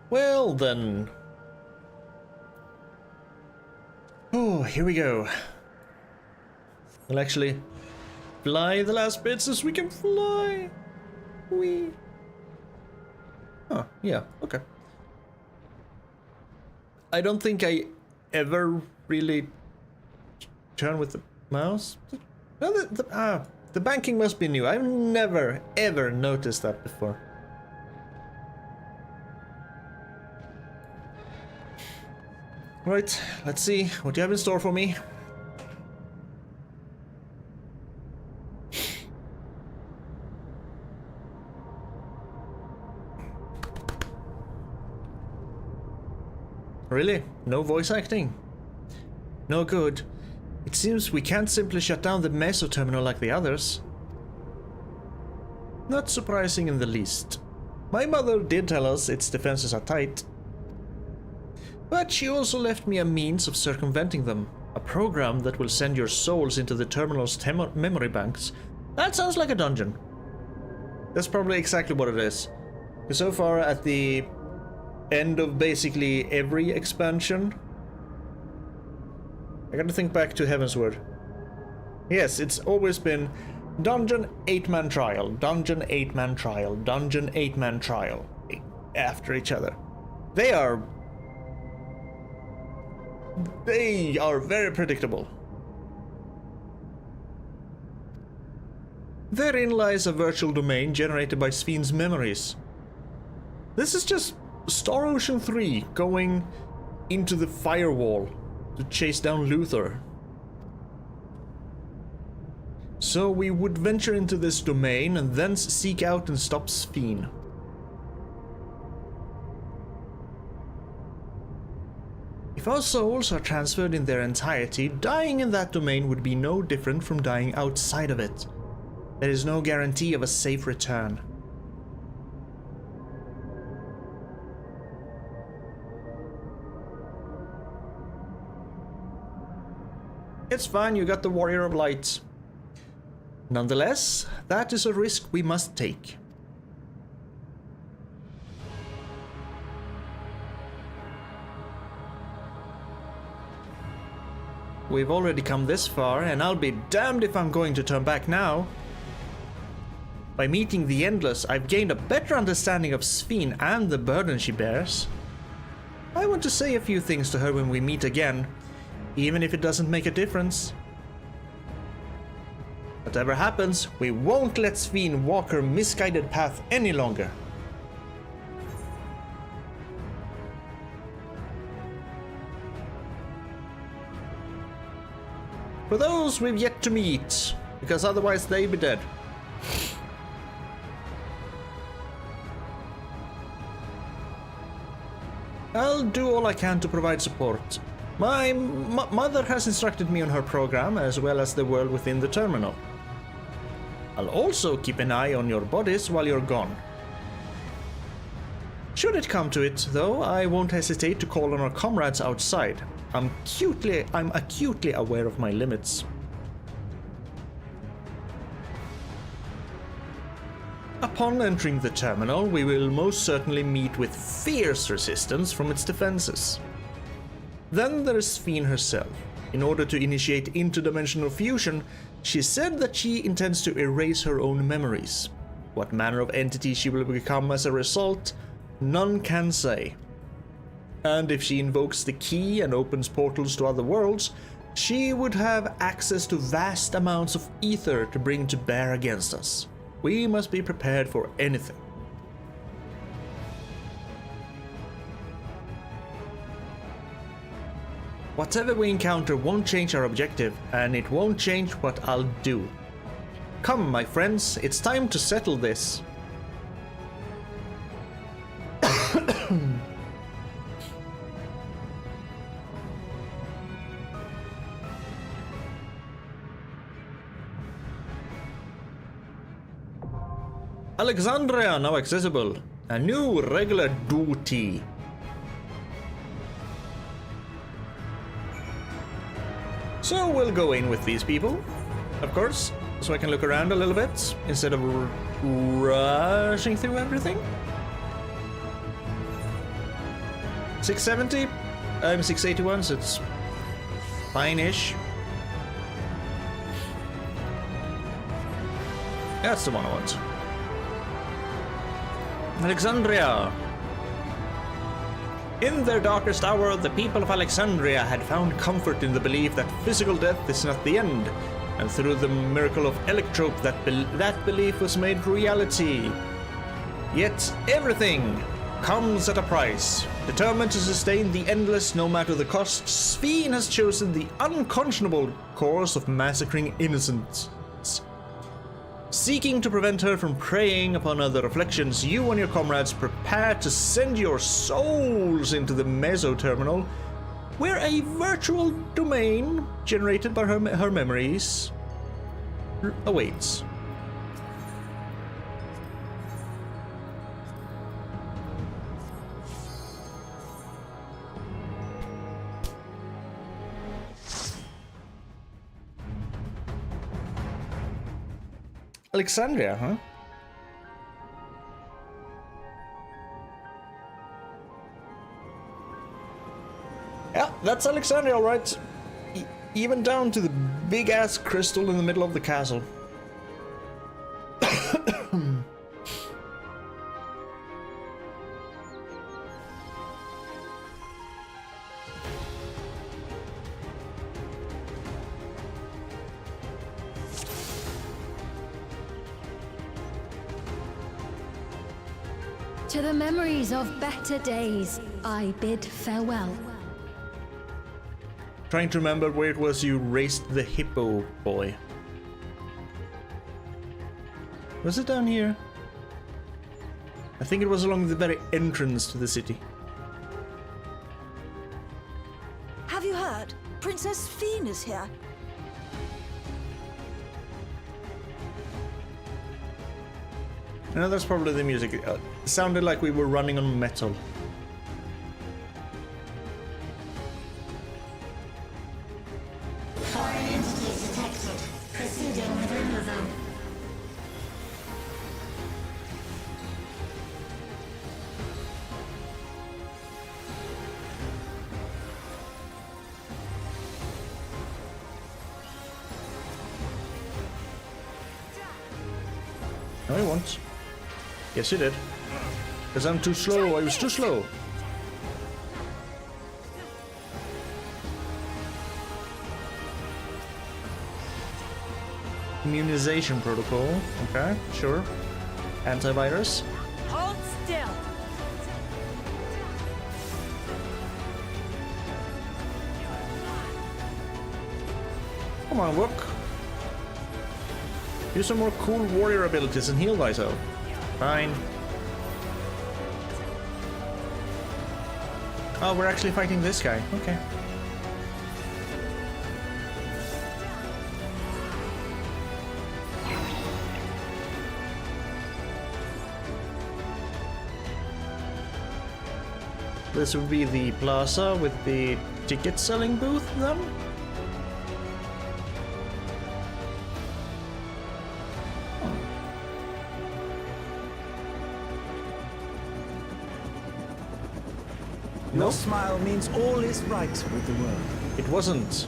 Well then. Oh, here we go. We'll actually fly the last bit since we can fly. Whee. Oh, yeah, okay. I don't think I ever really turn with the mouse. No, the banking must be new. I've never ever noticed that before. Right, let's see what you have in store for me. Really? No voice acting? No good. It seems we can't simply shut down the meso terminal like the others. Not surprising in the least. My mother did tell us its defenses are tight. But she also left me a means of circumventing them. A program that will send your souls into the terminal's memory banks. That sounds like a dungeon. That's probably exactly what it is. So far at the end of basically every expansion, I gotta think back to Heavensward. Yes, it's always been Dungeon 8-man trial, Dungeon 8-man trial, Dungeon 8-man trial, after each other. They are very predictable. Therein lies a virtual domain generated by Sven's memories. This is just Star Ocean 3 going into the firewall to chase down Luther. So we would venture into this domain and thence seek out and stop Sven. If our souls are transferred in their entirety, dying in that domain would be no different from dying outside of it. There is no guarantee of a safe return. It's fine, you got the Warrior of Light. Nonetheless, that is a risk we must take. We've already come this far, and I'll be damned if I'm going to turn back now. By meeting the Endless, I've gained a better understanding of Sven and the burden she bears. I want to say a few things to her when we meet again, even if it doesn't make a difference. Whatever happens, we won't let Sven walk her misguided path any longer. For those we've yet to meet, because otherwise they'd be dead. I'll do all I can to provide support. My mother has instructed me on her program, as well as the world within the terminal. I'll also keep an eye on your bodies while you're gone. Should it come to it, though, I won't hesitate to call on our comrades outside. I'm acutely aware of my limits. Upon entering the terminal, we will most certainly meet with fierce resistance from its defenses. Then there is Sven herself. In order to initiate interdimensional fusion, she said that she intends to erase her own memories. What manner of entity she will become as a result, none can say. And if she invokes the key and opens portals to other worlds, she would have access to vast amounts of ether to bring to bear against us. We must be prepared for anything. Whatever we encounter won't change our objective, and it won't change what I'll do. Come, my friends, it's time to settle this. Alexandria now accessible. A new regular duty. So we'll go in with these people, of course, so I can look around a little bit instead of rushing through everything. 670? I'm 681, so it's fine-ish. That's the one I want. Alexandria! In their darkest hour, the people of Alexandria had found comfort in the belief that physical death is not the end, and through the miracle of Electrope, that belief was made reality. Yet everything comes at a price. Determined to sustain the endless no matter the cost, Sphene has chosen the unconscionable course of massacring innocents. Seeking to prevent her from preying upon other reflections, you and your comrades prepare to send your souls into the Meso-terminal, where a virtual domain generated by her memories awaits. Alexandria, huh? Yeah, that's Alexandria, all right. Even down to the big-ass crystal in the middle of the castle. To the memories of better days, I bid farewell. Trying to remember where it was you raced the hippo boy. Was it down here? I think it was along the very entrance to the city. Have you heard? Princess Sphene is here. No, that's probably the music. It sounded like we were running on metal. Foreign entities detected. Proceeding with removal. No, he won't. Yes, you did. Because I'm too slow. I was too slow. Immunization protocol. Okay, sure. Antivirus. Hold still. Come on, Wook. Use some more cool warrior abilities and heal thyself. Fine. Oh, we're actually fighting this guy. Okay. This would be the plaza with the ticket selling booth then? Your smile means all is right with the world. It wasn't.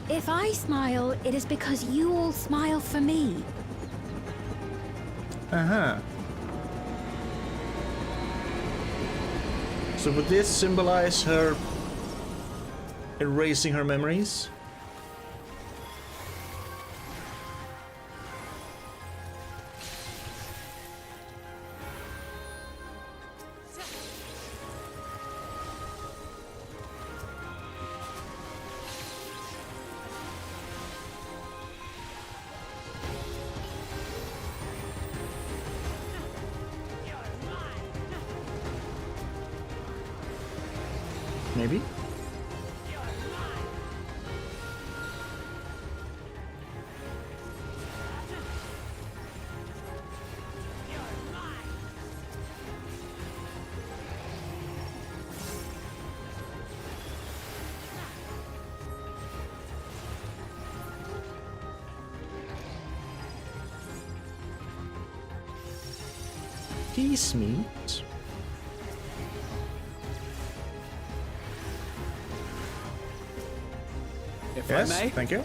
If I smile, it is because you all smile for me. Uh-huh. So would this symbolize her erasing her memories? Maybe? Peace meat. if Yes, I may. thank you.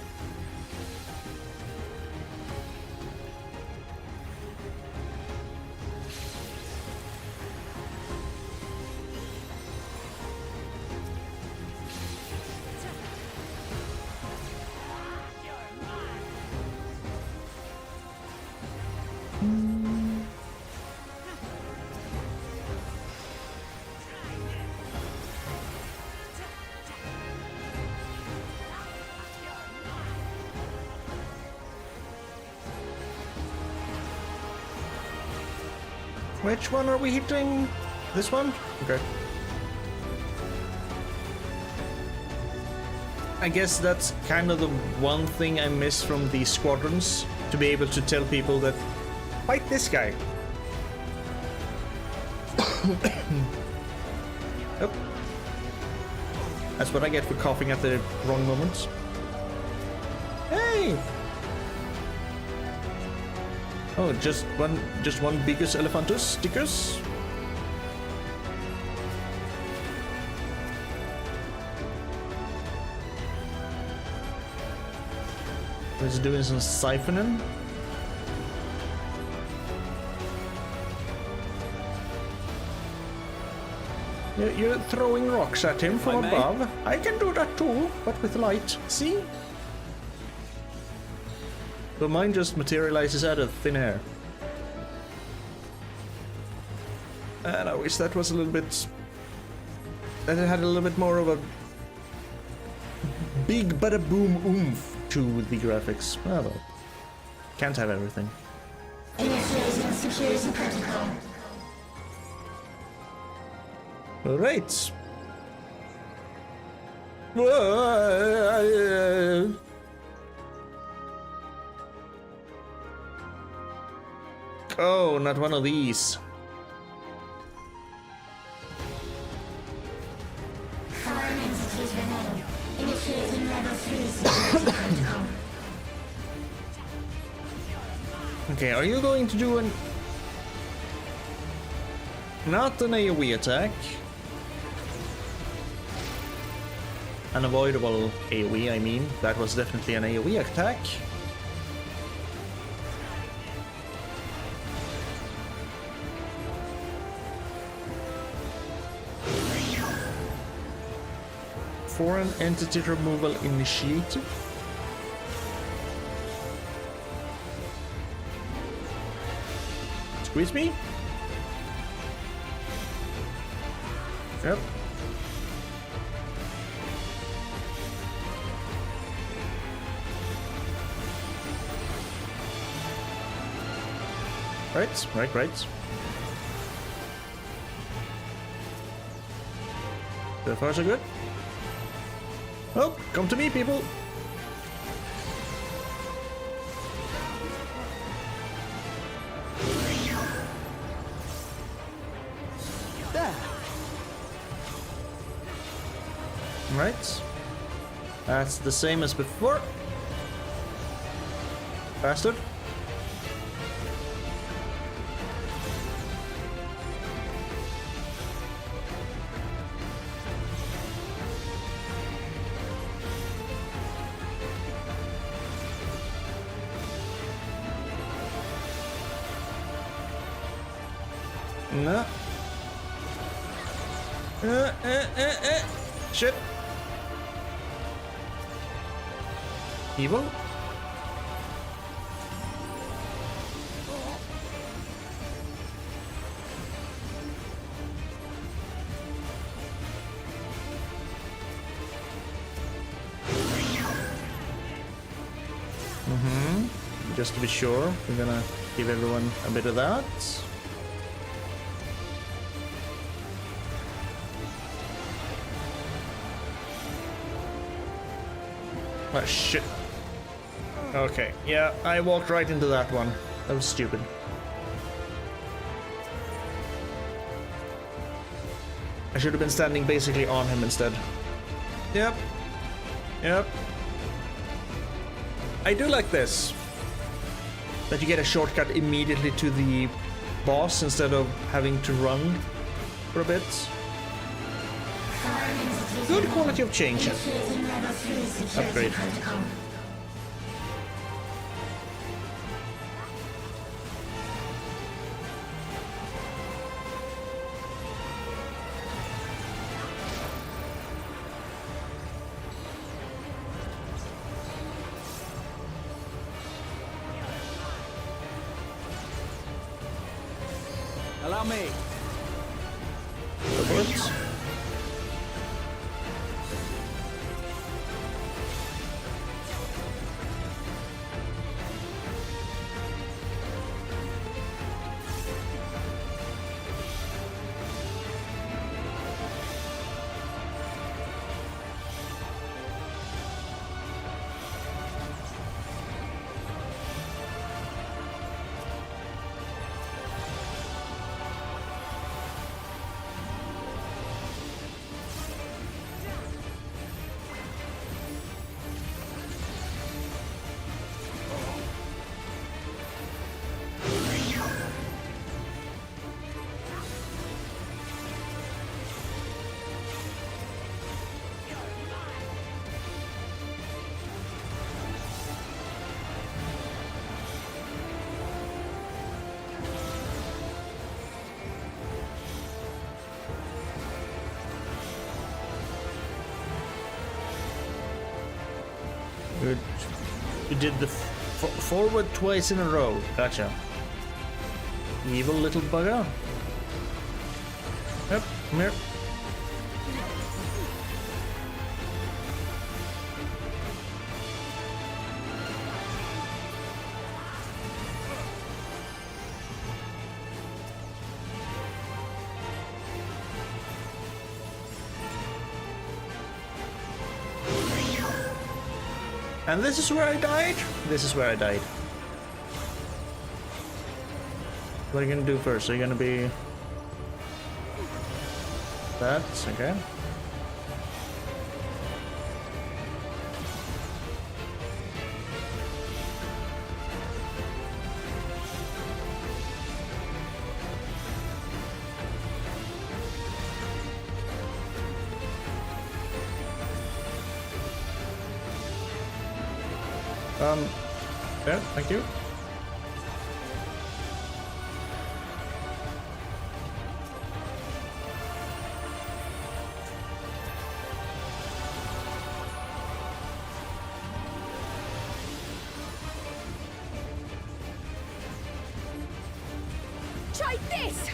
Which one are we hitting? This one? Okay. I guess that's kind of the one thing I miss from the squadrons, to be able to tell people that fight this guy. Oh. That's what I get for coughing at the wrong moments. Hey! Oh, just one biggest elephantus stickers. He's doing some siphoning. You're throwing rocks at him from above. I can do that too, but with light. See? But mine just materializes out of thin air. And I wish that was a little bit... that it had a little bit more of a... big bada boom oomph to the graphics. Oh well. Can't have everything. Initiating security protocol. Alright. Oh, not one of these. Foreign entities remain. Initiating level 3 security protocol. Okay, are you going to do an... not an AoE attack. Unavoidable AoE, I mean. That was definitely an AoE attack. Foreign entity removal initiated. Squeeze me? Yep. Right. So far so good. Oh, come to me, people. There. Right. That's the same as before. Bastard. No. Shit. Evil. Just to be sure, we're gonna give everyone a bit of that. Oh shit. Okay, yeah, I walked right into that one. That was stupid. I should have been standing basically on him instead. Yep. I do like this. That you get a shortcut immediately to the boss instead of having to run for a bit. Good quality of change. Upgrade. Allow me. Bullets. Good. You did the forward twice in a row. Gotcha. Evil little bugger. Yep, come here. And this is where I died? This is where I died. What are you gonna do first? Are you gonna be... That's okay. Yeah, thank you. Try this!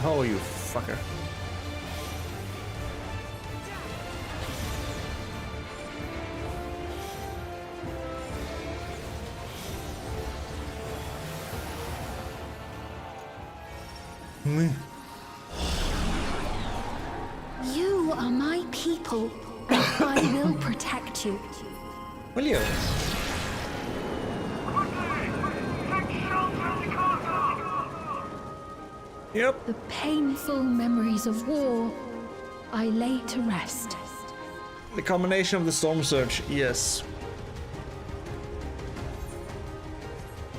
Oh, you fucker. You are my people, and I will protect you. Will you? Yep. The painful memories of war, I lay to rest. The combination of the storm surge, yes.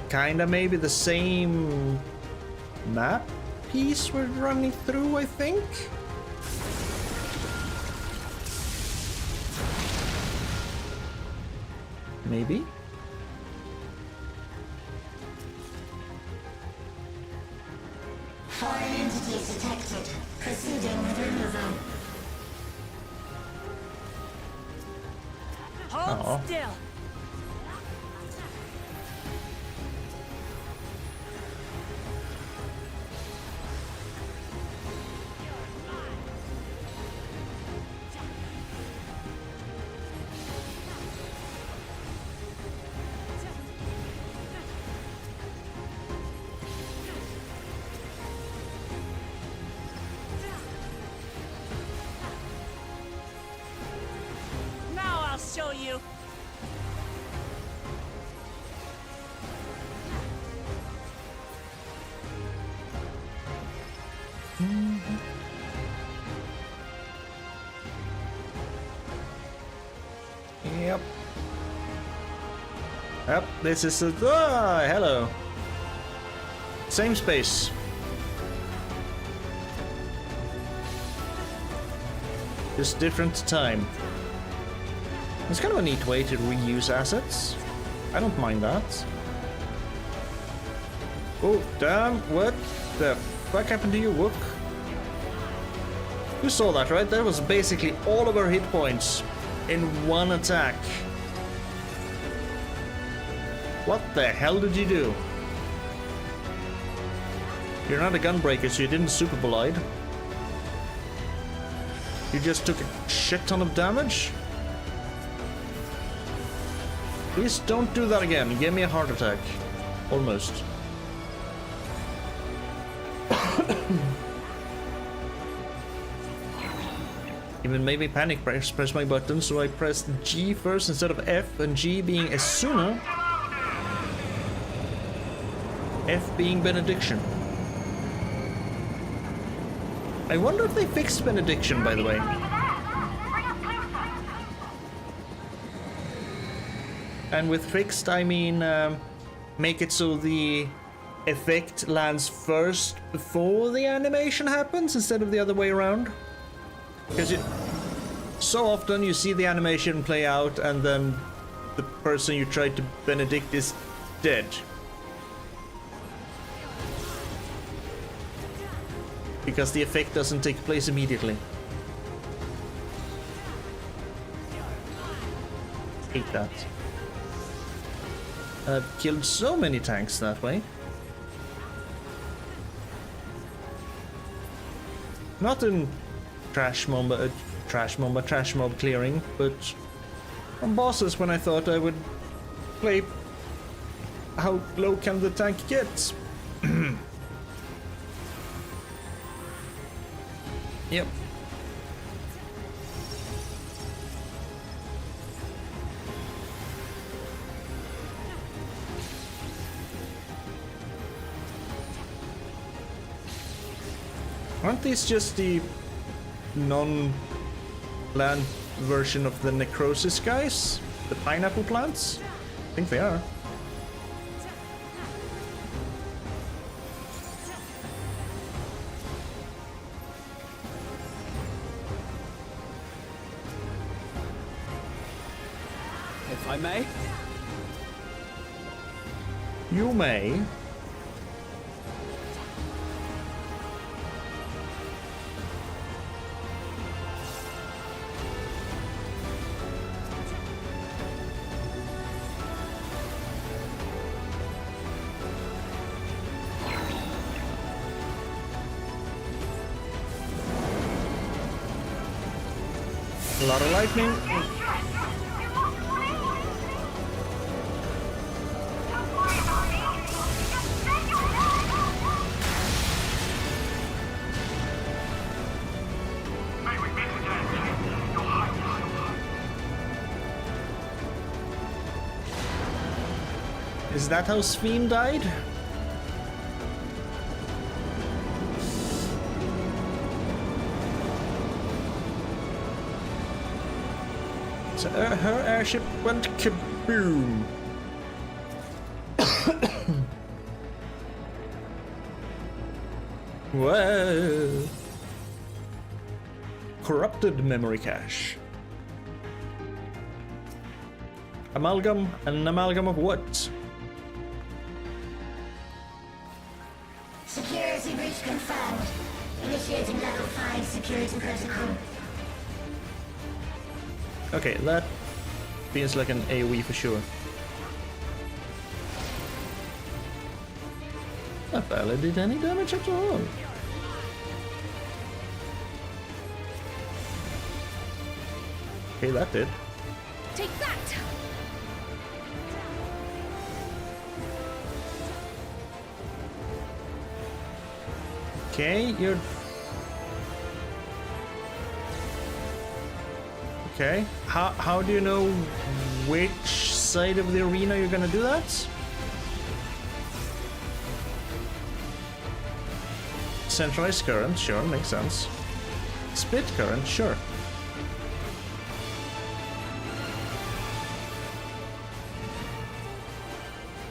Kinda maybe the same map piece we're running through, I think. Maybe. Foreign entities detected. Proceeding with removal. Hold still. Now I'll show you. Yep. Yep, this is a... hello. Same space. Just different time. It's kind of a neat way to reuse assets. I don't mind that. Oh, damn, what the fuck happened to you, Wook? You saw that, right? That was basically all of our hit points in one attack. What the hell did you do? You're not a gunbreaker, so you didn't super collide. You just took a shit ton of damage? Please don't do that again. Give me a heart attack. Almost. Even made me panic press my button, so I pressed G first instead of F, and G being Esuna, F being benediction. I wonder if they fixed benediction, by the way. And with fixed, I mean make it so the effect lands first before the animation happens instead of the other way around. Because so often you see the animation play out and then the person you tried to benedict is dead. Because the effect doesn't take place immediately. Hate that. I've killed so many tanks that way. Not in trash mob clearing, but from bosses when I thought I would play how low can the tank get. Yep. Aren't these just the non-plant version of the necrosis guys? The pineapple plants? I think they are. If I may? You may. A lot of lightning. Is that how Sveen died? So her airship went kaboom. Whoa. Corrupted memory cache. Amalgam, an amalgam of what? Security breach confirmed. Initiating level 5 security protocol. Okay, that feels like an AoE for sure. That barely did any damage at all. Okay, that did. Take that! Okay, you're... Okay, how do you know which side of the arena you're gonna do that? Centralized current, sure, makes sense. Split current, sure.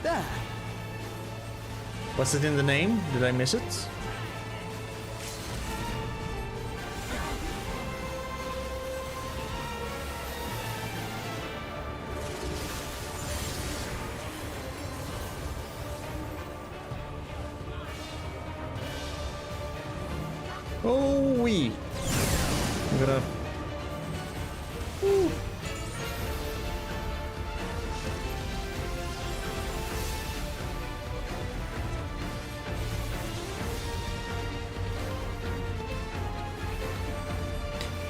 There. Was it in the name? Did I miss it? Oh, wee. I'm gonna. Woo.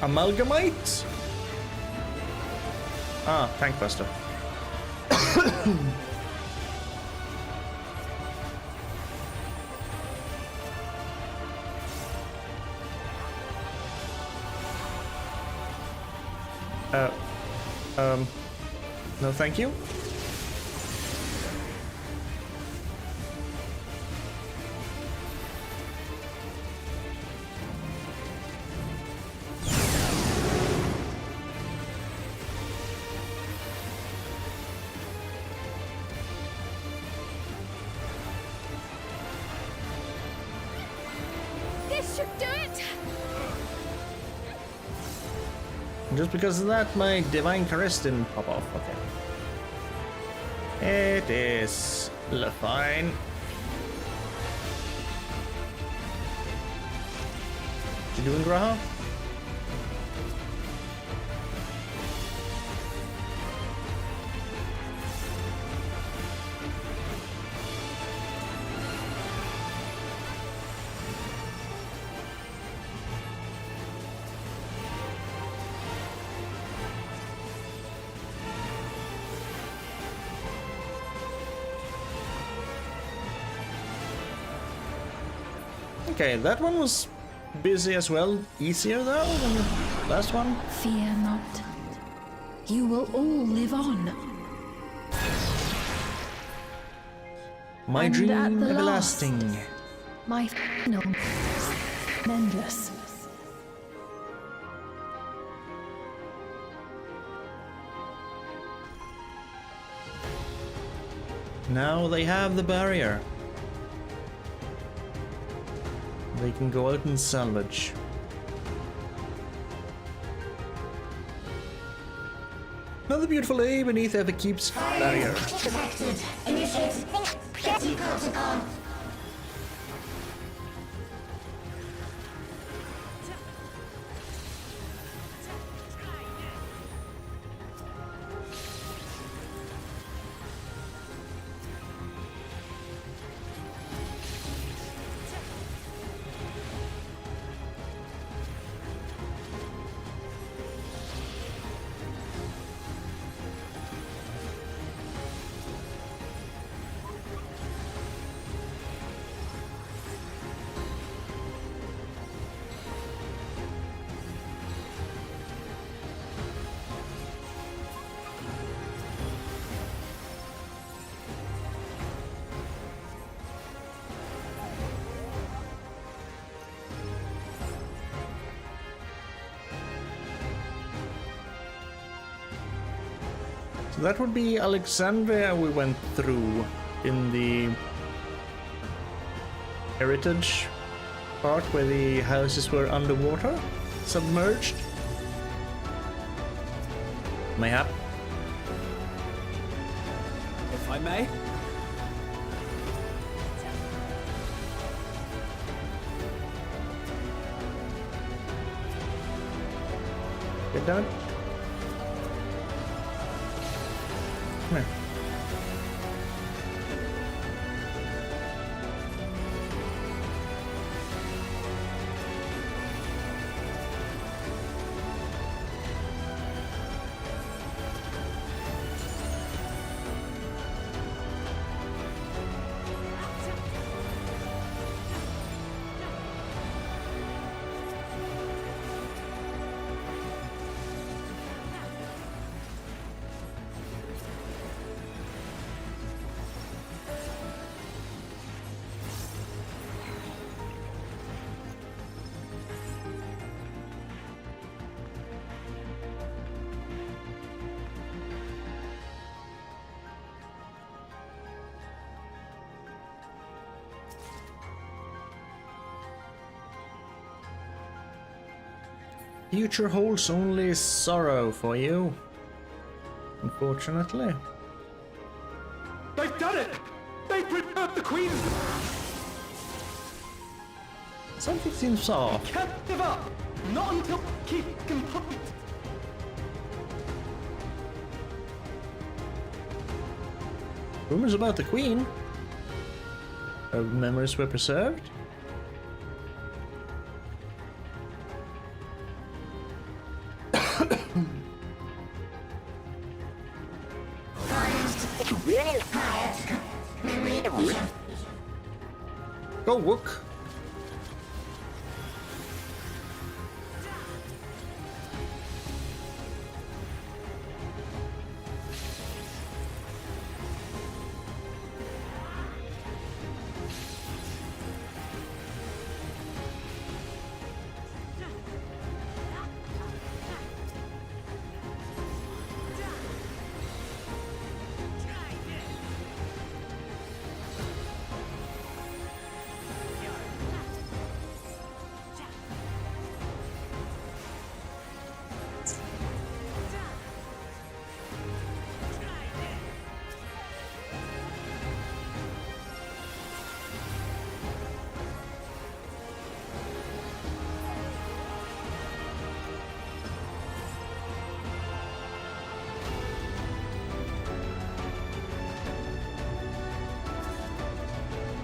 Amalgamite? Ah, Tank Buster. No thank you. This should do it! Just because of that, my Divine Caress didn't pop off. Okay. It is fine. What you doing, Graha? Okay, that one was busy as well. Easier though than the last one. Fear not. You will all live on. My And dream at the everlasting. last, my final endless. Now they have the barrier. They can go out and salvage. Another beautiful day beneath Everkeep's barrier. Detected. Initiate Getty protocol. So that would be Alexandria we went through in the heritage part where the houses were underwater, submerged. Mayhap. If I may. Get down. Come here. Future holds only sorrow for you. Unfortunately. They've done it! They preserved the Queen! Something seems off. Can't give up! Not until keep complete! Rumors about the Queen. Her memories were preserved. Go, Wook.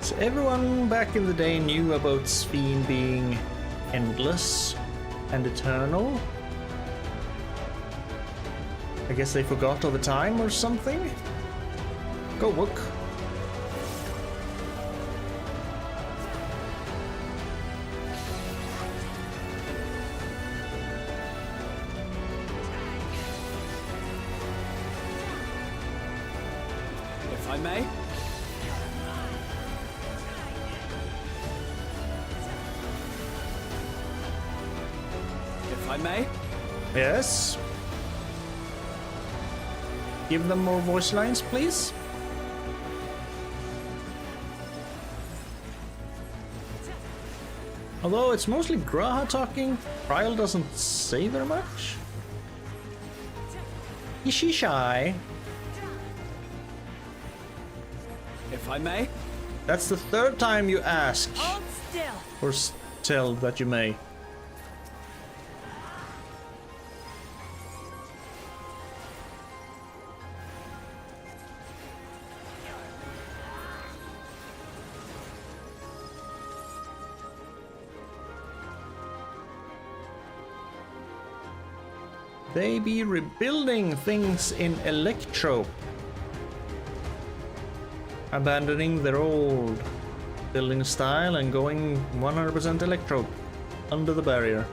So everyone back in the day knew about Sphene being endless and eternal. I guess they forgot over time or something? Go, Wook. If I may? If I may? Yes? Give them more voice lines, please. Although it's mostly Graha talking, Trial doesn't say very much. Is she shy? If I may? That's the third time you ask. Hold still. Or tell that you may. They be rebuilding things in Electro. Abandoning their old building style and going 100% Electro under the barrier.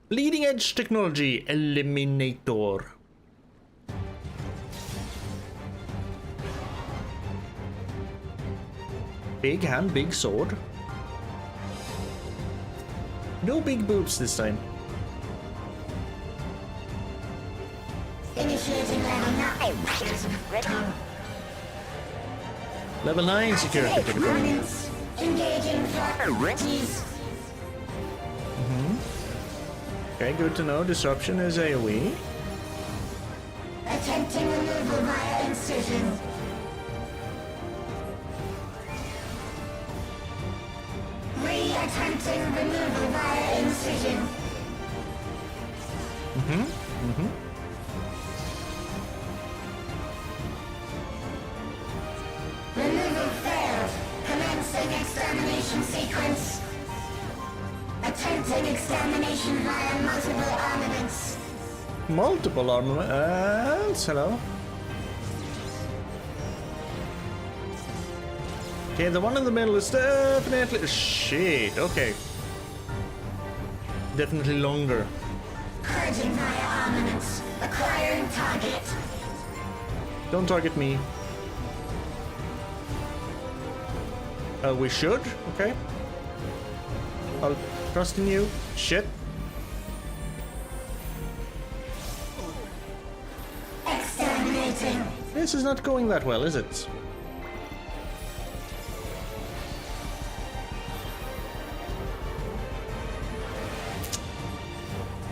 Leading edge technology eliminator. Big hand, big sword. No big boobs this time. Initiating level 9. Level 9 security protocol. Moments. Engaging priorities. Okay, good to know. Disruption is AoE. Attempting removal via incision. Attempting removal via incision. Removal failed. Commencing extermination sequence. Attempting extermination via multiple armaments. Multiple armaments. Hello. Okay, the one in the middle is definitely... Shit, okay. Definitely longer. Purging via armaments. Acquiring target. Don't target me. We should? Okay. I'll trust in you. Shit. Commencing. This is not going that well, is it?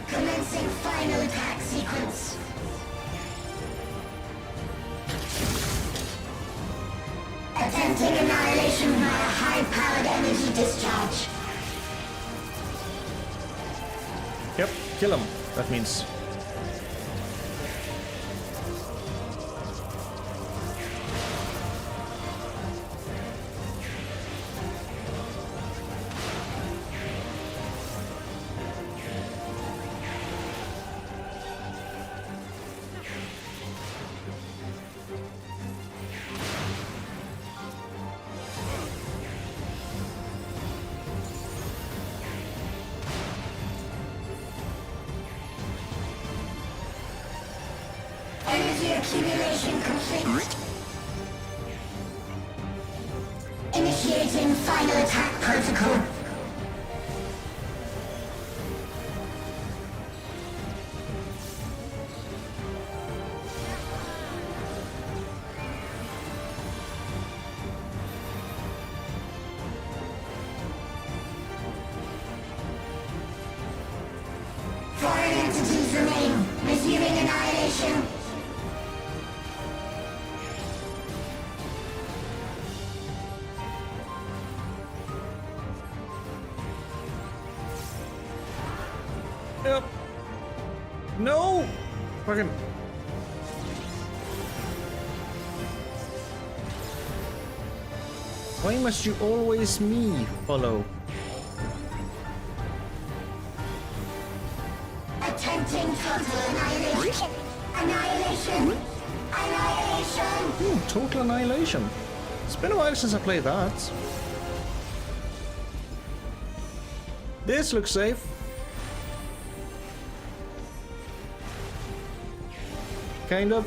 Commencing final attack sequence. Attempting annihilation via high-powered energy discharge. Yep, kill him. That means. Energy accumulation complete. Initiating final attack protocol. Foreign entities remain. Resuming annihilation. Yep. No! Fucking. Why must you always me follow? Attempting total annihilation. Annihilation. Annihilation. Total annihilation. It's been a while since I played that. This looks safe. Kind of.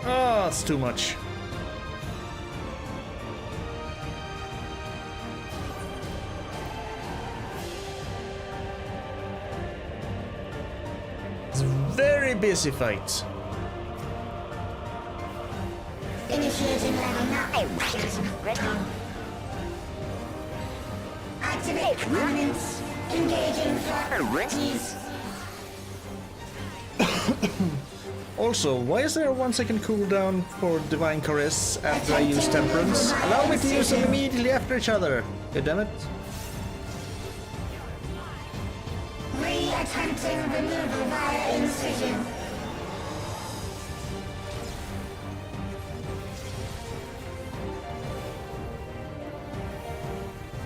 Ah, it's too much. It's a very busy fight. Initiating level 9. Activate components. Engaging priorities. Also, why is there a 1 second cooldown for Divine Caress after I use Temperance? Allow me to use them immediately after each other. God damn it. Re-attempting removal via incision.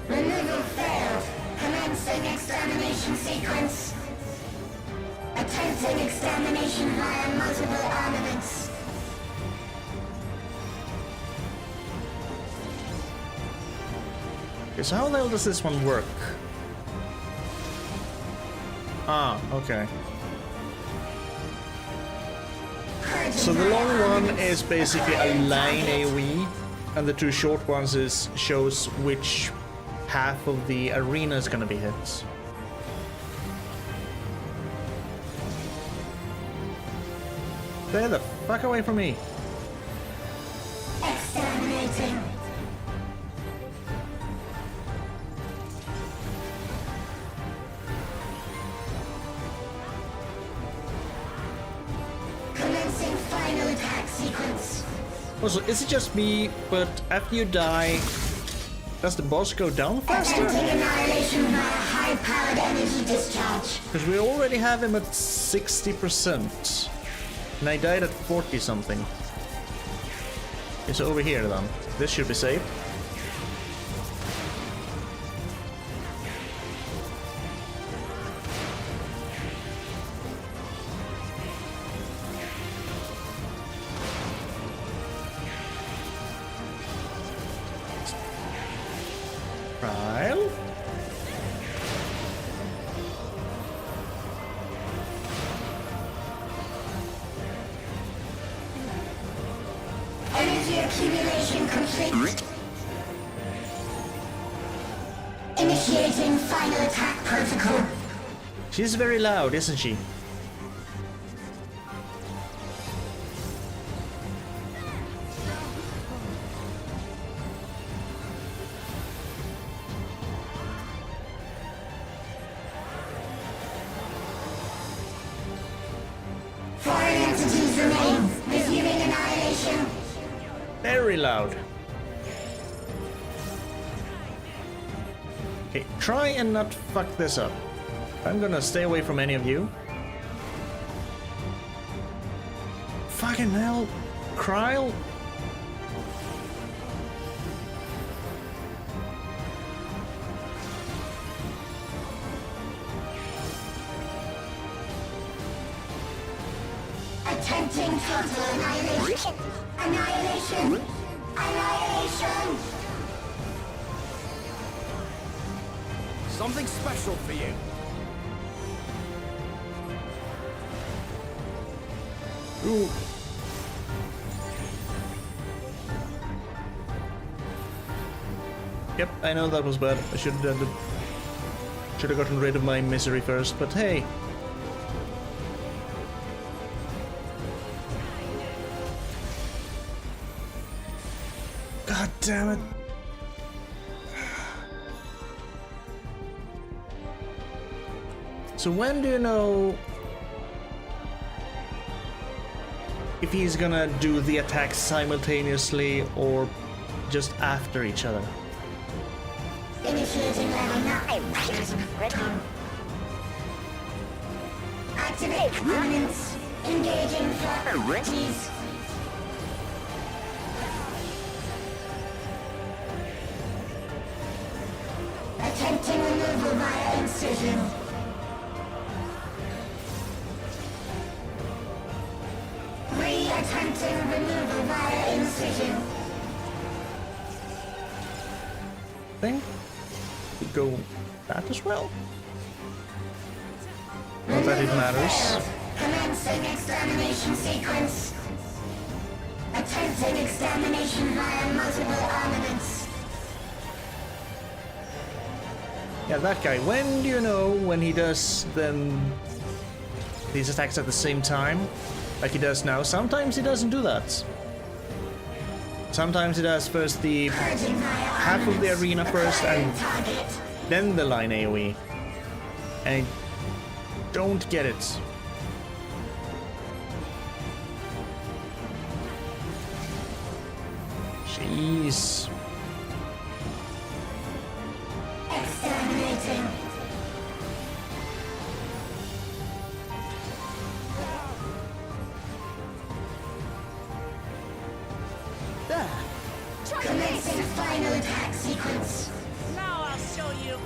Removal failed. Commencing extermination sequence. Attempting extermination via multiple armaments. Okay, so how the hell does this one work? Ah, okay. So the long one is basically a line AoE, and the two short ones shows which half of the arena is gonna be hit. Stay the fuck away from me. Exterminating. Commencing final attack sequence. Also, is it just me, but after you die, does the boss go down faster? Attempting annihilation via high-powered energy discharge. Because we already have him at 60%. And I died at 40 something. It's over here then. This should be safe. Trial. Energy accumulation complete. Initiating final attack protocol. She's very loud, isn't she? Foreign entities remain. Resuming annihilation. Very loud. Okay, try and not fuck this up. I'm gonna stay away from any of you. Fucking hell, Kryl. Attempting total annihilation. Annihilation. Annihilation. Something special for you. Ooh. Yep, I know that was bad. I should have gotten rid of my misery first, but hey. God damn it. So when do you know if he's gonna do the attacks simultaneously or just after each other? Initiating level 9. Activate components. Engaging properties. Attempting removal via incision. Attempting removal via incision. Think we go that as well. Not that it matters. Commencing extermination sequence. Attempting extermination via multiple armaments. Yeah, that guy. When do you know when he does then these attacks at the same time? Like he does now. Sometimes he doesn't do that. Sometimes he does first the half of the arena first and then the line AoE. And I don't get it. Jeez. Exterminating. Commencing final attack sequence. Now I'll show you.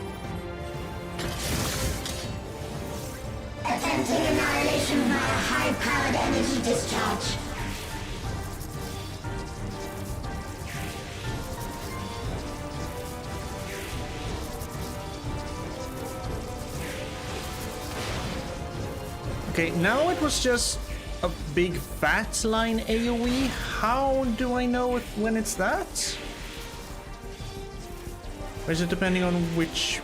Attempting annihilation via high-powered energy discharge. Okay, now it was just a big fat line AoE. How do I know when it's that? Or is it depending on which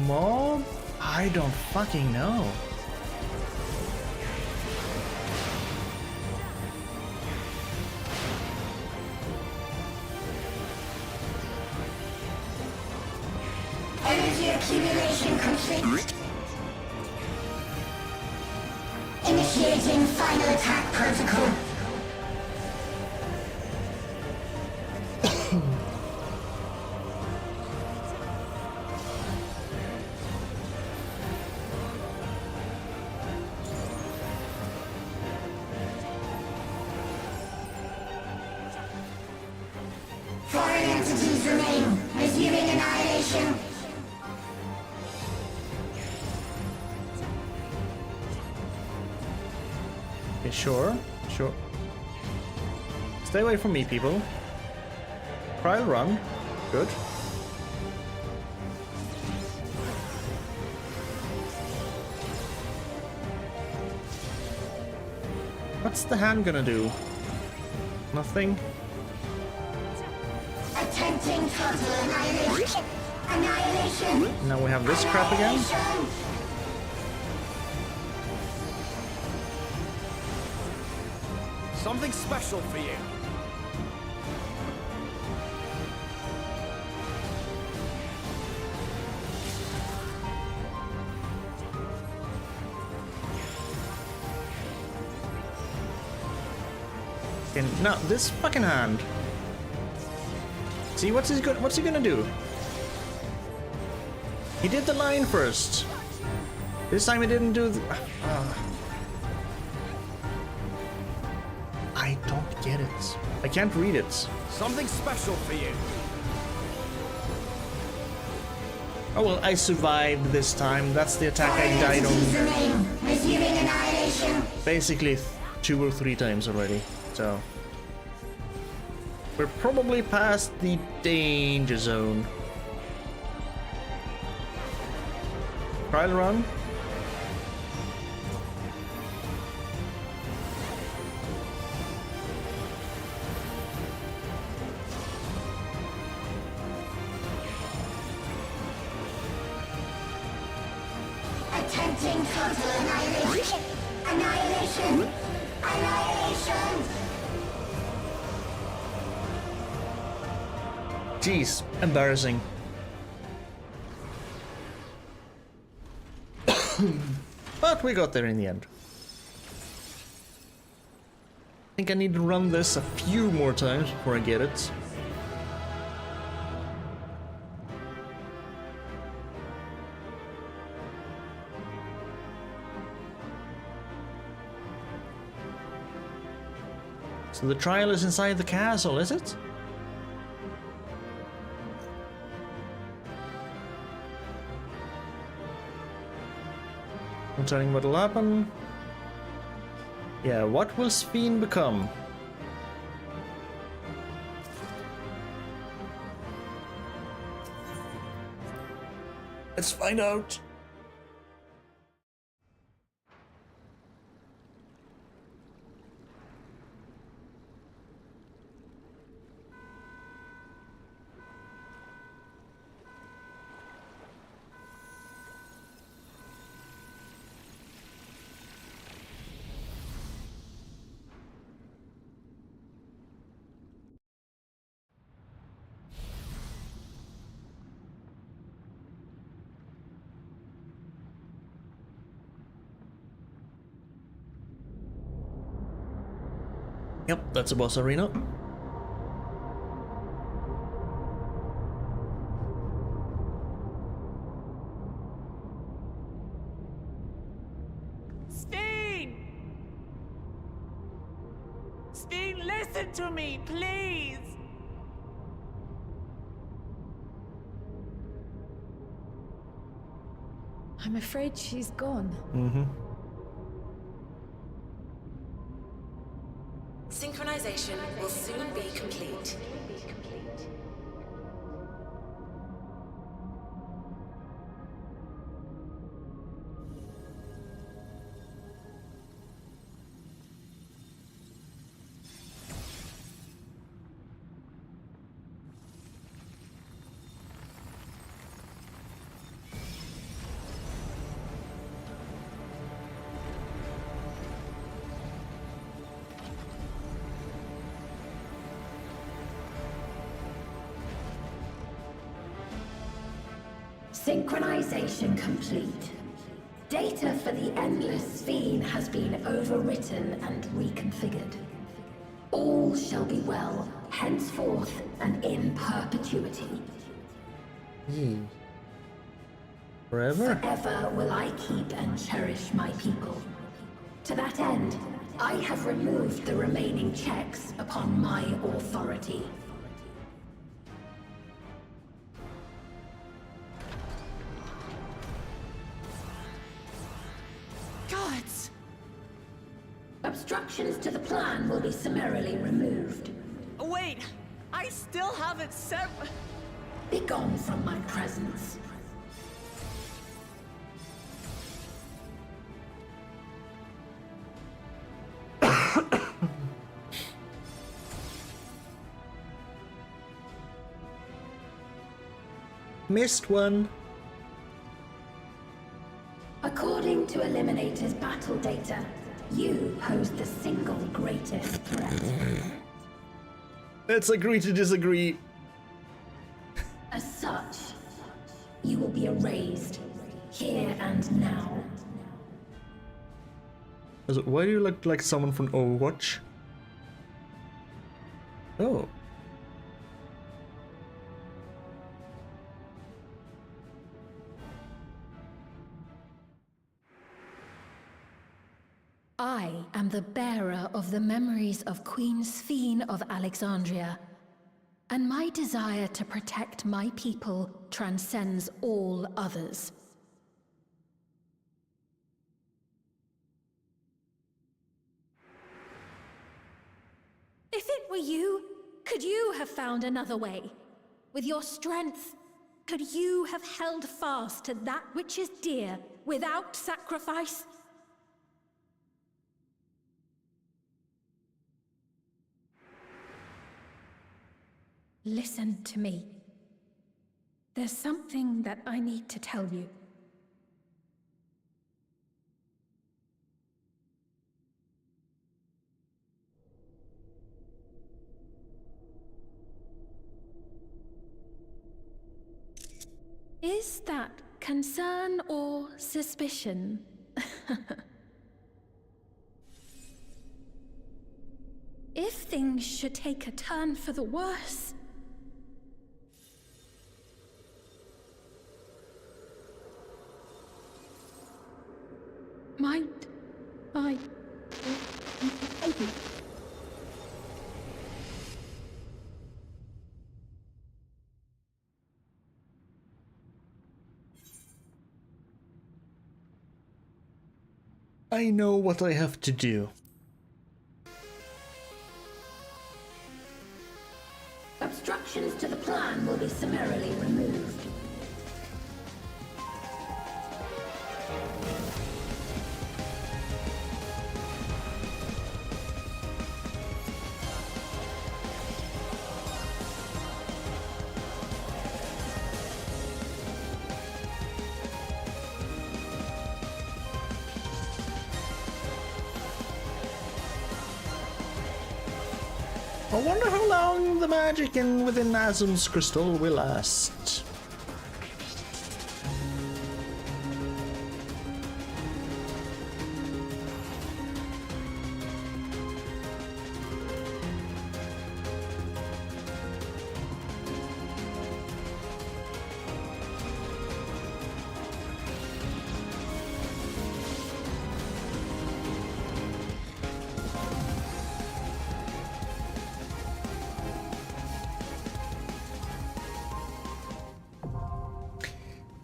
mob? I don't fucking know. Energy accumulation complete. Initiating final attack protocol. Foreign entities remain. Resuming annihilation. Okay, sure. Stay away from me, people. Trial run. Good. What's the hand gonna do? Nothing? Attempting total annihilation. Annihilation. Now we have this crap again. Something special for you. And now this fucking hand. See what's he gonna do? He did the line first. This time he didn't do the... I don't get it. I can't read it. Something special for you. Oh well, I survived this time. That's the attack I died on. Resuming annihilation. Basically 2 or 3 times already. So we're probably past the danger zone. Trial run. Attempting total annihilation. Annihilation. Annihilation. Jeez, embarrassing. But we got there in the end. I think I need to run this a few more times before I get it. So the trial is inside the castle, is it? I'm telling what'll happen. Yeah, what will Sphene become? Let's find out. Yep, that's a boss arena. Sphene! Sphene, listen to me, please! I'm afraid she's gone. Mm-hmm. Synchronization will soon be complete. Synchronization complete. Data for the Endless Sphene has been overwritten and reconfigured. All shall be well, henceforth and in perpetuity. Forever? Forever will I keep and cherish my people. To that end, I have removed the remaining checks upon my authority. Gods! Obstructions to the plan will be summarily removed. Wait! I still haven't set... Begone from my presence. missed one. According to Eliminator's battle data, you pose the single greatest threat. Let's agree to disagree. As such, you will be erased, here and now. Why do you look like someone from Overwatch? Oh. I am the bearer of the memories of Queen Sphene of Alexandria, and my desire to protect my people transcends all others. If it were you, could you have found another way? With your strength, could you have held fast to that which is dear without sacrifice? Listen to me. There's something that I need to tell you. Is that concern or suspicion? If things should take a turn for the worse, might I... I know what I have to do. Obstructions to the plan will be summarily removed. I wonder how long the magic within Azum's crystal will last.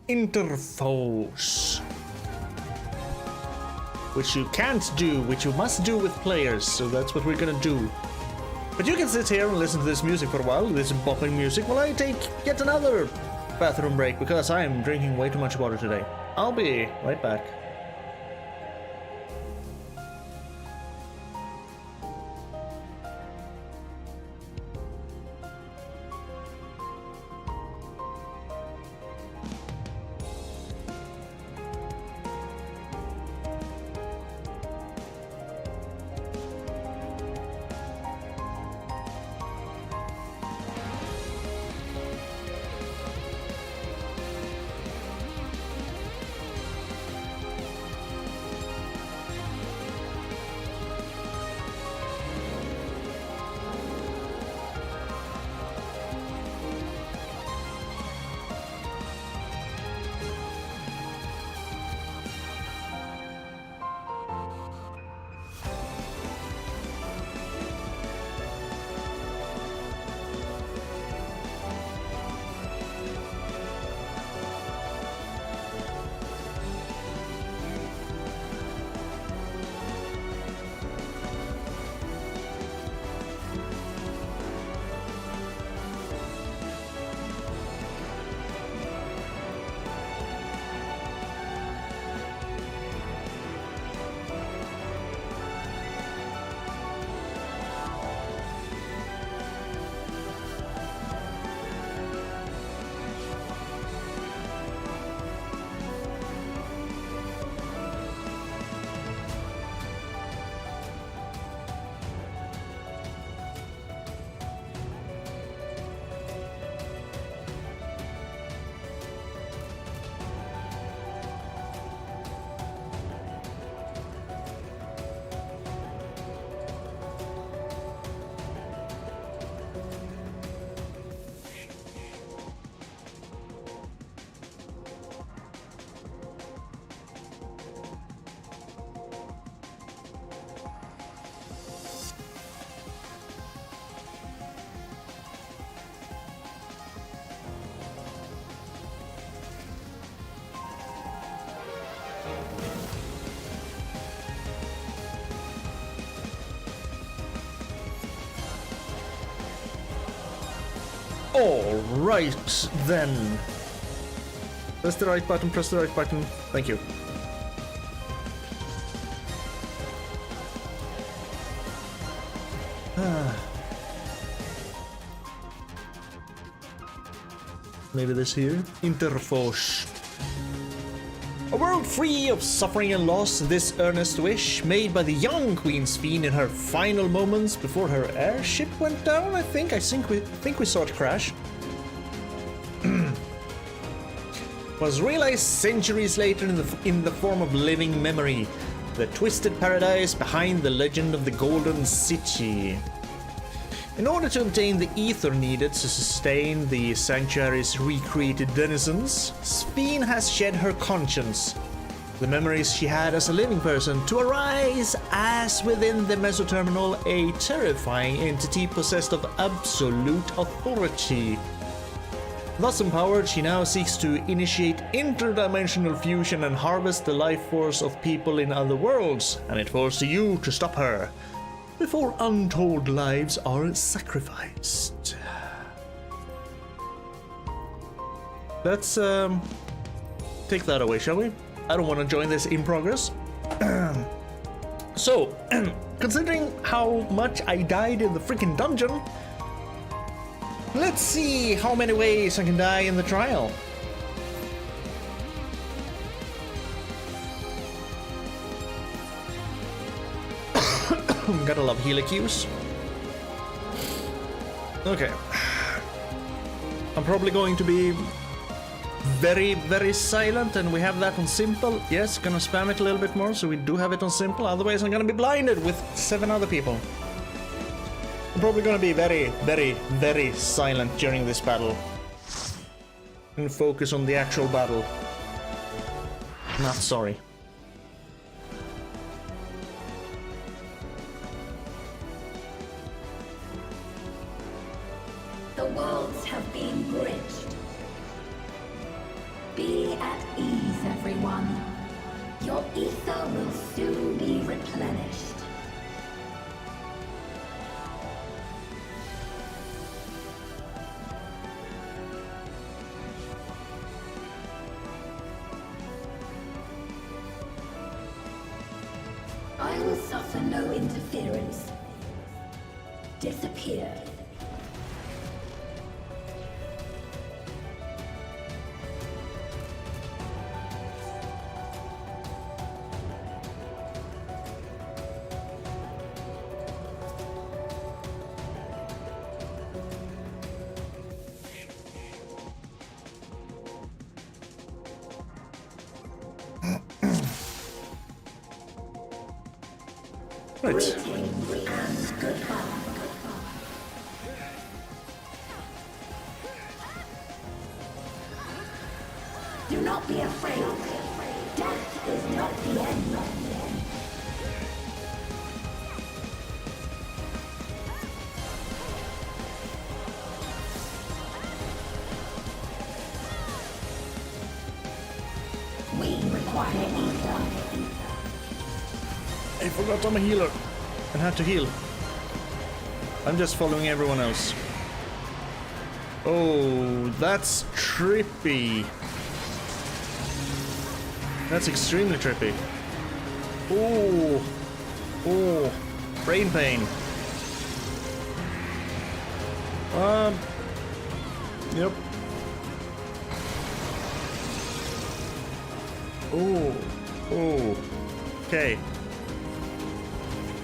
Interforce, which you can't do, which you must do with players, so that's what we're gonna do. But you can sit here and listen to this music for a while, this bopping music, while I take yet another bathroom break, because I am drinking way too much water today. I'll be right back. Alright then. Press the right button, press the right button. Thank you. Maybe this here? Interforce. A world free of suffering and loss, this earnest wish, made by the young Queen Sphene in her final moments before her airship went down, I think we saw it crash. Was realized centuries later in the form of living memory. The twisted paradise behind the legend of the Golden City. In order to obtain the ether needed to sustain the sanctuary's recreated denizens, Sphene has shed her conscience, the memories she had as a living person, to arise as within the Mesoterminal a terrifying entity possessed of absolute authority. Thus empowered, she now seeks to initiate interdimensional fusion and harvest the life force of people in other worlds, and it falls to you to stop her before untold lives are sacrificed. Let's take that away, shall we? I don't want to join this in progress. So, considering how much I died in the freaking dungeon, let's see how many ways I can die in the trial. Gotta love healer cues. Okay. I'm probably going to be very, very silent, and we have that on simple. Yes, gonna spam it a little bit more so we do have it on simple. Otherwise, I'm gonna be blinded with 7 other people. I'm probably gonna be very, very, very silent during this battle. And focus on the actual battle. Not sorry. The worlds have been bridged. Be at ease, everyone. Your ether will soon be replenished. I will suffer no interference. Disappear. Right. Greetings and goodbye. Do not be afraid. Death is not the end. We require ether. I forgot I'm a healer and had to heal. I'm just following everyone else. Oh, that's trippy. That's extremely trippy. Oh, oh, brain pain. Yep. Oh, oh, okay.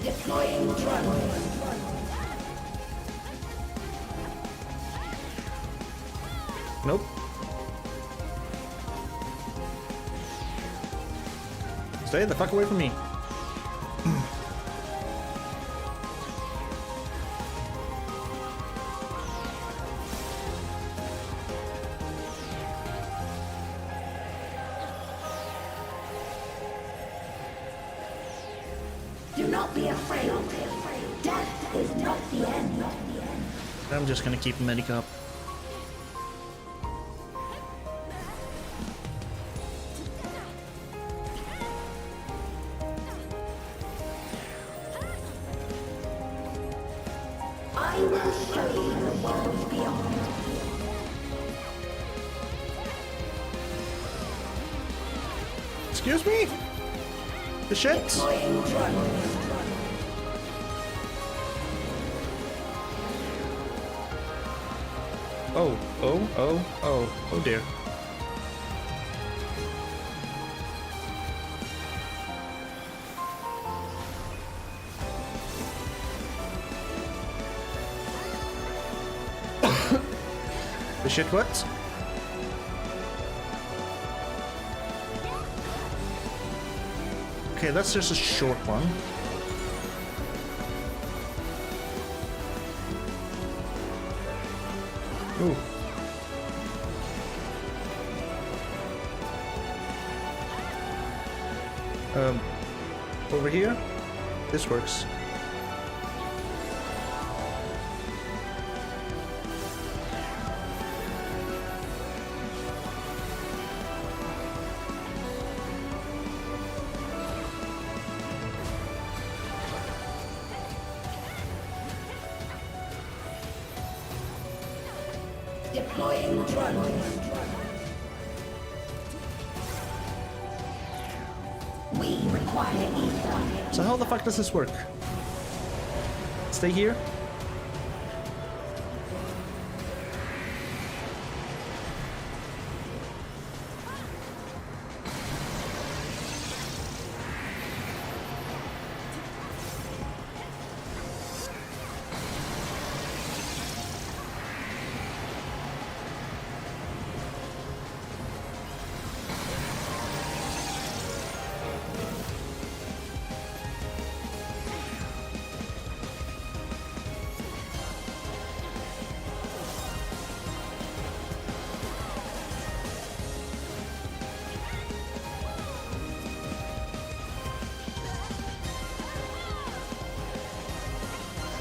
Deploying drone. Nope. Stay the fuck away from me. Do not be afraid. Death is not the end. I'm just gonna keep medic up. I will show you the world beyond. Excuse me? The shit? Oh dear. The shit what? Okay, that's just a short one. Ooh. Over here? This works. Deploying drone. We require ether. So how the fuck does this work? Stay here?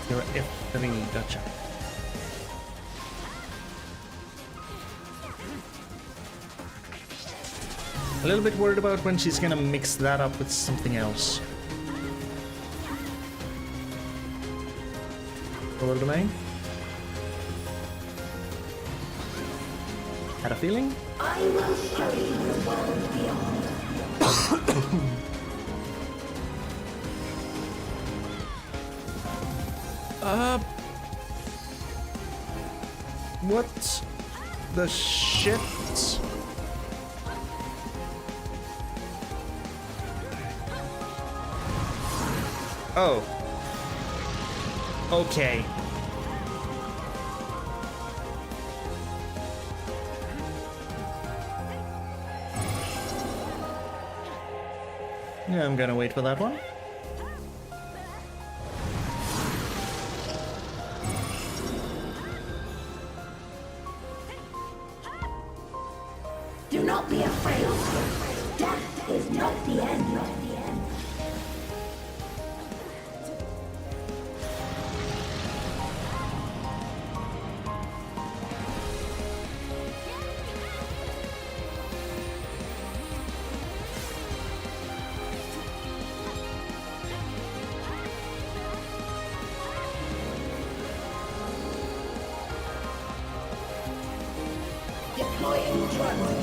You're F3, gotcha. A little bit worried about when she's gonna mix that up with something else. Roller domain. Had a feeling? I will show you the world beyond. What the shit? Oh. Okay. Yeah, I'm gonna wait for that one. Do not be afraid. Death is not the end. Deploying drone.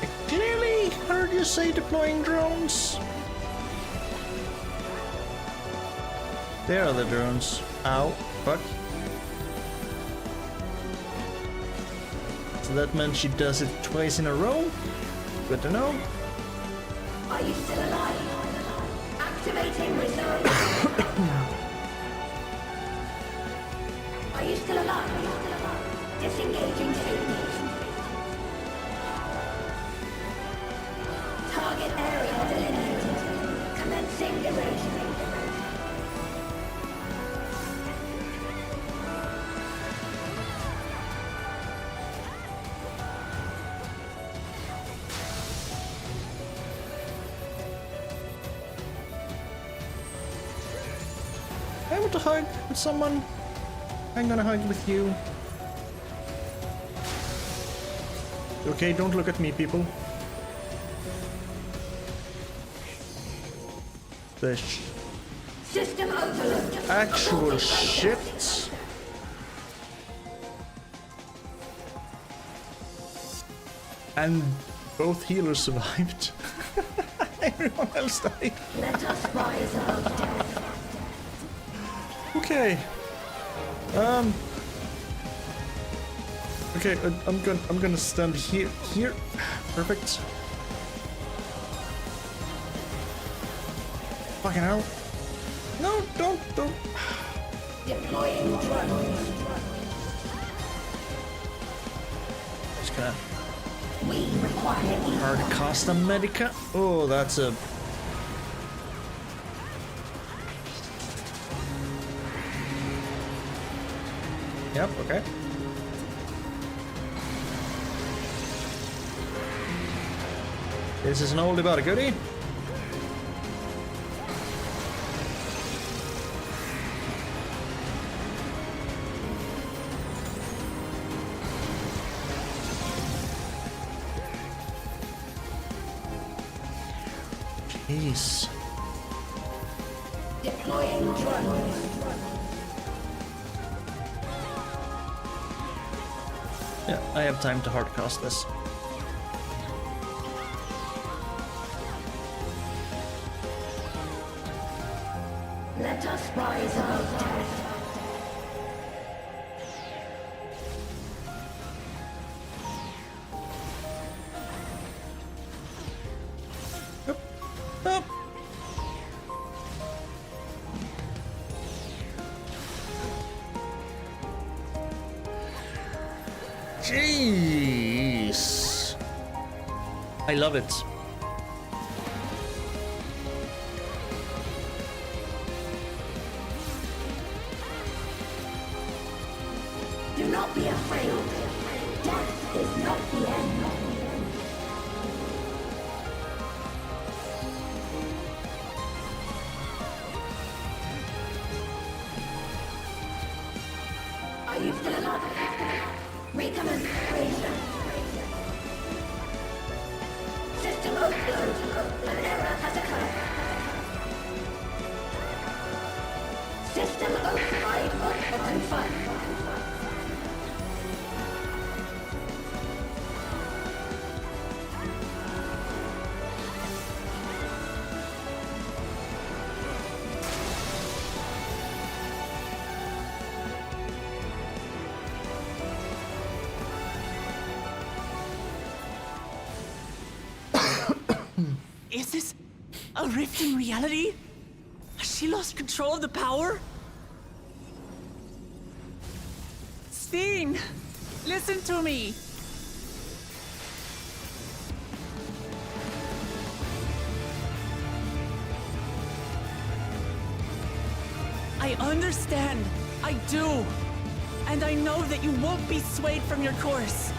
I clearly heard you say deploying drones. There are the drones. Ow, fuck. So that meant she does it twice in a row? Good to know. Are you still alive? Activating reserve. Are you still alive? Disengaging signals. Target area delineated. Commencing erosion. I want to hug with someone. I'm gonna hug with you. Okay, don't look at me, people. System overload. Actual shit. And both healers survived. Everyone else died. Let us rise above death. Okay. Okay, I'm gonna stand here. Perfect. Fucking hell. No, don't. Deploying drone. Just gonna We require hard cast a medica. Oh, that's a. Yep, okay. This is an oldie but a goodie. Jeez. Deploying drone. Yeah, I have time to hardcast this. Let us rise above death. Up. Jeez. I love it. Do not be afraid. Death is not the end. Are you still alive? Recommence operation. System overload. An error has occurred. System override confirmed. Is this a rift in reality? Has she lost control of the power? Steen, listen to me. I understand. I do. And I know that you won't be swayed from your course.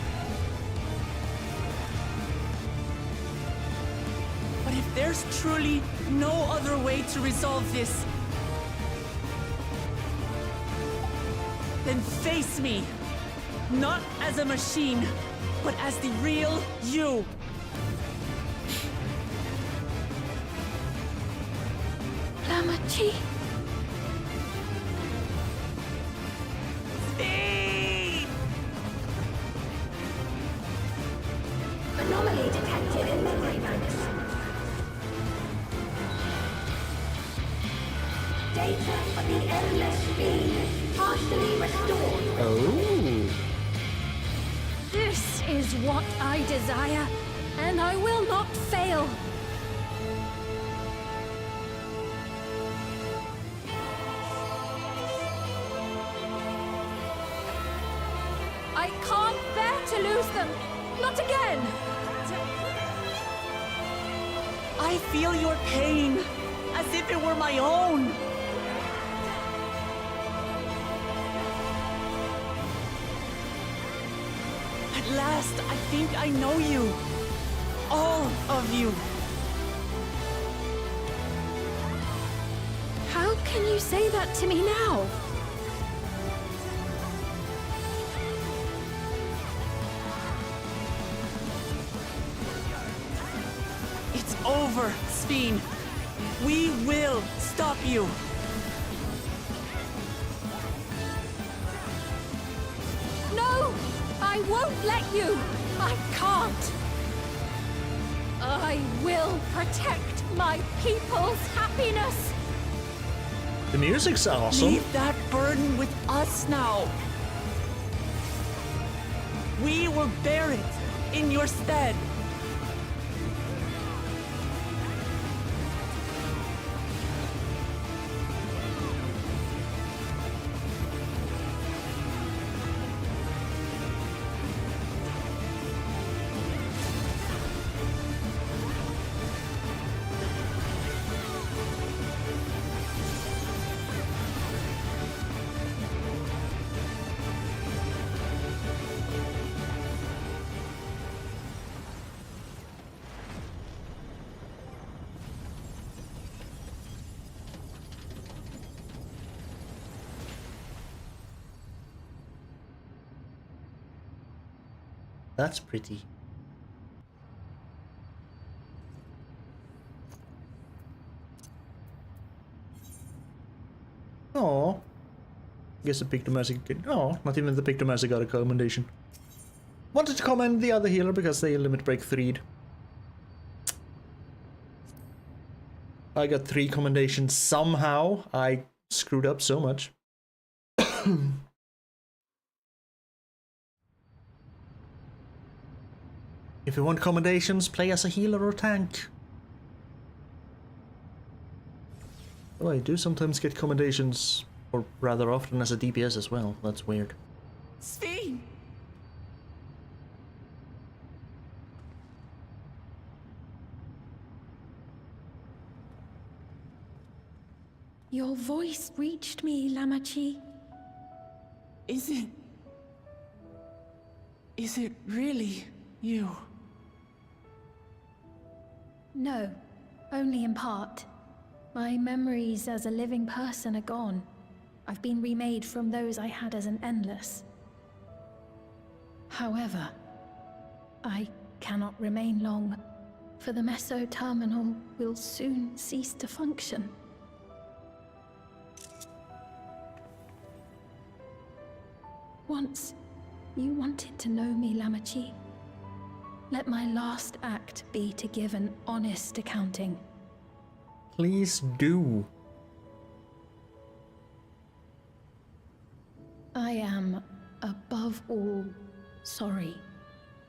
But if there's truly no other way to resolve this, then face me. Not as a machine, but as the real you. Lamachi. Anomaly detected in memory banks. Data for the endless feed partially restored. Oh. This is what I desire, and I will not fail. I can't bear to lose them. Not again. I feel your pain, as if it were my own. At last, I think I know you. All of you. How can you say that to me now? It's over, Steen. We will stop you. let you! I can't! I will protect my people's happiness! The music's awesome. Leave that burden with us now. We will bear it in your stead. That's pretty. Oh, guess the Pictomassic. Oh, not even the Pictomassic got a commendation. Wanted to commend the other healer because they limit break 3'd. I got 3 commendations somehow. I screwed up so much. If you want commendations, play as a healer or tank. Oh, I do sometimes get commendations, or rather often as a DPS as well. That's weird. Sphene! Your voice reached me, Lamachi. Is it really you? No, only in part. My memories as a living person are gone. I've been remade from those I had as an endless. However, I cannot remain long, for the Meso Terminal will soon cease to function. Once, you wanted to know me, Lamachi. Let my last act be to give an honest accounting. Please do. I am, above all, sorry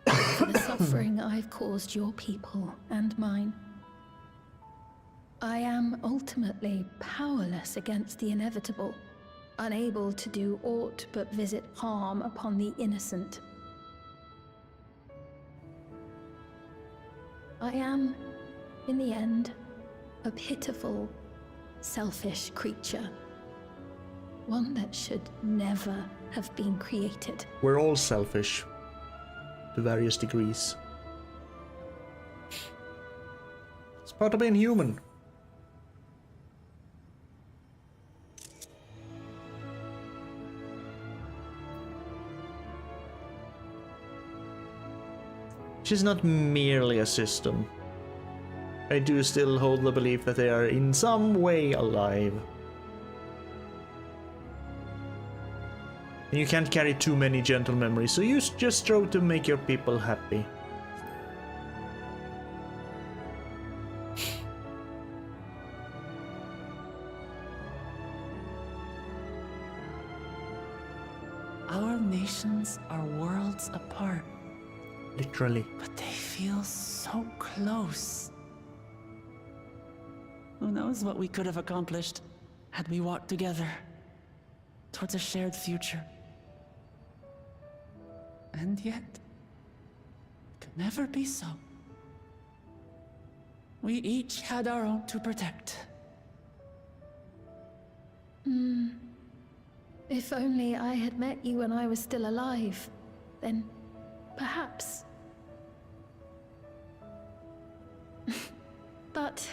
for the suffering I've caused your people and mine. I am ultimately powerless against the inevitable, unable to do aught but visit harm upon the innocent. I am, in the end, a pitiful, selfish creature. One that should never have been created. We're all selfish, to various degrees. It's part of being human. She's not merely a system. I do still hold the belief that they are in some way alive. And you can't carry too many gentle memories, so you just try to make your people happy. Our nations are worlds apart. Literally. But they feel so close. Who knows what we could have accomplished had we walked together towards a shared future. And yet, it could never be so. We each had our own to protect. If only I had met you when I was still alive, then perhaps. But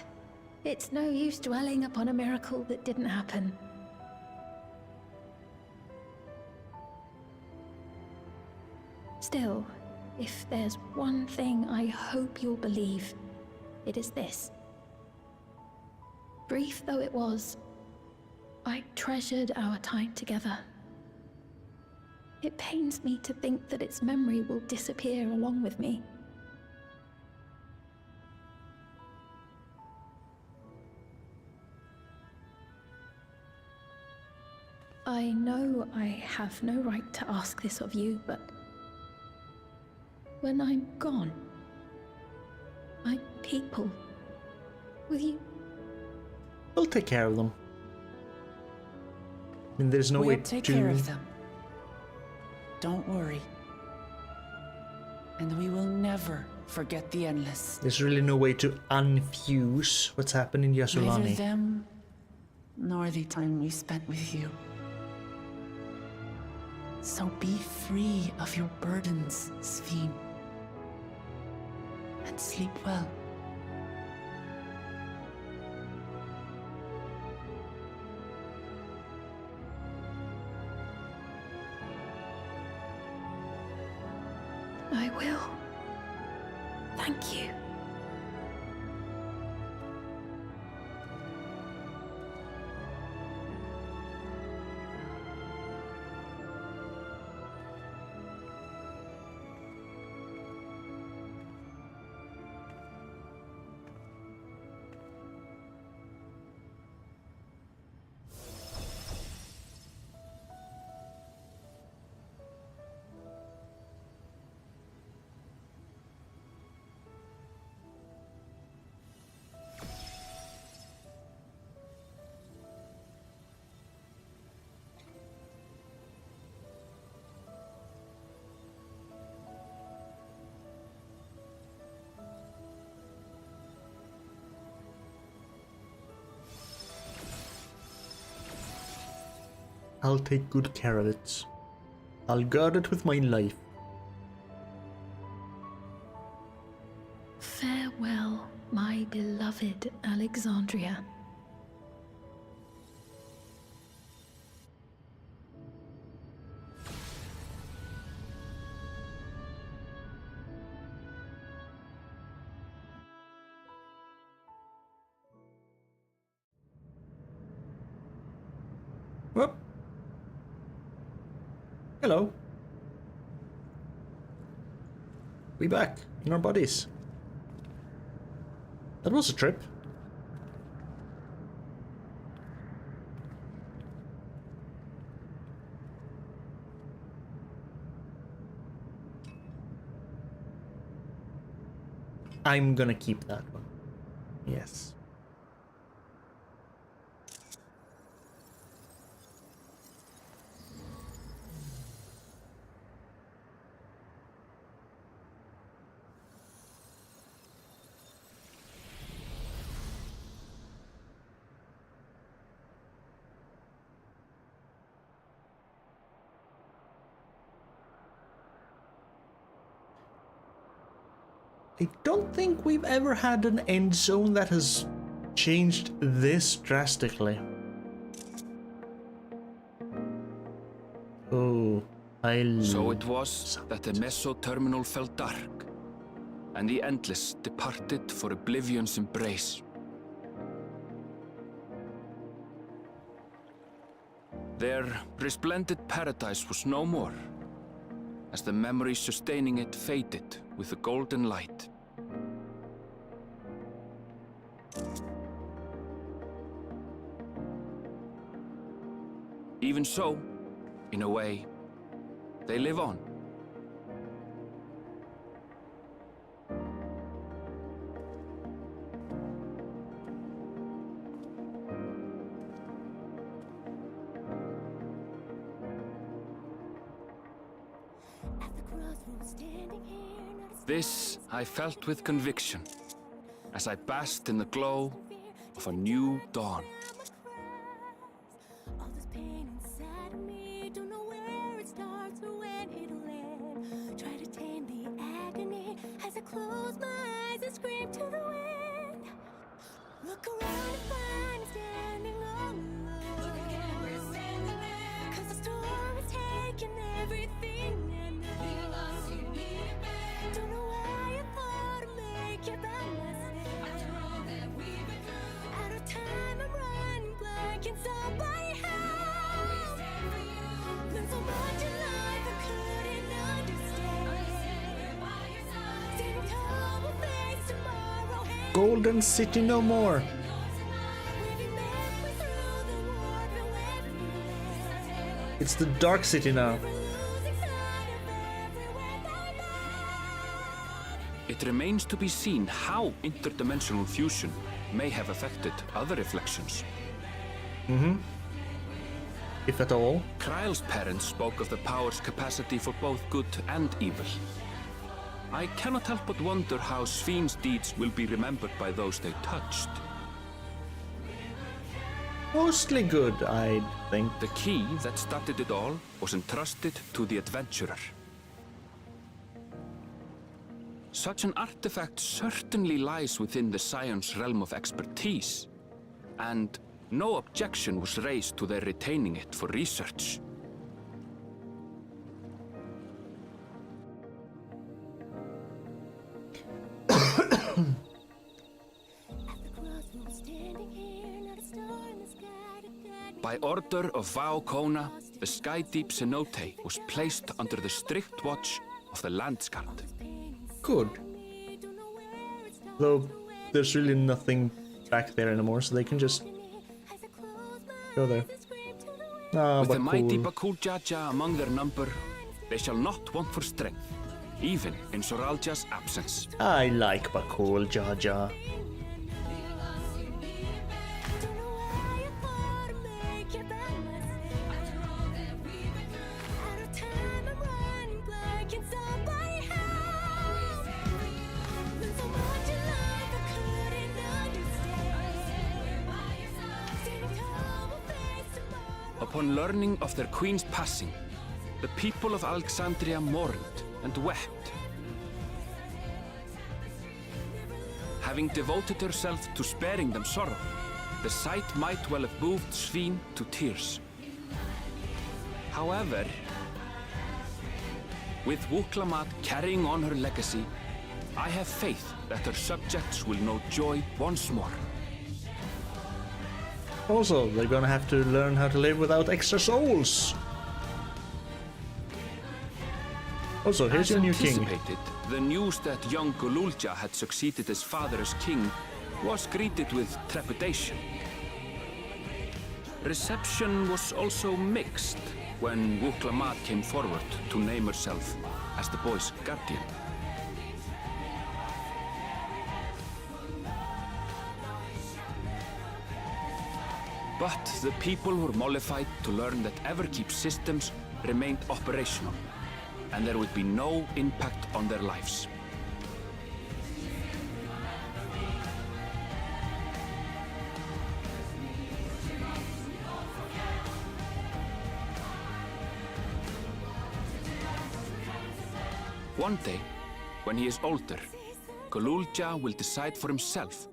it's no use dwelling upon a miracle that didn't happen. Still, if there's one thing I hope you'll believe, it is this. Brief though it was, I treasured our time together. It pains me to think that its memory will disappear along with me. I know I have no right to ask this of you, but when I'm gone, my people, will you? We'll take care of them. I mean, there's no way We'll take to... care of them. Don't worry. And we will never forget the Endless. There's really no way to unfuse what's happened in Neither Yassolani. them, nor the time we spent with you. So be free of your burdens, Sphene. And sleep well. I will. Thank you. I'll take good care of it. I'll guard it with my life. Farewell, my beloved Alexandria. Whoop. Hello. We back in our bodies. That was a trip. I'm gonna keep that one. Yes. I don't think we've ever had an end zone that has changed this drastically. Oh, So it was that the Meso terminal fell dark, and the Endless departed for Oblivion's embrace. Their resplendent paradise was no more, as the memory sustaining it faded with the golden light. Even so, in a way, they live on. This I felt with conviction, as I basked in the glow of a new dawn. Close my eyes and scream to the wind. Look around and find me standing all alone. Look again, we're standing there. 'Cause the storm has taken everything I know. You lost, you need it back. Don't know why I thought I'd make it by myself. After all that we've been through. Out of time, I'm running blank. Can somebody help? We stand for you. Learn so much in life. Golden City no more. It's the Dark City now. It remains to be seen how interdimensional fusion may have affected other reflections. If at all. Kryle's parents spoke of the power's capacity for both good and evil. I cannot help but wonder how Sven's deeds will be remembered by those they touched. Mostly good, I think. The key that started it all was entrusted to the adventurer. Such an artifact certainly lies within the Scion's realm of expertise, and no objection was raised to their retaining it for research. By order of Vau Kona, the Skydeep cenote was placed under the strict watch of the Landsguard. Good. Though there's really nothing back there anymore, so they can just go there. Ah, With the mighty Bakul. Bakul Jaja among their number, they shall not want for strength, even in Soralja's absence. I like Bakul Jaja. Upon learning of their queen's passing, the people of Alexandria mourned and wept. Having devoted herself to sparing them sorrow, the sight might well have moved Sven to tears. However, with Wuklamat carrying on her legacy, I have faith that her subjects will know joy once more. Also, they're gonna have to learn how to live without extra souls. Also, here's your new king. The news that young Gululja had succeeded his father as king was greeted with trepidation. Reception was also mixed when Wuklamat came forward to name herself as the boy's guardian. But the people were mollified to learn that Everkeep's systems remained operational, and there would be no impact on their lives. One day, when he is older, Gululja will decide for himself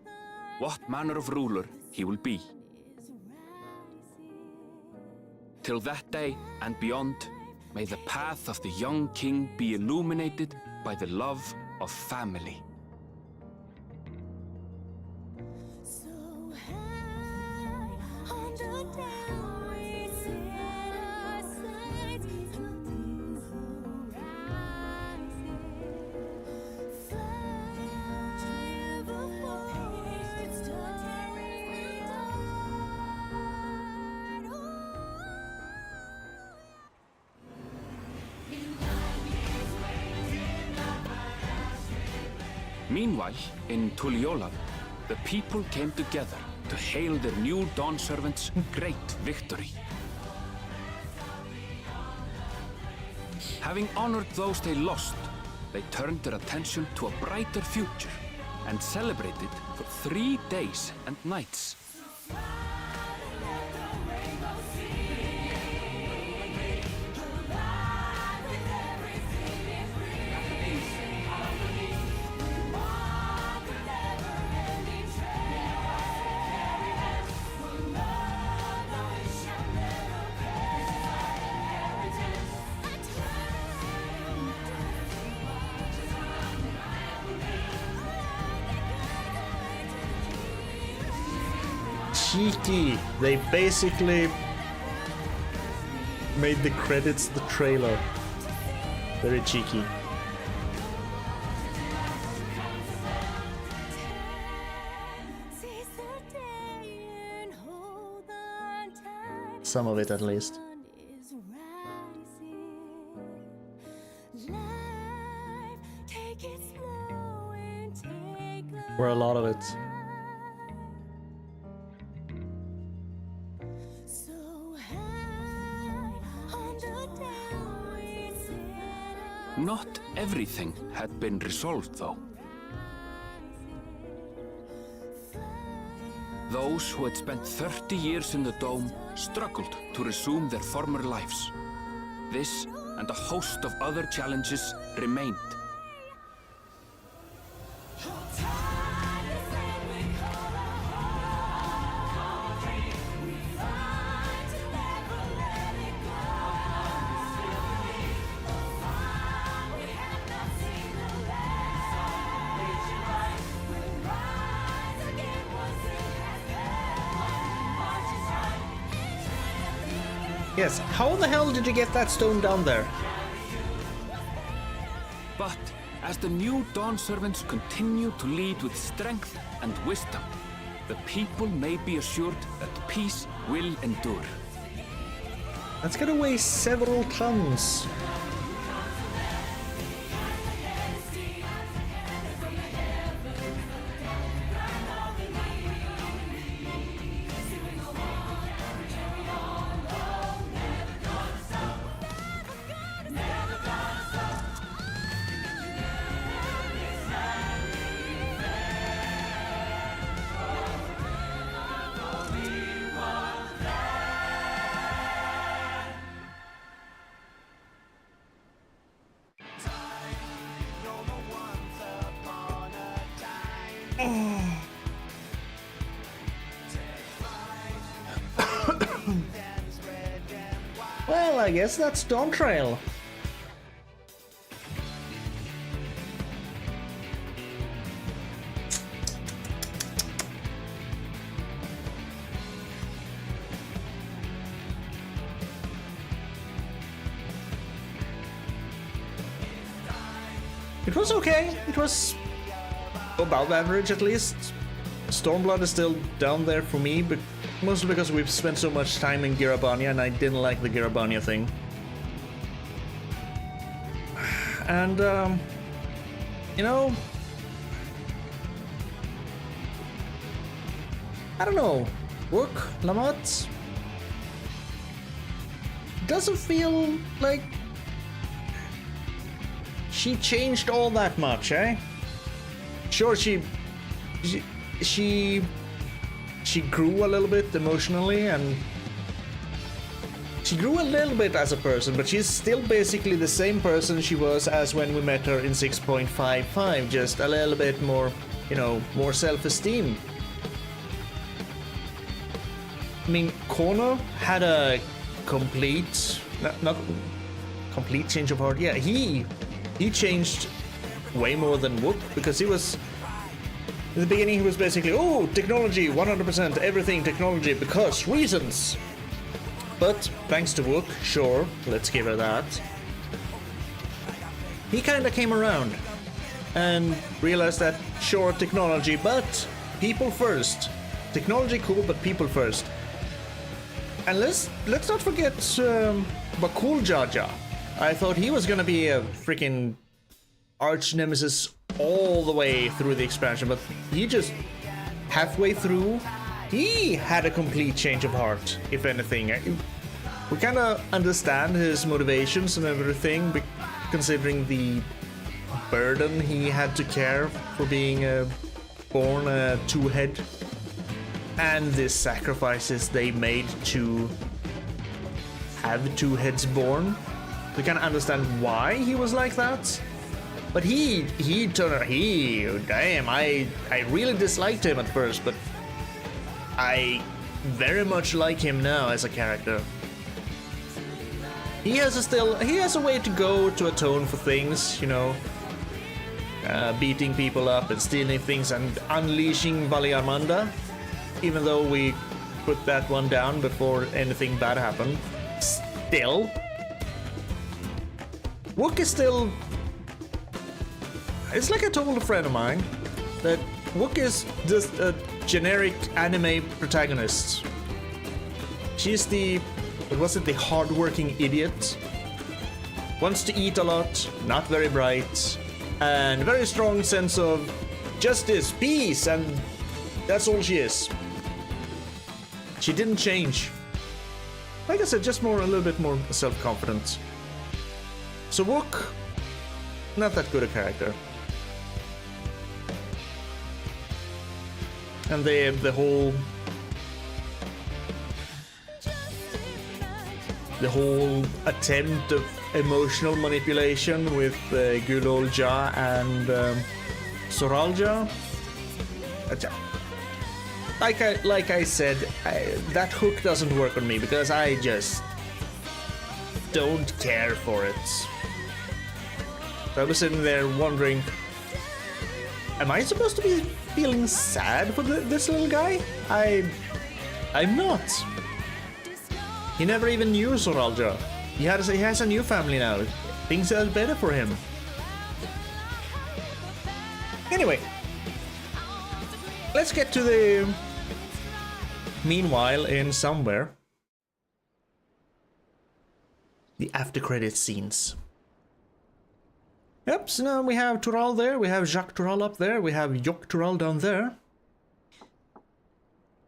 what manner of ruler he will be. Till that day and beyond, may the path of the young king be illuminated by the love of family. Meanwhile, in Tuliolab, the people came together to hail their new Dawnservant's great victory. Having honored those they lost, they turned their attention to a brighter future and celebrated for 3 days and nights. Cheeky. They basically made the credits the trailer. Very cheeky. Some of it at least. Or a lot of it. Not everything had been resolved, though. Those who had spent 30 years in the Dome struggled to resume their former lives. This and a host of other challenges remained. Yes, how the hell did you get that stone down there? But as the new Dawnservants continue to lead with strength and wisdom, the people may be assured that peace will endure. That's gonna weigh several tons. Well, I guess that's Dawntrail. It was okay. It was above average at least. Stormblood is still down there for me, but mostly because we've spent so much time in Girabania and I didn't like the Girabania thing. And, you know, I don't know, Wook, Lamont, doesn't feel like she changed all that much, eh? Sure, she grew a little bit emotionally and she grew a little bit as a person, but she's still basically the same person she was as when we met her in 6.55, just a little bit more, you know, more self-esteem. I mean, Kono had a complete, not complete change of heart. Yeah, he changed way more than Wook, because he was, in the beginning he was basically, oh, technology, 100%, everything technology, because reasons. But thanks to Wook, sure, let's give her that, he kinda came around and realized that, sure, technology, but people first. Technology cool, but people first. And let's not forget Bakul Jaja. I thought he was gonna be a freaking arch nemesis all the way through the expansion, but he just halfway through, he had a complete change of heart, if anything. We kind of understand his motivations and everything, considering the burden he had to care for being born a two-head, and the sacrifices they made to have two heads born. We kind of understand why he was like that. But he damn, I really disliked him at first, but I very much like him now as a character. He has a way to go to atone for things, you know, beating people up and stealing things and unleashing Valiarmanda, even though we put that one down before anything bad happened. Still, Wook is still. It's like I told a friend of mine that Wook is just a generic anime protagonist. She's the What was it? The hardworking idiot. Wants to eat a lot, not very bright, and very strong sense of justice, peace, and that's all she is. She didn't change. Like I said, just a little bit more self-confident. So Wook, not that good a character. And the whole attempt of emotional manipulation with Gulolja and Soralja. Like I said, that hook doesn't work on me because I just don't care for it. So I was sitting there wondering, am I supposed to be feeling sad for this little guy? I'm not. He never even knew Soralja. He has a new family now. Things are better for him. Anyway, let's get to the meanwhile in somewhere. The after credit scenes. Yep, so now we have Tural there, we have Jacques Tural up there, we have Yok Tural down there.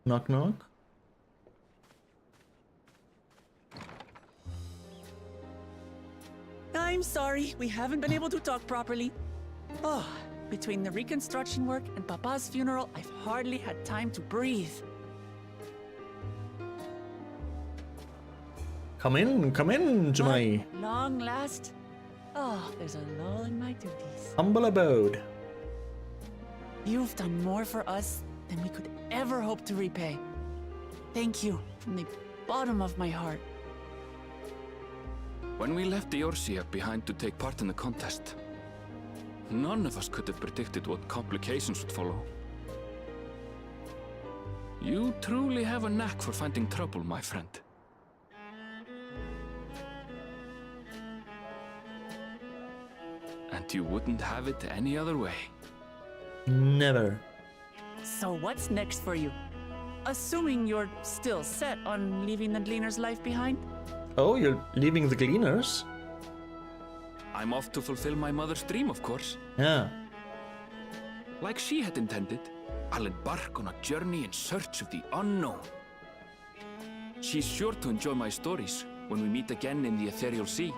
Knock knock. I'm sorry, we haven't been able to talk properly. Oh, between the reconstruction work and Papa's funeral, I've hardly had time to breathe. Come in to my long last. Oh, there's a lull in my duties. humble abode. You've done more for us than we could ever hope to repay. Thank you from the bottom of my heart. When we left Eorzea behind to take part in the contest, none of us could have predicted what complications would follow. You truly have a knack for finding trouble, my friend. And you wouldn't have it any other way. Never. So what's next for you? Assuming you're still set on leaving the Gleaner's life behind? Oh, you're leaving the Gleaners? I'm off to fulfill my mother's dream, of course. Yeah. Like she had intended, I'll embark on a journey in search of the unknown. She's sure to enjoy my stories when we meet again in the ethereal sea.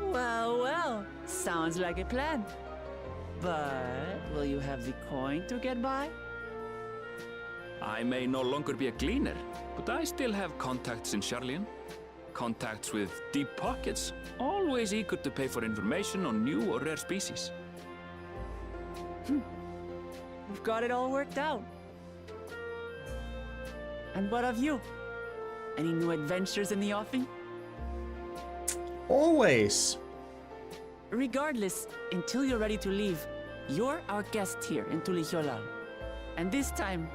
Well, well, sounds like a plan. But will you have the coin to get by? I may no longer be a gleaner, but I still have contacts in Charlian. Contacts with deep pockets, always eager to pay for information on new or rare species. You've got it all worked out. And what of you? Any new adventures in the offing? Always. Regardless, until you're ready to leave, you're our guest here in Tulihyolal. And this time,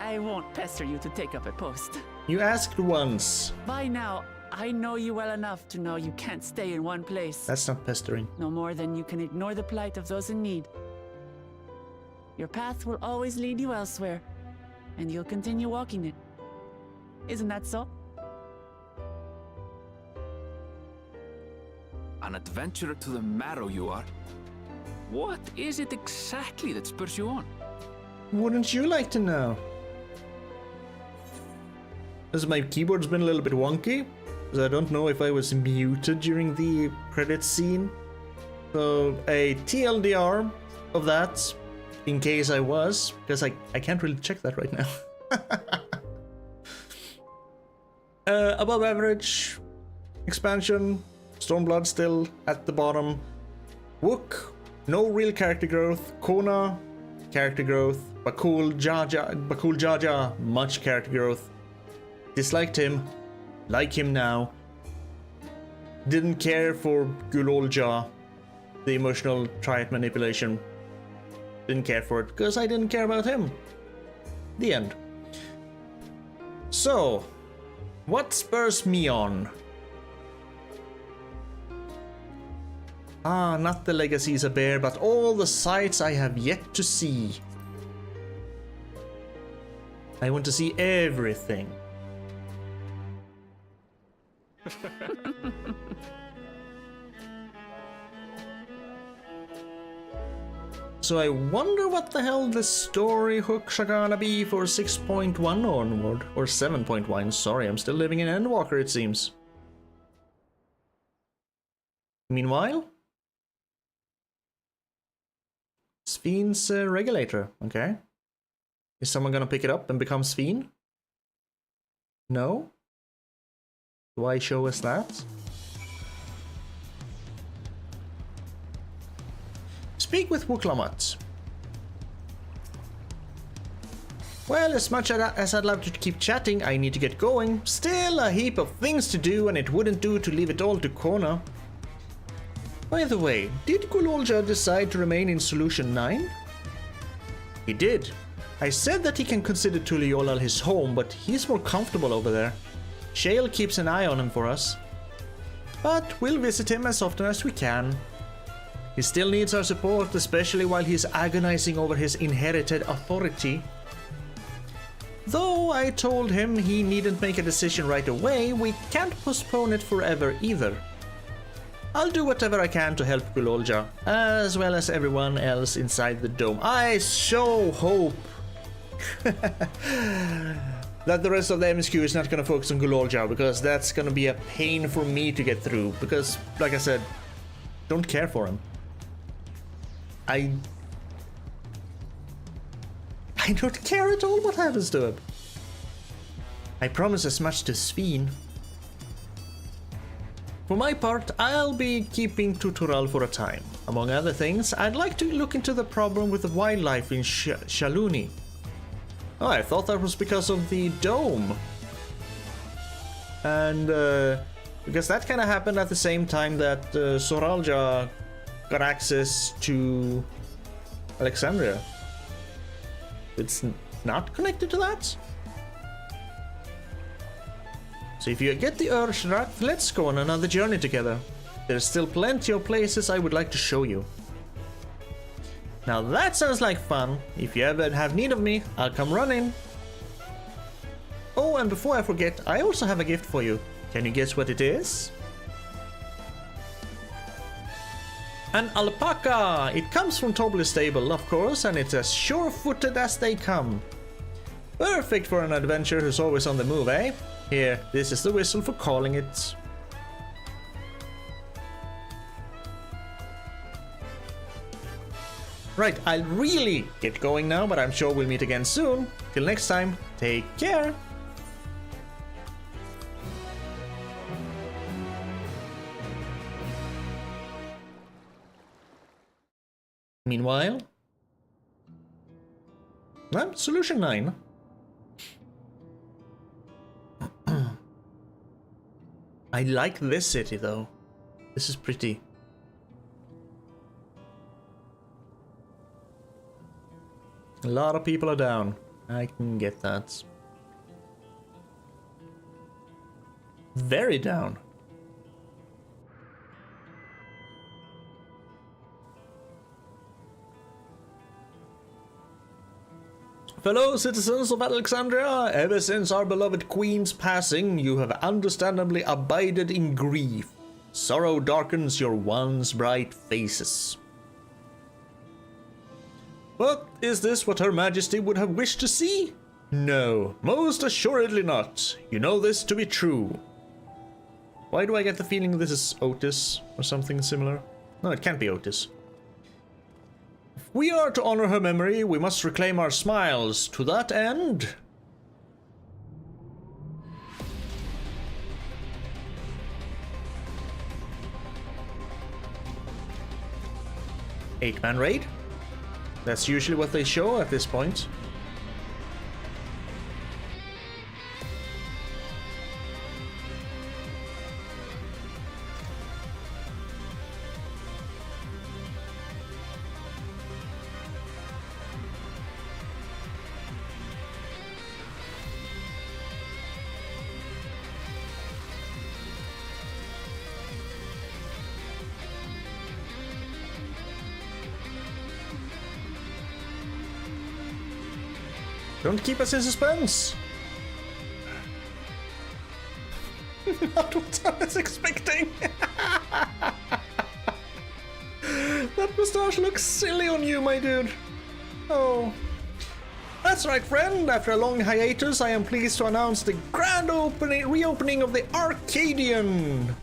I won't pester you to take up a post. You asked once. By now, I know you well enough to know you can't stay in one place. That's not pestering. No more than you can ignore the plight of those in need. Your path will always lead you elsewhere, and you'll continue walking it. Isn't that so? An adventurer to the marrow you are. What is it exactly that spurs you on? Wouldn't you like to know? As my keyboard's been a little bit wonky, because I don't know if I was muted during the credits scene. So a TLDR of that, in case I was, because I can't really check that right now. Above average expansion. Stormblood still at the bottom. Wook, no real character growth. Kona, character growth. Bakul Jaja, much character growth. Disliked him, like him now. Didn't care for Gulolja, the emotional triad manipulation. Didn't care for it because I didn't care about him. The end. So, what spurs me on? Ah, not the legacies of Bear, but all the sights I have yet to see. I want to see everything. So I wonder what the hell the story hooks are gonna be for 6.1 onward. Or 7.1, sorry, I'm still living in Endwalker it seems. Meanwhile, Sphyn's regulator, okay. Is someone gonna pick it up and become Sphyn? No? Why show us that? Speak with Wuklamat. Well, as much as I'd love to keep chatting, I need to get going. Still a heap of things to do, and it wouldn't do to leave it all to Kona. By the way, did Gulolja decide to remain in Solution 9? He did. I said that he can consider Tuliolal his home, but he's more comfortable over there. Shale keeps an eye on him for us. But we'll visit him as often as we can. He still needs our support, especially while he's agonizing over his inherited authority. Though I told him he needn't make a decision right away, we can't postpone it forever either. I'll do whatever I can to help Gulolja, as well as everyone else inside the dome. I so hope that the rest of the MSQ is not going to focus on Gulolja, because that's going to be a pain for me to get through, because, like I said, don't care for him. I don't care at all what happens to him. I promise as much to Sphyn. For my part, I'll be keeping to Tural for a time. Among other things, I'd like to look into the problem with the wildlife in Shaluni. Oh, I thought that was because of the dome. And, because that kind of happened at the same time that Soralja got access to Alexandria. It's not connected to that? So if you get the Eorzea, let's go on another journey together. There's still plenty of places I would like to show you. Now that sounds like fun. If you ever have need of me, I'll come running. Oh, and before I forget, I also have a gift for you. Can you guess what it is? An alpaca! It comes from Tobley's stable, of course, and it's as sure-footed as they come. Perfect for an adventurer who's always on the move, eh? Here, this is the whistle for calling it. Right, I'll really get going now, but I'm sure we'll meet again soon. Till next time, take care! Meanwhile, Solution 9. I like this city though. This is pretty. A lot of people are down. I can get that. Very down. Fellow citizens of Alexandria, ever since our beloved queen's passing, you have understandably abided in grief. Sorrow darkens your once bright faces. But is this what Her Majesty would have wished to see? No, most assuredly not. You know this to be true. Why do I get the feeling this is Otis or something similar? No, it can't be Otis. If we are to honor her memory, we must reclaim our smiles. To that end... Eight-man raid? That's usually what they show at this point. Don't keep us in suspense. Not what I was expecting. That moustache looks silly on you, my dude. Oh. That's right, friend. After a long hiatus, I am pleased to announce the grand reopening of the Arcadian.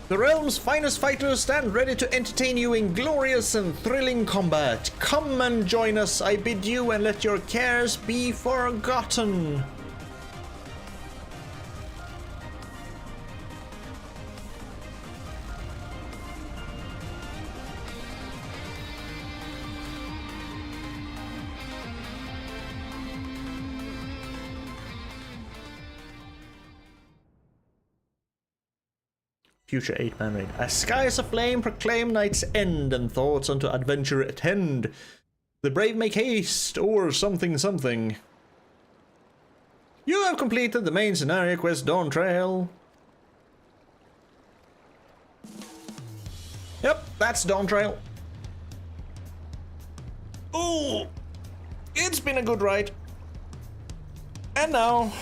The realm's finest fighters stand ready to entertain you in glorious and thrilling combat. Come and join us, I bid you, and let your cares be forgotten. Future 8-man raid. As skies aflame proclaim night's end, and thoughts unto adventure attend. The brave make haste, or something something. You have completed the main scenario quest Dawntrail. Yep, that's Dawntrail. Ooh, it's been a good ride. And now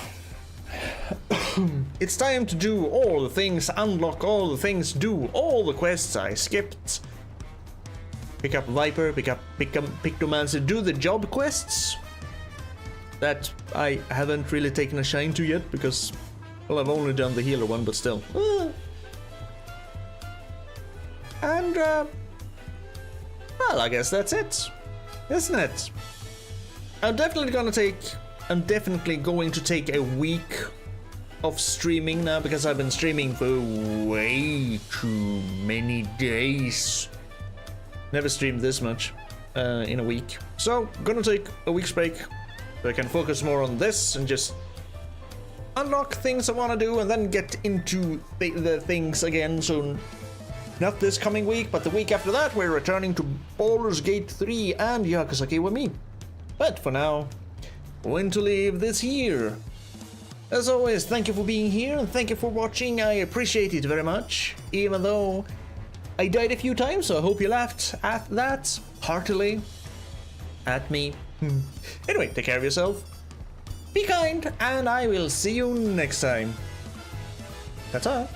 it's time to do all the things, unlock all the things, do all the quests I skipped. Pick up Viper, pick up Pictomancer, do the job quests that I haven't really taken a shine to yet because, well, I've only done the healer one, but still. And, well, I guess that's it, isn't it? I'm definitely going to take a week of streaming now because I've been streaming for way too many days. Never streamed this much in a week. So, gonna take a week's break so I can focus more on this and just unlock things I want to do and then get into the things again. So, not this coming week, but the week after that, we're returning to Baldur's Gate 3 and Yakusaki with me. But for now, going to leave this here. As always, thank you for being here and thank you for watching. I appreciate it very much, even though I died a few times, so I hope you laughed at that heartily at me. Anyway, take care of yourself, be kind, and I will see you next time. That's all.